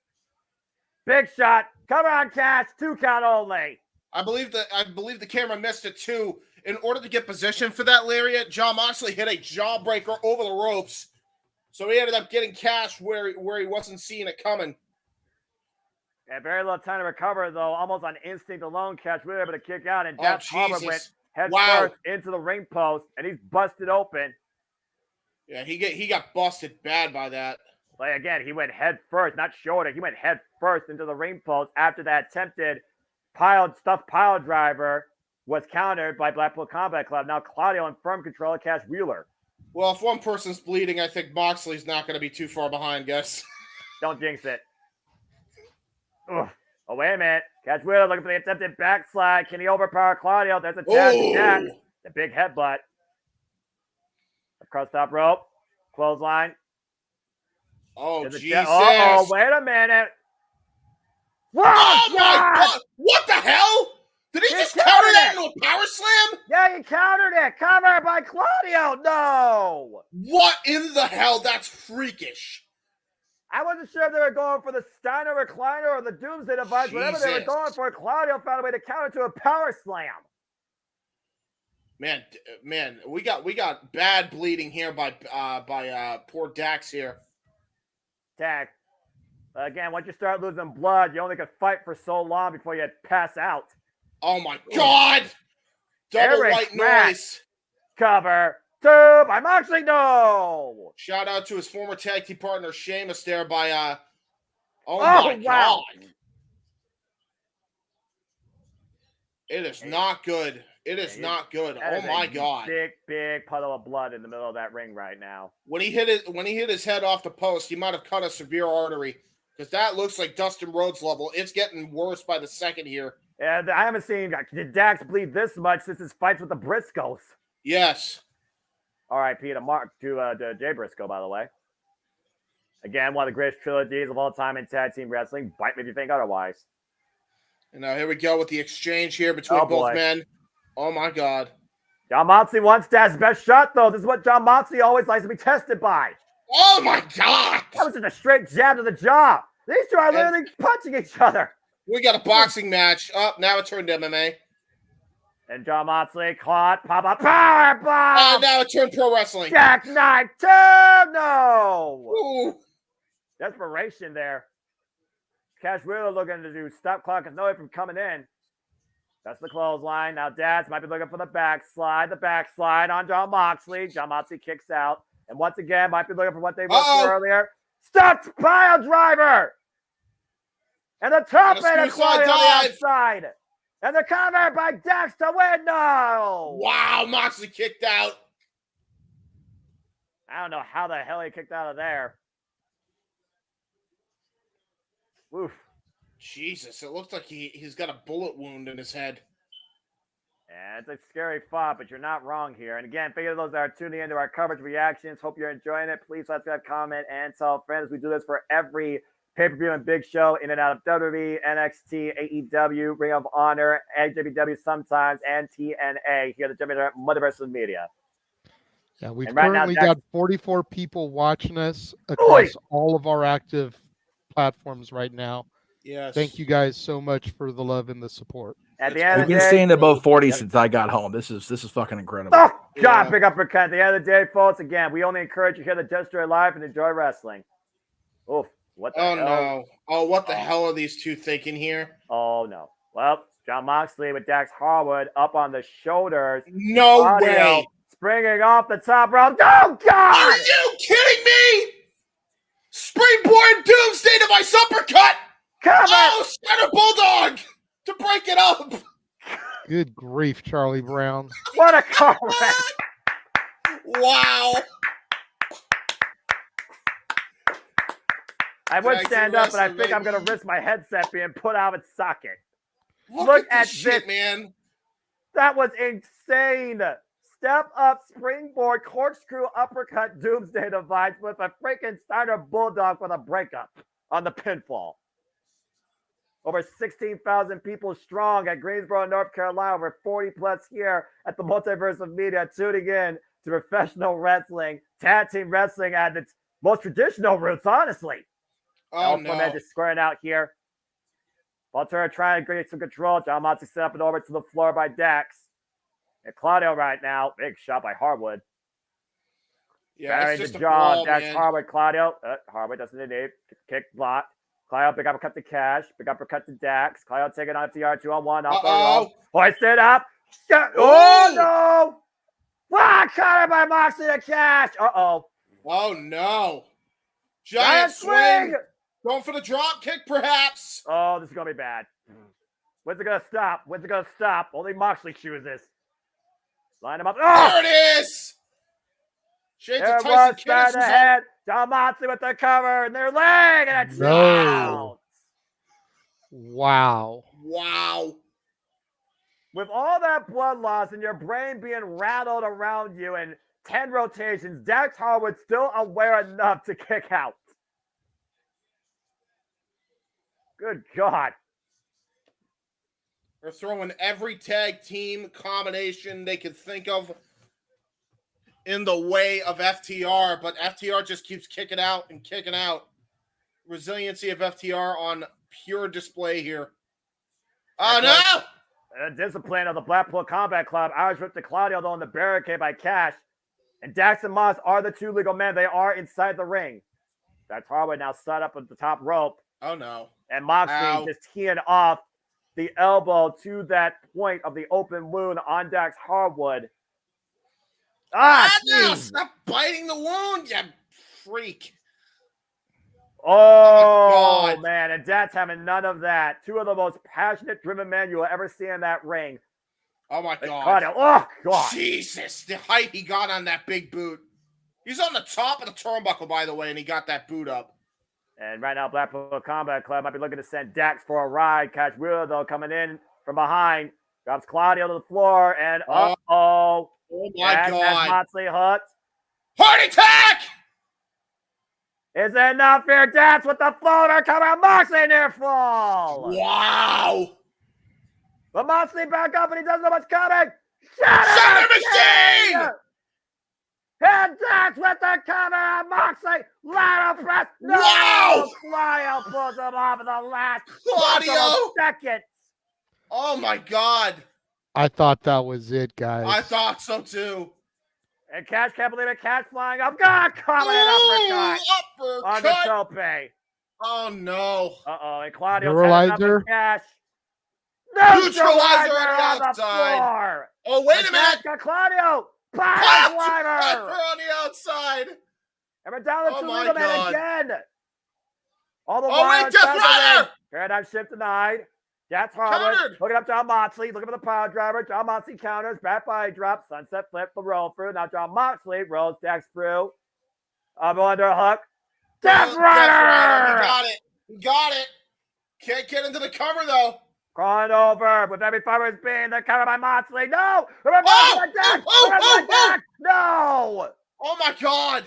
Big shot. Cover on Cash. 2 count only. I believe the camera missed it too. In order to get position for that lariat, John Moxley hit a jawbreaker over the ropes. So he ended up getting Cash where he wasn't seeing it coming. Yeah, very little time to recover, though. Almost on instinct alone, Cash was able to kick out, and Dax Harbour went head first into the ring post, and he's busted open. Yeah, he got busted bad by that. Like, again, he went head first, not shoulder. He went head first into the ring post after that attempted stuffed pile driver was countered by Blackpool Combat Club. Now Claudio in firm control of Cash Wheeler. Well, if one person's bleeding, I think Moxley's not going to be too far behind, guys. Don't jinx it. Ugh. Oh, wait a minute. Cash Wheeler looking for the attempted backslide. Can he overpower Claudio? There's a tap. The big headbutt. Across top rope. Clothesline. Oh, Jesus. Oh, wait a minute. Whoa, oh, my God. What the hell? Did he just counter that into a power slam? Yeah, he countered it. Covered by Claudio. No. What in the hell? That's freakish. I wasn't sure if they were going for the Steiner recliner or the Doomsday device. Whatever they were going for, Claudio found a way to counter to a power slam. Man, we got bad bleeding here by poor Dax here. Dax. Again, once you start losing blood, you only can fight for so long before you pass out. Oh my God! Double white noise. Cover 2 by Moxley. No. Shout out to his former tag team partner Sheamus there by oh my God. It is not good. It is not good. Oh my God. Big puddle of blood in the middle of that ring right now. When he hit his head off the post, he might have cut a severe artery. Because that looks like Dustin Rhodes level. It's getting worse by the second here. And I haven't seen Dax bleed this much since his fights with the Briscoes. Yes. R.I.P. to Jay Briscoe, by the way. Again, one of the greatest trilogies of all time in tag team wrestling. Bite me if you think otherwise. And now here we go with the exchange here between both men. Oh, my God. John Moxley wants Dax's best shot, though. This is what John Moxley always likes to be tested by. Oh, my God. That was just a straight jab to the jaw. These two are literally punching each other. We got a boxing match. Oh, now it turned MMA. And John Moxley caught, power bomb. Now it turned pro wrestling. Jackknife 2, no. Ooh. Desperation there. Cash Wheeler looking to do stop clock and no way from coming in. That's the clothesline. Now Dax might be looking for the backslide. The backslide on John Moxley. John Moxley kicks out. And once again, might be looking for what they looked for earlier. Stuffed pile driver. And the top end of Claudio on the outside. And the cover by Dax to win. No. Wow, Moxley kicked out. I don't know how the hell he kicked out of there. Oof. Jesus, it looks like he's got a bullet wound in his head. Yeah, it's a scary thought, but you're not wrong here. And again, thank you to those that are tuning into our coverage reactions. Hope you're enjoying it. Please subscribe, comment, and tell friends. We do this for every pay-per-view and big show in and out of WWE, NXT, AEW, Ring of Honor, AEW sometimes, and TNA here at the JMN Multiverse of Media. Yeah, we've currently got 44 people watching us across all of our active platforms right now. Yes. Thank you guys so much for the love and the support. At the end I've of the been day, staying above 40 since I got home. This is fucking incredible. oh God, big uppercut. At the end of the day, folks, again, we only encourage you here to just enjoy life and enjoy wrestling. Oof, what the hell? No. Oh, what the hell are these two thinking here? Oh, no. Well, John Moxley with Dax Harwood up on the shoulders. No Audio way. springing off the top rope. Oh, God! Are you kidding me? Springboard Doomsday device uppercut. Cover. Oh, Stunner Bulldog to break it up. Good grief, Charlie Brown. What a call. Wow. I would Jackson stand up, but I Wrestling, think I'm baby. going to risk my headset being put out of its socket. Look at this shit, man. That was insane. Step up, springboard, corkscrew, uppercut, Doomsday device with a freaking Steiner Bulldog for the breakup on the pinfall. Over 16,000 people strong at Greensboro, North Carolina. Over 40 plus here at the Multiverse of Media tuning in to professional wrestling, tag team wrestling at its most traditional roots, honestly. Oh, no. Just squaring out here. Volterra trying to get some control. John Moxley set up and over to the floor by Dax. And Claudio right now. Big shot by Harwood. Yeah, it's just the a jaw. brawl, Dax man. Harwood, Claudio. Harwood doesn't need kick block. Claudio, big uppercut to Cash. Big uppercut to Dax. Claudio taking on FTR 2-on-1. Off the rope. Hoisted up. Oh, no. Wow, caught by Moxley to Cash. Uh-oh. Oh, no. Giant swing. Going for the drop kick, perhaps. Oh, this is going to be bad. When's it going to stop? When's it going to stop? Only Moxley chooses. Line him up. Oh! There it is. Shades There of Tyson was straight ahead. John Moxley with the cover and their leg, and it's out. Wow. Wow. With all that blood loss and your brain being rattled around you and 10 rotations, Dax Harwood still aware enough to kick out. Good God. They're throwing every tag team combination they could think of in the way of FTR, but FTR just keeps kicking out and kicking out. Resiliency of FTR on pure display here. Oh, no! Discipline of the Blackpool Combat Club. Irish whip to Claudio, though, in the barricade by Cash. And Dax and Moss are the two legal men. They are inside the ring. Dax Harwood now set up at the top rope. Oh, no. And Moxley just teeing off the elbow to that point of the open wound on Dax Harwood. No, stop biting the wound, you freak. Oh man, and Dax having none of that. Two of the most passionate, driven men you will ever see in that ring. Oh, my God. Claudio. Oh, God. Jesus, the height he got on that big boot. He's on the top of the turnbuckle, by the way, and he got that boot up. And right now, Blackpool Combat Club might be looking to send Dax for a ride. Cash Wheeler, though, coming in from behind. Drops Claudio to the floor, and uh-oh. Oh, my Dax God. has Moxley hooked. Heart attack! Is it enough here? Dax with the floater coming on Moxley near fall. Wow. But Moxley back up, and he doesn't know what's coming. Shatter Machine! And Dax with the cover on Moxley. Ladder press. No! Wow! Claudio pulls him off in the last Claudio! second. Oh, my God. I thought that was it, guys. I thought so, too. And Cash can't believe it. Cash flying up. God, coming an uppercut. On the tope. Oh, no. Uh-oh. And Claudio Neuralizer. Cash. Neutralizer on on the outside. Floor. Oh, wait a minute. Got Claudio. Pile Driver on the outside. And we're down to two legal men again. All the wait, Death Rider. Paradigm shift denied. That's Harwood. Looking up John Moxley. Looking for the pile driver. John Moxley counters. Back body drop. Sunset flip. The roll through. Now John Moxley rolls Dax through. Under hook. Death Rider. He got it. He got it. Can't get into the cover, though. Crawling over with every fiber being the cover by Moxley. No! No! Oh my God!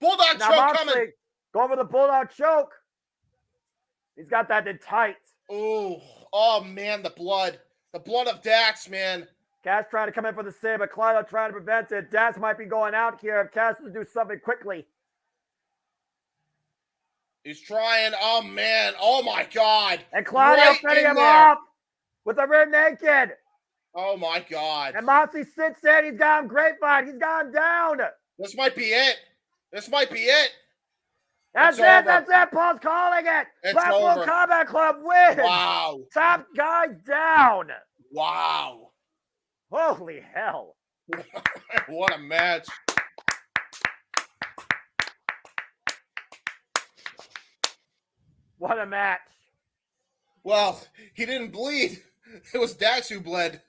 Bulldog now choke Moxley coming. Going for the Bulldog choke. He's got that in tight. Oh man, the blood of Dax, man. Cash trying to come in for the save, but Claudio trying to prevent it. Dax might be going out here if Cash will do something quickly. He's trying. Oh, man. Oh, my God. And Claudio right setting him there. up with the rear naked. Oh, my God. And Moxley sits in. He's got him grapevine. He's got him down. This might be it. This might be it. That's It's it. over. That's it. Paul's calling it. It's Blackpool over. Combat Club wins. Wow. Top guy down. Wow. Holy hell. What a match. What a match. Well, he didn't bleed. It was Dax who bled.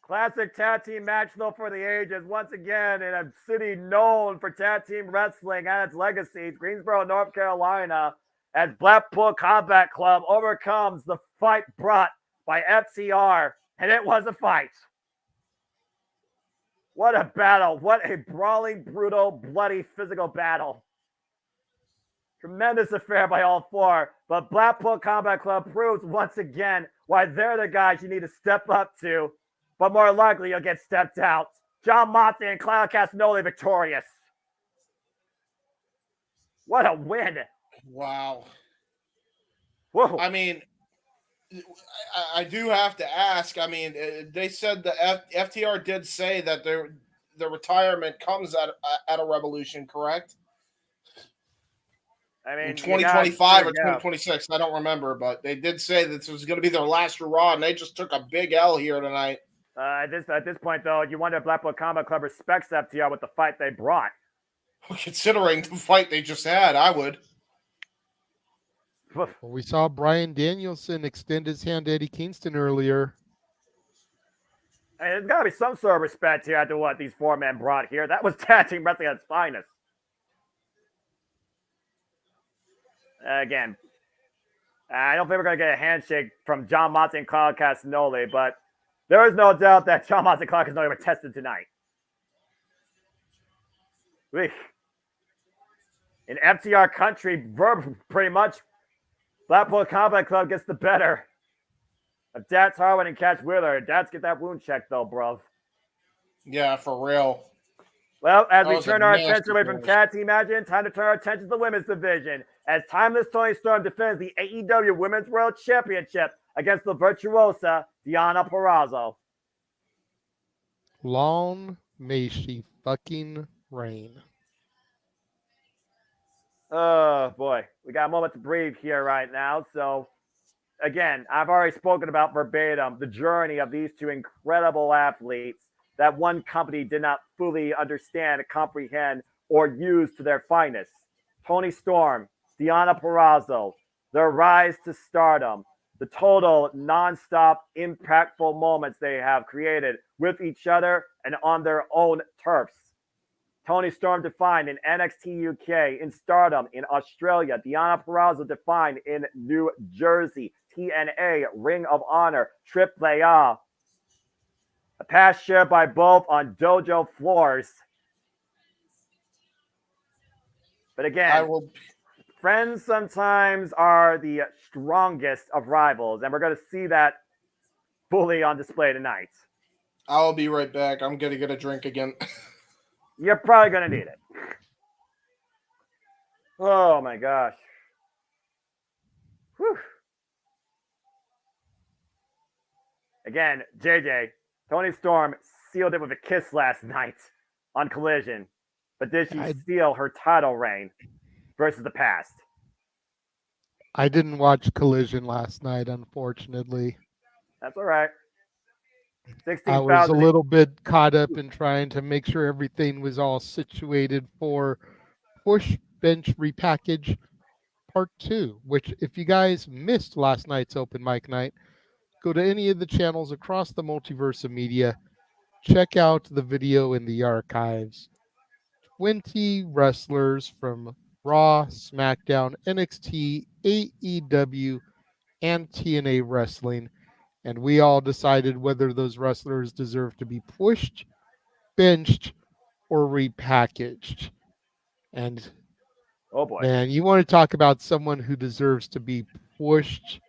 Classic tag team match, though, for the ages. Once again, in a city known for tag team wrestling and its legacies, Greensboro, North Carolina, as Blackpool Combat Club overcomes the fight brought by FTR, and it was a fight. What a battle. What a brawling, brutal, bloody, physical battle. Tremendous affair by all four, but Blackpool Combat Club proves once again why they're the guys you need to step up to, but more likely you'll get stepped out. John Moxley and Kyle Castagnoli victorious. What a win. Wow. Whoa. I mean, I do have to ask. I mean, they said the FTR did say that the retirement comes at a Revolution, correct? I mean, in 2025 or 2026, I don't remember, but they did say that this was going to be their last Raw, and they just took a big L here tonight. At this point, though, you wonder if Blackpool Combat Club respects FTR with the fight they brought. Considering the fight they just had, I would. Well, we saw Bryan Danielson extend his hand to Eddie Kingston earlier. I mean, there's got to be some sort of respect here after what these four men brought here. That was tag team wrestling at its finest. Again, I don't think we're going to get a handshake from John Moxley and Kyle Castagnoli, but there is no doubt that John Moxley and Kyle Castagnoli were tested tonight. In FTR country, pretty much, Blackpool Combat Club gets the better of Dats Harwood and Catch Wheeler. Dats get that wound checked, though, bro. Yeah, for real. Well, as we turn our attention away from tag team action, time to turn our attention to the women's division. As Timeless Toni Storm defends the AEW Women's World Championship against the virtuosa Deonna Purrazzo. Long may she fucking reign. Oh, boy. We got a moment to breathe here right now. So, again, I've already spoken about verbatim the journey of these two incredible athletes that one company did not fully understand, comprehend, or use to their finest. Toni Storm, Deonna Purrazzo, their rise to stardom, the total nonstop impactful moments they have created with each other and on their own turfs. Toni Storm defined in NXT UK, in Stardom, in Australia. Deonna Purrazzo defined in New Jersey, TNA, Ring of Honor, AAA. A past shared by both on dojo floors. But again, friends sometimes are the strongest of rivals, and we're going to see that fully on display tonight. I'll be right back. I'm going to get a drink again. You're probably going to need it. Oh, my gosh. Whew. Again, JJ, Toni Storm sealed it with a kiss last night on Collision. But did she steal her title reign versus the past? I didn't watch Collision last night, unfortunately. That's all right. I was a little bit caught up in trying to make sure everything was all situated for Push Bench Repackage Part 2, which if you guys missed last night's open mic night, go to any of the channels across the multiverse of media, check out the video in the archives. 20 wrestlers from Raw, SmackDown, NXT, AEW, and TNA Wrestling, and we all decided whether those wrestlers deserve to be pushed, benched, or repackaged. And oh boy, man, you want to talk about someone who deserves to be pushed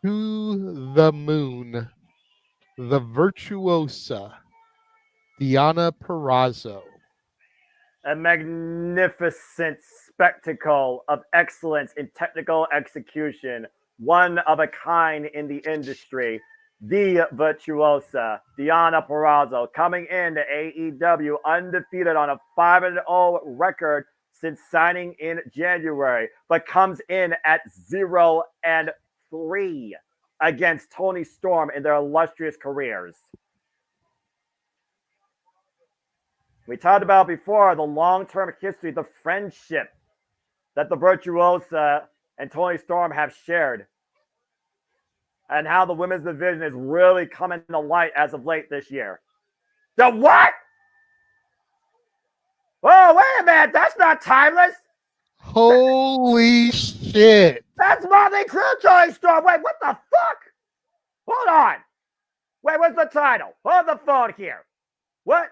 to the moon, the virtuosa, Deonna Purrazzo. A magnificent spectacle of excellence in technical execution, one of a kind in the industry, the virtuosa, Deonna Purrazzo, coming into AEW undefeated on a 5-0 record since signing in January, but comes in at 0-3 against Toni Storm in their illustrious careers. We talked about before the long-term history, the friendship that the virtuosa and Toni Storm have shared, and how the women's division is really coming to light as of late this year. The what? Oh, wait a minute. That's not Timeless. Holy shit. That's Motley Crue, Toni Storm. Wait, what the fuck? Hold on. Wait, what's the title? Hold the phone here. What?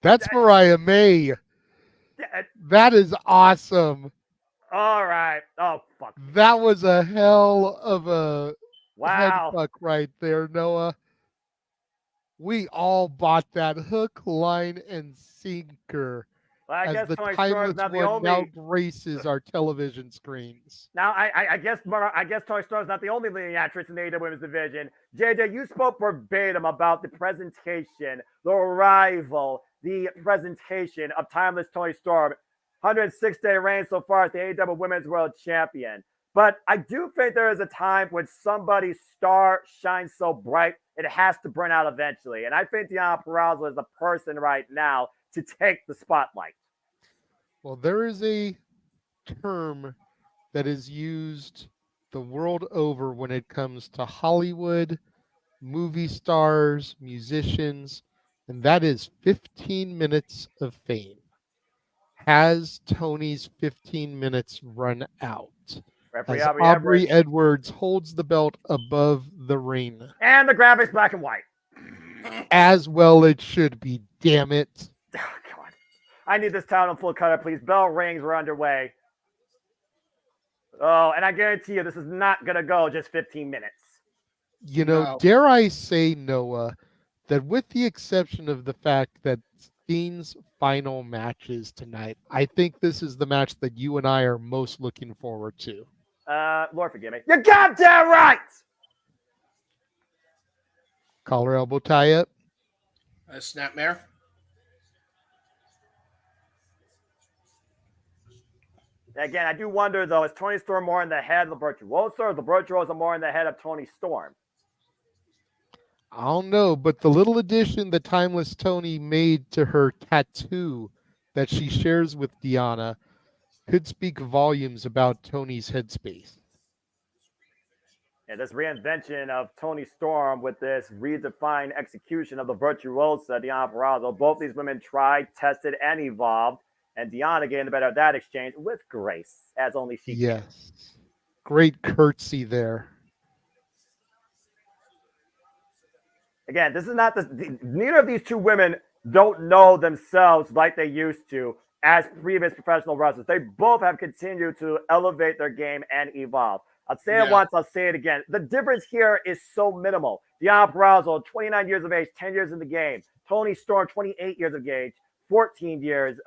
That's Mariah May. That is awesome. All right. Oh, fuck. That was a hell of a head Wow. fuck right there, Noah. We all bought that hook, line, and sinker. Well, I as guess the Toni Storm's Timeless not the One only. now graces our television screens. Now, I guess Toni Storm's not the only leading actress in the AEW Women's Division. JJ, you spoke verbatim about the presentation, the arrival, the presentation of Timeless Toni Storm. 106-day reign so far as the AEW Women's World Champion. But I do think there is a time when somebody's star shines so bright, it has to burn out eventually. And I think Deonna Purrazzo is the person right now to take the spotlight. Well, there is a term that is used the world over when it comes to Hollywood, movie stars, musicians, and that is 15 minutes of fame. Has Tony's 15 minutes run out? Referee As Aubrey Edwards holds the belt above the ring. And the graphics black and white. As well it should be, damn it. Oh, God. I need this town in full color, please. Bell rings, we're underway. Oh, and I guarantee you this is not going to go just 15 minutes. You know, dare I say, Noah, that with the exception of the fact that Fiend's final matches tonight, I think this is the match that you and I are most looking forward to. Lord forgive me. You're goddamn right! Collar elbow tie up. Snapmare. Again, I do wonder, though, is Toni Storm more in the head of the Virtuoso, or the Virtuoso more in the head of Toni Storm? I don't know, but the little addition that Timeless Toni made to her tattoo that she shares with Deonna could speak volumes about Tony's headspace. And this reinvention of Toni Storm with this redefined execution of the Virtuosa, Deonna Purrazzo, both these women tried, tested, and evolved. And Deonna getting the better of that exchange with grace, as only she can. Yes. Great curtsy there. Again, this is not neither of these two women don't know themselves like they used to as previous professional wrestlers. They both have continued to elevate their game and evolve. I'll say it once, I'll say it again. The difference here is so minimal. Deonna Purrazzo, 29 years of age, 10 years in the game. Toni Storm, 28 years of age, 14 years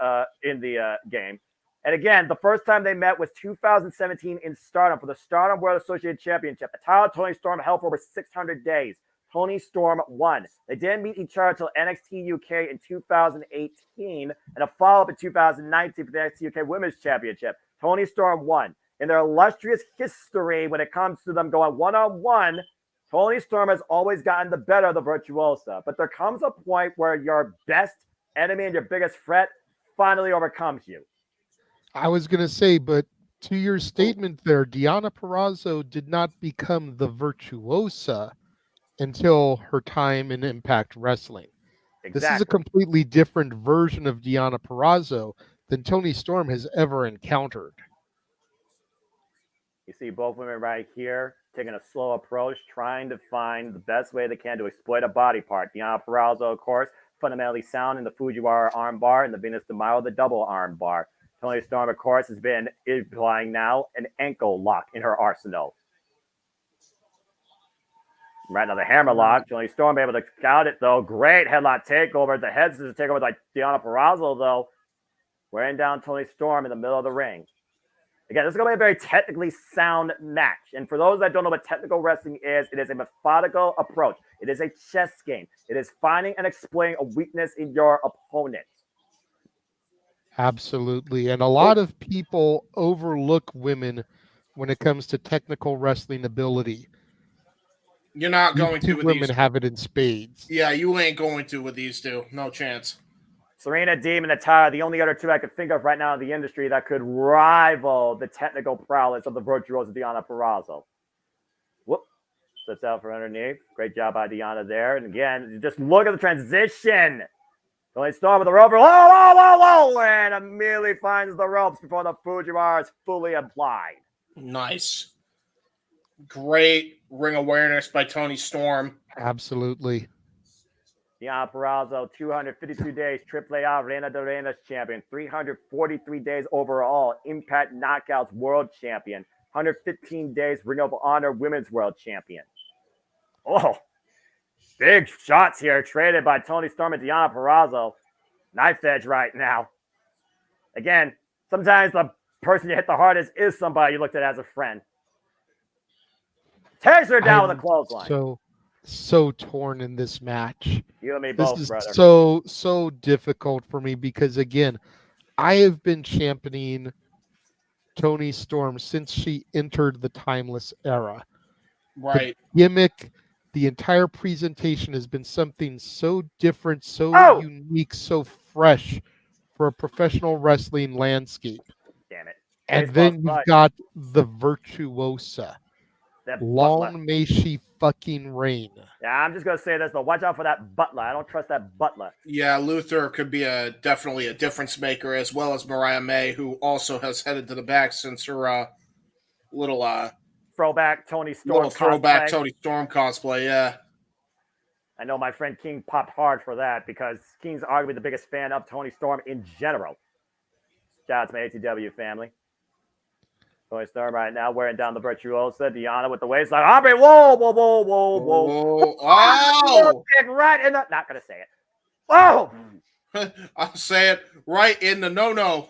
in the game. And again, the first time they met was 2017 in Stardom for the Stardom World Associated Championship. The title Toni Storm held for over 600 days. Toni Storm won. They didn't meet each other until NXT UK in 2018 and a follow-up in 2019 for the NXT UK Women's Championship. Toni Storm won. In their illustrious history, when it comes to them going one-on-one, Toni Storm has always gotten the better of the Virtuosa. But there comes a point where your best enemy and your biggest threat finally overcomes you. I was going to say, but to your statement there, Deonna Purrazzo did not become the Virtuosa until her time in Impact Wrestling. Exactly. This is a completely different version of Deonna Purrazzo than Toni Storm has ever encountered. You see both women right here taking a slow approach, trying to find the best way they can to exploit a body part. Deonna Purrazzo, of course, fundamentally sound in the Fujiwara arm bar and the Venus de Milo, the double arm bar. Toni Storm, of course, has been applying now an ankle lock in her arsenal. Right now, the hammer lock. Toni Storm able to scout it, though. Great headlock takeover. The head scissors takeover like Deonna Purrazzo, though. wearing down Toni Storm in the middle of the ring. Again, this is going to be a very technically sound match. And for those that don't know what technical wrestling is, it is a methodical approach. It is a chess game. It is finding and exploiting a weakness in your opponent. Absolutely. And a lot of people overlook women when it comes to technical wrestling ability. You're not These going to two with women these. have it in spades. Yeah, you ain't going to with these two. No chance. Serena Deeb and Natalia, the only other two I could think of right now in the industry that could rival the technical prowess of the virtuoso Deonna Purrazzo. Whoop. Sits out from underneath. Great job by Deonna there. And again, just look at the transition. Toni Storm with the rope. Whoa, and immediately finds the ropes before the Fujiwara is fully applied. Nice. Great ring awareness by Toni Storm. Absolutely. Deonna Purrazzo, 252 days, AAA Reina de Reinas champion, 343 days overall, Impact Knockouts world champion, 115 days Ring of Honor women's world champion. Oh, big shots here traded by Toni Storm and Deonna Purrazzo. Knife edge right now. Again, sometimes the person you hit the hardest is somebody you looked at as a friend. Takes her down with a clothesline. So torn in this match. You and me this both, is brother. so difficult for me because, again, I have been championing Toni Storm since she entered the Timeless era. Right. The gimmick, the entire presentation has been something so different, so unique, so fresh for a professional wrestling landscape. Damn it. And then you've got the virtuosa. Long may she fucking reign. Yeah, I'm just going to say this, but watch out for that Butler. I don't trust that Butler. Yeah, Luther could be definitely a difference maker, as well as Mariah May, who also has headed to the back since her little throwback Toni Storm throwback cosplay. Toni Storm cosplay, yeah. I know my friend King popped hard for that because King's arguably the biggest fan of Toni Storm in general. Shout out to my ATW family. Toni Storm right now wearing down the virtuosa. Deonna with the waistline. Aubrey, whoa. Oh! Kick right in the... Not going to say it. Oh! I'll say it right in the no-no.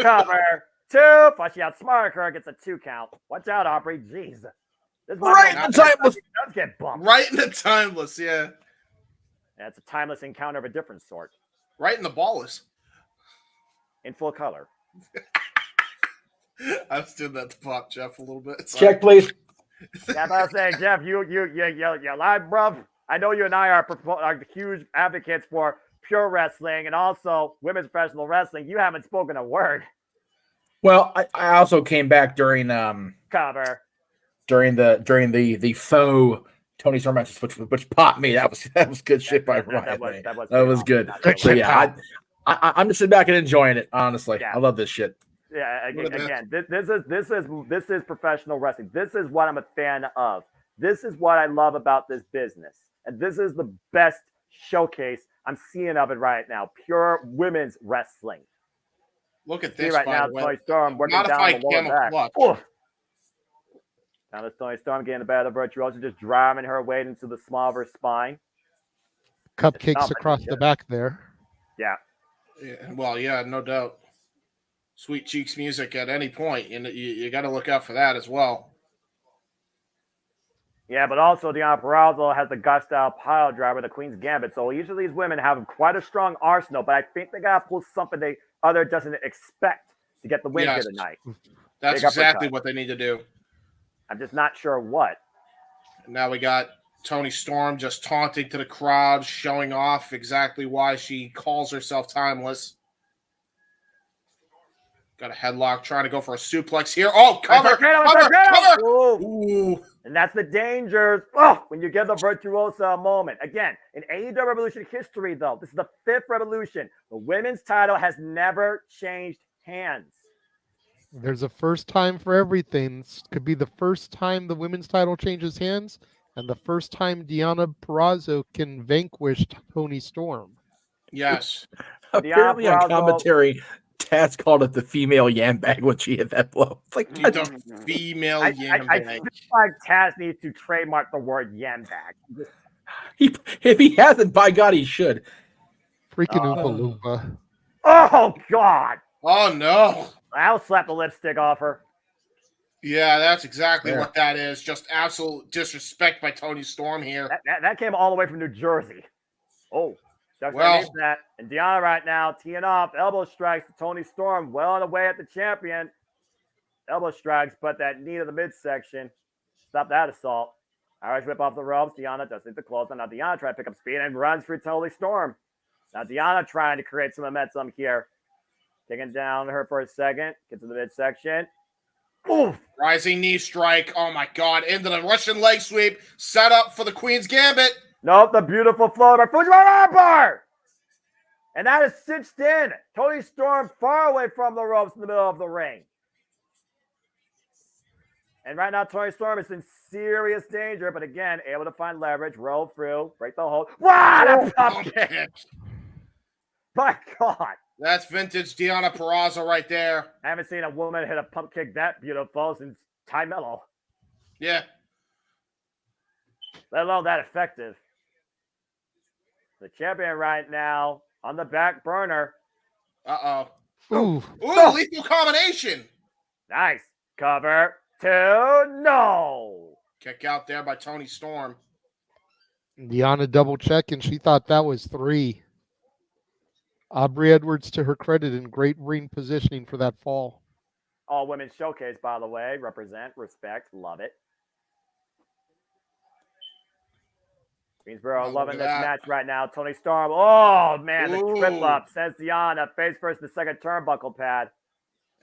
Cover. 2. Plus she outsmarted her. Gets a 2 count. Watch out, Aubrey. Jeez. This Right in the timeless. Does get bumped. Right in the timeless, yeah. That's a timeless encounter of a different sort. Right in the ballers. In full color. I was doing that to pop Jeff a little bit. Sorry. Check, please. Yeah, I was saying, Jeff, you live, bruv. I know you and I are huge advocates for pure wrestling and also women's professional wrestling. You haven't spoken a word. Well, I also came back during cover during the faux Toni Storm matches, which popped me. That was good shit by Ryan. That was good. So yeah, I'm just sitting back and enjoying it. Honestly, I love this shit. Yeah, again, this is professional wrestling. This is what I'm a fan of. This is what I love about this business, and this is the best showcase I'm seeing of it right now. Pure women's wrestling. Look at this right now. Toni Storm working down the lower back. Now this Toni Storm getting the better of the virtuoso, just driving her weight into the small of her spine. Cupcakes across the back there. Yeah. Well, yeah, no doubt. Sweet Cheeks music at any point, and you got to look out for that as well. Yeah, but also Deonna Purrazzo has the gut-style pile driver, the Queen's Gambit. So each of these women have quite a strong arsenal, but I think they got to pull something the other doesn't expect to get the win here tonight. That's exactly what they need to do. I'm just not sure what. Now we got Toni Storm just taunting to the crowd, showing off exactly why she calls herself timeless. Got a headlock, trying to go for a suplex here. Oh, cover! Cover! Ooh. And that's the dangers when you give the virtuosa a moment. Again, in AEW Revolution history, though, this is the 5th Revolution. The women's title has never changed hands. There's a first time for everything. This could be the first time the women's title changes hands and the first time Deonna Purrazzo can vanquish Toni Storm. Yes. Apparently on commentary, Taz called it the female yam bag when she hit that blow. It's like the female yam bag. I feel like Taz needs to trademark the word yam bag. If he hasn't, by God, he should. Freaking Oompa Loompa. Oh, God. Oh, no. I'll slap the lipstick off her. Yeah, that's exactly Yeah. what that is. Just absolute disrespect by Tony Storm here. That came all the way from New Jersey. Oh, Well, that. And Deanna right now teeing off. Elbow strikes to Tony Storm. Well on the way at the champion. Elbow strikes, but that knee to the midsection. Stop that assault. Irish whip off the ropes. Deanna does hit the close. Now Deanna trying to pick up speed and runs for Tony Storm. Now Deanna trying to create some momentum here. Taking down her for a second. Gets to the midsection. Oof. Rising knee strike. Oh, my God. Into the Russian leg sweep. Set up for the Queen's Gambit. Nope, the beautiful floater. Fujiwara armbar! And that is cinched in. Tony Storm far away from the ropes in the middle of the ring. And right now, Tony Storm is in serious danger, but again, able to find leverage, roll through, break the hold. What a pump kick! My God. That's vintage Deanna Purrazzo right there. I haven't seen a woman hit a pump kick that beautiful since Ty Mello. Yeah. Let alone that effective. The champion right now on the back burner. Uh-oh. Ooh. Ooh, lethal combination. Nice. Cover. 2. No. Kick out there by Tony Storm. Deanna double check, and she thought that was 3. Aubrey Edwards, to her credit, in great ring positioning for that fall. All women's showcase, by the way. Represent, respect, love it. Greensboro loving this match right now. Tony Storm. Oh, man, the trip up. Sends Deanna face first, the second turnbuckle pad.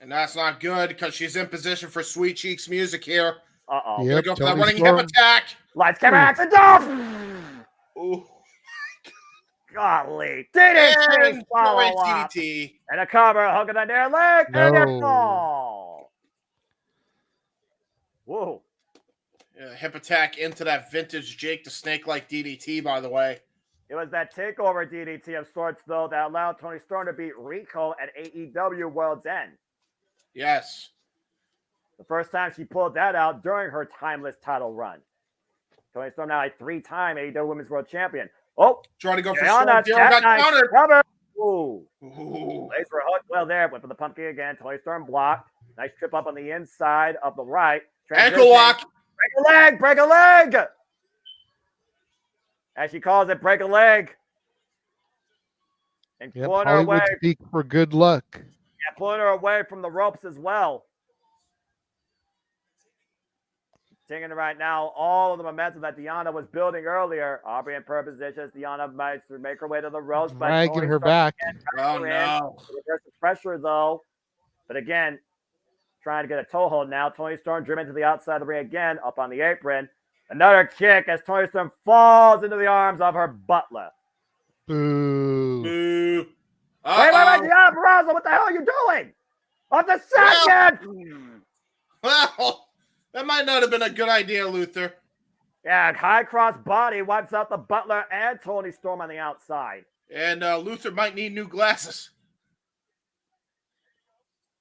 And that's not good because she's in position for Sweet Cheeks music here. Uh-oh. Yep, go for that running hip attack. Lights, camera, action, off! Ooh. Golly. DDT follow up. DDT. And a cover, hook of the near leg, and a fall. Whoa. Yeah, hip attack into that vintage Jake the Snake-like DDT, by the way. It was that takeover DDT of sorts, though, that allowed Tony Storm to beat Rico at AEW World's End. Yes. The first time she pulled that out during her timeless title run. Tony Storm now a 3-time AEW Women's World Champion. Oh, trying to go for Storm. got countered. Cover. Ooh. Lays for a hook. Well, there. Went for the pumpkin again. Tony Storm blocked. Nice trip up on the inside of the right. Ankle lock. Break a leg. Break a leg. As she calls it, break a leg. And pulling her away. Speak for good luck. Yeah, pulling her away from the ropes as well. Taking it right now, all of the momentum that Deanna was building earlier. Aubrey in per positions. Deanna might make her way to the ropes. Dragging her back. Oh, no. Reverse the pressure, though. But again, trying to get a toe hold now. Tony Storm driven to the outside of the ring again, up on the apron. Another kick as Tony Storm falls into the arms of her butler. Boo. Boo. Wait, Deanna Purrazzo, what the hell are you doing? Off the second! Well, that might not have been a good idea, Luther. Yeah, high cross body wipes out the butler and Tony Storm on the outside. And Luther might need new glasses.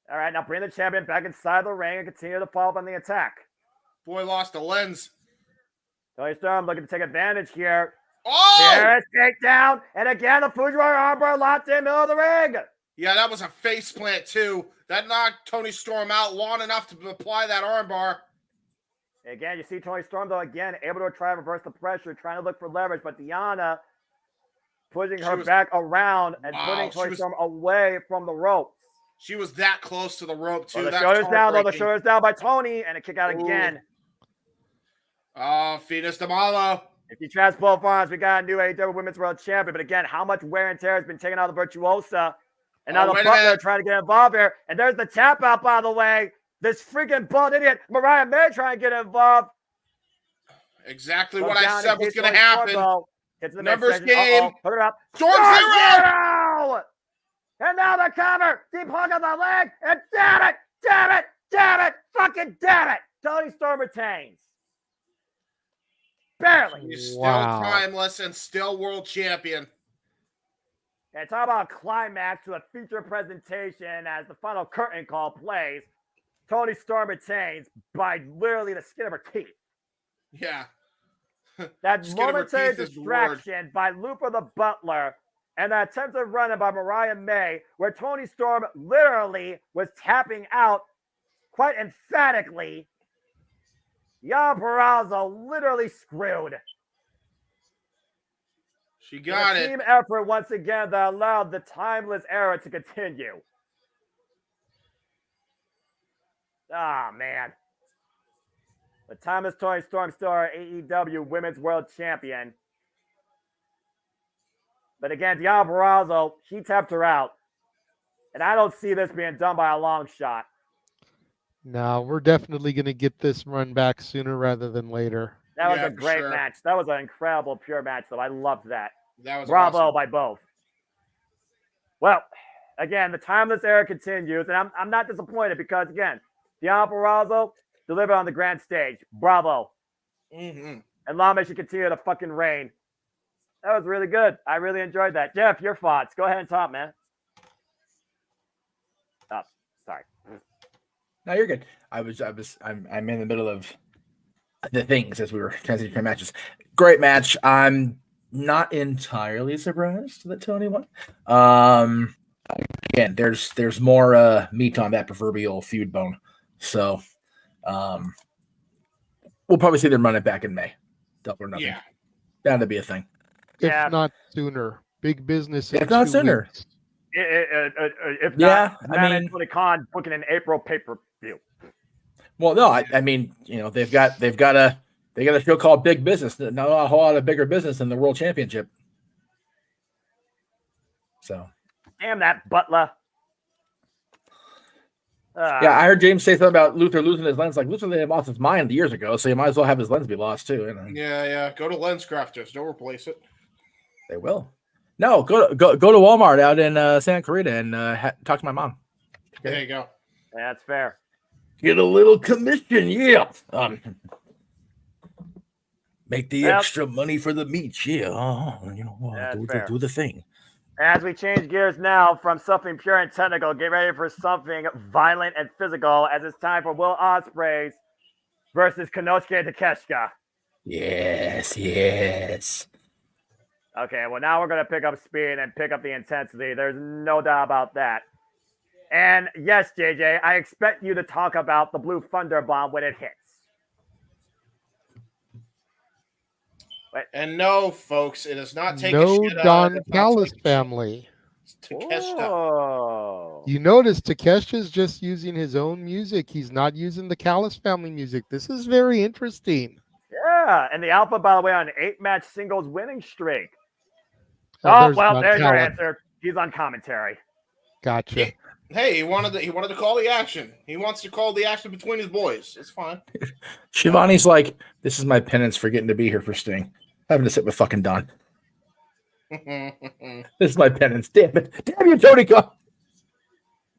All right, now bring the champion back inside the ring and continue to follow up on the attack. Boy lost a lens. Tony Storm looking to take advantage here. Oh! Here's takedown, and again the Fujiwara armbar locked in middle of the ring. Yeah, that was a face plant too. That knocked Tony Storm out long enough to apply that armbar. Again, you see Tony Storm, though, again, able to try to reverse the pressure, trying to look for leverage, but Deanna pushing her back around and putting Tony Storm away from the ropes. She was that close to the rope, too. The shoulder's down, though. The shoulder's down by Tony, and a kick out again. Oh, Finis de Malo. If you trans both arms, we got a new AEW Women's World Champion. But again, how much wear and tear has been taken out of the Virtuosa? And now the Butler trying to get involved here. And there's the tap out, by the way. This freaking bald idiot, Mariah May, trying to get involved. Exactly what I said was going to happen. Numbers game. Put it up. Storm Zero! And now the cover. Deep hook on the leg. And damn it, fucking damn it. Tony Storm retains. Barely. He's still timeless and still world champion. And talk about a climax to a feature presentation as the final curtain call plays. Tony Storm retains by literally the skin of her teeth. Yeah. That momentary distraction by Lupa the Butler and that attempted run by Mariah May, where Toni Storm literally was tapping out quite emphatically, Jan Peraza literally screwed. She got it. Team effort once again that allowed the timeless era to continue. Ah, man. The timeless Toni Storm still our AEW Women's World Champion. But again, Deonna Purrazzo, she tapped her out. And I don't see this being done by a long shot. No, we're definitely going to get this run back sooner rather than later. That was a great match. That was an incredible pure match, though. I loved that. That was bravo awesome. by both. Well, again, the timeless era continues, and I'm not disappointed because, again, Deonna Purrazzo delivered on the grand stage. Bravo. Mm-hmm. And long may she continue to fucking reign. That was really good. I really enjoyed that. Jeff, your thoughts. Go ahead and talk, man. Oh, sorry. No, you're good. I'm in the middle of the things as we were transitioning matches. Great match. I'm not entirely surprised that Tony won. Again, there's more meat on that proverbial feud bone. So we'll probably see them run it back in May. Double or nothing. Yeah. Bound to be a thing. If not sooner. Big business. If not sooner. Weeks. If yeah, not, I mean, Tony Khan booking an April pay-per-view. Well, no, I mean, they've got a show called Big Business. Not a whole lot of bigger business than the World Championship. So, damn that Butler. Yeah, I heard James say something about Luther losing his lens. Like Luther lost his mind years ago, so you might as well have his lens be lost too. Yeah. Go to Lens Crafters. Don't replace it. They will. No, go to Walmart out in Santa Clarita and talk to my mom. There you go. That's fair. Get a little commission, yeah. Make the extra money for the meat, yeah. Do the thing. As we change gears now from something pure and technical, get ready for something violent and physical, as it's time for Will Ospreay versus Konosuke Takeshita. Yes. Okay, well, now we're going to pick up speed and pick up the intensity. There's no doubt about that. And yes, JJ, I expect you to talk about the Blue Thunder Bomb when it hits. And no, folks, it is not taking no shit Don Callis family. Oh. You notice Takesha's just using his own music. He's not using the Callis family music. This is very interesting. Yeah, and the Alpha, by the way, on an 8-match singles winning streak. There's your answer. He's on commentary. Gotcha. Hey, he wanted to call the action. He wants to call the action between his boys. It's fine. Shivani's like, this is my penance for getting to be here for Sting. Having to sit with fucking Don. This is my penance. Damn it. Damn you, Tony Khan.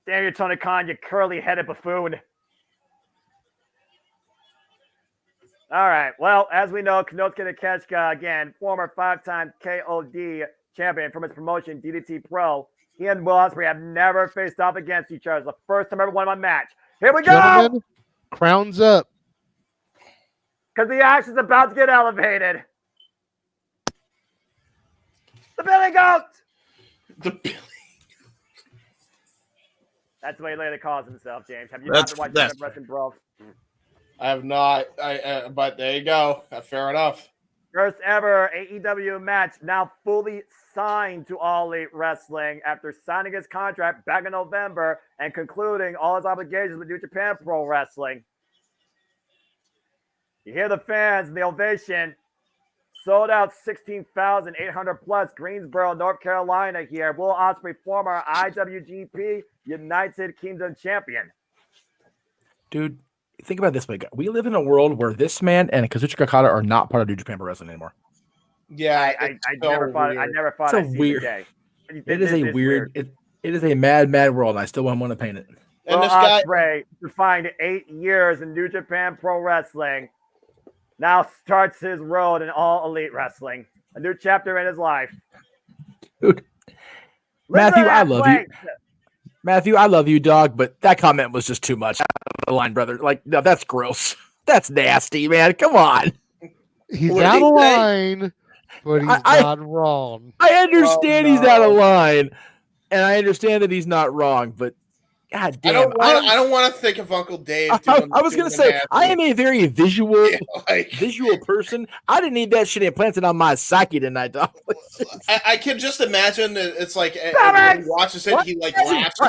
Damn you, Tony Khan, you curly-headed buffoon. All right. Well, as we know, Konosuke Takeshita, again, former 5-time KOD champion from his promotion, DDT Pro. He and Will Ospreay have never faced off against each other. It's the first time ever won a match. Here we go. Gentlemen, crowns up. Because the action's about to get elevated. The Billy Goat. The Billy. That's the way he later calls himself, James. Have you not been watching Wrestling Bros? I have not. But there you go. Fair enough. First ever AEW match, now fully signed to All Elite Wrestling after signing his contract back in November and concluding all his obligations with New Japan Pro Wrestling. You hear the fans and the ovation. Sold out 16,800 plus, Greensboro, North Carolina here. Will Ospreay, former IWGP United Kingdom champion. Dude, think about it this way. We live in a world where this man and Kazuchika Okada are not part of New Japan Pro Wrestling anymore. Yeah, I never thought I'd see the day. It is a weird. It is a mad world. And I still want to paint it. And Will Ospreay, defined 8 years in New Japan Pro Wrestling, now starts his road in All Elite Wrestling. A new chapter in his life. Dude. Matthew, I love you. Matthew, I love you, dog, but that comment was just too much. The line, brother. Like, no, that's gross. That's nasty, man. Come on. He's out of line. But he's not wrong. I understand he's out of line, and I understand that he's not wrong, but God damn. I don't want to think of Uncle Dave doing I was going to say, I am a very visual person. I didn't need that shit implanted on my psyche tonight, dog. I can just imagine that it's like when he watches it, he like laughs.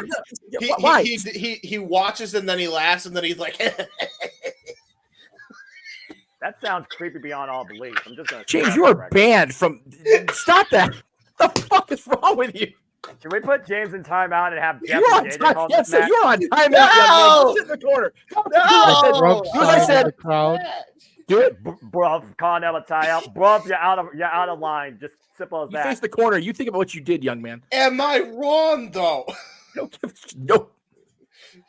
He watches and then he laughs and then he's like. That sounds creepy beyond all belief. I'm just gonna. James, you are banned from. Stop that. What the fuck is wrong with you? Should we put James in timeout and have Jeff You're on and JJ call this match? You're on timeout. Sit in the corner. Do what I said. Do it, bro. Calling out a tie-out, bro. You're out of line. Just simple as that. You face the corner. You think about what you did, young man. Am I wrong though? No.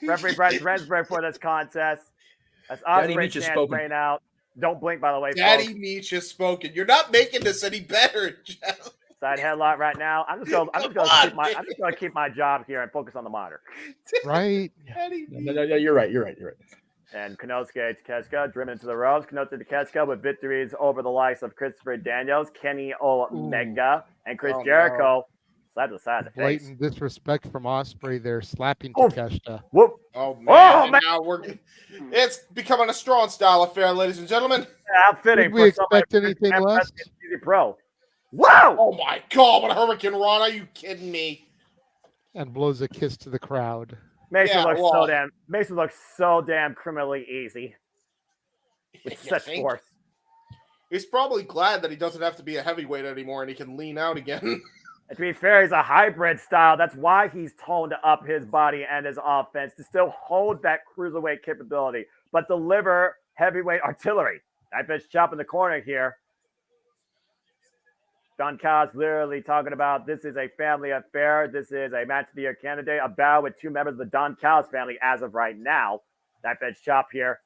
Referee Brett Rensburg for this contest. That's Osprey chance rain out. Don't blink, by the way. Daddy folks. Meech has spoken. You're not making this any better, Jeff. Side headlock right now. I'm just gonna keep my job here and focus on the monitor. Right. No, you're right. And Konosuke Takeshita driven into the ropes. Konosuke Takeshita with victories over the likes of Christopher Daniels, Kenny Omega, and Chris Jericho. Side to side of the face. Blatant disrespect from Osprey there, slapping Takeshita. Whoop. Oh man! Now it's becoming a strong style affair, ladies and gentlemen. Yeah, fitting. Did we expect anything less? Pro. Wow! Oh my God! What Hurricane Ron? Are you kidding me? And blows a kiss to the crowd. Makes it look so damn criminally easy. With such force. He's probably glad that he doesn't have to be a heavyweight anymore and he can lean out again. And to be fair, he's a hybrid style. That's why he's toned up his body and his offense to still hold that cruiserweight capability, but deliver heavyweight artillery. That bitch chop in the corner here. Don Callis literally talking about this is a family affair. This is a match of the year candidate. A battle with two members of the Don Callis family as of right now. Knife edge chop here.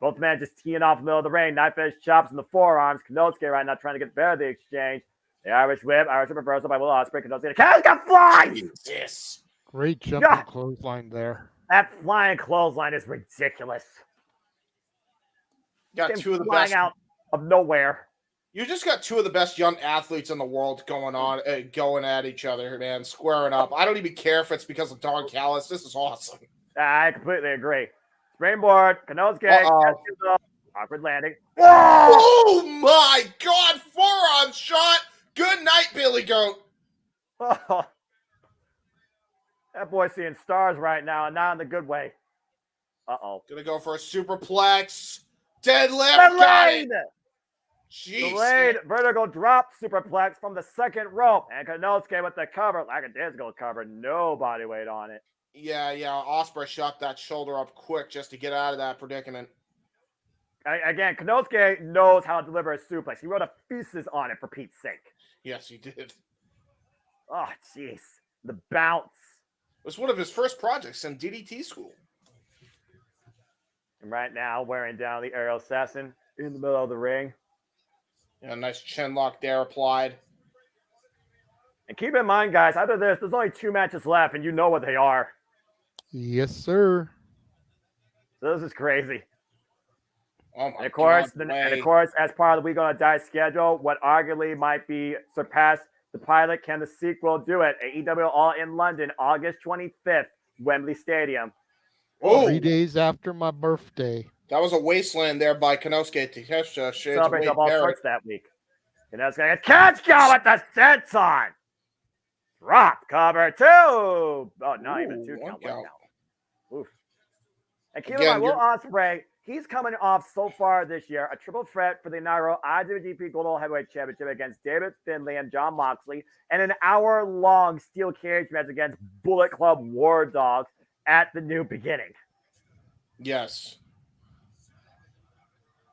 Both men just teeing off in the middle of the ring. Knife edge chops in the forearms. Konosuke right now trying to get better of the exchange. The Irish whip reversal by Will Ospreay. Konosuke. Konosuke flies! Yes. Great jumping clothesline there. That flying clothesline is ridiculous. Got two of the flying best out of nowhere. You just got two of the best young athletes in the world going at each other, man, squaring up. I don't even care if it's because of Don Callis. This is awesome. I completely agree. Springboard, Konosuke, awkward landing. Oh my God! Forearm shot. Good night, Billy Goat. Oh, that boy's seeing stars right now, and not in the good way. Gonna go for a superplex. Deadlift. Got it. Delayed vertical drop superplex from the second rope. And Konosuke with the cover. Like a disco cover. No body weight on it. Yeah. Ospreay shot that shoulder up quick just to get out of that predicament. Again, Konosuke knows how to deliver a suplex. He wrote a thesis on it, for Pete's sake. Yes, he did. Oh, jeez. The bounce. It was one of his first projects in DDT school. And right now, wearing down the aerial assassin in the middle of the ring. Yeah, nice chin lock there applied. And keep in mind, guys, after this, there's only 2 matches left, and you know what they are. Yes, sir. So this is crazy. Oh my and of course, God, as part of the Week on a Die schedule, what arguably might be surpassed the pilot, can the sequel do it? AEW All in London, August 25th, Wembley Stadium. Oh, 3 days after my birthday. That was a wasteland there by Konosuke Takeshita. Celebrating all sorts that week. Konosuke gets Takeshita with the senton. Drop cover 2. Oh, not even 2 count. 1 count. Oof. And keep in mind, Will Ospreay, he's coming off so far this year a triple threat for the inaugural IWGP Global Heavyweight Championship against David Finlay and John Moxley, and an hour-long steel cage match against Bullet Club War Dogs at the New Beginning. Yes.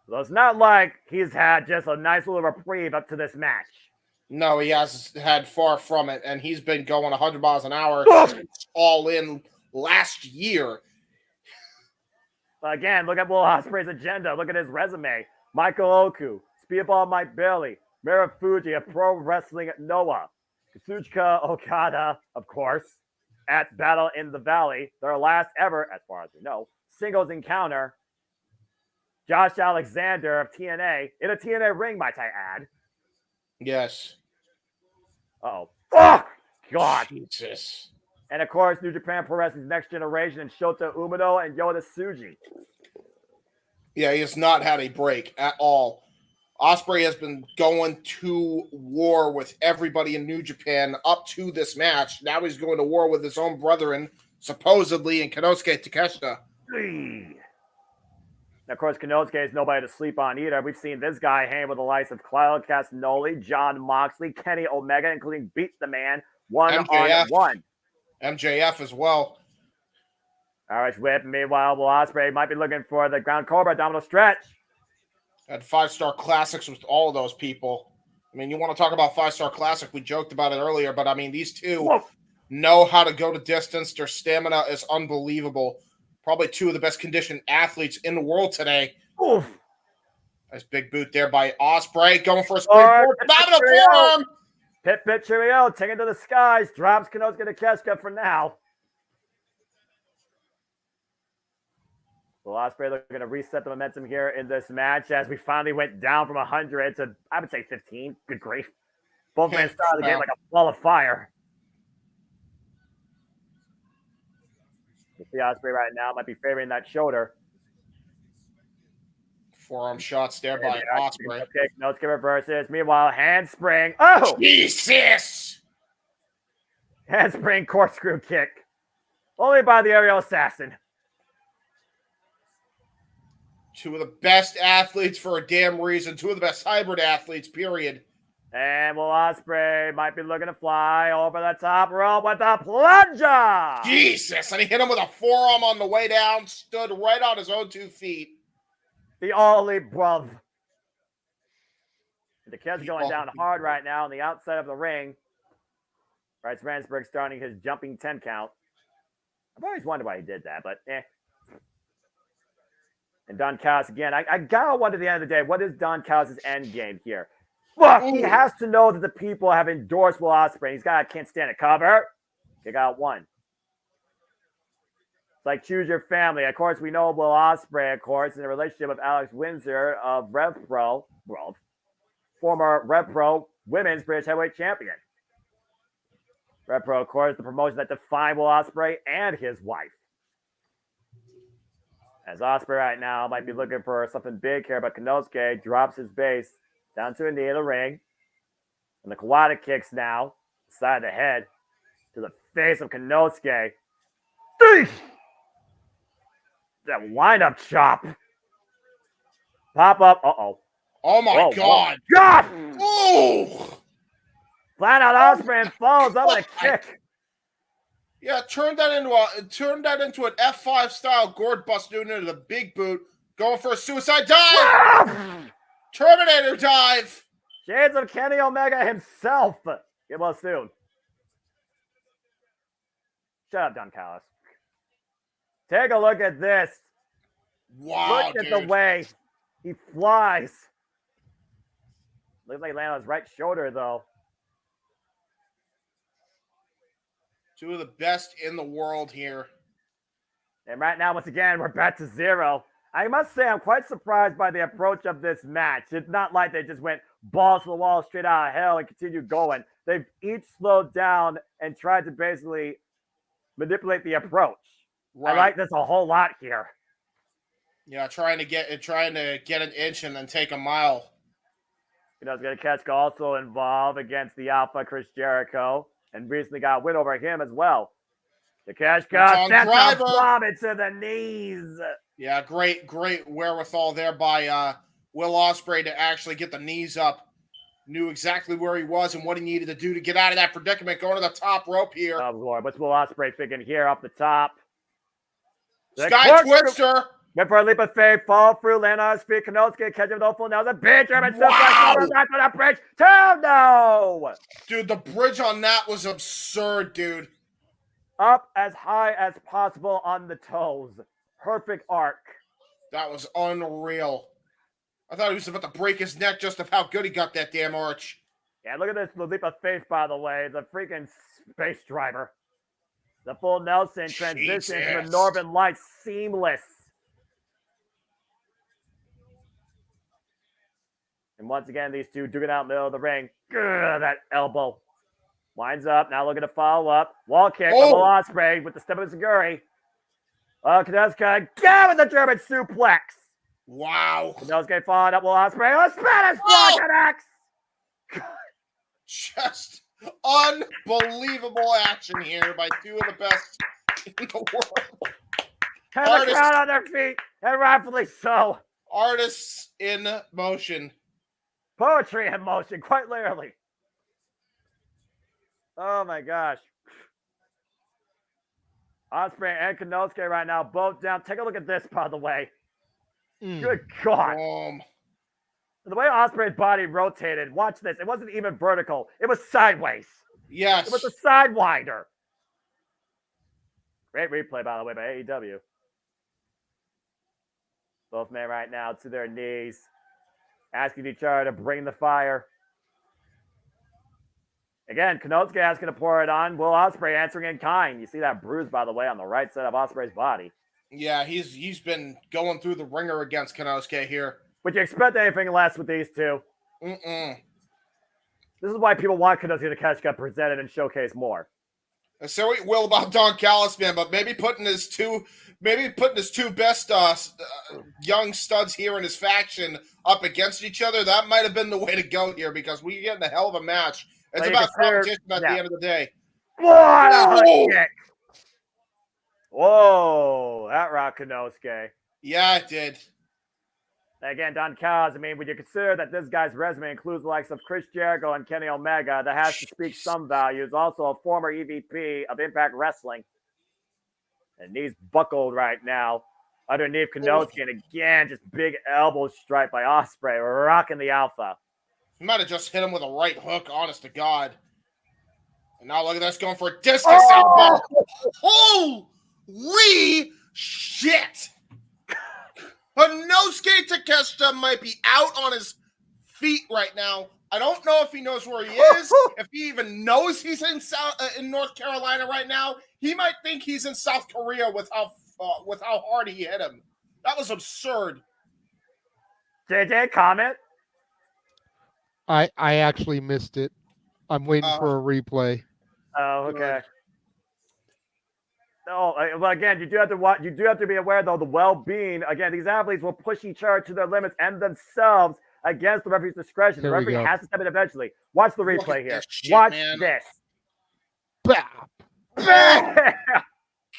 So it's not like he's had just a nice little reprieve up to this match. No, he has had far from it, and he's been going 100 miles an hour all in last year. Again, look at Will Ospreay's agenda. Look at his resume. Michael Oku, Speedball Mike Bailey, Marufuji of Pro Wrestling Noah, Kazuchika Okada, of course, at Battle in the Valley, their last ever, as far as we know, singles encounter. Josh Alexander of TNA, in a TNA ring, might I add. Yes. Uh-oh. Oh, God. Jesus. And, of course, New Japan Pro Wrestling's Next Generation and Shota Umino and Yoda Tsuji. Yeah, he has not had a break at all. Ospreay has been going to war with everybody in New Japan up to this match. Now he's going to war with his own brethren, supposedly, in Konosuke Takeshita. And of course, Konosuke is nobody to sleep on either. We've seen this guy hang with the likes of Claudio Castagnoli, John Moxley, Kenny Omega, including Beat the Man, one-on-one. MJF as well. Irish Whip. Meanwhile, Will Ospreay might be looking for the ground cobra abdominal stretch. Had 5-star classics with all of those people. I mean, you want to talk about 5-star classic? We joked about it earlier, but I mean, these two know how to go to distance. Their stamina is unbelievable. Probably two of the best conditioned athletes in the world today. Oof. Nice big boot there by Ospreay, going for a springboard. Phenomenal forearm. Pit Cheerio, taking to the skies. Drops Konosuke Takeshita for now. Will Ospreay looking to reset the momentum here in this match as we finally went down from 100 to, I would say, 15. Good grief. Both men started the game like a ball of fire. You see Ospreay right now might be favoring that shoulder. Forearm shots there by Ospreay. Okay, Konosuke reverses. Meanwhile, handspring. Oh! Jesus! Handspring corkscrew kick. Only by the aerial assassin. Two of the best athletes for a damn reason. Two of the best hybrid athletes, period. And Will Ospreay might be looking to fly over the top rope with a plunger. Jesus! And he hit him with a forearm on the way down. Stood right on his own 2 feet. The only bruv. The kid's going down hard right now on the outside of the ring. Bryce Ransburg starting his jumping 10 count. I've always wondered why he did that, but eh. And Don Callis again. I gotta wonder at the end of the day, what is Don Callis' end game here? Look, he has to know that the people have endorsed Will Ospreay. He's got a can't stand a cover. Kick out one. It's like choose your family. Of course, we know Will Ospreay, of course, in a relationship with Alex Windsor of Rev Pro, former Rev Pro Women's British Heavyweight Champion. Rev Pro, of course, the promotion that defined Will Ospreay and his wife. As Ospreay right now might be looking for something big here, but Konosuke drops his base down to a knee in the ring. And the Kawada kicks now, side of the head, to the face of Konosuke. That wind-up chop. Pop up. Uh-oh. Oh, my God. God! Oh! Flat out Ospreay and follows up with a kick. Yeah, turn that into an F5 style gourd buster into the big boot. Going for a suicide dive. Terminator dive. Shades of Kenny Omega himself. Get well soon. Shut up, Don Callis. Take a look at this. Wow, look at the way he flies. Looks like he landed on his right shoulder, though. Two of the best in the world here. And right now, once again, we're back to 0. I must say, I'm quite surprised by the approach of this match. It's not like they just went balls to the wall straight out of hell and continued going. They've each slowed down and tried to basically manipulate the approach. Right. I like this a whole lot here. Yeah, trying to get an inch and then take a mile. You know, it's going to catch also involved against the Alpha Chris Jericho, and recently got a win over him as well. The cash got sent a bomb into the knees. Yeah, great wherewithal there by Will Ospreay to actually get the knees up. Knew exactly where he was and what he needed to do to get out of that predicament. Going to the top rope here. Oh, Lord. What's Will Ospreay thinking here up the top? Sky Twister. Went for a leap of faith, fall through, land on his feet. Konosuke catching with full now. The big German suplex back to the bridge. No! Dude, the bridge on that was absurd, dude. Up as high as possible on the toes. Perfect arc. That was unreal. I thought he was about to break his neck just of how good he got that damn arch. Yeah, look at this leap of faith, by the way. The freaking space driver. The full Nelson transition to the Northern Lights, seamless. And once again, these two duking out middle of the ring. That elbow. Winds up. Now looking to follow up. Wall kick from Will Ospreay with the step of Seguri. Kaneska again with the German suplex. Wow. Kaneska following up Will Ospreay. A Spanish fly connects. Just unbelievable action here by two of the best in the world. Have the crowd on their feet, and rightfully so. Artists in motion. Poetry in motion, quite literally. Oh my gosh. Ospreay and Kanosuke right now, both down. Take a look at this, by the way. Good God. The way Ospreay's body rotated, watch this. It wasn't even vertical. It was sideways. Yes. It was a sidewinder. Great replay, by the way, by AEW. Both men right now to their knees, asking each other to bring the fire. Again, Kanosuke asking to pour it on. Will Ospreay answering in kind. You see that bruise, by the way, on the right side of Ospreay's body. Yeah, he's been going through the ringer against Kanosuke here. Would you expect anything less with these two? Mm-mm. This is why people want Kanosuke to catch get presented and showcase more. I say what you will about Don Callis, man, but maybe putting his two best young studs here in his faction up against each other, that might have been the way to go here because we're getting a hell of a match. It's about competition at the end of the day. What a hook kick! Whoa, that rocked Kanosuke. Yeah, it did. Again, Don Callis, I mean, when you consider that this guy's resume includes the likes of Chris Jericho and Kenny Omega, that has to speak some values. Also a former EVP of Impact Wrestling. And knees buckled right now underneath Kanosuke. And again, just big elbow strike by Ospreay, rocking the Alpha. He might have just hit him with a right hook, honest to God. And now look at this, going for a discus elbow. Holy shit! Inosuke Takeshita might be out on his feet right now. I don't know if he knows where he is, if he even knows he's in North Carolina right now. He might think he's in South Korea with how hard he hit him. That was absurd. JJ, comment? I actually missed it. I'm waiting for a replay. Oh, okay. No, well, again, you do have to watch. You do have to be aware, though, the well-being. Again, these athletes will push each other to their limits and themselves against the referee's discretion. The referee has to step in eventually. Watch the replay here. Watch this.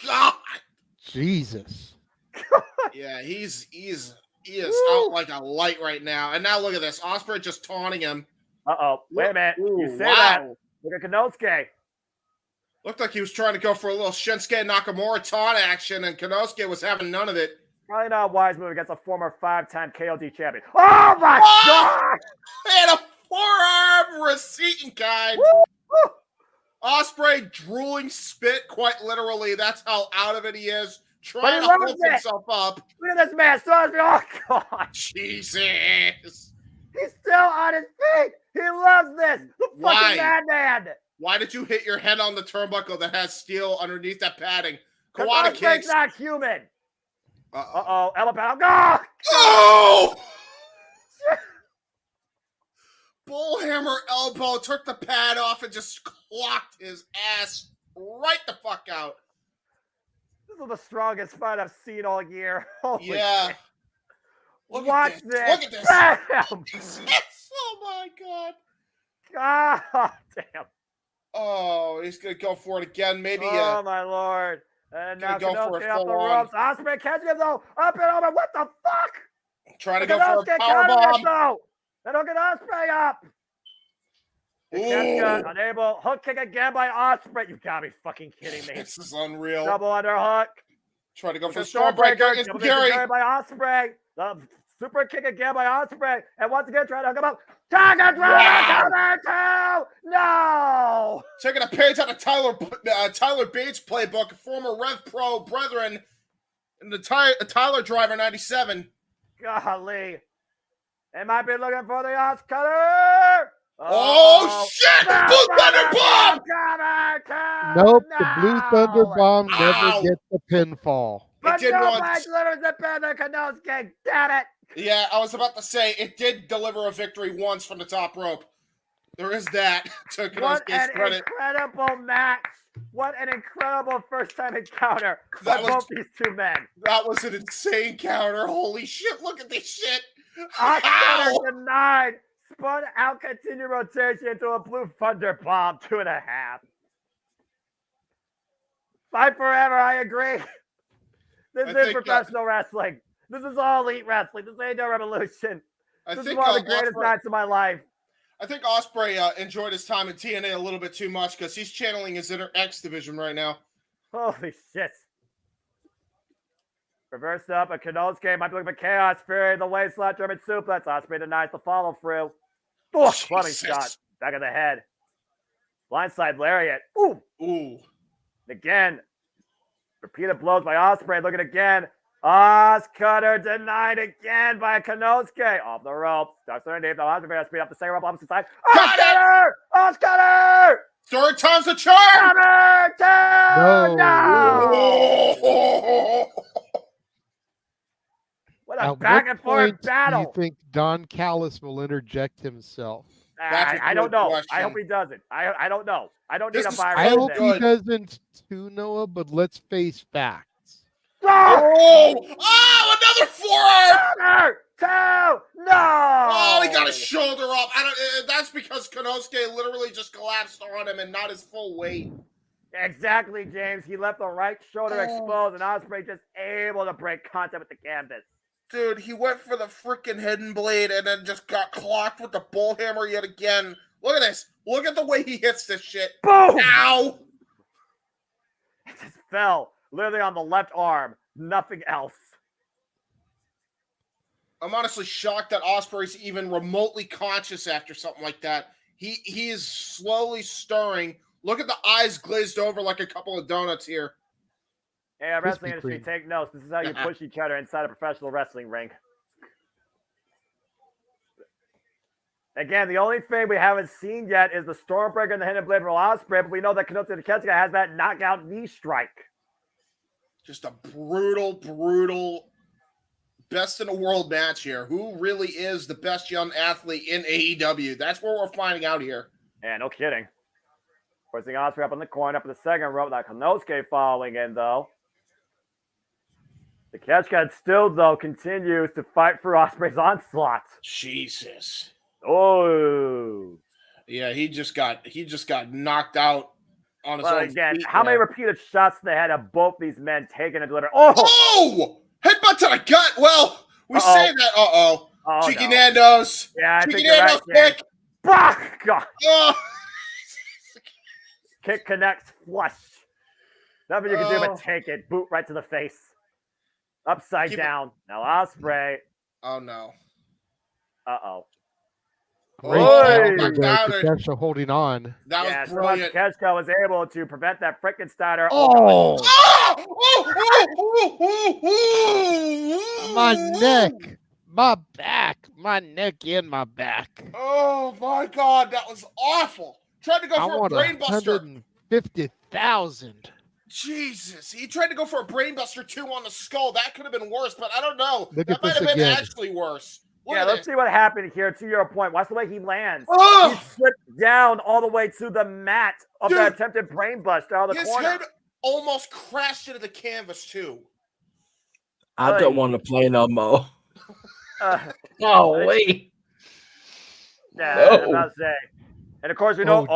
God. Jesus. Yeah, he is out like a light right now. And now look at this. Ospreay just taunting him. Uh-oh. Wait a minute. You say that. Look at Kanosuke. Looked like he was trying to go for a little Shinsuke Nakamura taunt action, and Kanosuke was having none of it. Probably not a wise move against a former 5-time KOD champion. Oh, my God! And a forearm receipt and kind. Ospreay drooling spit, quite literally. That's how out of it he is. Trying to hold himself up. Look at this man. Oh, God. Jesus. He's still on his feet. He loves this. The fucking madman. Why did you hit your head on the turnbuckle that has steel underneath that padding? Kawada kicks. Not human. Uh-oh. Elbow battle. Oh! Bullhammer elbow, took the pad off and just clocked his ass right the fuck out. This is the strongest fight I've seen all year. Holy shit. Watch this. Look at this. Bam! Oh, my God. God damn. Oh, he's going to go for it again. Maybe. Oh, my Lord. And now go for Kanosuke a up the full-on. ropes. Ospreay catching him, though. Up and over. What the fuck? Trying to go for a powerbomb. Though. They don't get Ospreay up. Takeshita unable. Hook kick again by Ospreay. You gotta be fucking kidding me. This is unreal. Double underhook. Trying to go for a Stormbreaker against Gary. By Ospreay. The super kick again by Ospreay. And once again, trying to hook him up. Tiger Driver cover 2. No. Taking a page out of Tyler Bates' playbook, former Rev Pro brethren in the Tyler Driver 97. Golly. They might be looking for the Os cutter. Oh shit! Blue Thunder Bomb! Nope, the Blue Thunder Bomb never gets the pinfall. But nobody delivers the pin to Kanosuke. Damn it! Yeah, I was about to say, it did deliver a victory once from the top rope. There is that, to What Konosuke's an credit. incredible match. What an incredible first-time encounter by both these two men. That was an insane counter. Holy shit, look at this shit. Oscar denied. Spun out, continued rotation into a blue thunder bomb, 2.5. Fight forever, I agree. This is professional wrestling. This is all elite wrestling. This ain't no revolution. This is one of the greatest nights of my life. I think Ospreay enjoyed his time in TNA a little bit too much because he's channeling his inner X division right now. Holy shit. Reverse up, a Konosuke might be looking for chaos. Fury, the waist slap, German suplex. Ospreay denies the follow through. Oh, clubbing shot. Back of the head. Blindside lariat. Ooh. Ooh. Again. Repeated blows by Ospreay. Looking again. Cutter denied again by Konosuke. Off the rope. Starts underneath. The Ospreay speed up the second rope, opposite side. Cutter! Cutter! Third time's a charm! Cutter! No! What a back and forth battle. Do you think Don Callis will interject himself? I don't know. Question. I hope he doesn't. I don't know. I don't need a virus. I hope he doesn't too, Noah, but let's face facts. Oh! Another forearm! No! Oh, he got his shoulder up. That's because Konosuke literally just collapsed on him and not his full weight. Exactly, James. He left the right shoulder exposed, and Ospreay just able to break contact with the canvas. Dude, he went for the freaking hidden blade and then just got clocked with the bull hammer yet again. Look at this. Look at the way he hits this shit. Boom! Ow! It just fell literally on the left arm. Nothing else. I'm honestly shocked that Ospreay's even remotely conscious after something like that. He is slowly stirring. Look at the eyes glazed over like a couple of donuts here. Hey, wrestling industry, take notes. This is how you push each other inside a professional wrestling ring. Again, the only thing we haven't seen yet is the Stormbreaker and the hidden blade from Ospreay, but we know that Konosuke Takeshita has that knockout knee strike. Just a brutal best in the world match here. Who really is the best young athlete in AEW? That's what we're finding out here. Yeah, no kidding. Forcing Ospreay up on the corner, up in the second rope. That Konosuke following in, though. The Takeshita still, though, continues to fight for Ospreay's onslaught. Jesus. Oh. Yeah, he just got knocked out on his own again, feet. How many repeated shots to the head have both these men taken and delivered? Oh! Headbutt to the gut. Well, we say that. Cheeky Nando's. Yeah, Cheeky Nando's kick. God. Oh. Kick connects flush. Nothing you can do but take it. Boot right to the face. Upside down. Now Ospreay. Oh no. Uh-oh. Great job there, Takeshita holding on. That was brilliant. Takeshita was able to prevent that Frankensteiner. My neck, my back, my neck, and my back. Oh my God, that was awful. Tried to go for a brainbuster. 150,000. Jesus, he tried to go for a brainbuster too on the skull. That could have been worse, but I don't know. Look that might have been actually worse. Let's see what happened here. To your point, watch the way he lands. Oh! He slipped down all the way to the mat of the attempted brainbuster out of the corner. His head almost crashed into the canvas too. I don't want to play no more. No way. Yeah, No. I was about to say. And of course, we know.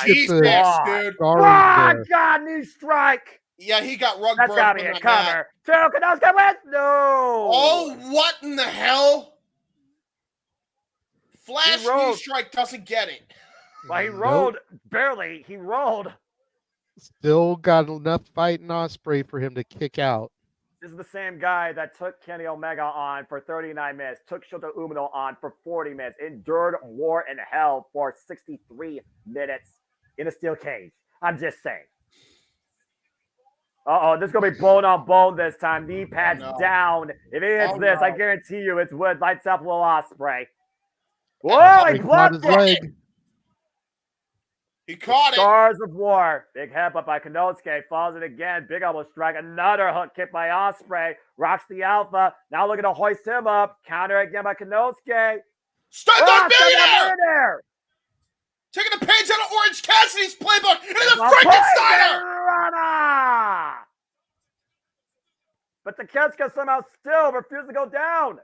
Jesus, dude. God, knee strike. Yeah, he got rug That's gotta be a cover. Konosuke wins. No. Oh, what in the hell? Flash knee strike doesn't get it. Well, he rolled barely. He rolled. Still got enough fight in Ospreay for him to kick out. This is the same guy that took Kenny Omega on for 39 minutes, took Shota Umino on for 40 minutes, endured war in hell for 63 minutes in a steel cage. I'm just saying. This is going to be bone on bone this time. Knee pads down. If it hits this, I guarantee you it's wood. Lights up Will Ospreay. Whoa, he blocked it. He caught it. Scars of War. Big headbutt by Konosuke. Falls it again. Big elbow strike. Another hook kick by Ospreay. Rocks the Alpha. Now looking to hoist him up. Counter again by Konosuke. Stun Millionaire! Taking the page out of Orange Cassidy's playbook into the Frankensteiner! But Takeshita somehow still refuses to go down.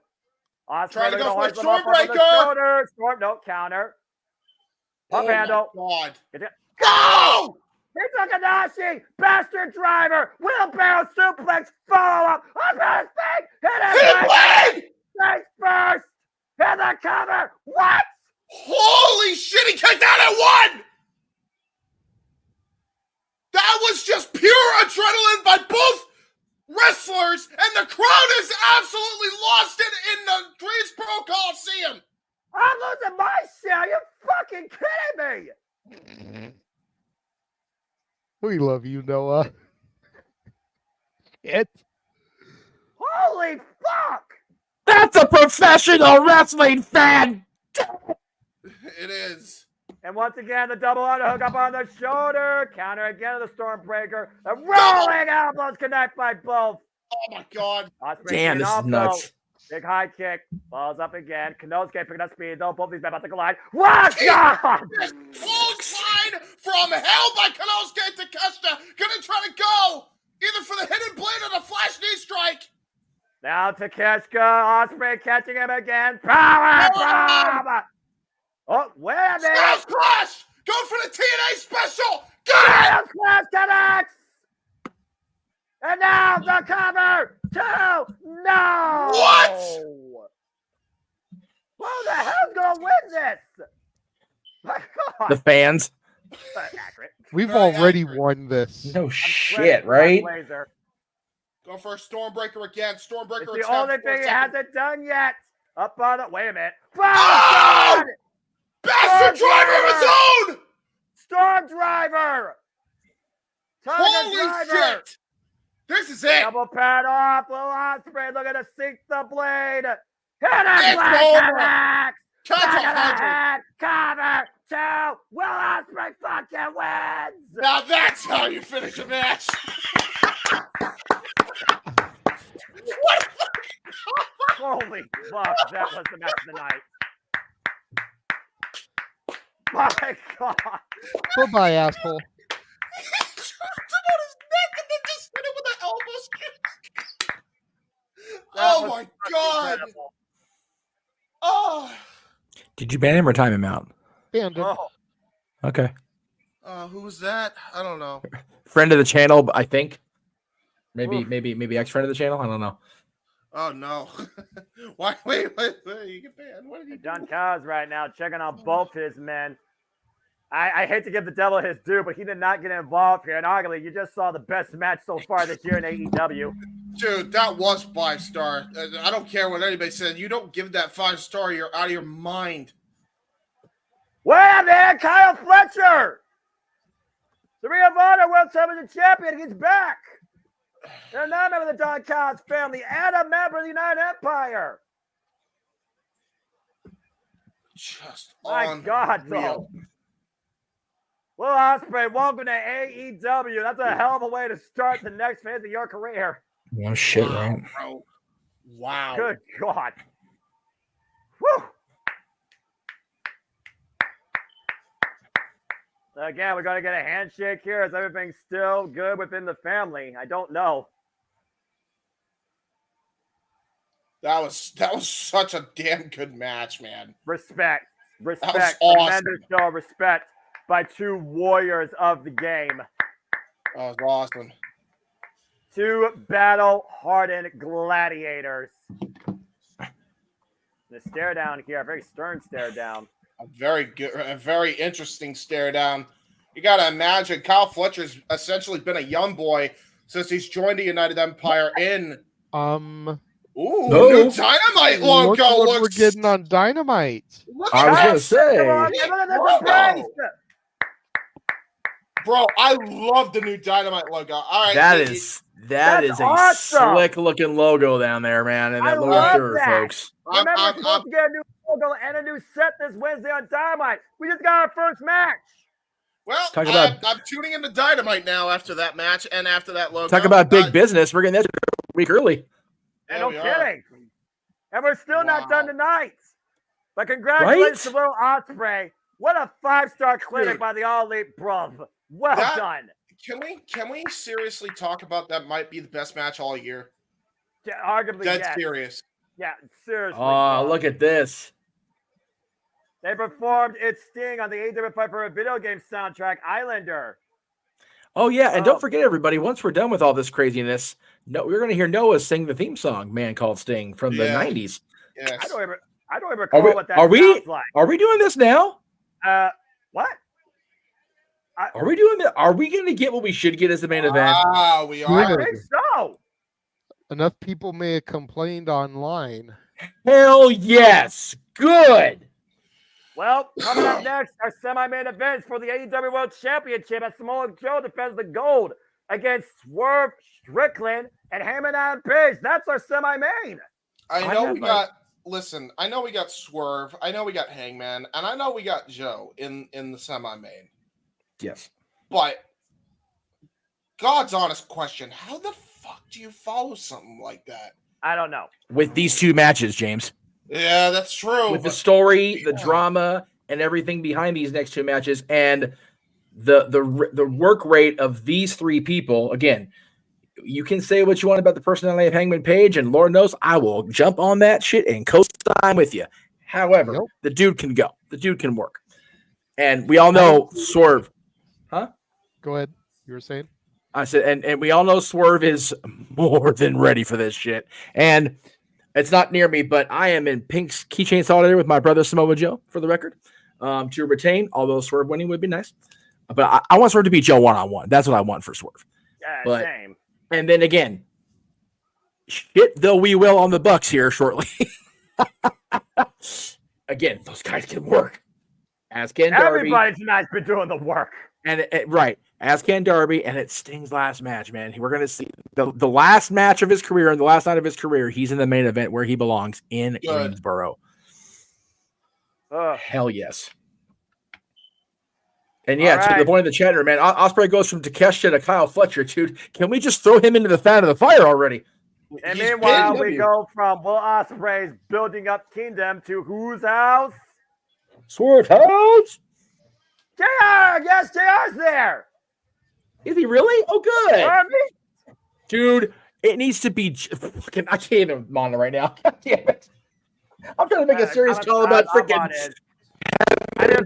Ospreay trying to go for a Stormbreaker. Storm, no, counter. Pump handle. God. Go! Hitokanashi, bastard driver, wheelbarrow suplex, follow up. Ospreay's thing, hit it. Face first. Hit the cover. What? Holy shit, he kicked out at 1! That was just pure adrenaline by both wrestlers, and the crowd has absolutely lost it in the Greensboro Coliseum. I'm losing my shit. Are you fucking kidding me? We love you, Noah. Shit. Holy fuck! That's a professional wrestling fan. It is. And once again, the double underhook up on the shoulder. Counter again to the Stormbreaker. The rolling elbows connect by both. Oh my God. Damn, this is nuts. Big high kick. Falls up again. Kanosuke picking up speed, though. Both these men about to collide. What? God! Clothesline from hell by Konosuke and Takeshita. Gonna try to go either for the hidden blade or the flash knee strike. Now Takeshita. Ospreay catching him again. Power bomb! Oh, wait a minute. Styles Clash! Going for the TNA special! Got it! Clash connects! And now the cover! 2! No! What? Who the hell's gonna win this? My God. The fans. Accurate. We've already won this. No shit, right? Go for a Stormbreaker again. Stormbreaker It's the only thing he hasn't done yet. Up on the... Wait a minute. Oh! Bastard driver of his own! Storm driver! Holy shit! This is it! Double pad off. Little Ospreay looking to sink the blade. Hit it, Black Connect! Cover! 2! Will Ospreay fucking wins! Now that's how you finish a match! What? Holy fuck, that was the match of the night. My God. Goodbye, asshole. About his neck and then just hit it with an elbow. Oh my God. Incredible. Oh. Did you ban him or time him out? Banned him. Oh. Okay. Who was that? I don't know. Friend of the channel, I think. Maybe ex-friend of the channel. I don't know. Oh no. Why? Wait. You get banned. What did you do? Don Kaz right now checking on both his men. I hate to give the devil his due, but he did not get involved here. And arguably, you just saw the best match so far this year in AEW. Dude, that was 5-star. I don't care what anybody says. You don't give that 5-star, you're out of your mind. Wait a minute, Kyle Fletcher! The Ring of Honor World Championship champion, he's back! And another member of the Don Kaz family, and a member of the United Empire. Just My God, though. Will Ospreay, welcome to AEW. That's a hell of a way to start the next phase of your career. No shit, right? Bro. Wow. Good God. Whew. Again, we're going to get a handshake here. Is everything still good within the family? I don't know. That was such a damn good match, man. Respect. That was awesome. Tremendous show of respect by two warriors of the game. That was awesome. Two battle-hardened gladiators. The stare down here, a very stern stare down. A very interesting stare down. You got to imagine Kyle Fletcher's essentially been a young boy since he's joined the United Empire in. New Dynamite logo. Look what we're getting on Dynamite. I was gonna say, bro, I love the new Dynamite logo. All right, that is a awesome. slick looking logo down there, man, in that lower third, folks. Remember, we're supposed to get a new logo and a new set this Wednesday on Dynamite. We just got our first match. Well, I'm tuning into Dynamite now after that match and after that logo. Talk about big business. We're getting that a week early. And no kidding. And we're still not done tonight. But congratulations to Will Ospreay. What a 5-star clinic by the All Elite bruv. Well done. Can we seriously talk about that might be the best match all year? Yeah, arguably, Dead yes. serious. Yeah, seriously. Oh, look at this. They performed It's Sting on the AEW Fight for a Video Game soundtrack, Islander. Oh, yeah, and don't forget, everybody, once we're done with all this craziness, we're going to hear Noah sing the theme song, Man Called Sting, from the 90s. Yes. I don't even recall what that sounds like. Are we doing this now? What? Are we doing that? Are we going to get what we should get as the main event? We are. I think so. Enough people may have complained online. Hell yes. Good. Well, coming up next, our semi-main events for the AEW World Championship as Samoa Joe defends the gold against Swerve Strickland and Heyman Adam Page. That's our semi-main. I know we got Swerve, I know we got Hangman, and I know we got Joe in the semi-main. Yes. But God's honest question, how the fuck do you follow something like that? I don't know. With these two matches, James. Yeah, that's true. With the story, the drama, and everything behind these next two matches, and the work rate of these three people. Again, you can say what you want about the personality of Hangman Page, and Lord knows I will jump on that shit and co-sign with you. However, the dude can go. The dude can work. And we all know Swerve. Huh? Go ahead. You were saying? I said, and we all know Swerve is more than ready for this shit. And it's not near me, but I am in pink keychain solidarity with my brother Samoa Joe, for the record, to retain, although Swerve winning would be nice. But I want Swerve to beat Joe one-on-one. That's what I want for Swerve. Yeah, same. And then again, shit, though we will on the Bucks here shortly. Again, those guys can work. As can Darby. Everybody tonight's been doing the work. And right, as can Darby, and it Sting's last match, man. We're going to see the last match of his career and the last night of his career. He's in the main event where he belongs in Greensboro. Hell yes. And yeah, to the point of the chat room, man, Ospreay goes from Takeshita to Kyle Fletcher, dude. Can we just throw him into the fan of the fire already? And meanwhile, we go from Will Ospreay's building up kingdom to whose house? Swerve house. JR! Yes, JR's there! Is he really? Oh, good. Dude, it needs to be fucking. I can't even monitor right now. God damn it. I'm trying to make a serious call about freaking.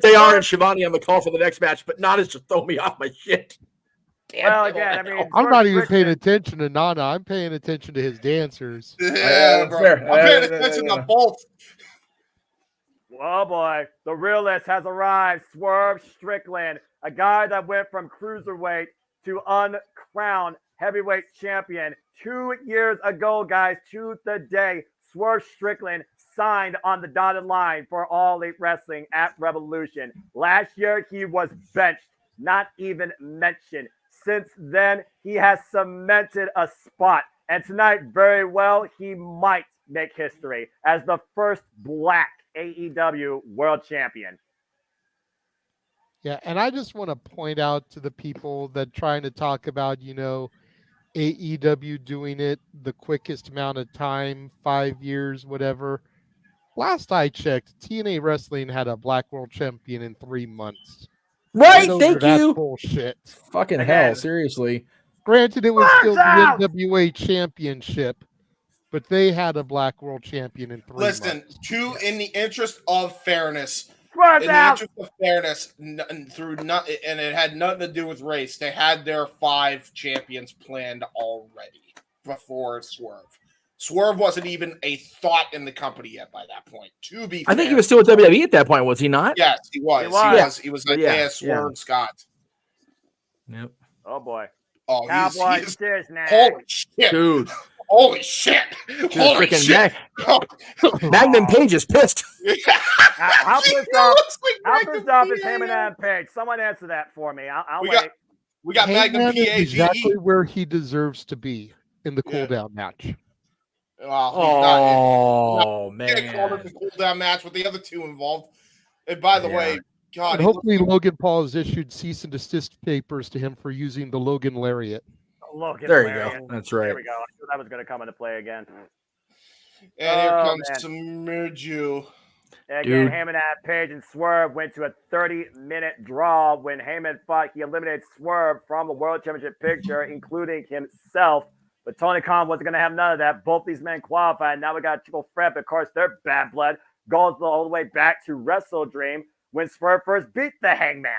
They are and Shivani on the call for the next match, but not as to throw me off my shit. Well, again, I mean, I'm not even paying attention to Nana. I'm paying attention to his dancers. Yeah, bro. I'm paying attention to both. Oh boy, the realist has arrived. Swerve Strickland, a guy that went from cruiserweight to uncrowned heavyweight champion 2 years ago, guys, to the day. Swerve Strickland signed on the dotted line for All Elite Wrestling at Revolution. Last year, he was benched, not even mentioned. Since then, he has cemented a spot. And tonight, very well, he might make history as the first black AEW World Champion. Yeah, and I just want to point out to the people that trying to talk about, AEW doing it the quickest amount of time, 5 years, whatever. Last I checked, TNA Wrestling had a black world champion in 3 months. Right, thank you. Bullshit. Fucking hell, seriously. Granted, it was still the NWA championship, but they had a black world champion in 3 months. Listen, in the interest of fairness, and it had nothing to do with race. They had their 5 champions planned already before Swerve. Swerve wasn't even a thought in the company yet by that point. To be fair. I think he was still with WWE at that point, was he not? Yes, he was. He was Swerve Scott. Yep. Oh boy. Oh, Cowboy he's now. Holy shit, dude. Holy shit. Holy shit. Magnum Page is pissed. How pissed off is Heyman Adam Page? Someone answer that for me. I'll wait. We got Magnum Page. Exactly where he deserves to be in the cool-down match. Well, man. He called it the cool-down match with the other two involved. And by the way, God, And hopefully Logan Paul has issued cease and desist papers to him for using the Logan Lariat. Logan There you Lariat. go. That's right. There we go. I knew that was going to come into play again. And here comes Samoa. Again, Heyman at Page and Swerve went to a 30-minute draw when Heyman thought he eliminated Swerve from the World Championship picture, including himself. But Tony Khan wasn't going to have none of that. Both these men qualified. Now we got a triple threat. But of course, their bad blood goes all the way back to Wrestle Dream when Swerve first beat the Hangman.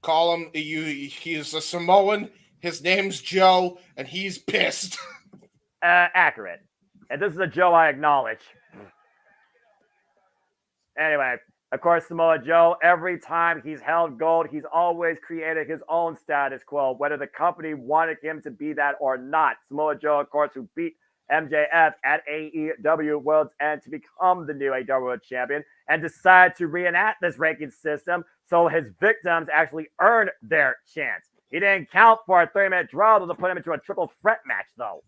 Call him. He's a Samoan. His name's Joe, and he's pissed. Accurate. And this is a Joe I acknowledge. Anyway, of course, Samoa Joe, every time he's held gold, he's always created his own status quo, whether the company wanted him to be that or not. Samoa Joe, of course, who beat MJF at AEW World's End to become the new AEW World Champion and decided to reenact this ranking system so his victims actually earn their chance. He didn't count for a 30-minute draw to put him into a triple threat match, though.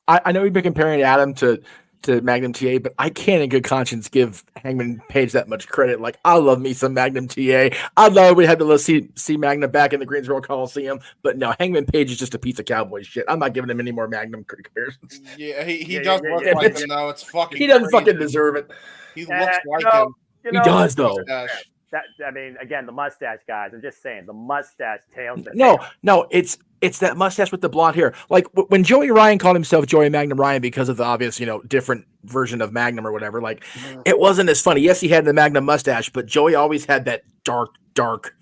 I know we've been comparing Adam to Magnum TA, but I can't in good conscience give Hangman Page that much credit. Like, I love me some Magnum TA. I love we had to see Magnum back in the Greensboro Coliseum, but no, Hangman Page is just a piece of cowboy shit. I'm not giving him any more Magnum comparisons. Yeah, he does look like him, though. It's fucking He doesn't crazy. fucking deserve it. He looks like him. He does, though. I mean, again, the mustache, guys. I'm just saying, the mustache tails. No, it's that mustache with the blonde hair. Like when Joey Ryan called himself Joey Magnum Ryan because of the obvious, different version of Magnum or whatever. Like it wasn't as funny. Yes, he had the Magnum mustache, but Joey always had that dark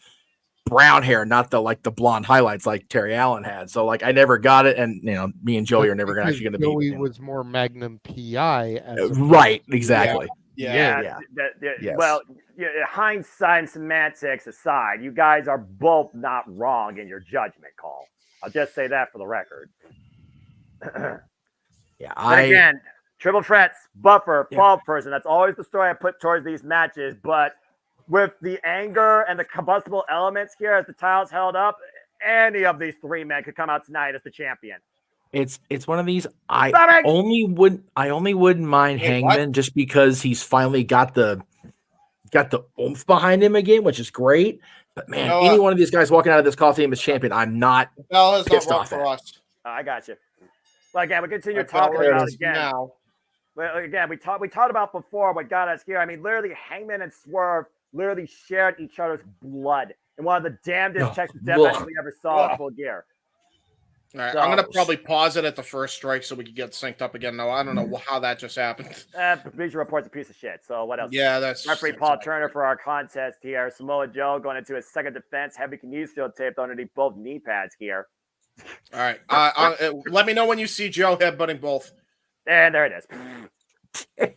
brown hair, not the blonde highlights like Terry Allen had. So like I never got it, and me and Joey are never actually going to be. Joey was more Magnum PI, right? Exactly. Yeah. Yes. Well, hindsight and semantics aside, you guys are both not wrong in your judgment call. I'll just say that for the record. But again, triple threats, buffer, fall person. That's always the story I put towards these matches. But with the anger and the combustible elements here as the title's held up, any of these three men could come out tonight as the champion. It's one of these. I only wouldn't mind Hangman just because he's finally got the oomph behind him again, which is great. But man, any one of these guys walking out of this Coliseum as champion, I'm not pissed off at. I got you. Well, again, we continue talking about it again. Well, again, we talked about before what got us here. I mean, literally, Hangman and Swerve literally shared each other's blood in one of the damnedest Texas death matches we ever saw in full gear. All right, I'm going to probably pause it at the first strike so we can get synced up again. No, I don't know how that just happened. Bleacher Report's a piece of shit. So what else? Yeah, that's... Referee Paul Turner for our contest here. Samoa Joe going into his second defense. Heavy kinesio taped underneath both knee pads here. All right. Let me know when you see Joe headbutting both. And there it is.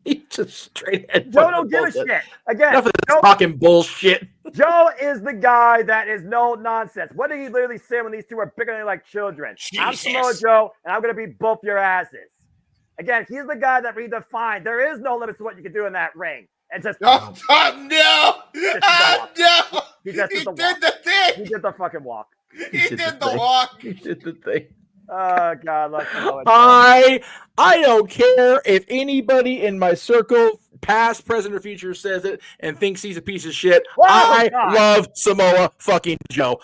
He just straight head. Joe don't give a shit. Again, enough of this talking bullshit. Joe is the guy that is no nonsense. What did he literally say when these two are bickering like children? Jesus. I'm Samoa Joe, and I'm going to beat both your asses. Again, he's the guy that redefined. There is no limits to what you can do in that ring. And just no! He did the thing. He did the fucking walk. He did the walk. He did the thing. Oh God! I don't care if anybody in my circle, past, present, or future, says it and thinks he's a piece of shit. I love Samoa fucking Joe.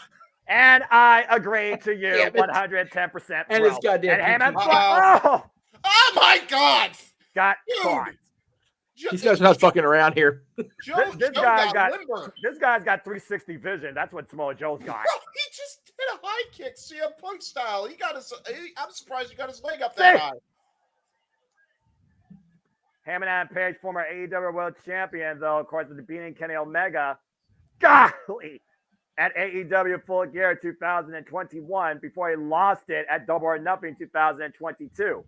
And I agree to you 110%. And it's goddamn. And oh my God! Got caught. These guys are not fucking around here. This guy's got 360 vision. That's what Samoa Joe's got. Bro, he just did a high kick, CM Punk style. I'm surprised he got his leg up that high. Hangman Page, former AEW World Champion, though, of course, beating Kenny Omega. Golly! At AEW Full Gear 2021 before he lost it at Double or Nothing 2022.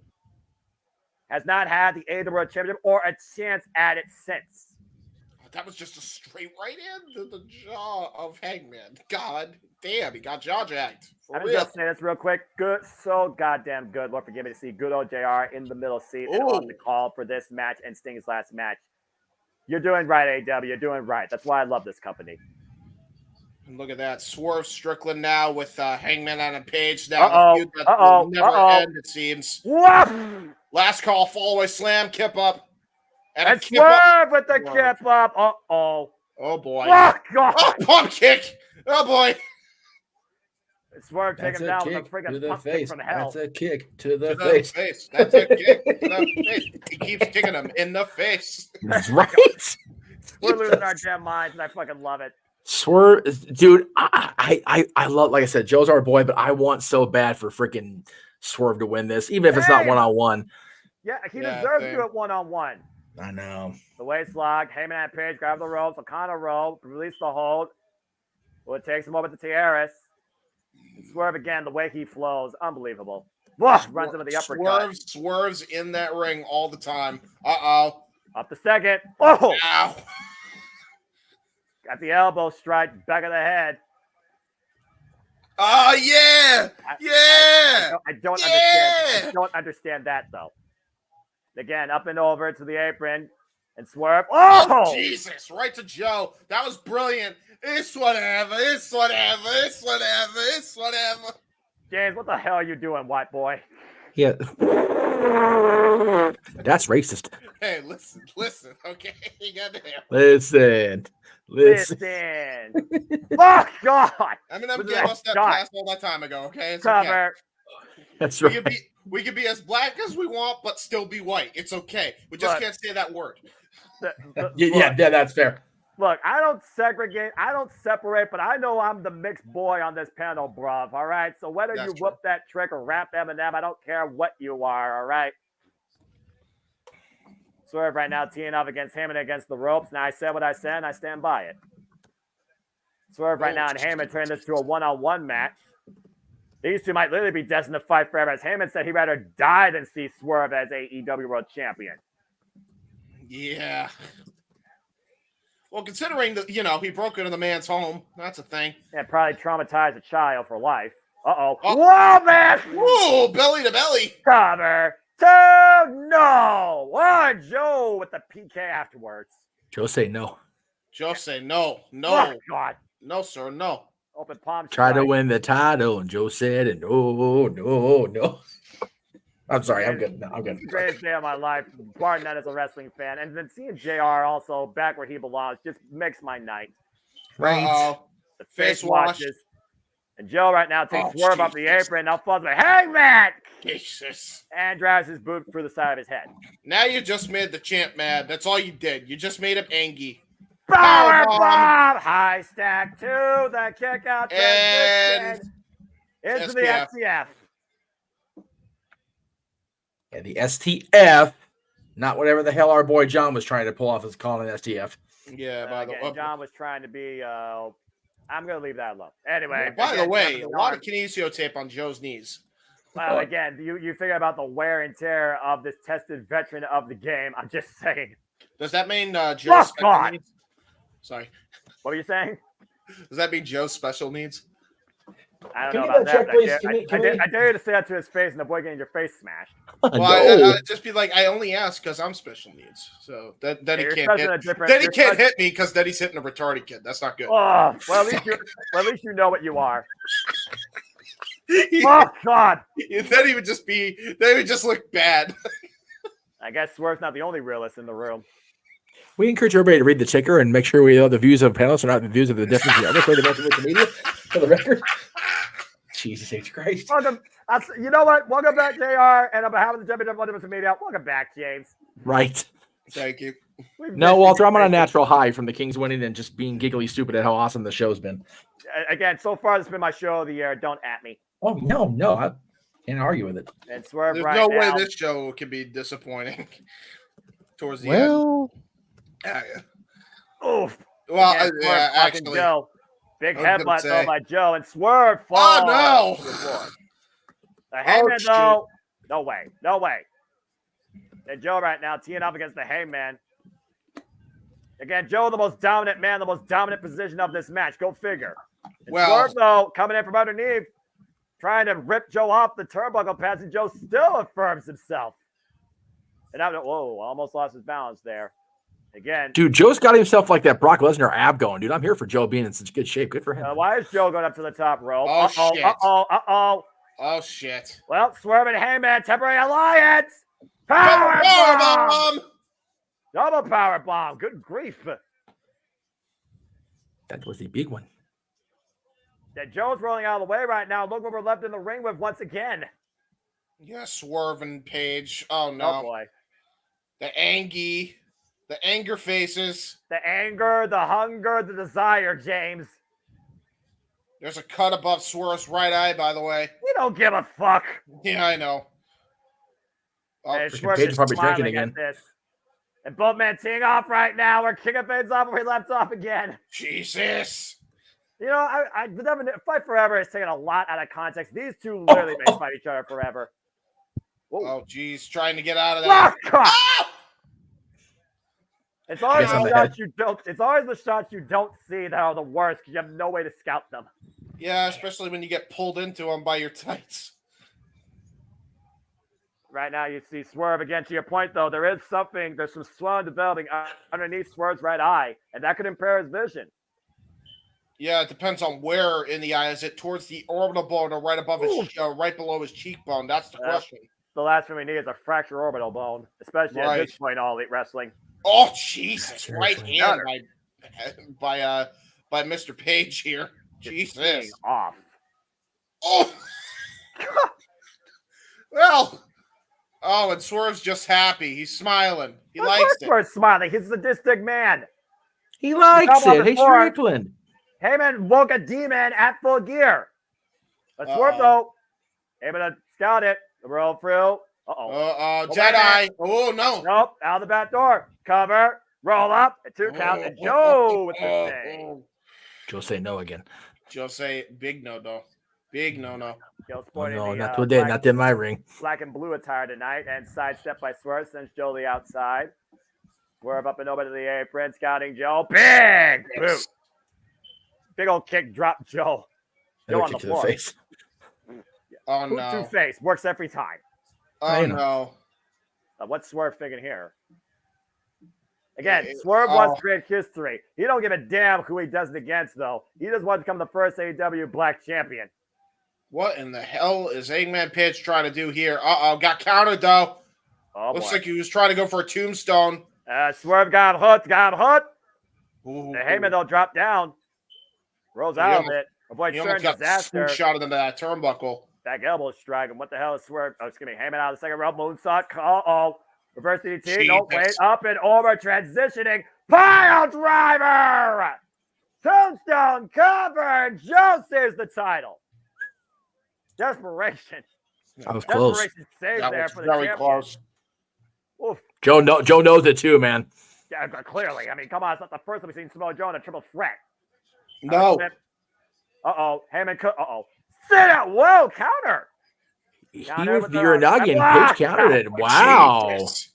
Has not had the AEW World Championship or a chance at it since. That was just a straight right into the jaw of Hangman. God damn, he got jaw jacked. I'm just saying this real quick. Good, so goddamn good. Lord forgive me to see good old JR in the middle seat and on the call for this match and Sting's last match. You're doing right, AEW. You're doing right. That's why I love this company. And look at that. Swerve Strickland now with Hangman on a page. Now a feud that will never end, it seems. Last call, fallaway slam, kip up. And Swerve with the kip up. Uh-oh. Oh boy. Oh, God. Oh, pump kick. Oh boy. Swerve taking him down with a to freaking the pump kick face. from hell. That's a kick to the To face. the face. That's a kick to the face. He keeps kicking him in the face. That's right. We're losing our damn minds, and I fucking love it. Swerve, dude. I love, like I said, Joe's our boy, but I want so bad for freaking Swerve to win this, even if it's not Hey! 1-on-1. Yeah, he deserves to do it one-on-one. I know. The waist lock, Heyman at Page, grab the ropes, O'Connor roll, release the hold. Well, it takes him over to Tiaris. Swerve again, the way he flows, unbelievable. Whoa, runs into the uppercut. Swerves in that ring all the time. Uh-oh. Up the second. Oh! Ow. Got the elbow strike, back of the head. Oh, yeah! Yeah! I don't understand. I don't understand that, though. Again, up and over to the apron. And Swerve. Oh! Jesus, right to Joe. That was brilliant. It's whatever. It's whatever. It's whatever. It's whatever. James, what the hell are you doing, white boy? Yeah. That's racist. Hey, listen, okay? Goddamn. Listen. Oh, God! Eminem gave us that pass all that time ago, okay? It's Cover. Okay. That's right. We can be as black as we want, but still be white. It's okay. We just can't say that word. Yeah, that's fair. Look, I don't segregate, I don't separate, but I know I'm the mixed boy on this panel, bruv, all right? So whether you whoop that trick or rap Eminem, I don't care what you are, all right? Swerve right now teeing up against Heyman against the ropes. Now, I said what I said, and I stand by it. Swerve right now and Heyman turn this to a one-on-one match. These two might literally be destined to fight forever. As Heyman said, he'd rather die than see Swerve as AEW World Champion. Yeah. Well, considering that, he broke into the man's home, that's a thing. Yeah, probably traumatized a child for life. Uh-oh. Whoa, man! Whoa, belly to belly. Cover. Two, no. Oh, Joe with the PK afterwards. Joe say no. Joe say no. Oh, God. No, sir, no. Open palm. Try to win the title, and Joe said, no. I'm sorry, I'm good. No, I'm good. Greatest day of my life, barring that as a wrestling fan. And then seeing JR also back where he belongs just makes my night. Right. The face washes. And Joe right now takes Swerve up the apron. Now falls like, hey, man! Jesus. And drives his boot through the side of his head. Now you just made the champ mad. That's all you did. You just made him angry. Powerbomb! High stack to the kick out transition. Into the STF. Yeah, the STF, not whatever the hell our boy John was trying to pull off as calling an STF. Yeah, by the way. John was trying to be, I'm going to leave that alone. Anyway. By the way, a lot of kinesio tape on Joe's knees. Well, again, you figure about the wear and tear of this tested veteran of the game. I'm just saying. Does that mean Joe's special needs? Sorry. What were you saying? Does that mean Joe's special needs? I don't know about that. I dare you to say that to his face and avoid getting your face smashed. Well, I'd just be like, I only ask because I'm special needs. So then he can't hit. Then he can't hit me because then he's hitting a retarded kid. That's not good. Oh, well, at least you know what you are. Oh, God. Then he would just look bad. I guess Swerve's not the only realist in the room. We encourage everybody to read the ticker and make sure we know the views of panelists are not the views of the different media for the record. Jesus H. Christ. Welcome. You know what? Welcome back, JR. And on behalf of the JMN Multiverse of Media, welcome back, James. Right. Thank you. No, Walter, I'm on a natural high from the Kings winning and just being giggly stupid at how awesome the show's been. Again, so far, this has been my show of the year. Don't at me. Oh, no. I can't argue with it. And Swerve There's right no now. way this show can be disappointing towards the end. Oof. Well, yeah, actually. Joe. Big headbutt though by Joe, and Swerve falls. Oh, no. The Heyman, though. No way. And Joe right now teeing up against the Heyman. Again, Joe, the most dominant man, the most dominant position of this match. Go figure. And Swerve, though, coming in from underneath, trying to rip Joe off the turnbuckle pads, and Joe still affirms himself. And almost lost his balance there. Again. Dude, Joe's got himself like that Brock Lesnar ab going, dude. I'm here for Joe being in such good shape. Good for him. Why is Joe going up to the top rope? Oh, shit. Well, Swerve and Heyman, temporary alliance. Powerbomb! Double powerbomb. Good grief. That was the big one. Yeah, Joe's rolling out of the way right now. Look what we're left in the ring with once again. Yeah, Swerve and Page. Oh, no. Oh, boy. The anger faces. The anger, the hunger, the desire, James. There's a cut above Swerve's right eye, by the way. We don't give a fuck. Yeah, I know. Oh, Swerve is probably drinking again. This. And both men teeing off right now. We're kicking things off where we left off again. Jesus. You know, Fight Forever has taken a lot out of context. These two literally may fight each other forever. Whoa. Oh, geez. Trying to get out of that. Ah! It's always the shots you don't. It's always the shots you don't see that are the worst because you have no way to scout them. Yeah, especially when you get pulled into them by your tights. Right now, you see Swerve again. To your point, though, there's some swelling developing underneath Swerve's right eye, and that could impair his vision. Yeah, it depends on where in the eye. Is it towards the orbital bone or right above right below his cheekbone? That's the question. The last thing we need is a fractured orbital bone, especially at this point in All Elite Wrestling. Oh, Jesus. Right hand by Mr. Page here. Jesus. Off. Oh. Well. Oh, and Swerve's just happy. He's smiling. He likes it. Swerve's smiling. He's a sadistic man. He likes it. Hey, Strickland. Heyman woke a demon at full gear. But Swerve, though, able to scout it. Roll through. Jedi. Oh, no. Nope. Out the back door. Cover. Roll up. A 2 count. And Joe with the save. Joe say no again. Joe say big no. Big no. No, not today. Not in my ring. Black and blue attire tonight. And sidestep by Swerve sends Joe to the outside. Swerve up and over to the apron. Scouting Joe. Big boot. Big old kick drop Joe. Joe on the floor. To the face. Oh, Boot no. to face. Works every time. Oh, no. What's Swerve thinking here? Again, Swerve wants to create history. He don't give a damn who he does it against, though. He just wants to become the first AEW Black Champion. What in the hell is Eggman Page trying to do here? Got countered, though. Looks like he was trying to go for a tombstone. Swerve got hooked. The Heyman, they'll drop down. Rolls out of it. Avoids certain disaster. Shot into that turnbuckle. Back elbow strike. And what the hell is Swerve? Oh, excuse me. Heyman out of the second row. Moonsault. Reverse DDT. No, wait. Up and over. Transitioning. Pile driver. Tombstone cover. Joe saves the title. Desperation. I was close. Desperation saves that there was for the very champion. close. Oof. Joe knows it too, man. Yeah, clearly. I mean, come on. It's not the first time we've seen Samoa Joe in a triple threat. No. Heyman. Sit out. Whoa, counter. He went for Uranagi and Page countered it. Wow. Jesus.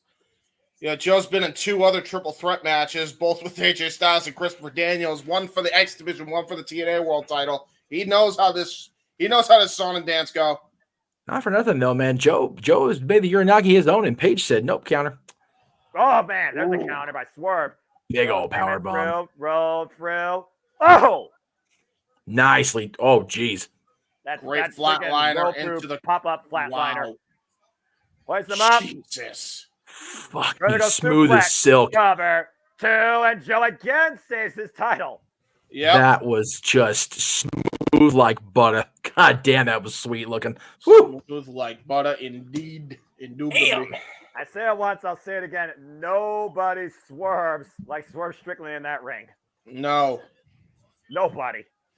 Yeah, Joe's been in 2 other triple threat matches, both with AJ Styles and Christopher Daniels. One for the X Division, one for the TNA World Title. He knows how this song and dance go. Not for nothing though, man. Joe has made the Uranagi his own, and Page said nope, counter. Oh man, there's a counter by Swerve. Big old power bomb. Roll through. Oh, nicely. Oh, geez. That's great flatliner into the pop-up flatliner. Hoist them up. Jesus. Fucking smooth as silk. Cover 2, and Joe again saves his title. Yeah, that was just smooth like butter. God damn, that was sweet looking. Woo. Smooth like butter, indeed. Indubitably. I say it once, I'll say it again. Nobody swerves like Swerve Strickland in that ring. No.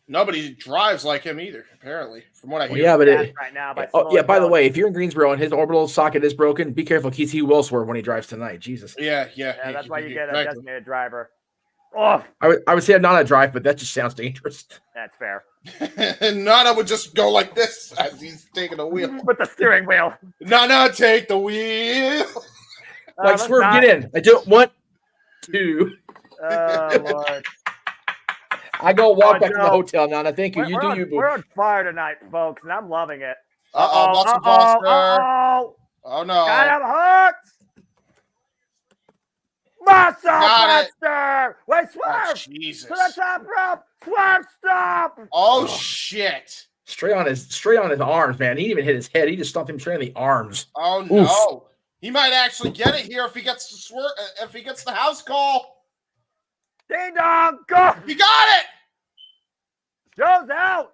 Nobody drives like him either, apparently, from what I hear. Yeah, but right now by the way, if you're in Greensboro and his orbital socket is broken, be careful because he will swerve when he drives tonight. Jesus. Yeah. That's why you get a designated driver. Oh. I would say not a drive, but that just sounds dangerous. That's fair. And Nana would just go like this as he's taking the wheel. With the steering wheel. Nana, take the wheel. Like, Swerve, get in. I don't want to. Oh, Lord. I go walk back to the hotel, Nana. Thank you. We're on fire tonight, folks, and I'm loving it. Oh, no. Got him hooked. Muscle Buster. Wait, Swerve. Jesus. To the top rope. Swerve, stop. Oh, shit. Straight on his arms, man. He didn't even hit his head. He just stumped him straight in the arms. Oh, no. Oof. He might actually get it here if he gets the house call. Ding dong, go! He got it! Joe's out.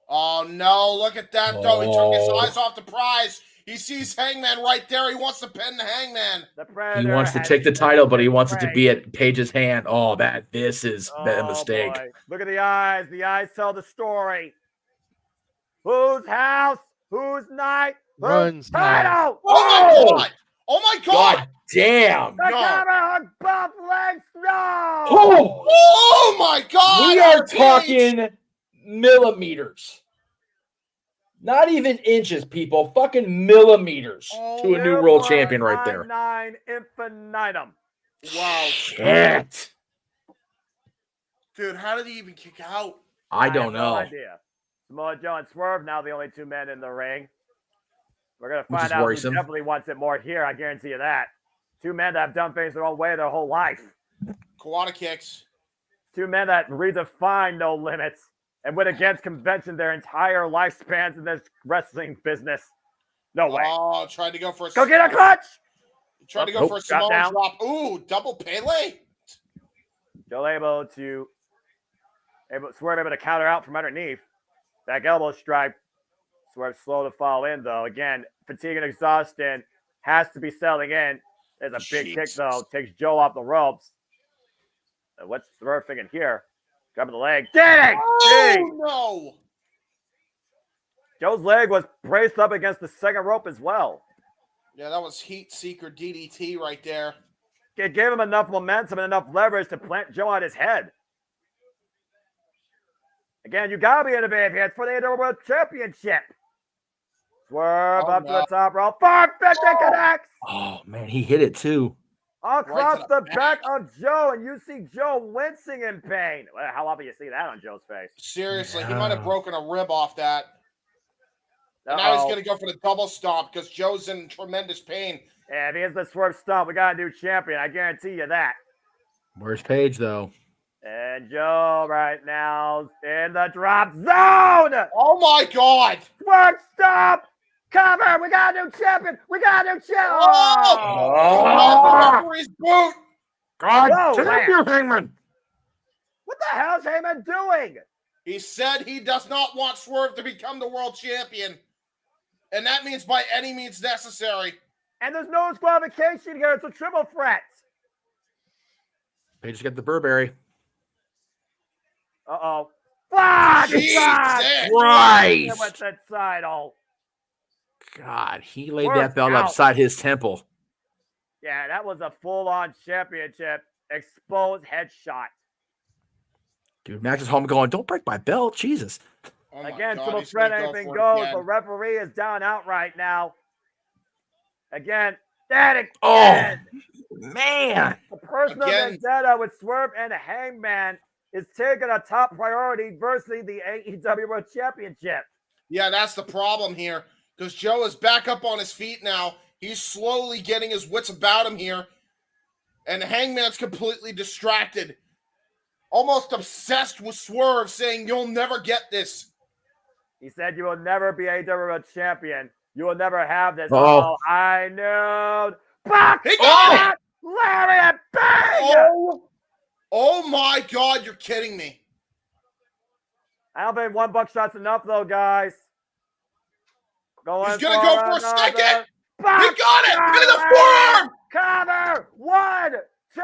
Oh, no. Look at that, though. He took his eyes off the prize. He sees Hangman right there. He wants to pin the Hangman. He wants to take the title, but he wants it to be at Page's hand. Oh, this is a mistake. Boy. Look at the eyes. The eyes tell the story. Whose house? Whose night? Runs title? Oh, my God. Oh, my God. God damn. The camera on both legs. No. Oh, my God. We are talking millimeters. Not even inches, people. Fucking millimeters to a new world champion right there. 9 infinitum. Wow. Shit. Dude, how did he even kick out? I don't know. No idea. Samoa Joe and Swerve now the only 2 men in the ring. We're going to Which find is out worrisome. who definitely wants it more here. I guarantee you that. 2 men that have done things their own way their whole life. Kawada kicks. 2 men that redefine no limits and went against convention their entire lifespans in this wrestling business. No way. Oh, tried to go for a... Go get a clutch! Tried to go for a Samoan drop. Ooh, double Pele. Joe Swerve able to counter out from underneath. Back elbow strike. Swerve slow to fall in, though. Again, fatigue and exhaustion has to be settling in. There's a big kick, though. Takes Joe off the ropes. What's Swerve thinking here? Grabbing the leg. Dang! Oh, no! Joe's leg was braced up against the second rope as well. Yeah, that was Heat Seeker DDT right there. It gave him enough momentum and enough leverage to plant Joe on his head. Again, you gotta be innovative here. It's for the AEW World Championship. Swerve up to the top rope. 450 connects. Oh, man, he hit it too. Across the back of Joe, and you see Joe wincing in pain. Well, how often you see that on Joe's face? Seriously, he might have broken a rib off that. And now he's going to go for the double stomp because Joe's in tremendous pain. Yeah, if he has the Swerve stomp, we got a new champion. I guarantee you that. Where's Paige, though? And Joe right now in the drop zone. Oh, my God. Swerve stomp. Cover. We got a new champion. We got a new champion. Oh, referee's boot. God damn you, Hangman. What the hell is Heyman doing? He said he does not want Swerve to become the world champion. And that means by any means necessary. And there's no disqualification here. It's a triple threat. Paige got the Burberry. Uh-oh. Fuck! Jesus God! Christ! What's that title? God, he laid that belt upside his temple. Yeah, that was a full-on championship exposed headshot. Dude, Max is home going, don't break my belt. Jesus. Oh Again, triple threat, anything goes. The referee is down outright now. Again, that again. Oh, man. The personal vendetta with Swerve and Hangman is taking a top priority versus the AEW World Championship. Yeah, that's the problem here. Because Joe is back up on his feet now. He's slowly getting his wits about him here. And Hangman's completely distracted. Almost obsessed with Swerve, saying, you'll never get this. He said, you will never be AEW World Champion. You will never have this. Oh, I knew. Fuck! He got it! Lariat, bang! Oh my God, you're kidding me. I don't think one buckshot's enough, though, guys. He's going to go for a second. He got it. Into the forearm. Cover. 1, 2,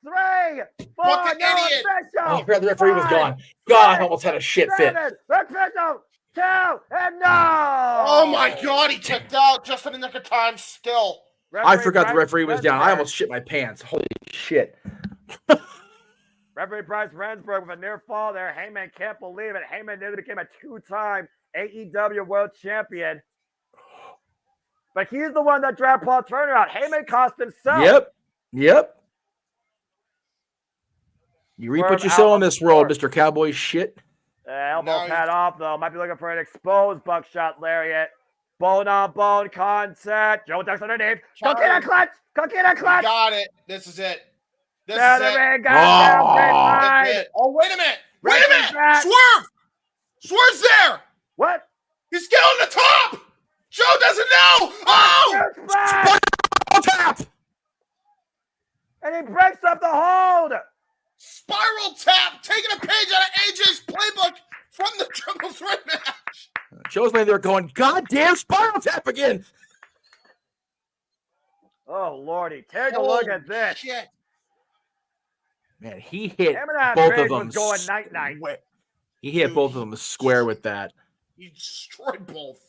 3, 4. What the idiot. Oh, I forgot the referee was gone. God, I almost had a shit fit. Official 2, and no. Oh my God, he checked out just in the nick of time still. I forgot the referee was down. I almost shit my pants. Holy shit. Referee Bryce Rensburg with a near fall there. Heyman can't believe it. Heyman nearly became a 2-time AEW World Champion. But he's the one that dragged Paul Turner out. Heyman cost himself. Yep. You reap what you sow in this world, Mr. Cowboy shit. Elbow pad off, though. Might be looking for an exposed buckshot lariat. Bone-on-bone contact. Joe ducks underneath. Go get a clutch. Got it. This is it. This is it. Oh, wait a minute. Swerve. Swerve's there. What? He's still on the top. Joe doesn't know. Oh! Tap. And he breaks up the hold. Spiral tap. Taking a page out of AJ's playbook Joe's laying there going, "Goddamn Spinal Tap again!" Oh Lordy, take a look at this. Shit. Man, he hit Him and that both Page of them. was going night-night. He hit both of them square with that. He destroyed both.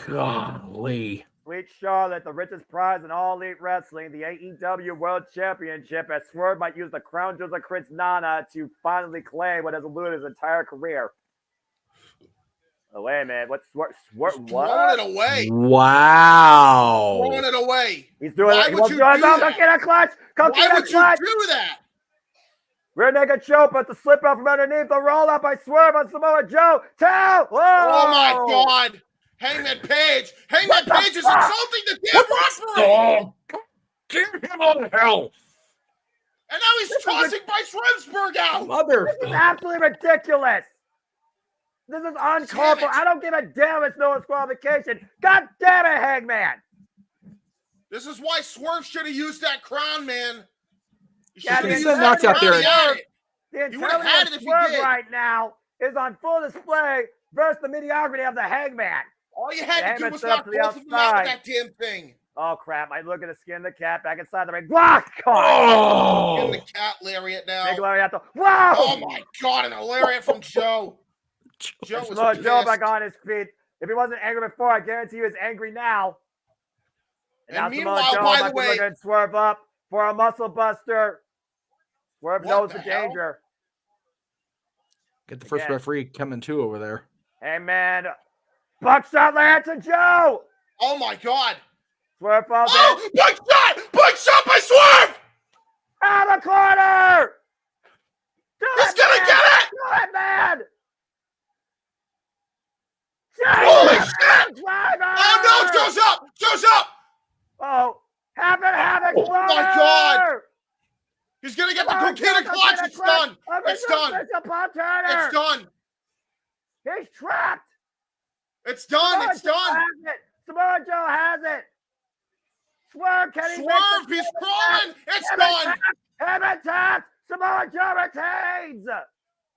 Golly. Sweet Charlotte, the richest prize in all elite wrestling, the AEW World Championship, as Swerve might use the crown jewels of Chris Nana to finally claim what has eluded his entire career. Oh, wait a minute. What's Swerve? What? Throwing it away. Wow. Throwing it away. He's doing Why it. would you do that? Go get a clutch. Go Why get a would clutch. you do that? Rear naked choke, but the slip out from underneath. The roll up by Swerve on Samoa Joe. Two. Whoa. Oh my God. Hangman Page. Hangman Page is insulting the damn referee. Give him all the hell. And now he's tossing Bryce Remsburg out. This is absolutely ridiculous. This is uncalled for. I don't give a damn if it's no disqualification. God damn it, Hangman. This is why Swerve should have used that crown, man. Yeah, the knocked out there. The You would have intelligence had of it if you Swerve did. right now is on full display versus the mediocrity of the Hangman. All you had to do Hangman was stood up knock to the both of them out with outside. that damn thing. Oh, crap. I look at the skin of the cat back inside the ring. Block! In the cat lariat now. Big lariat. Wow! Oh my God, an lariat from Joe. Joe was Look, Joe pissed. back on his feet. If he wasn't angry before, I guarantee you he's angry now. And now meanwhile, Samoa Joe by might the be way, looking at Swerve up for a muscle buster. Swerve knows the hell? danger. Get the first Again. referee coming too over there. Hey, man. Buckshot land to Joe. Oh my God. Swerve falls Oh, in. buckshot! Buckshot by Swerve! Out of the corner! He's gonna get it! Do it, man! Holy shit! Driver! Oh no, Joe's up! Joe's up! Oh, havoc, Oh my God! He's gonna get the cocaine clutch! It's done! It's done! It's done! He's trapped! It's done! It's done! Samoa Joe has it! Swerve, can he Swerve, he's crawling! It's done! Him tapped! Samoa Joe retains!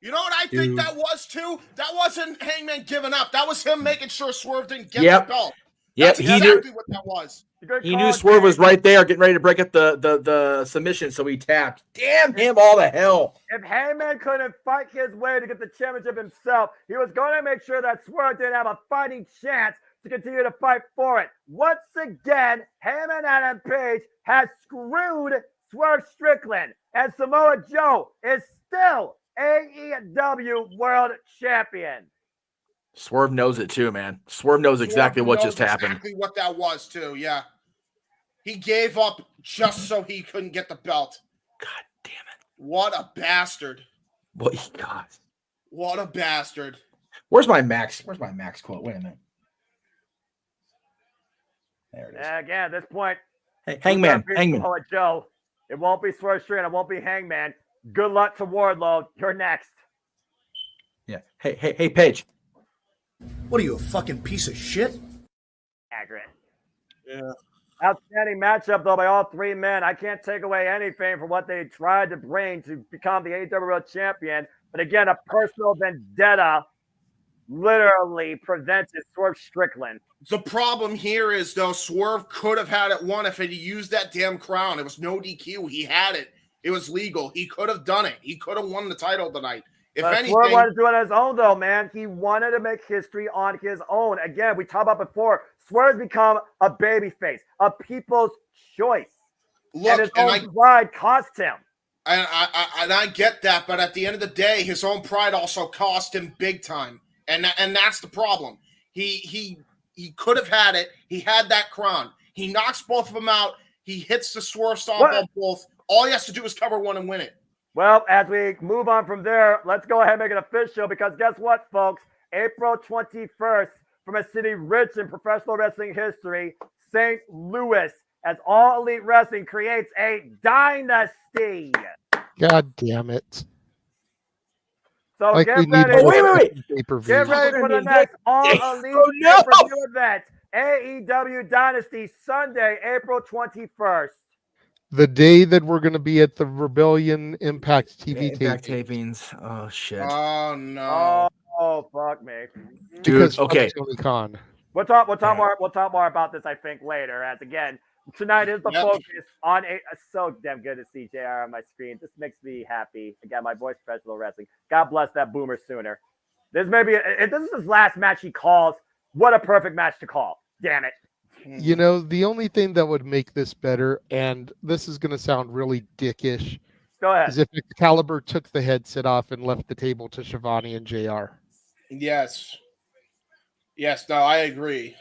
You know what I think that was too? That wasn't Hangman giving up. That was him making sure Swerve didn't get the belt. Yep, That's exactly what that was. He knew Swerve was right there, getting ready to break up the submission, so he tapped. Damn him all the hell. If Hangman couldn't fight his way to get the championship himself, he was going to make sure that Swerve didn't have a fighting chance to continue to fight for it. Once again, Heyman and Page has screwed Swerve Strickland, and Samoa Joe is still AEW World Champion. Swerve knows it too, man. Swerve knows exactly what just happened. Exactly what that was too. Yeah, he gave up just so he couldn't get the belt. God damn it! What a bastard! What he got? What a bastard! Where's my Max? Where's my Max quote? Wait a minute. There it is. Again, at this point, Hey, Hangman, Hangman. Samoa Joe. It won't be Swerve Strickland. It won't be Hangman. Good luck to Wardlow. You're next. Yeah. Hey, Paige. What are you, a fucking piece of shit? Accurate. Yeah. Outstanding matchup, though, by all three men. I can't take away anything from what they tried to bring to become the AEW World Champion. But again, a personal vendetta literally prevented Swerve Strickland. The problem here is, though, Swerve could have had it won if he used that damn crown. It was no DQ. He had it. It was legal. He could have done it. He could have won the title tonight. If anything, Swerve wanted to do it on his own, though, man. He wanted to make history on his own. Again, we talked about before. Swerve's become a babyface, a people's choice. Look, and his own pride cost him. And I get that, but at the end of the day, his own pride also cost him big time, and that's the problem. He could have had it. He had that crown. He knocks both of them out. He hits the Swerve stomp on both. All he has to do is cover one and win it. Well, as we move on from there, let's go ahead and make it official because guess what, folks? April 21st, from a city rich in professional wrestling history, St. Louis, as All Elite Wrestling creates a dynasty. God damn it. So like get we ready. need Wait. pay-per-view. Get ready for the next All Elite pay-per-view event. AEW Dynasty, Sunday, April 21st. The day that we're going to be at the Rebellion Impact TV Impact taping. tapings. Oh shit. Oh no. Oh, fuck me. Because okay. Tony Khan. We'll talk more about this, I think, later. As again, tonight is the focus on so damn good to see JR on my screen. This makes me happy. Again, my voice professional wrestling. God bless that Boomer Sooner. This may be if this is his last match he calls. What a perfect match to call. Damn it. You know, the only thing that would make this better, and this is going to sound really dickish, Go ahead. is if Excalibur took the headset off and left the table to Shivani and JR. Yes. Yes, no, I agree.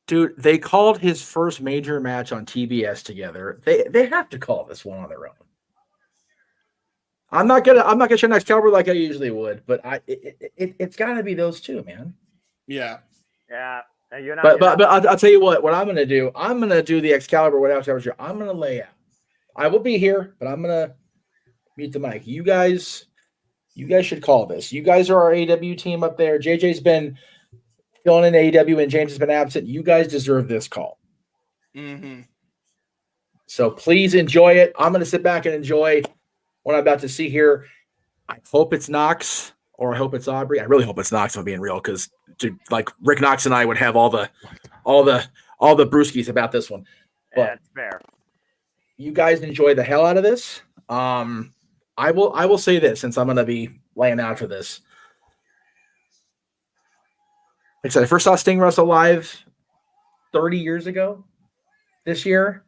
Dude, they called his first major match on TBS together. They have to call this one on their own. I'm not gonna show Excalibur like I usually would, but it's gotta be those two, man. Yeah. Yeah. And you're not, but I'll tell you what I'm gonna do. I'm gonna do the Excalibur without Excalibur. I'm gonna lay out. I will be here, but I'm gonna mute the mic. You guys should call this. You guys are our AEW team up there. JJ's been filling in AEW and James has been absent. You guys deserve this call. Mm-hmm. So please enjoy it. I'm going to sit back and enjoy what I'm about to see here. I hope it's Knox or I hope it's Aubrey. I really hope it's Knox, if I'm being real, because like Rick Knox and I would have all the brewskis about this one. But yeah, it's fair. You guys enjoy the hell out of this. I will say this, since I'm going to be laying out for this. Like I said, I first saw Sting wrestle live 30 years ago this year.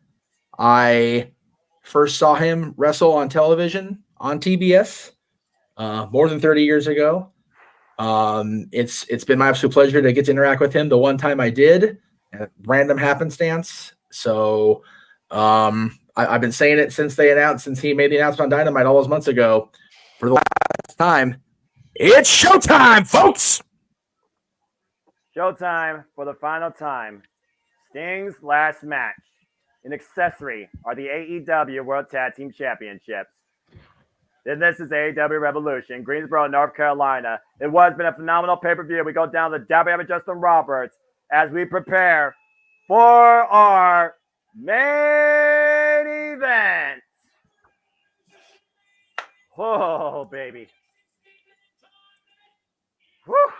I first saw him wrestle on television on TBS more than 30 years ago. It's been my absolute pleasure to get to interact with him. The one time I did, at random happenstance. So I've been saying it since he made the announcement on Dynamite all those months ago. For the last time, it's showtime, folks! Showtime for the final time. Sting's last match. An accessory are the AEW World Tag Team Championships. Then this is AEW Revolution, Greensboro, North Carolina. It has been a phenomenal pay-per-view. We go down to WW Justin Roberts as we prepare for our main event. Oh, baby. Whew.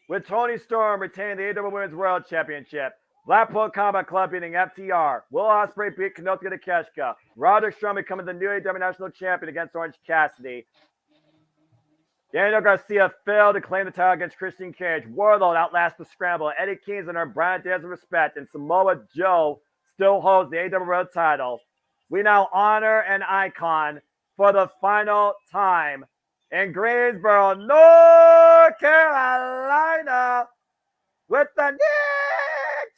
With Tony Storm retaining the AEW Women's World Championship, Blackpool Combat Club beating FTR, Will Ospreay beat Kenosuke Takeshita, Roderick Strong becoming the new AEW National Champion against Orange Cassidy. Daniel Garcia failed to claim the title against Christian Cage. Wardlow outlasts the Scramble. Eddie Kingston earned Brian Daniels respect, and Samoa Joe still holds the AEW World title. We now honor an icon for the final time in Greensboro, North Carolina, with the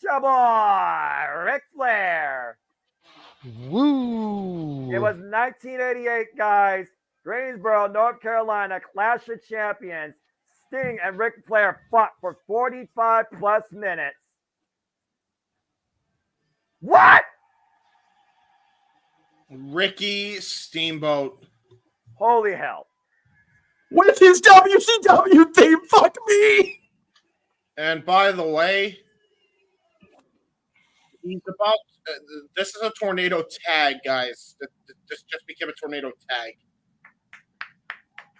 Ninja Boy, Ric Flair. Woo! It was 1988, guys. Greensboro, North Carolina, Clash of Champions. Sting and Ric Flair fought for 45 plus minutes. What? Ricky Steamboat. Holy hell. With his WCW theme, fuck me. And by the way, he's about. This is a tornado tag, guys. This just became a tornado tag.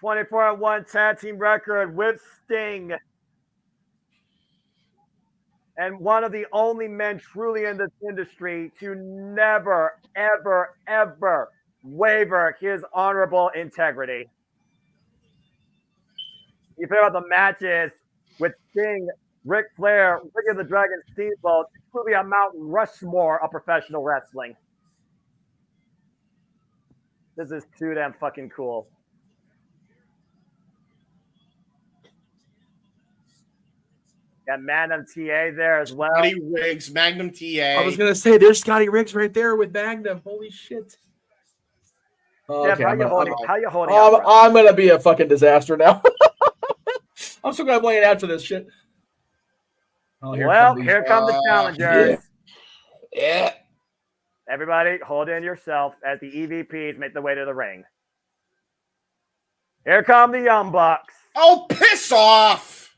24-1 tag team record with Sting. And one of the only men truly in this industry to never, ever, ever waver his honorable integrity. You think about the matches with Sting, Ric Flair, Ricky the Dragon Steamboat, it's truly a Mount Rushmore of professional wrestling. This is too damn fucking cool. Got Magnum TA there as well. Scotty Riggs, Magnum TA. I was going to say, there's Scotty Riggs right there with Magnum. Holy shit. Jeff, Okay, how you holding I'm going to be a fucking disaster now. I'm still going to play it after this shit. Oh, here come the challengers. Yeah. Everybody, hold in yourself as the EVPs make their way to the ring. Here come the Young Bucks. Oh, piss off!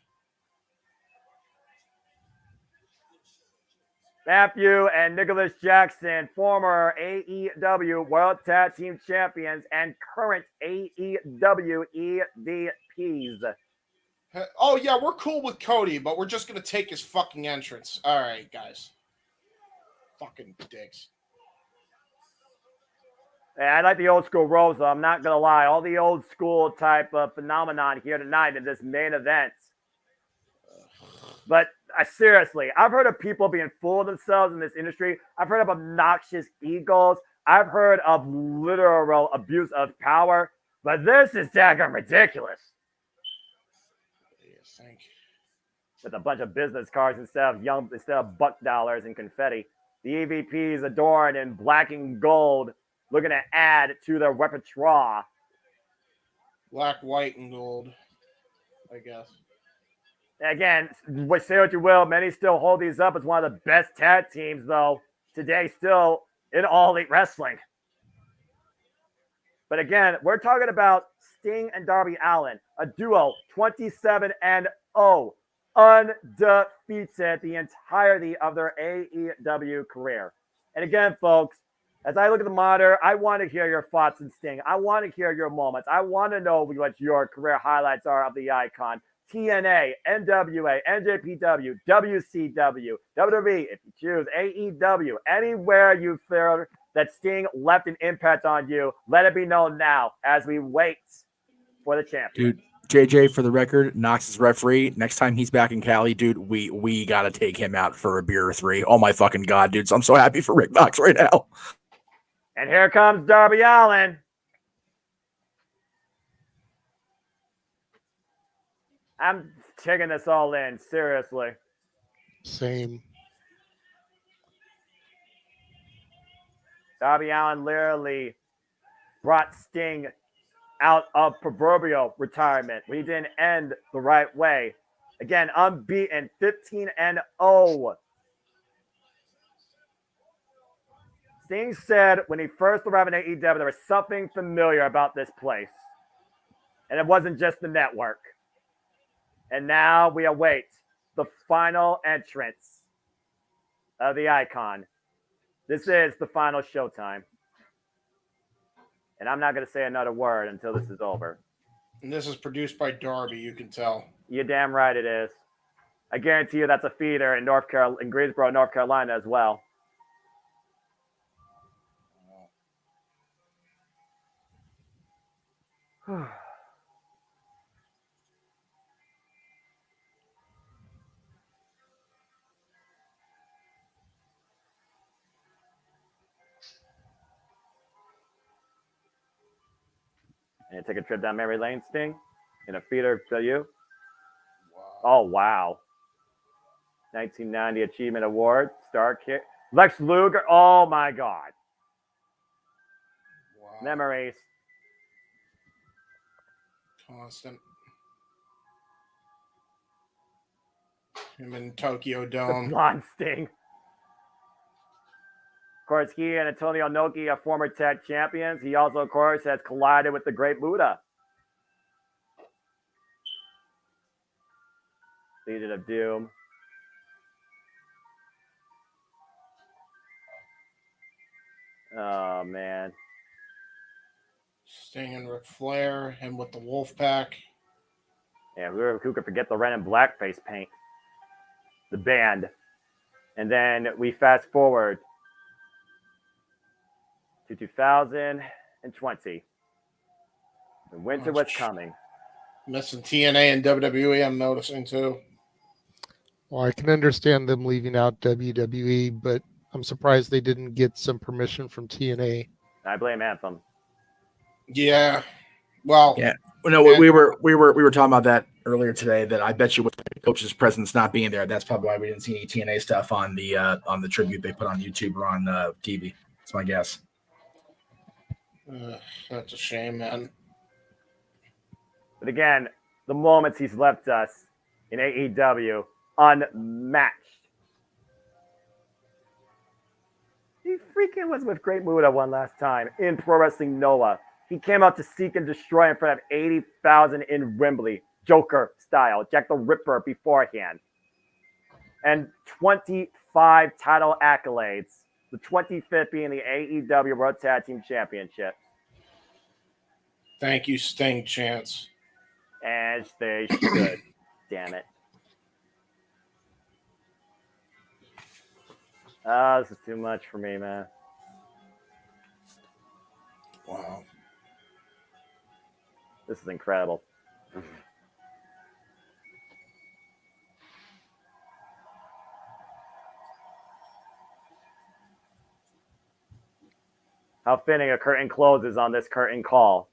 Matthew and Nicholas Jackson, former AEW World Tag Team Champions and current AEW EVPs. Oh, yeah, we're cool with Cody, but we're just going to take his fucking entrance. All right, guys. Fucking dicks. Hey, I like the old school roles, though. I'm not going to lie. All the old school type of phenomenon here tonight in this main event. But seriously, I've heard of people being full of themselves in this industry. I've heard of obnoxious egos. I've heard of literal abuse of power. But this is daggone ridiculous. With a bunch of business cards instead of buck dollars and confetti. The EVPs adorned in black and gold, looking to add to their repertoire. Black, white, and gold, I guess. Again, say what you will, many still hold these up as one of the best tag teams, though, today still in All Elite Wrestling. But again, we're talking about Sting and Darby Allin, a duo 27-0, undefeated the entirety of their AEW career. And again, folks, as I look at the monitor, I want to hear your thoughts on Sting. I want to hear your moments. I want to know what your career highlights are of the icon. TNA, NWA, NJPW, WCW, WWE, if you choose, AEW, anywhere you feel that Sting left an impact on you, let it be known now as we wait for the champion. Dude, JJ, for the record, Knox is referee. Next time he's back in Cali, dude, we got to take him out for a beer or three. Oh, my fucking God, dude. So I'm so happy for Rick Knox right now. And here comes Darby Allin. I'm taking this all in, seriously. Same. Darby Allin literally brought Sting out of proverbial retirement. We didn't end the right way. Again, unbeaten, 15-0. Sting said when he first arrived in AEW, there was something familiar about this place. And it wasn't just the network. And now we await the final entrance of the icon. This is the final Showtime. And I'm not going to say another word until this is over. And this is produced by Darby, you can tell. You're damn right it is. I guarantee you that's a feeder in Greensboro, North Carolina as well. And take a trip down memory lane, Sting, in a feeder to you. Wow. Oh, wow. 1990 Achievement Award, Star Kick. Lex Luger, oh my God. Wow. Memories. Constant. Him in Tokyo Dome. The blonde Sting. Of course, he and Antonio Inoki are former tag champions. He also, of course, has collided with the Great Buddha. Legion of Doom. Oh, man. Sting and Ric Flair, him with the Wolfpack. Yeah, who could forget the red and black face paint? The band. And then we fast forward to 2020. The winter was coming. Missing TNA and WWE, I'm noticing too. Well, I can understand them leaving out WWE, but I'm surprised they didn't get some permission from TNA. I blame Anthem. Yeah. Well, yeah. No, we were talking about that earlier today. That I bet you with the coach's presence not being there, that's probably why we didn't see any TNA stuff on the tribute they put on YouTube or on TV. That's my guess. That's a shame, man. But again, the moments he's left us in AEW, unmatched. He freaking was with Great Muta one last time in Pro Wrestling Noah. He came out to seek and destroy in front of 80,000 in Wembley, Joker style, Jack the Ripper beforehand. And 25 title accolades, the 25th being the AEW World Tag Team Championship. Thank you, Sting Chance. As they should. damn it. This is too much for me, man. Wow. This is incredible. How fitting a curtain closes on this curtain call.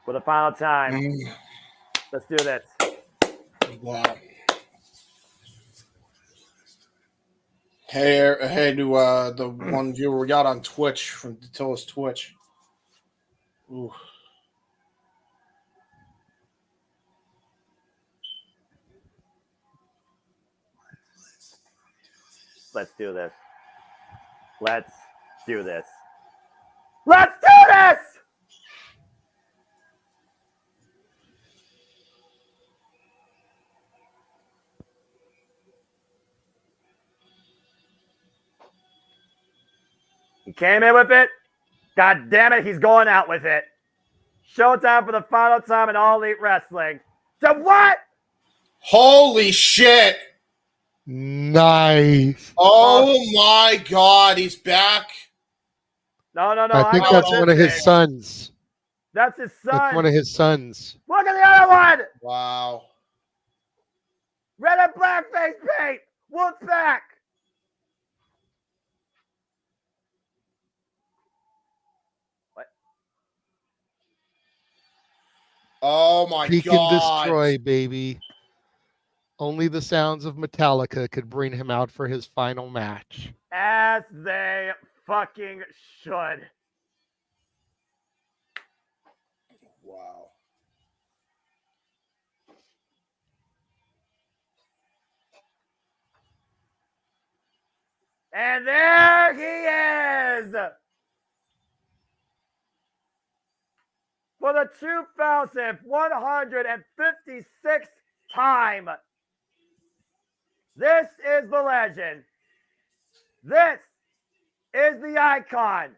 For the final time. Let's do this. Wow. Hey, to the one viewer we got on Twitch from Datilla's Twitch. Ooh. Let's do this. Let's do this. Let's do this! He came in with it. God damn it, he's going out with it. Showtime for the final time in All Elite Wrestling. To what? Holy shit! Nice. Oh my God, he's back. No. I think that's one of his sons. That's his son. That's one of his sons. Look at the other one. Wow. Red and black face paint. Wolf's back. What? Oh my Seek God. and destroy, baby. Only the sounds of Metallica could bring him out for his final match. As they fucking should. Wow. And there he is. For the 2,156th time. This is the legend. This is the icon.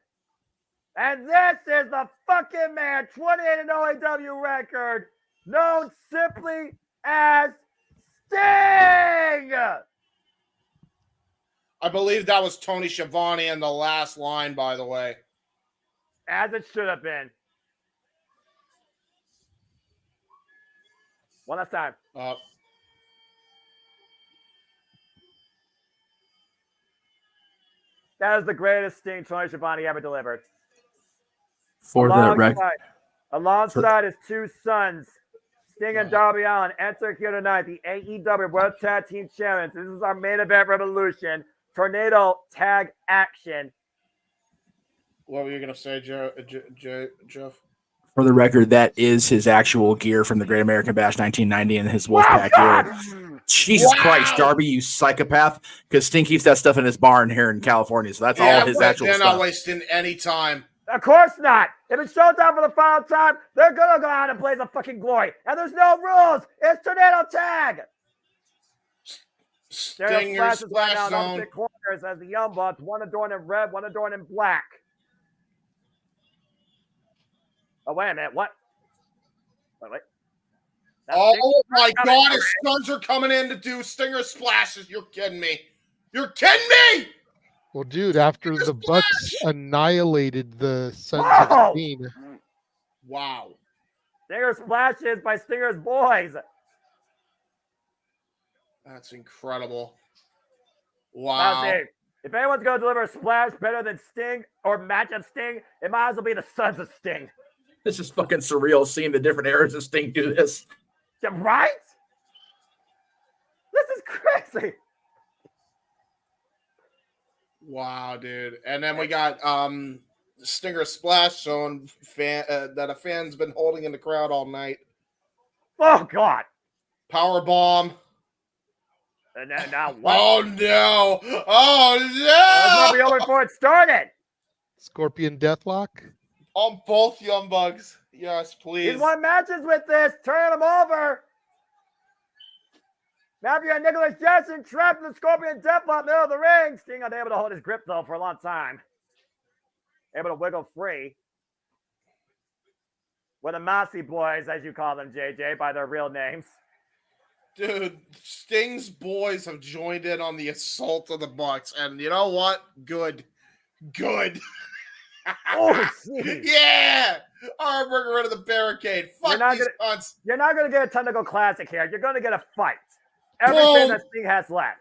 And this is the fucking man, 28 OAW record, known simply as Sting! I believe that was Tony Schiavone in the last line, by the way. As it should have been. One last time. That is the greatest Sting Tony Schiavone ever delivered. For the record. Alongside his two sons, Sting and Darby Allin, enter here tonight the AEW World Tag Team Champions. This is our main event revolution. Tornado tag action. What were you going to say, Jeff? For the record, that is his actual gear from the Great American Bash 1990 and his Wolfpack gear. Jesus Christ, Darby, you psychopath. Because Sting keeps that stuff in his barn here in California. So that's all his actual they're stuff. not wasting any time. Of course not. If it's Showtime for the final time, they're going to go out and blaze a fucking glory. And there's no rules. It's Tornado Tag. Stinger splash right now in zone. opposite corners as the Young Bucks, one adorned in red, one adorned in black. Oh, wait a minute. What? Wait. Oh, my God. His sons are coming in to do Stinger splashes. You're kidding me. You're kidding me. Well, dude, after the Bucks annihilated the Sons of Steen. Wow. Stinger splashes by Stinger's boys. That's incredible. Wow. If anyone's going to deliver a splash better than Sting or match up Sting, it might as well be the Sons of Sting. This is fucking surreal seeing the different eras of Sting do this. Right? This is crazy. Wow, dude. And then we got Stinger Splash Zone that a fan's been holding in the crowd all night. Oh, God. Power bomb. And now what? Oh, no. Oh, no. That's not before it started. Scorpion Deathlock. On both Young Bucks. Yes, please. He's won matches with this. Turn him over. Matthew and Nicholas Jackson trapped in the Scorpion Deathlock middle of the ring. Sting unable to hold his grip, though, for a long time. Able to wiggle free. With the Massey boys, as you call them, JJ, by their real names. Dude, Sting's boys have joined in on the assault of the Bucks, and you know what? Good. Oh, geez. Yeah! All right, we're getting rid of the barricade. Fuck these cunts. You're not going to get a technical classic here. You're going to get a fight. Everything that Sting has left.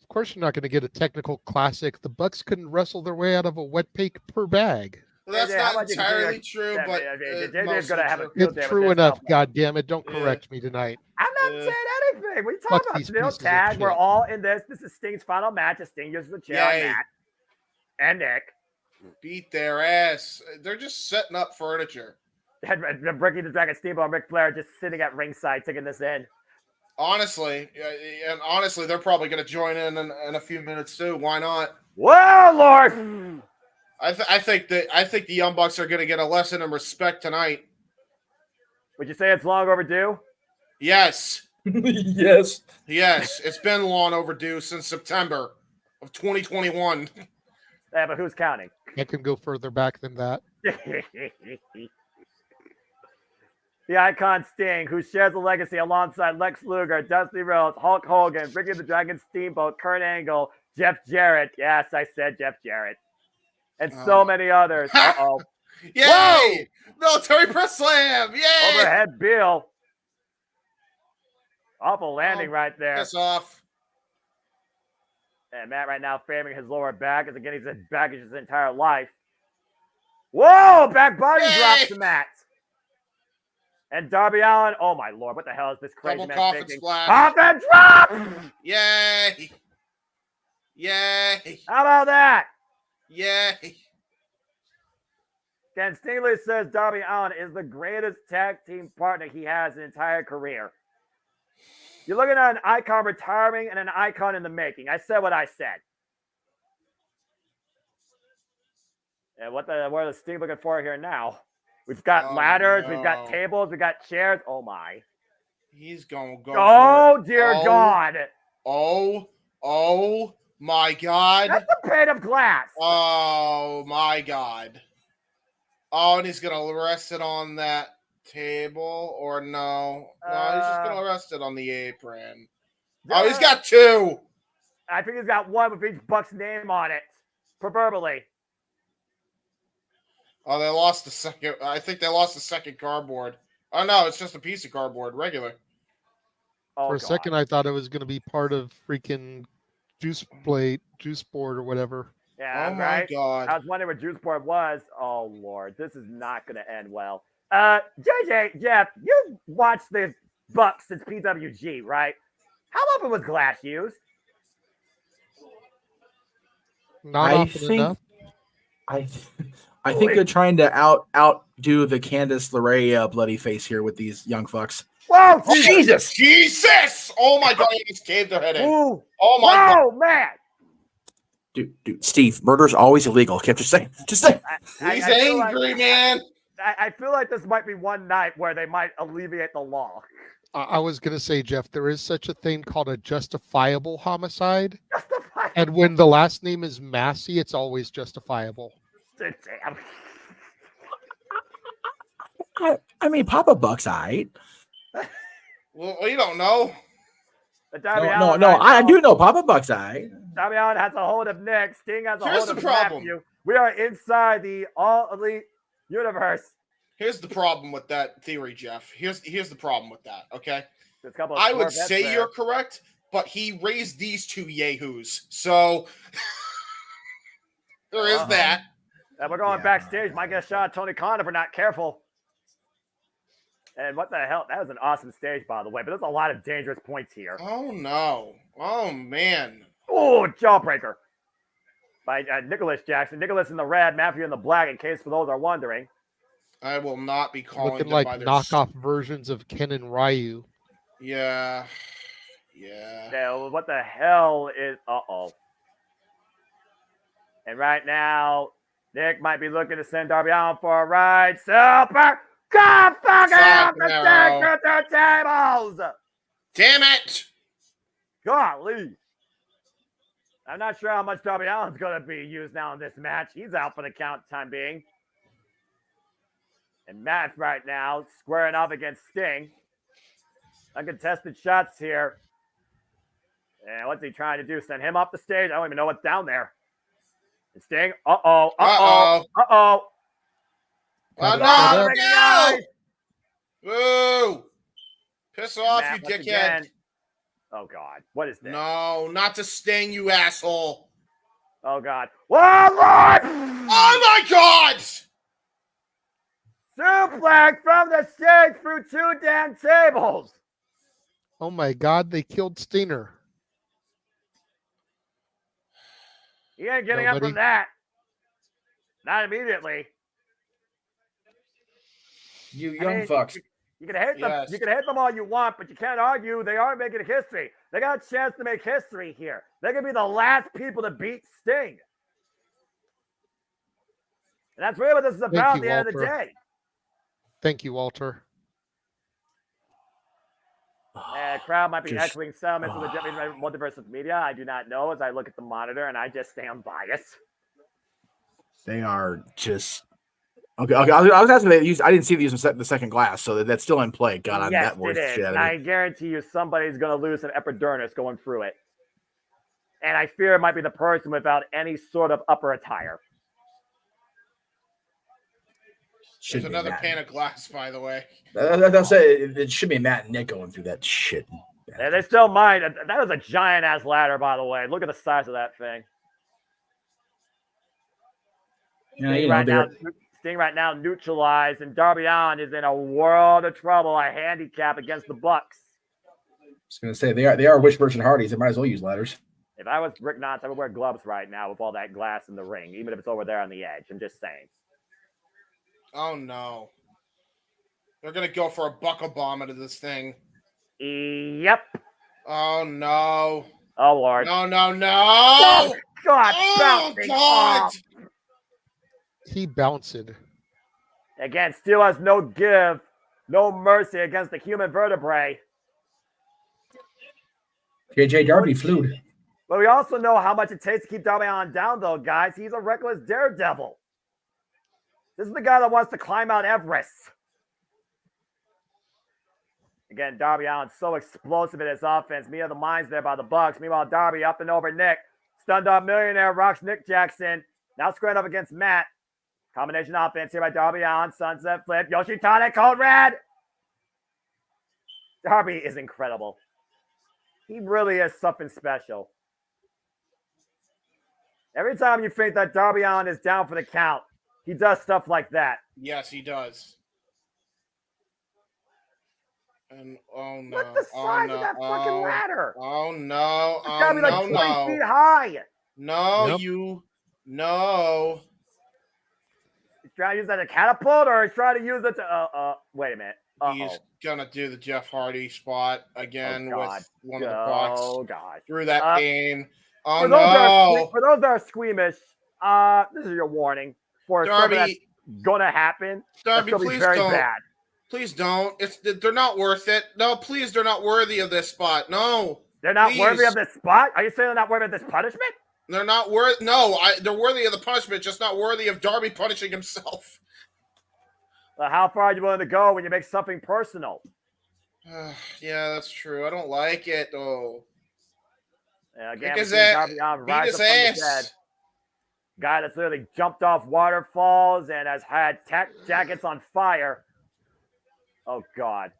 Of course you're not going to get a technical classic. The Bucks couldn't wrestle their way out of a wet paper bag. Well, that's not entirely true, but it's true enough. God damn it! Don't correct me tonight. I'm not saying anything. We talk about still tag. We're all in this. This is Sting's final match. As Sting uses the chair on Matt and Nick. Beat their ass. They're just setting up furniture. And Ricky the Dragon Steamboat and Ric Flair just sitting at ringside taking this in. Honestly, they're probably going to join in a few minutes too. Why not? Well, Lord. I think the Young Bucks are going to get a lesson in respect tonight. Would you say it's long overdue? Yes. Yes. Yes. It's been long overdue since September of 2021. Yeah, but who's counting? I can go further back than that. The icon Sting, who shares a legacy alongside Lex Luger, Dusty Rhodes, Hulk Hogan, Ricky the Dragon Steamboat, Kurt Angle, Jeff Jarrett. Yes, I said Jeff Jarrett. And so many others. Uh-oh. Yay! Whoa! Military press slam! Yay! Overhead Bill. Awful landing right there. Piss off. And Matt right now framing his lower back as again he's had baggage his entire life. Whoa! Back body drops to Matt. And Darby Allin. Oh my Lord! What the hell is this crazy Double man coffin thinking? splash. Coffin drop! Yay! Yay! How about that? Yay! Ken Stingley says Darby Allin is the greatest tag team partner he has in his entire career. You're looking at an icon retiring and an icon in the making. I said what I said. And what are the Sting looking for here now? We've got ladders, we've got tables, we've got chairs. Oh my. He's gonna go. Oh dear God. Oh my God. That's a pane of glass. Oh my God. Oh, and he's gonna rest it on that table, or no? No, he's just gonna rest it on the apron. Oh, he's got two. I think he's got one with each Buck's name on it, proverbially. Oh, they lost the second. I think they lost the second cardboard. Oh no, it's just a piece of cardboard, regular. For a second, I thought it was going to be part of freaking juice board or whatever. Yeah, oh right? my God. I was wondering what juice board was. Oh Lord, this is not going to end well. JJ, Jeff, you watched the Bucks since PWG, right? How often was glass used? Not often enough. I think they're trying to outdo the Candice LeRae bloody face here with these young fucks. Whoa, Jesus! Jesus! Oh my God, he just caved their head in. Ooh. Oh my God. Oh man! Dude, Steve, murder's always illegal. Can't just say. Just say. He's angry, man. I feel like this might be one night where they might alleviate the law. I was going to say, Jeff, there is such a thing called a justifiable homicide. And when the last name is Massey, it's always justifiable. Damn. I mean, Papa Buck's all right. Well, you don't know. No, I do know Papa Buck's all right. Darby Allin has a hold of Nick. Sting has a Here's hold the of problem. Matthew. We are inside the All Elite universe. Here's the problem with that theory, Jeff. Here's the problem with that, okay? There's a couple of I would Corvettes say there. you're correct, but he raised these two yahoos. So there is that. And we're going backstage. Might get a shot at Tony Khan if we're not careful. And what the hell? That was an awesome stage, by the way. But there's a lot of dangerous points here. Oh, no. Oh, man. Oh, jawbreaker. By Nicholas Jackson. Nicholas in the red, Matthew in the black, in case for those are wondering. I will not be calling Looking them like by their... knockoff versions of Ken and Ryu. Yeah. Yeah, what the hell is... Uh-oh. And right now, Nick might be looking to send Darby Allin for a ride. Super... Come fucking off the table! falls. Damn it! Golly. I'm not sure how much Darby Allin's going to be used now in this match. He's out for the count time being. And Matt right now squaring off against Sting. Uncontested shots here. And what's he trying to do? Send him off the stage? I don't even know what's down there. And Sting. Uh-oh. No! Woo! Piss off, Matt, you dickhead. Again. Oh, God. What is this? No, not to Sting, you asshole. Oh, God. One more! Oh, my God! Suplex from the stage through 2 damn tables. Oh, my God. They killed Stinger. He ain't getting up from that. Not immediately. You young fucks. You can hate them. You can hate them all you want, but you can't argue. They are making history. They got a chance to make history here. They're gonna be the last people to beat Sting, and that's really what this is about. At the end of the day. Thank you, Walter. Crowd might be echoing sentiments of the JMN Multiverse of Media. I do not know as I look at the monitor, and I just stay unbiased. They are just okay. I was asking. I didn't see these in the second glass, so that's still in play. God, yes, that worth it is. shit. I guarantee you, somebody's going to lose an epidermis going through it, and I fear it might be the person without any sort of upper attire. There's another pane of glass, by the way. I'll say it should be Matt and Nick going through that shit. Yeah, they still might. That was a giant ass ladder, by the way. Look at the size of that thing. Yeah, Sting right now neutralized, and Darby Allin is in a world of trouble. A handicap against the Bucks. I was going to say they are Wish version Hardys. They might as well use ladders. If I was Rick Knox, I would wear gloves right now with all that glass in the ring, even if it's over there on the edge. I'm just saying. Oh no! They're gonna go for a buckle bomb into this thing. Yep. Oh no! Oh Lord! No! Oh, God! Oh God! He bounced. Again, still has no give, no mercy against the human vertebrae. JJ Darby flew. But we also know how much it takes to keep Darby Allin down, though, guys. He's a reckless daredevil. This is the guy that wants to climb Mount Everest. Again, Darby Allin's so explosive in his offense. Me of the minds there by the Bucks. Meanwhile, Darby up and over Nick. Stunned up millionaire rocks Nick Jackson. Now squared up against Matt. Combination offense here by Darby Allin. Sunset flip. Yoshitane code red. Darby is incredible. He really is something special. Every time you think that Darby Allin is down for the count, he does stuff like that. Yes, he does. And oh no! What's the size of that fucking ladder? Oh no! It's gotta be like 20 feet high. No, Yep. No. He's trying to use that as a catapult, or he's trying to use it to wait a minute. He's gonna do the Jeff Hardy spot again with one of the Bucks. Oh god! Through that pain. Oh For those that are squeamish, this is your warning for something that's gonna happen. Darby, that's gonna please be very don't. bad. Please don't. They're not worth it. No, please, they're not worthy of this spot. No. They're not worthy of this spot? Are you saying they're not worthy of this punishment? They're not worth. No, they're worthy of the punishment, just not worthy of Darby punishing himself. Well, how far are you willing to go when you make something personal? Yeah, that's true. I don't like it though. Yeah, again, beat his ass. Guy that's literally jumped off waterfalls and has had tech jackets on fire. Oh God.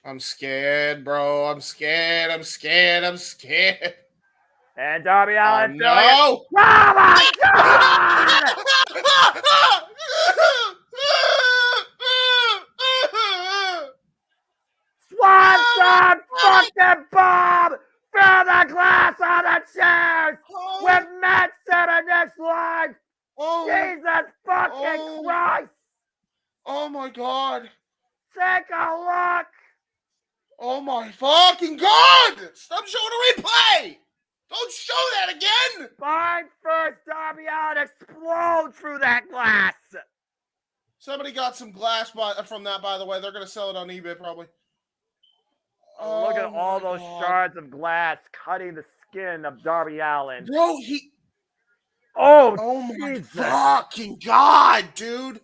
I'm scared, bro. I'm scared. And Darby Allin. No! Oh my God! Swanson fucking bomb! Throw the glass on the chairs with Matt Center next line. Jesus fucking Christ! Oh my God! Take a look! Oh my fucking God! Stop showing a replay! Don't show that again! Spine first, Darby Allin explodes through that glass. Somebody got some glass from that, by the way. They're gonna sell it on eBay probably. Look at all those shards of glass cutting the skin of Darby Allin. Bro, Oh my Jesus. fucking God, dude.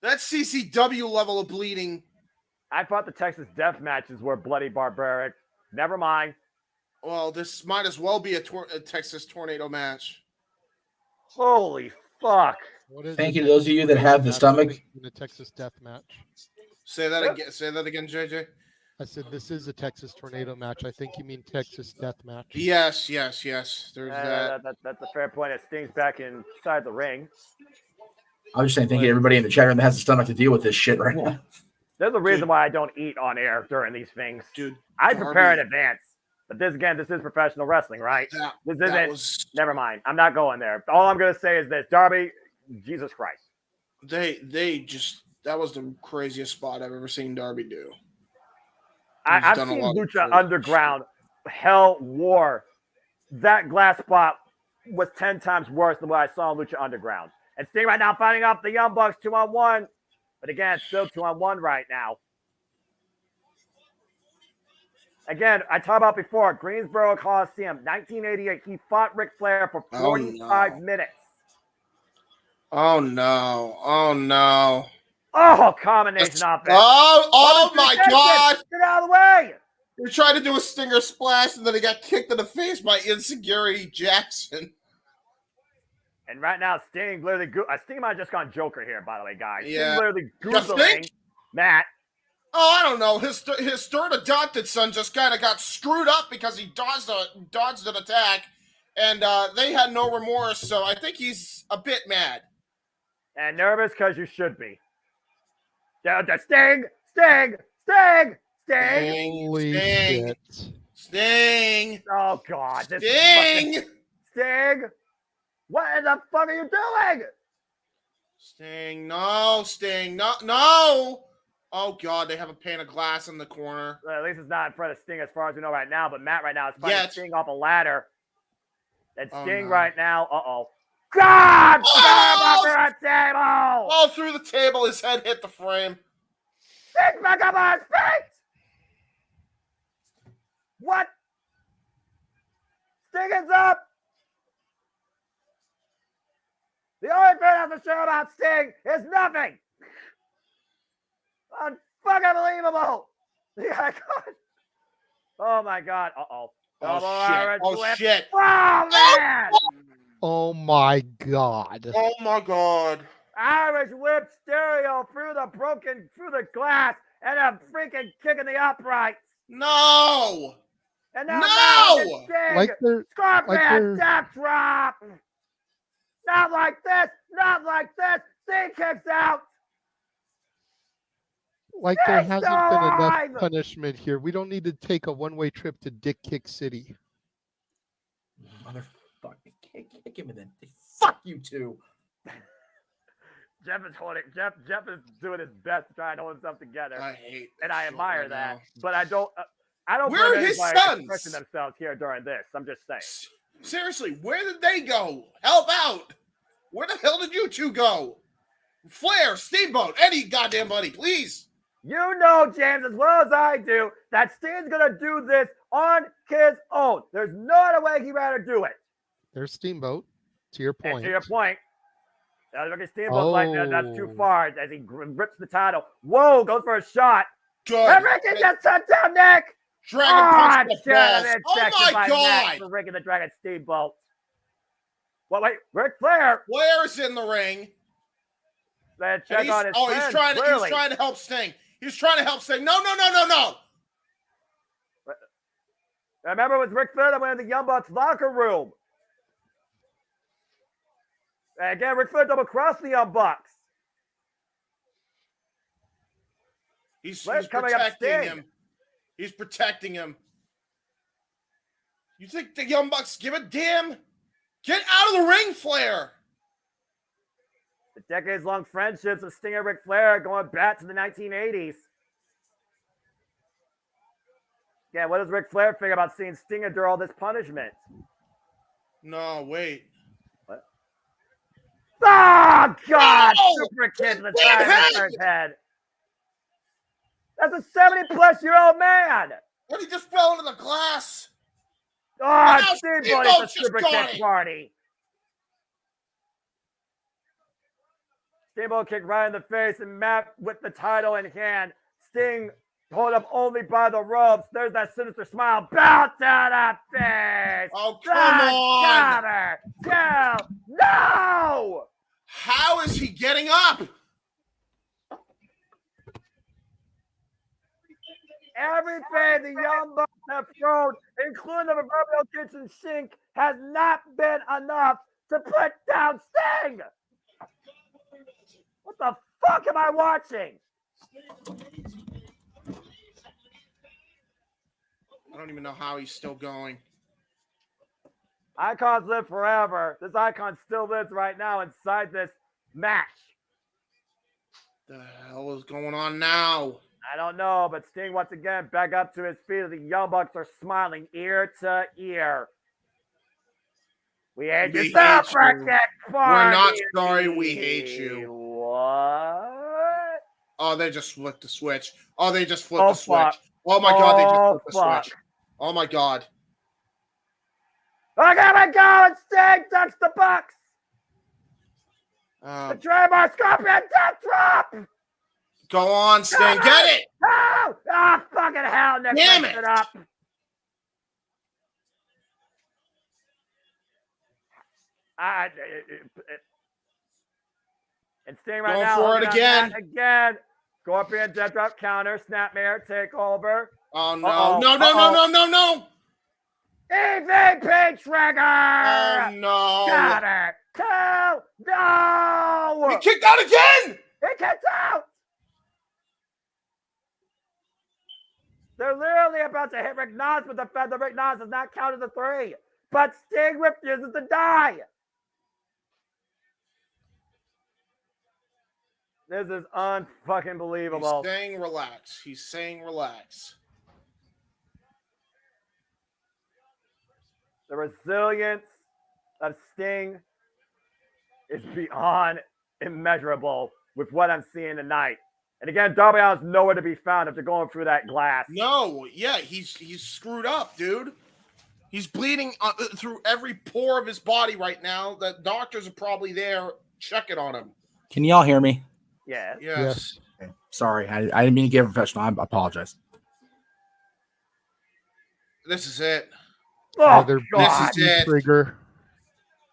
That's CCW level of bleeding. I thought the Texas death matches were bloody barbaric. Never mind. Well, this might as well be a Texas tornado match. Holy fuck. Thank you to those of you that have the stomach. In a Texas death match. Say that again. Say that again, JJ. I said this is a Texas tornado match. I think you mean Texas death match. Yes. There's that. That's a fair point. It Sting's back inside the ring. I'm just saying, thank you to everybody in the chat room that has the stomach to deal with this shit right now. There's a reason why I don't eat on air during these things. Dude, I prepare in advance. But this is professional wrestling, right? Never mind. I'm not going there. All I'm going to say is this. Darby, Jesus Christ. That was the craziest spot I've ever seen Darby do. I've seen Lucha Underground, Hell War. That glass spot was 10 times worse than what I saw in Lucha Underground. And Sting right now fighting off the Young Bucks 2-on-1. But again, it's still 2-on-1 right now. Again, I talked about before, Greensboro Coliseum, 1988. He fought Ric Flair for 45 minutes. Oh, no. Oh, combination offense. Oh my God. Get out of the way. He tried to do a stinger splash, and then he got kicked in the face by Insecurity Jackson. And right now, Sting literally... Sting might have just gone Joker here, by the way, guys. Yeah. Sting literally Googling Matt. Oh, I don't know. His third adopted son just kind of got screwed up because he dodged an attack, and they had no remorse, so I think he's a bit mad. And nervous because you should be. Sting! Holy shit. Sting! Oh, God. Sting! Sting! What in the fuck are you doing? Sting, no, Sting, no! Oh, God, they have a pane of glass in the corner. Well, at least it's not in front of Sting as far as we know right now, but Matt right now is fighting Sting off a ladder. And Sting right now, God! Up the table! Oh, through the table, his head hit the frame. Sting back up on his feet! What? Sting is up! The only thing I have to show about Sting is nothing! Unfucking believable! Oh my God! Oh shit! Oh man! Oh my God! Oh my God! Irish whip stereo through the glass and a freaking kick in the uprights. No! And now Sting, like Scorpion death drop. Not like this! Sting kicks out. Like there hasn't been enough punishment here. We don't need to take a one-way trip to Dick Kick City. Motherfucking kick him in the fuck you two. Jeff is doing his best to try and hold himself together. I admire that. Now. But I don't Where are his sons? Expressing themselves here during this. I'm just saying. Seriously, where did they go? Help out! Where the hell did you two go? Flair, Steamboat, any goddamn buddy, please. You know, James, as well as I do, that Sting's going to do this on his own. There's no other way he'd rather do it. There's Steamboat, to your point. And to your point. Look at Steamboat like that's too far as he rips the title. Whoa, goes for a shot. Good. Everything just touched down, Nick. Dragon punch the balls. Oh my God. For Rick and the Dragon Steamboat. Well, wait, Ric Flair. Flair's in the ring. Then check on his friends, he's trying to help Sting. He's trying to help Sting. No. Remember with Ric Flair that went in the Young Bucks locker room. And again, Ric Flair double-crossed the Young Bucks. He's protecting him. He's protecting him. You think the Young Bucks give a damn? Get out of the ring, Flair! The decades-long friendships of Sting and Ric Flair going back to the 1980s. Yeah, what does Ric Flair think about seeing Sting endure all this punishment? No, wait. What? Oh, God! No! Super kick to the side of his head. That's That's a 70-plus-year-old man. What, he just fell into the glass? Oh, Steamboat is a super kick party. Steamboat kick right in the face, and Matt with the title in hand. Sting hold up only by the ropes. There's that sinister smile. Bounce to the face. Oh, come on. Cover. 2. No. How is he getting up? Everything the Young Bucks have thrown, including the proverbial kitchen sink, has not been enough to put down Sting. What the fuck am I watching? I don't even know how he's still going. Icons live forever. This icon still lives right now inside this match. The hell is going on now? I don't know, but Sting once again back up to his feet. The Young Bucks are smiling ear to ear. We hate you, super kick party. We're not sorry. We hate you. What? Oh, they just flipped the switch. Oh, they just flipped the switch. Oh my God, they just flipped the switch. Oh my God. I gotta go, and Sting ducks the Bucks. The trademark Scorpion death drop. Go on, Sting. Get it. Oh, fucking hell. Nick Damn it up. And Sting right now. Going for it again. Again. Scorpion death drop counter. Snapmare takeover. Oh, no. No. EVP trigger. Oh, no. Got it. 2. No. He kicked out again. He kicked out. They're literally about to hit Rick Knox, but the fact that Rick Knox does not count as a 3. But Sting refuses to die. This is unfucking believable. He's saying relax. He's saying relax. The resilience of Sting is beyond immeasurable with what I'm seeing tonight. And again, Darby Allin's nowhere to be found after going through that glass. No, yeah, he's screwed up, dude. He's bleeding through every pore of his body right now. The doctors are probably there checking on him. Can y'all hear me? Yeah. Yes. Okay. Sorry, I didn't mean to get professional. I apologize. This is it. Oh, Another God. This is it. Trigger.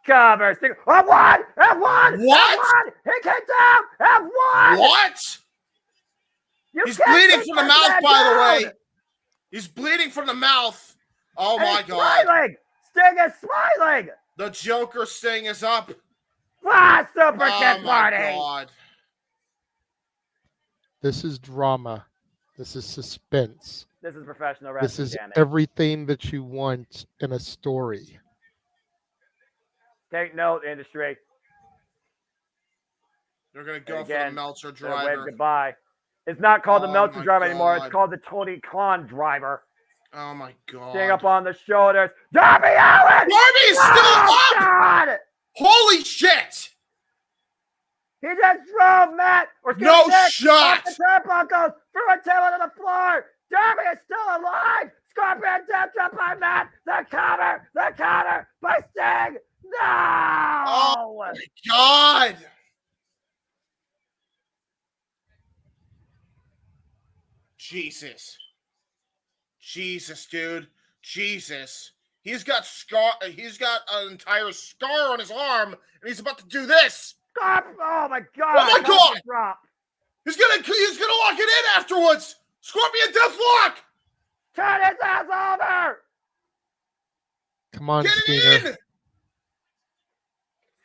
Cover. Sting. F1! F1! What? F1! He kicked out! F1! What? He's bleeding from the mouth, by the way. He's bleeding from the mouth. Oh, my God. Smiling. Sting is smiling. The Joker Sting is up. Super kick party. Oh, my God. This is drama. This is suspense. This is professional wrestling. This is damn it. everything that you want in a story. Take note, industry. They're going to go for the Meltzer driver. Wave goodbye. It's not called the Meltzer driver anymore. God. It's called the Tony Khan driver. Oh, my God. Staying up on the shoulders. Darby Allin! Darby is still up! God! Holy shit! He just drove Matt. No shot! Off the turnbuckles, threw a table to the floor. Darby is still alive. Scorpion death drop by Matt. The counter by Sting. No! Oh, my God! Jesus, dude. Jesus. He's got an entire scar on his arm, and he's about to do this. Oh my God! Oh my God! Drop. He's gonna lock it in afterwards. Scorpion Deathlock. Turn his ass over. Come on, Get Steiner. it in.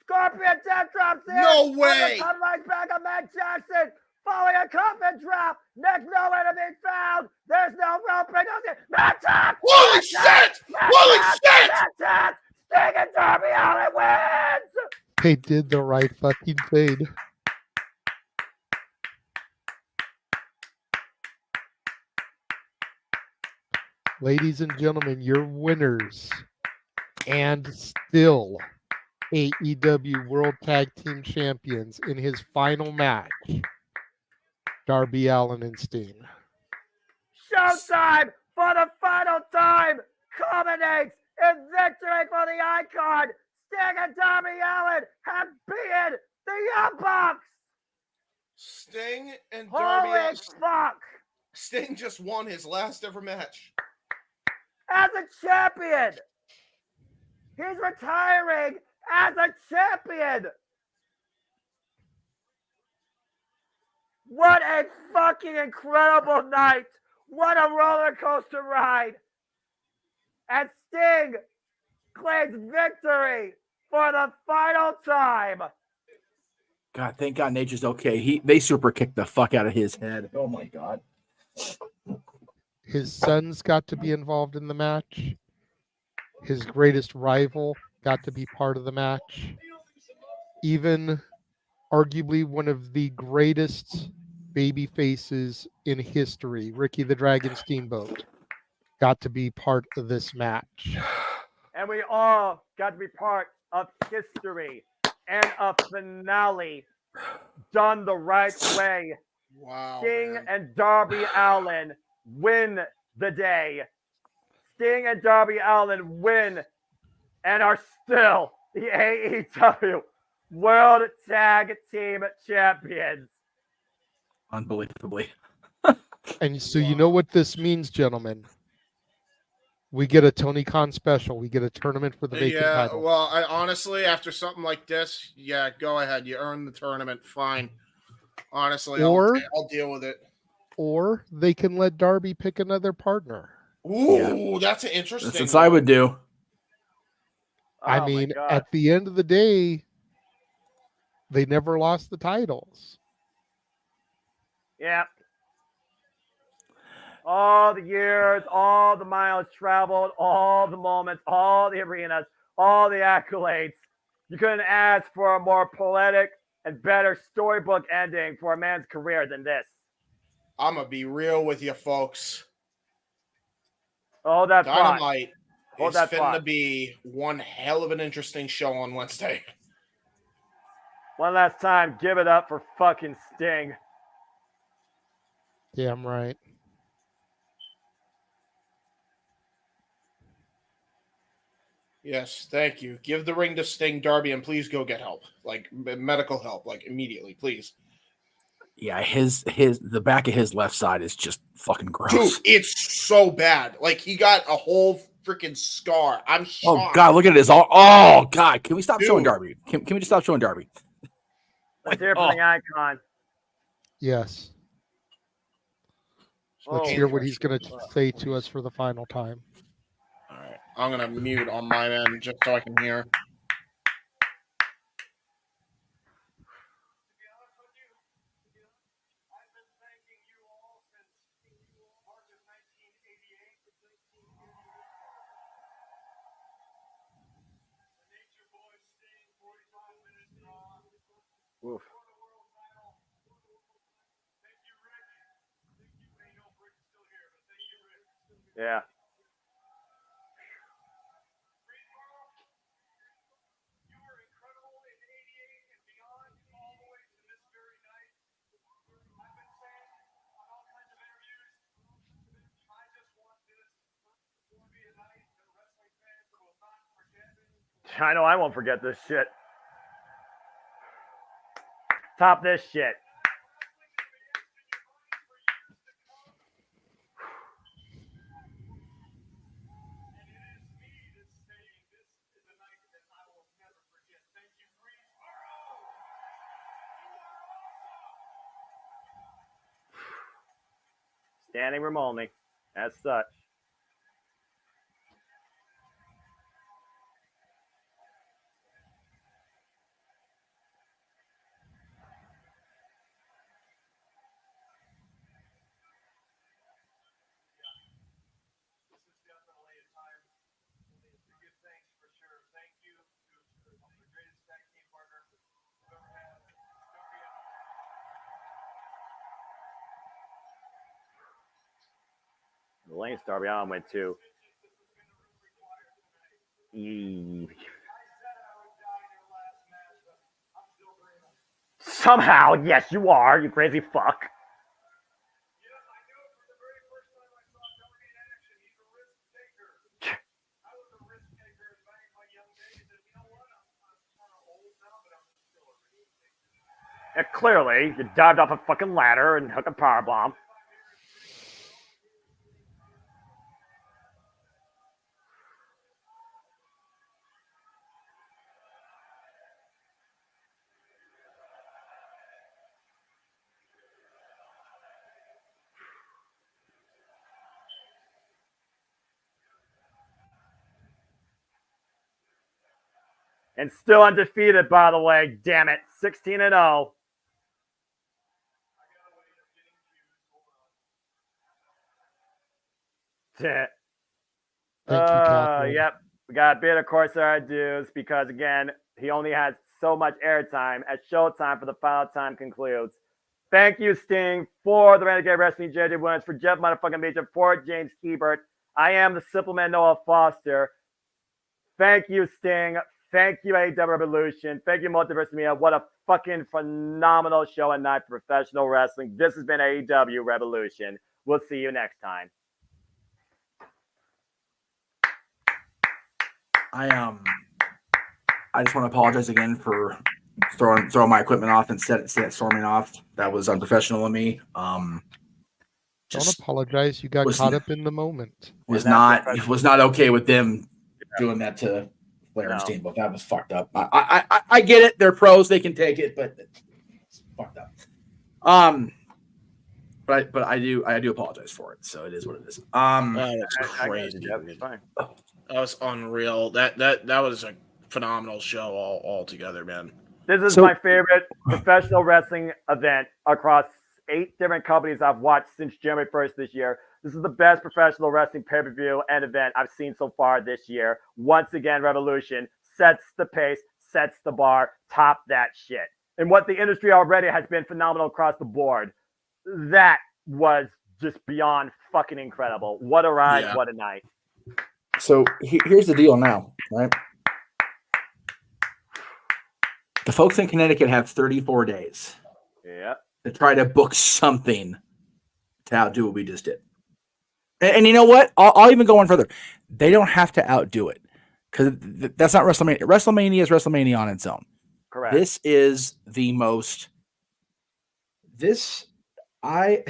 Scorpion death drops in. No way. Come right back on Matt Jackson. Following a coffin drop. Neck nowhere to be found. There's no roping. Matt Jackson. Holy shit! Holy shit! Matt Jackson. Sting and Darby Allin wins. They did the right fucking thing. Ladies and gentlemen, your winners and still AEW World Tag Team Champions in his final match, Darby Allin and Sting. Showtime for the final time culminates in victory for the Icon. Sting and Darby Allin have beaten the Young Bucks. Sting and Darby Holy Allin. fuck! Sting just won his last ever match. As a champion. He's retiring as a champion. What a fucking incredible night. What a roller coaster ride. And Sting claims victory for the final time. God, thank God Nature's okay. They super kicked the fuck out of his head. Oh my God. His sons got to be involved in the match. His greatest rival got to be part of the match. Even arguably one of the greatest baby faces in history, Ricky the Dragon Steamboat, got to be part of this match. And we all got to be part of history and a finale done the right way. Wow. Sting man. and Darby Allin win the day. Sting and Darby Allin win and are still the AEW World Tag Team Champions. Unbelievably. And so you know what this means, gentlemen. We get a Tony Khan special. We get a tournament for the vacant title. Well, I honestly, after something like this, go ahead. You earn the tournament. Fine. Honestly, I'll deal with it. Or they can let Darby pick another partner. Ooh, that's an interesting That's what I would do. I mean, at the end of the day, they never lost the titles. Yeah. All the years, all the miles traveled, all the moments, all the arenas, all the accolades. You couldn't ask for a more poetic and better storybook ending for a man's career than this. I'm going to be real with you, folks. Oh, that's Dynamite is finna to be one hell of an interesting show on Wednesday. One last time, give it up for fucking Sting. Damn right. Yes, thank you. Give the ring to Sting, Darby, and please go get help. Like medical help, like immediately, please. Yeah, the back of his left side is just fucking gross. Dude, it's so bad. Like he got a whole freaking scar. I'm shocked. Oh God, look at this. Oh God, can we stop showing Darby? Can we just stop showing Darby? Let's hear from the Icon. Yes. Let's hear what he's going to say to us for the final time. All right. I'm going to mute on my end just so I can hear. Oof. Yeah. I know I won't forget this shit. Top this shit. Standing room only, as such. The lane Darby Allin went to. Somehow, yes, you are, you crazy fuck. And clearly, you dived off a fucking ladder and hooked a power bomb. And still undefeated, by the way. Damn it. 16-0. Thank you, Catherine. Yep. We got a bit of courtside dues because, again, he only has so much airtime as Showtime for the final time concludes. Thank you, Sting, for the Renegade Wrestling, JJ Williams, for Jeff Motherfucking Beecher, for James Hebert. I am the Simple Man Noah Foster. Thank you, Sting. Thank you, AEW Revolution. Thank you, Multiverse of Media. What a fucking phenomenal show and night for professional wrestling. This has been AEW Revolution. We'll see you next time. I just want to apologize again for throwing my equipment off and set it storming off. That was unprofessional of me. Don't apologize. You got caught up in the moment. Was not okay with them doing that to Flair and Steamboat. That was fucked up. I get it. They're pros. They can take it, but it's fucked up. But I do apologize for it. So it is what it is. That's crazy. That was unreal. That was a phenomenal show altogether, man. This is my favorite professional wrestling event across 8 different companies I've watched since January 1st this year. This is the best professional wrestling pay-per-view and event I've seen so far this year. Once again, Revolution sets the pace, sets the bar, top that shit. And what the industry already has been phenomenal across the board, that was just beyond fucking incredible. What a ride, what a night. So here's the deal now, right? The folks in Connecticut have 34 days to try to book something to outdo what we just did. And you know what? I'll even go one further. They don't have to outdo it because that's not WrestleMania. WrestleMania is WrestleMania on its own. Correct. This is the most. I'm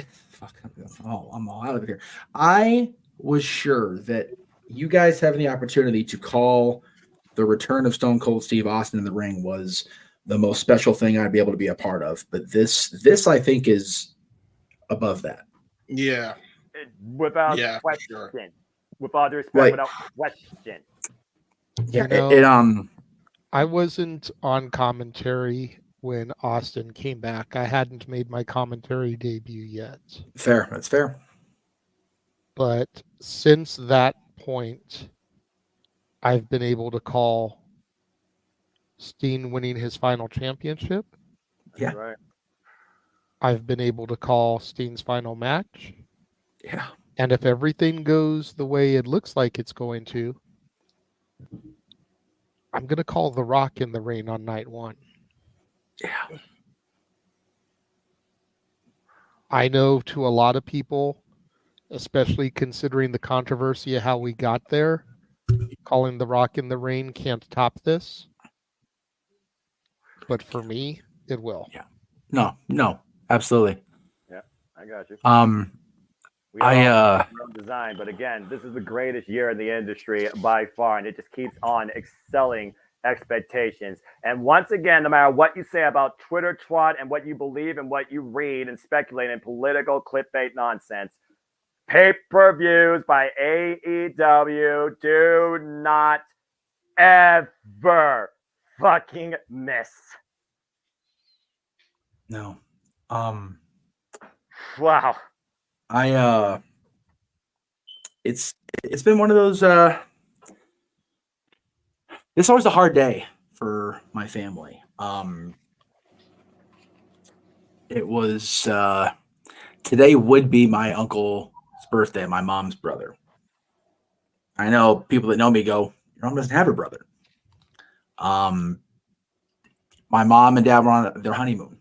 all out of here. I was sure that you guys having the opportunity to call the return of Stone Cold Steve Austin in the ring was the most special thing I'd be able to be a part of. But this I think is above that. Yeah. Without question. Sure. With all due respect, Right. without question. Yeah, I wasn't on commentary when Austin came back. I hadn't made my commentary debut yet. Fair. That's fair. But since that point, I've been able to call Steen winning his final championship. Yeah. Right. I've been able to call Steen's final match. Yeah. And if everything goes the way it looks like it's going to, I'm going to call The Rock in the ring on night 1. Yeah. I know to a lot of people, especially considering the controversy of how we got there, calling The Rock in the ring can't top this. But for me, it will. Yeah. No, absolutely. Yeah, I got you. We design, but again, this is the greatest year in the industry by far, and it just keeps on excelling expectations. And once again, no matter what you say about Twitter twat and what you believe and what you read and speculate in political clickbait nonsense, pay-per-views by AEW do not ever fucking miss. No. Wow. It's been one of those it's always a hard day for my family. It was today would be my uncle's birthday, my mom's brother. I know people that know me go, your mom doesn't have a brother. My mom and dad were on their honeymoon,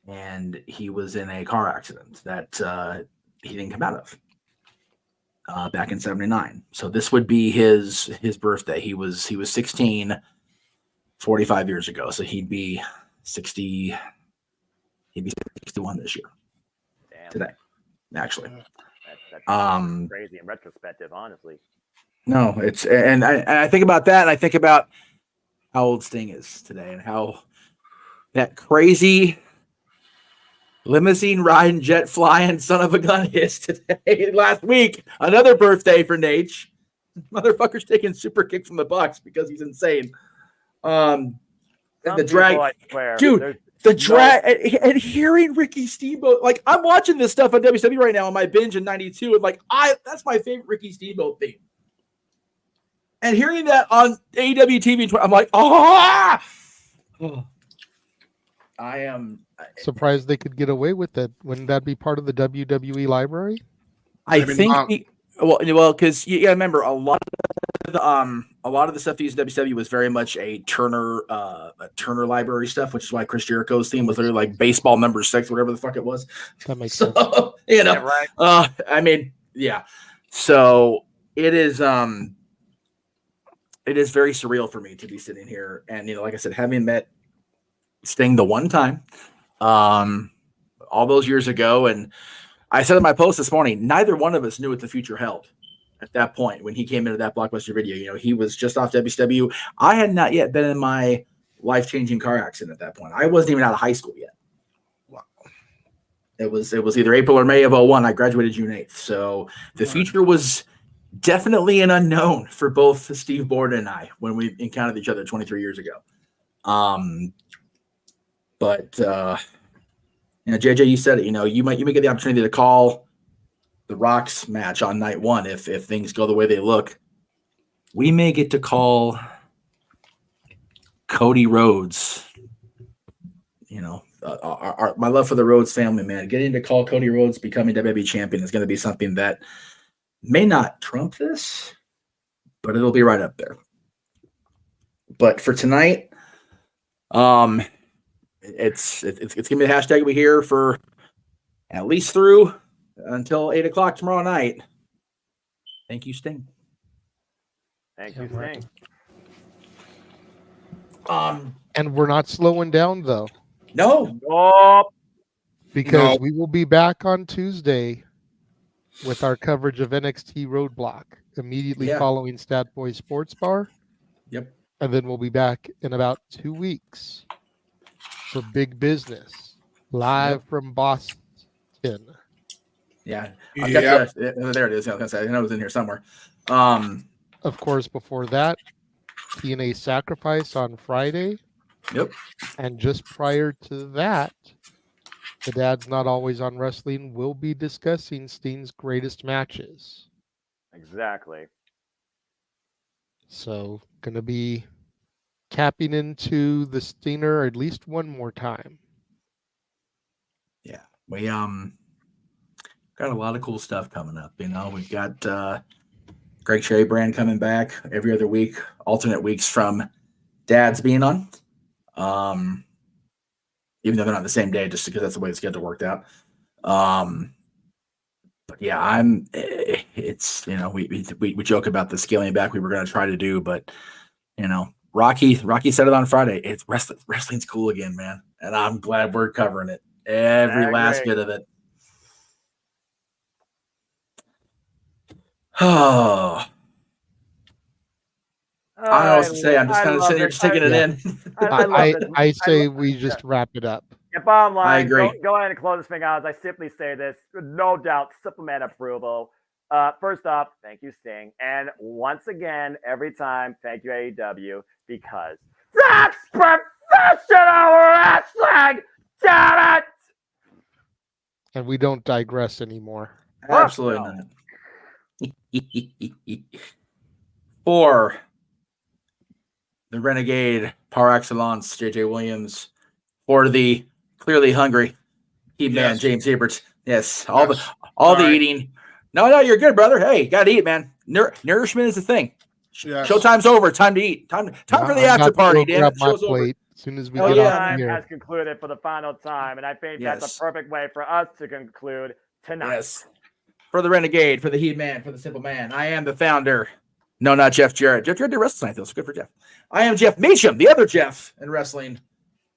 and he was in a car accident that he didn't come out of back in '79. So this would be his birthday. He was 16 45 years ago. So he'd be 60. He'd be 61 this year. Damn. Today, actually. That's crazy in retrospective, honestly. No, it's and I think about that, and I think about how old Sting is today, and how that crazy limousine riding, jet flying son of a gun is today. Last week, another birthday for Nate. Motherfucker's taking super kick from the Bucks because he's insane. Some The drag, people, I swear, dude. The drag and hearing Ricky Steamboat, like I'm watching this stuff on WWE right now on my binge in '92, and like that's my favorite Ricky Steamboat theme. And hearing that on AEW TV, I'm like, I am surprised they could get away with it. Wouldn't that be part of the WWE library? I think because you remember a lot of the stuff they used in WCW was very much a Turner library stuff, which is why Chris Jericho's theme was literally like baseball number 6, whatever the fuck it was. That makes sense. You know, Yeah, right. I mean, yeah. So it is very surreal for me to be sitting here, and like I said, having met Sting the one time, all those years ago, and I said in my post this morning, neither one of us knew what the future held at that point when he came into that Blockbuster Video. He was just off WCW. I had not yet been in my life-changing car accident at that point. I wasn't even out of high school yet. Wow. It was either April or May of 2001. I graduated June 8th. So the future was definitely an unknown for both Steve Borden and I when we encountered each other 23 years ago. But JJ, you said it. You might get the opportunity to call the Rock's match on night 1 if things go the way they look. We may get to call Cody Rhodes. My love for the Rhodes family, man. Getting to call Cody Rhodes becoming WWE champion is going to be something that may not trump this, but it'll be right up there. But for tonight, it's gonna be the hashtag we hear for at least through until 8:00 tomorrow night. Thank you, Sting. Thank you, Sting. And we're not slowing down though. No. Because we will be back on Tuesday with our coverage of NXT Roadblock immediately following Stat Boy Sports Bar. Yep. And then we'll be back in about 2 weeks for Big Business live from Boston. Yeah. There it is. I know it was in here somewhere. Of course, before that, TNA Sacrifice on Friday. Yep. And just prior to that, the Dad's Not Always on Wrestling will be discussing Sting's greatest matches. Exactly. So, going to be tapping into the Stinger at least one more time. Yeah. We got a lot of cool stuff coming up. We've got Greg Cherry Brand coming back every other week, alternate weeks from Dad's being on. Even though they're not the same day, just because that's the way the schedule worked out. But yeah, we joke about the scaling back we were going to try to do, but Rocky said it on Friday. It's wrestling's cool again, man. And I'm glad we're covering it. Every last bit of it. Oh. I don't know what to say. I'm just kind of sitting here just taking it in. I say we just wrap it up. Yeah, bottom line, I agree. Go ahead and close this thing out. As I simply say this, no doubt, Superman approval. First off, thank you, Sting. And once again, every time, thank you, AEW, because that's professional wrestling! Damn it! And we don't digress anymore. Absolutely not. For the Renegade par excellence, JJ Williams. For the clearly hungry He-Man, James Hebert. Yes, all the eating. No, you're good, brother. Hey, gotta eat, man. Nourishment is the thing. Yes. Showtime's over. Time to eat. Time for the after party. Damn it. Show's over. As soon as we get out here. Has concluded for the final time, and I think that's a perfect way for us to conclude tonight. Yes. For the Renegade, for the He-Man, for the Simple Man, I am the founder. No, not Jeff Jarrett. Jeff Jarrett did wrestle tonight, though. So good for Jeff. I am Jeff Meacham, the other Jeff in wrestling.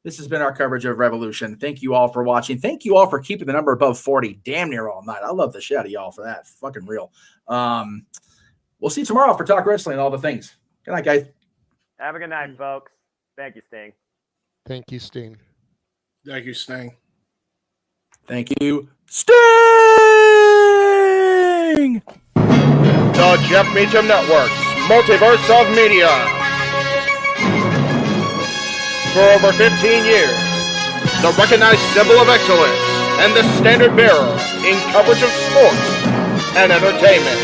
This has been our coverage of Revolution. Thank you all for watching. Thank you all for keeping the number above 40 damn near all night. I love the shit out of y'all for that. Fucking real. We'll see you tomorrow for Talk Wrestling and all the things. Good night, guys. Have a good night, folks. Thank you, Sting. Thank you, Sting. Thank you, Sting. Thank you, Sting! The Jeff Meacham Network's Multiverse of Media. For over 15 years, the recognized symbol of excellence and the standard bearer in coverage of sports and entertainment.